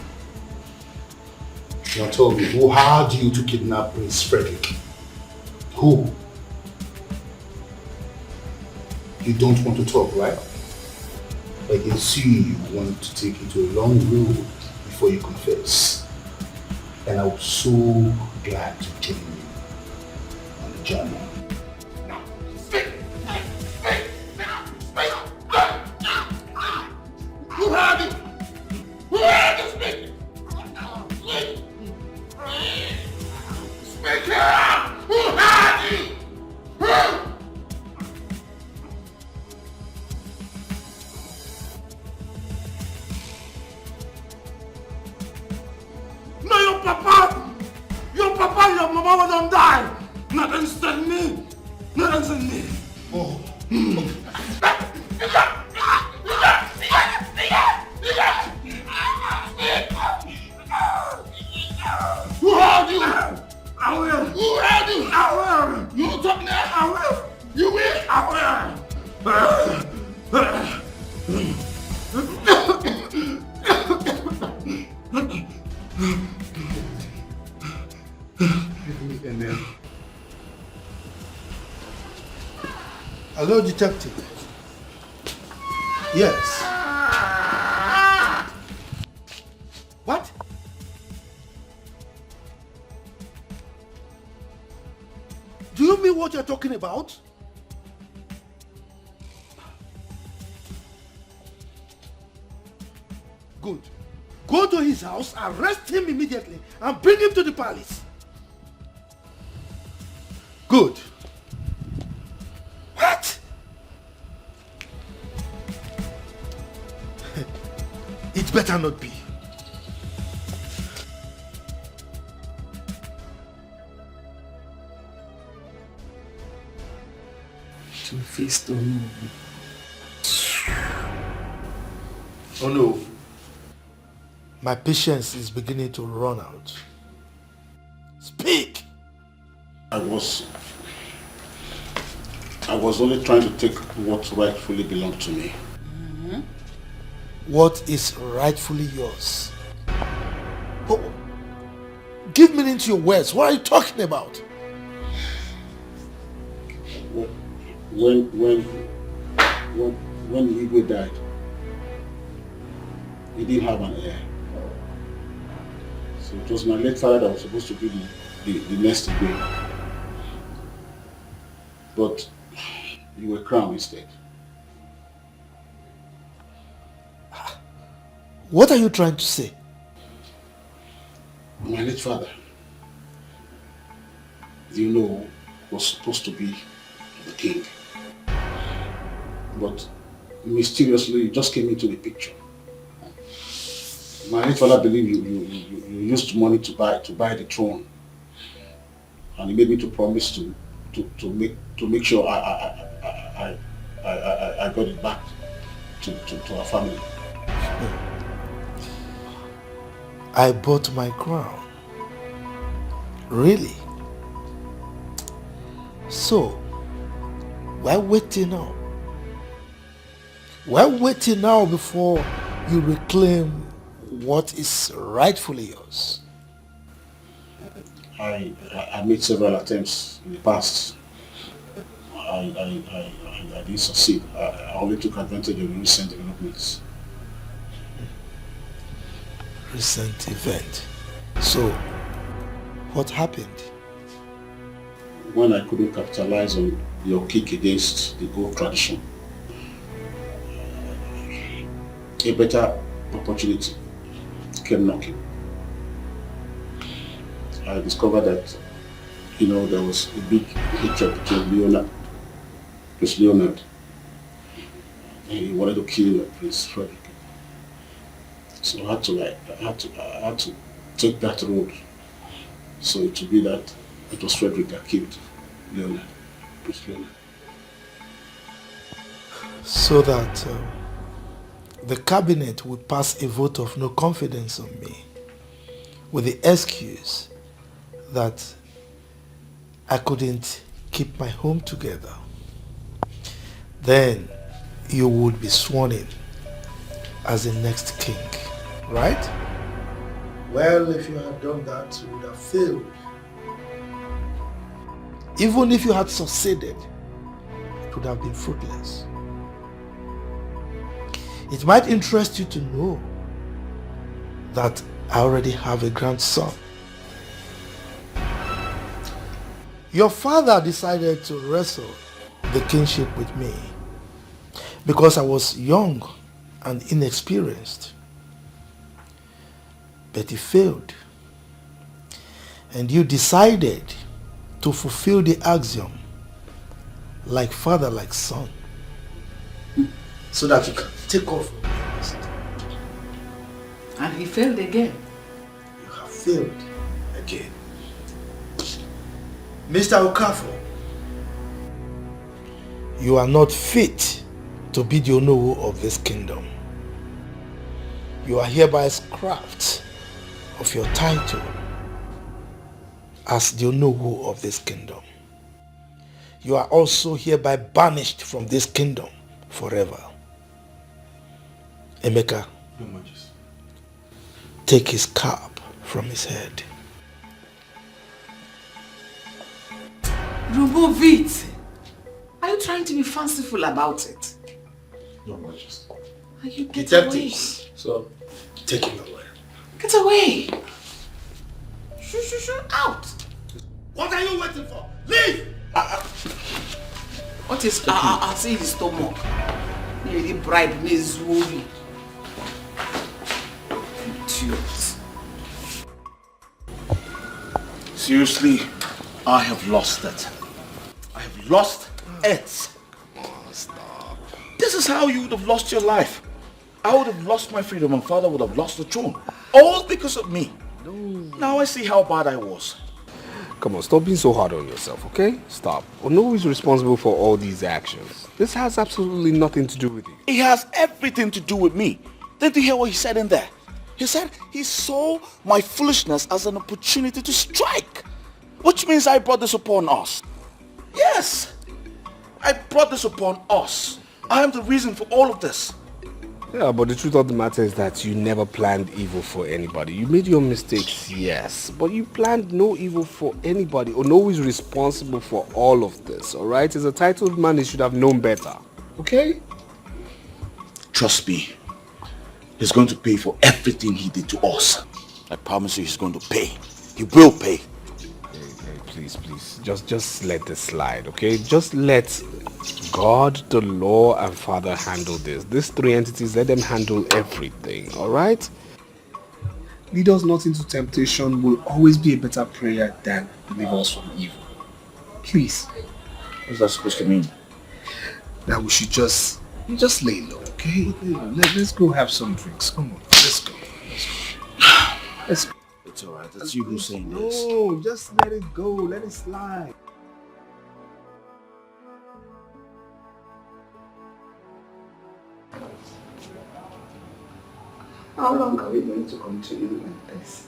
[SPEAKER 5] Now tell me, who hired you to kidnap Prince Frederick? Who? You don't want to talk, right? I can see you want to take it to a long road before you confess. And I'm so glad to join you on the journey.
[SPEAKER 1] Who had it? Who had it? Speak! Speak up! Who had it? No, your papa, your mama will not die. Not instead me. Not instead me. Oh. Who are you? I will. Who are you? I will. You talk now? I will. You will? I
[SPEAKER 3] Hello, detective. Yes. What? Do you mean what you're talking about? go to his house, arrest him immediately, and bring him to the palace. Good. What? It better not be.
[SPEAKER 9] Two-faced or no?
[SPEAKER 3] Oh no. My patience is beginning to run out. Speak!
[SPEAKER 20] I was only trying to take what rightfully belonged to me.
[SPEAKER 3] What is rightfully yours? Oh, give meaning to your words. What are you talking about?
[SPEAKER 20] When Igwe died, he didn't have an heir. So it was my late father that was supposed to be the next Igwe. But you were crowned instead.
[SPEAKER 3] What are you trying to say?
[SPEAKER 20] My late father, you know, was supposed to be the king. But mysteriously, he just came into the picture. My late father believed you used money to buy the throne, and he made me to promise to make sure I got it back to our family.
[SPEAKER 3] I bought my crown. Really? So, why waiting now? Why waiting now before you reclaim what is rightfully yours?
[SPEAKER 20] I made several attempts in the past. I didn't succeed. I only took advantage of recent developments.
[SPEAKER 3] Recent event. So, what happened?
[SPEAKER 20] When I couldn't capitalize on your kick against the old tradition, a better opportunity came knocking. I discovered that, there was a big hatred between Leonard. He wanted to kill Prince Frederick. So I had to take that road. So it would be that it was Frederick that killed Leonard, Prince Leonard.
[SPEAKER 3] So that the cabinet would pass a vote of no confidence on me with the excuse that I couldn't keep my home together. Then you would be sworn in as the next king, right? Well, if you had done that, you would have failed. Even if you had succeeded, it would have been fruitless. It might interest you to know that I already have a grandson. Your father decided to wrestle the kingship with me because I was young and inexperienced. But he failed. And you decided to fulfill the axiom, like father, like son, so that you can take off from the rest.
[SPEAKER 8] And he failed again.
[SPEAKER 3] You have failed again. Mr. Okafor, you are not fit to be the Onowu of this kingdom. You are hereby scrapped of your title as the Onowu of this kingdom. You are also hereby banished from this kingdom forever. Emeka,
[SPEAKER 20] Your Majesty.
[SPEAKER 3] take his cap from his head.
[SPEAKER 8] Remove it. Are you trying to be fanciful about it?
[SPEAKER 20] Your Majesty.
[SPEAKER 8] Are you get
[SPEAKER 3] Detectives,
[SPEAKER 8] away?
[SPEAKER 3] so take him away.
[SPEAKER 8] Get away. Shoo, out.
[SPEAKER 3] What are you waiting for? Leave!
[SPEAKER 8] What is I'll see his stomach. Maybe bribe me Zuri.
[SPEAKER 1] serious. Seriously, I have lost it. I have lost it.
[SPEAKER 5] Come on, stop.
[SPEAKER 1] This is how you would have lost your life. I would have lost my freedom. My father would have lost the throne. All because of me.
[SPEAKER 21] No.
[SPEAKER 1] Now I see how bad I was.
[SPEAKER 21] Come on, stop being so hard on yourself, okay? Stop. Ono is responsible for all these actions. This has absolutely nothing to do with you.
[SPEAKER 1] It has everything to do with me. Did you hear what he said in there? He said he saw my foolishness as an opportunity to strike. Which means I brought this upon us. Yes, I brought this upon us. I am the reason for all of this.
[SPEAKER 21] Yeah, but the truth of the matter is that you never planned evil for anybody. You made your mistakes, yes, but you planned no evil for anybody. Ono is responsible for all of this, alright? As a titled man, he should have known better, okay?
[SPEAKER 1] Trust me, he's going to pay for everything he did to us. I promise you he's going to pay. He will pay.
[SPEAKER 21] Hey, please, just let this slide, okay? Just let God, the law, and Father handle this. These three entities, let them handle everything, alright? Lead us not into temptation will always be a better prayer than deliver us from evil. Please.
[SPEAKER 1] What's that supposed to mean?
[SPEAKER 21] That we should just lay low, okay? Let's go have some drinks. Come on, let's go. Let's go.
[SPEAKER 1] It's alright, it's you who's saying this.
[SPEAKER 21] No, just let it go. Let it slide.
[SPEAKER 8] How long are we going to continue like this?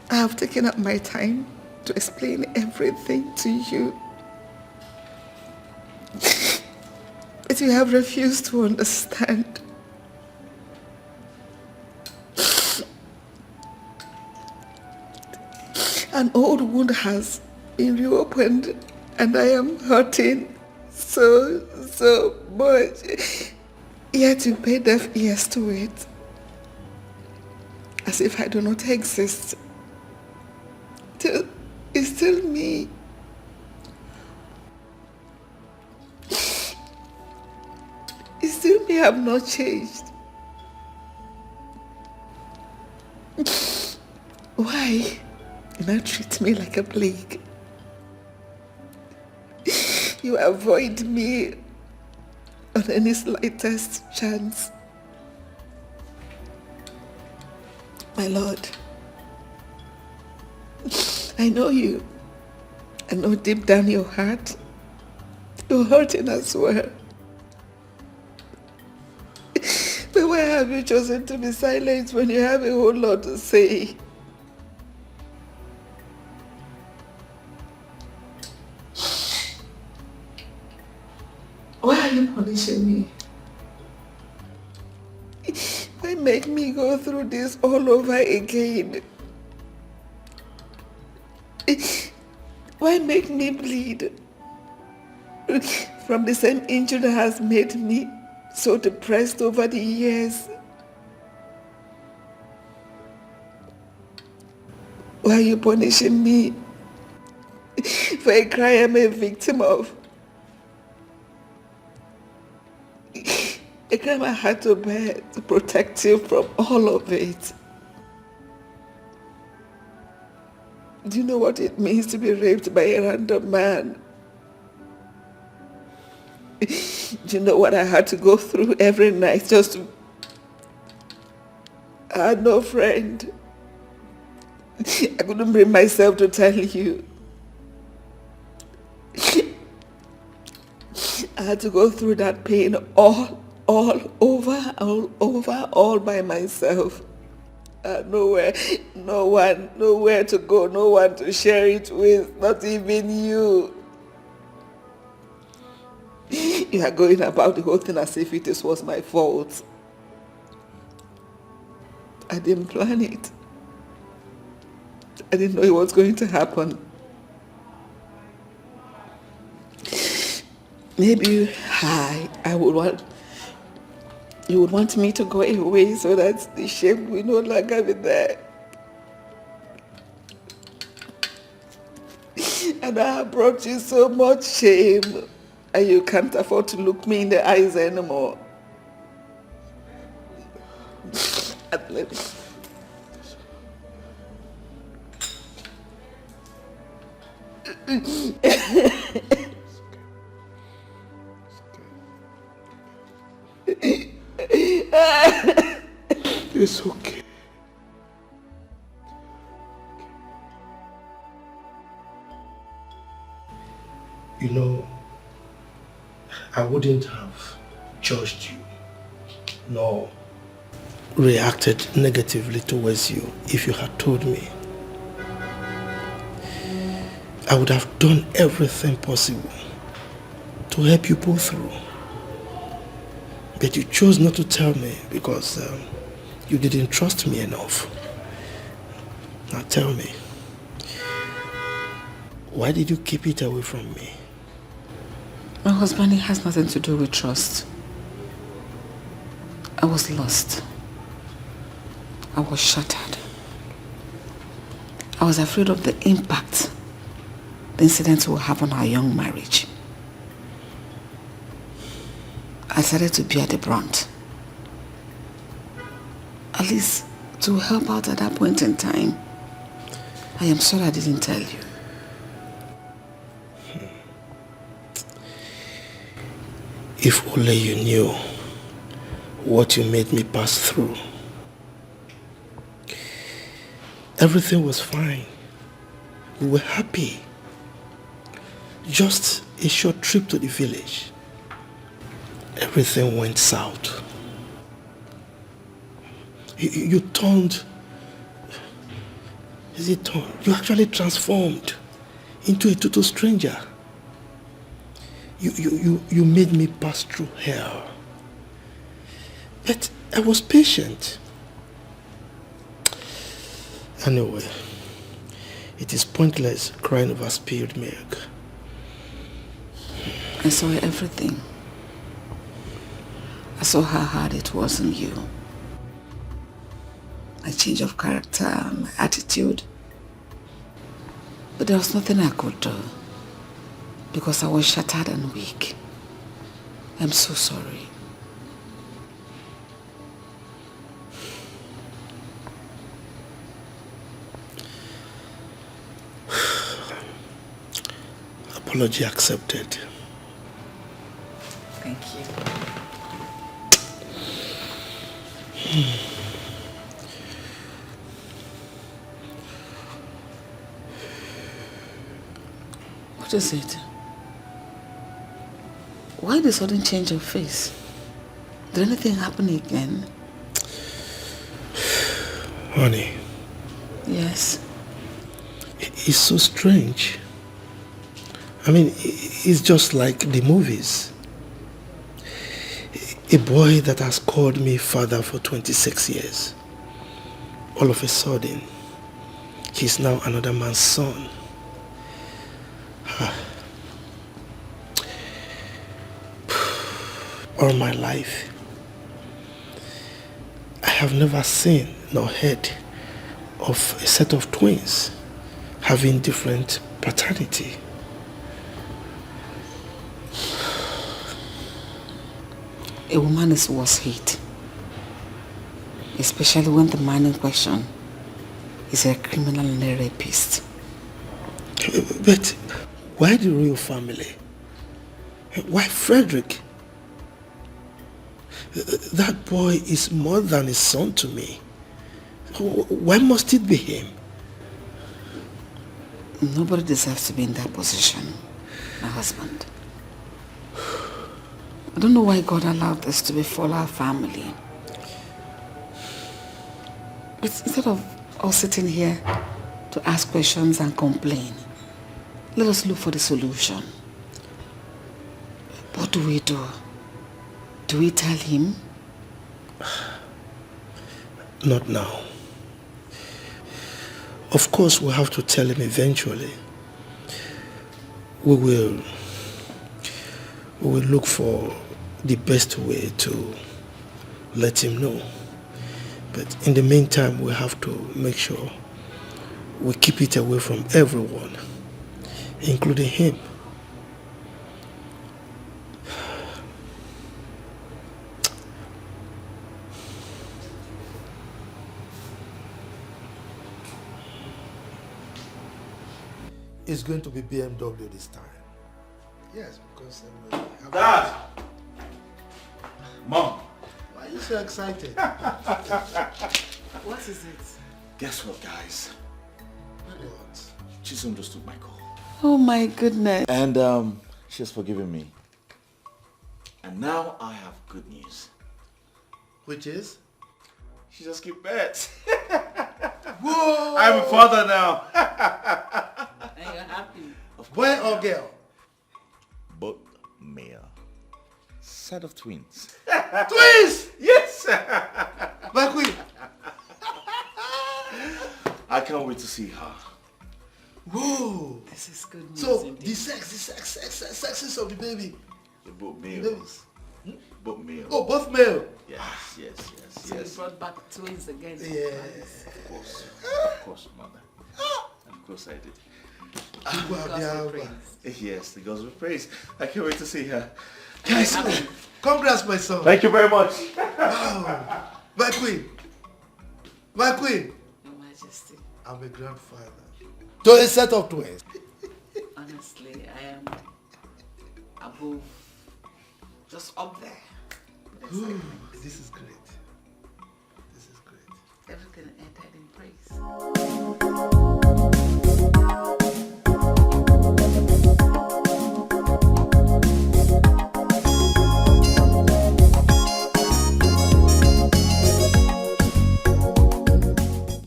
[SPEAKER 8] I have taken up my time to explain everything to you. But you have refused to understand. An old wound has been reopened and I am hurting so much. Yet you pay deaf ears to it. As if I do not exist. It's still me. It's still me, I have not changed. Why? You now treat me like a plague. You avoid me on any slightest chance. My Lord, I know you. I know deep down your heart, you're hurting as well. But why have you chosen to be silent when you have a whole lot to say? Why are you punishing me? Why make me go through this all over again? Why make me bleed from the same injury that has made me so depressed over the years? Why are you punishing me for a crime I'm a victim of? A crime I had to bear to protect you from all of it. Do you know what it means to be raped by a random man? Do you know what I had to go through every night just to... I had no friend. I couldn't bring myself to tell you. I had to go through that pain all over by myself. Nowhere to go, no one to share it with, not even you. You are going about the whole thing as if it was my fault. I didn't plan it. I didn't know it was going to happen. Maybe you would want me to go away so that the shame will no longer be there. And I have brought you so much shame. And you can't afford to look me in the eyes anymore.
[SPEAKER 3] It's okay. You know, I wouldn't have judged you, nor reacted negatively towards you if you had told me. I would have done everything possible to help you pull through. But you chose not to tell me because you didn't trust me enough. Now tell me, why did you keep it away from me?
[SPEAKER 8] My husband, it has nothing to do with trust. I was lost. I was shattered. I was afraid of the impact the incident will have on our young marriage. I started to bear the brunt. At least to help out at that point in time. I am sorry I didn't tell you.
[SPEAKER 3] If only you knew what you made me pass through. Everything was fine. We were happy. Just a short trip to the village. Everything went south. You turned... Is it turned? You actually transformed into a total stranger. You made me pass through hell. But I was patient. Anyway, it is pointless crying over spilled milk.
[SPEAKER 8] I saw everything. I saw how hard it was on you. My change of character, my attitude. But there was nothing I could do. Because I was shattered and weak. I'm so sorry.
[SPEAKER 3] Apology accepted.
[SPEAKER 8] Thank you. What is it? Why the sudden change of face? Did anything happen again?
[SPEAKER 3] Honey.
[SPEAKER 8] Yes.
[SPEAKER 3] It's so strange. I mean, it's just like the movies. A boy that has called me father for 26 years. All of a sudden, he's now another man's son. All my life, I have never seen nor heard of a set of twins having different paternity.
[SPEAKER 8] A woman is worth hate, especially when the man in question is a criminal and a rapist.
[SPEAKER 3] But why the royal family? Why Frederick? That boy is more than a son to me. Why must it be him?
[SPEAKER 8] Nobody deserves to be in that position, my husband. I don't know why God allowed this to befall our family. But instead of us sitting here to ask questions and complain, let us look for the solution. What do we do? Do we tell him?
[SPEAKER 3] Not now. Of course, we'll have to tell him eventually. We will look for the best way to let him know. But in the meantime, we have to make sure we keep it away from everyone, including him. It's going to be BMW this time. Yes, because...
[SPEAKER 1] Dad! Mom!
[SPEAKER 3] Why are you so excited?
[SPEAKER 8] What is it?
[SPEAKER 1] Guess what, guys?
[SPEAKER 3] What?
[SPEAKER 1] Chisholm just took my call.
[SPEAKER 8] Oh my goodness.
[SPEAKER 1] And she's forgiven me. And now I have good news.
[SPEAKER 3] Which is?
[SPEAKER 1] She just skipped birth.
[SPEAKER 3] Whoa!
[SPEAKER 1] I'm a father now.
[SPEAKER 8] And you're happy.
[SPEAKER 3] Boy or girl?
[SPEAKER 1] Both male. Set of twins.
[SPEAKER 3] Twins!
[SPEAKER 1] Yes!
[SPEAKER 3] My queen!
[SPEAKER 1] I can't wait to see her.
[SPEAKER 3] Whoa!
[SPEAKER 8] This is good news.
[SPEAKER 3] So,
[SPEAKER 8] indeed.
[SPEAKER 3] the sexes of the baby.
[SPEAKER 1] They're both male.
[SPEAKER 3] Babies.
[SPEAKER 1] Both male.
[SPEAKER 3] Oh, both male.
[SPEAKER 1] Yes.
[SPEAKER 8] So you brought back twins again.
[SPEAKER 3] Yes.
[SPEAKER 1] Of course, mother. Of course I did. Yes, the gods will praise. I can't wait to see her.
[SPEAKER 3] Guys, congrats, my son.
[SPEAKER 1] Thank you very much.
[SPEAKER 3] Wow. My queen. My queen.
[SPEAKER 8] Your Majesty.
[SPEAKER 3] I'm a grandfather. To a set of twins.
[SPEAKER 8] Honestly, I am above, just up there.
[SPEAKER 3] Ooh, this is great.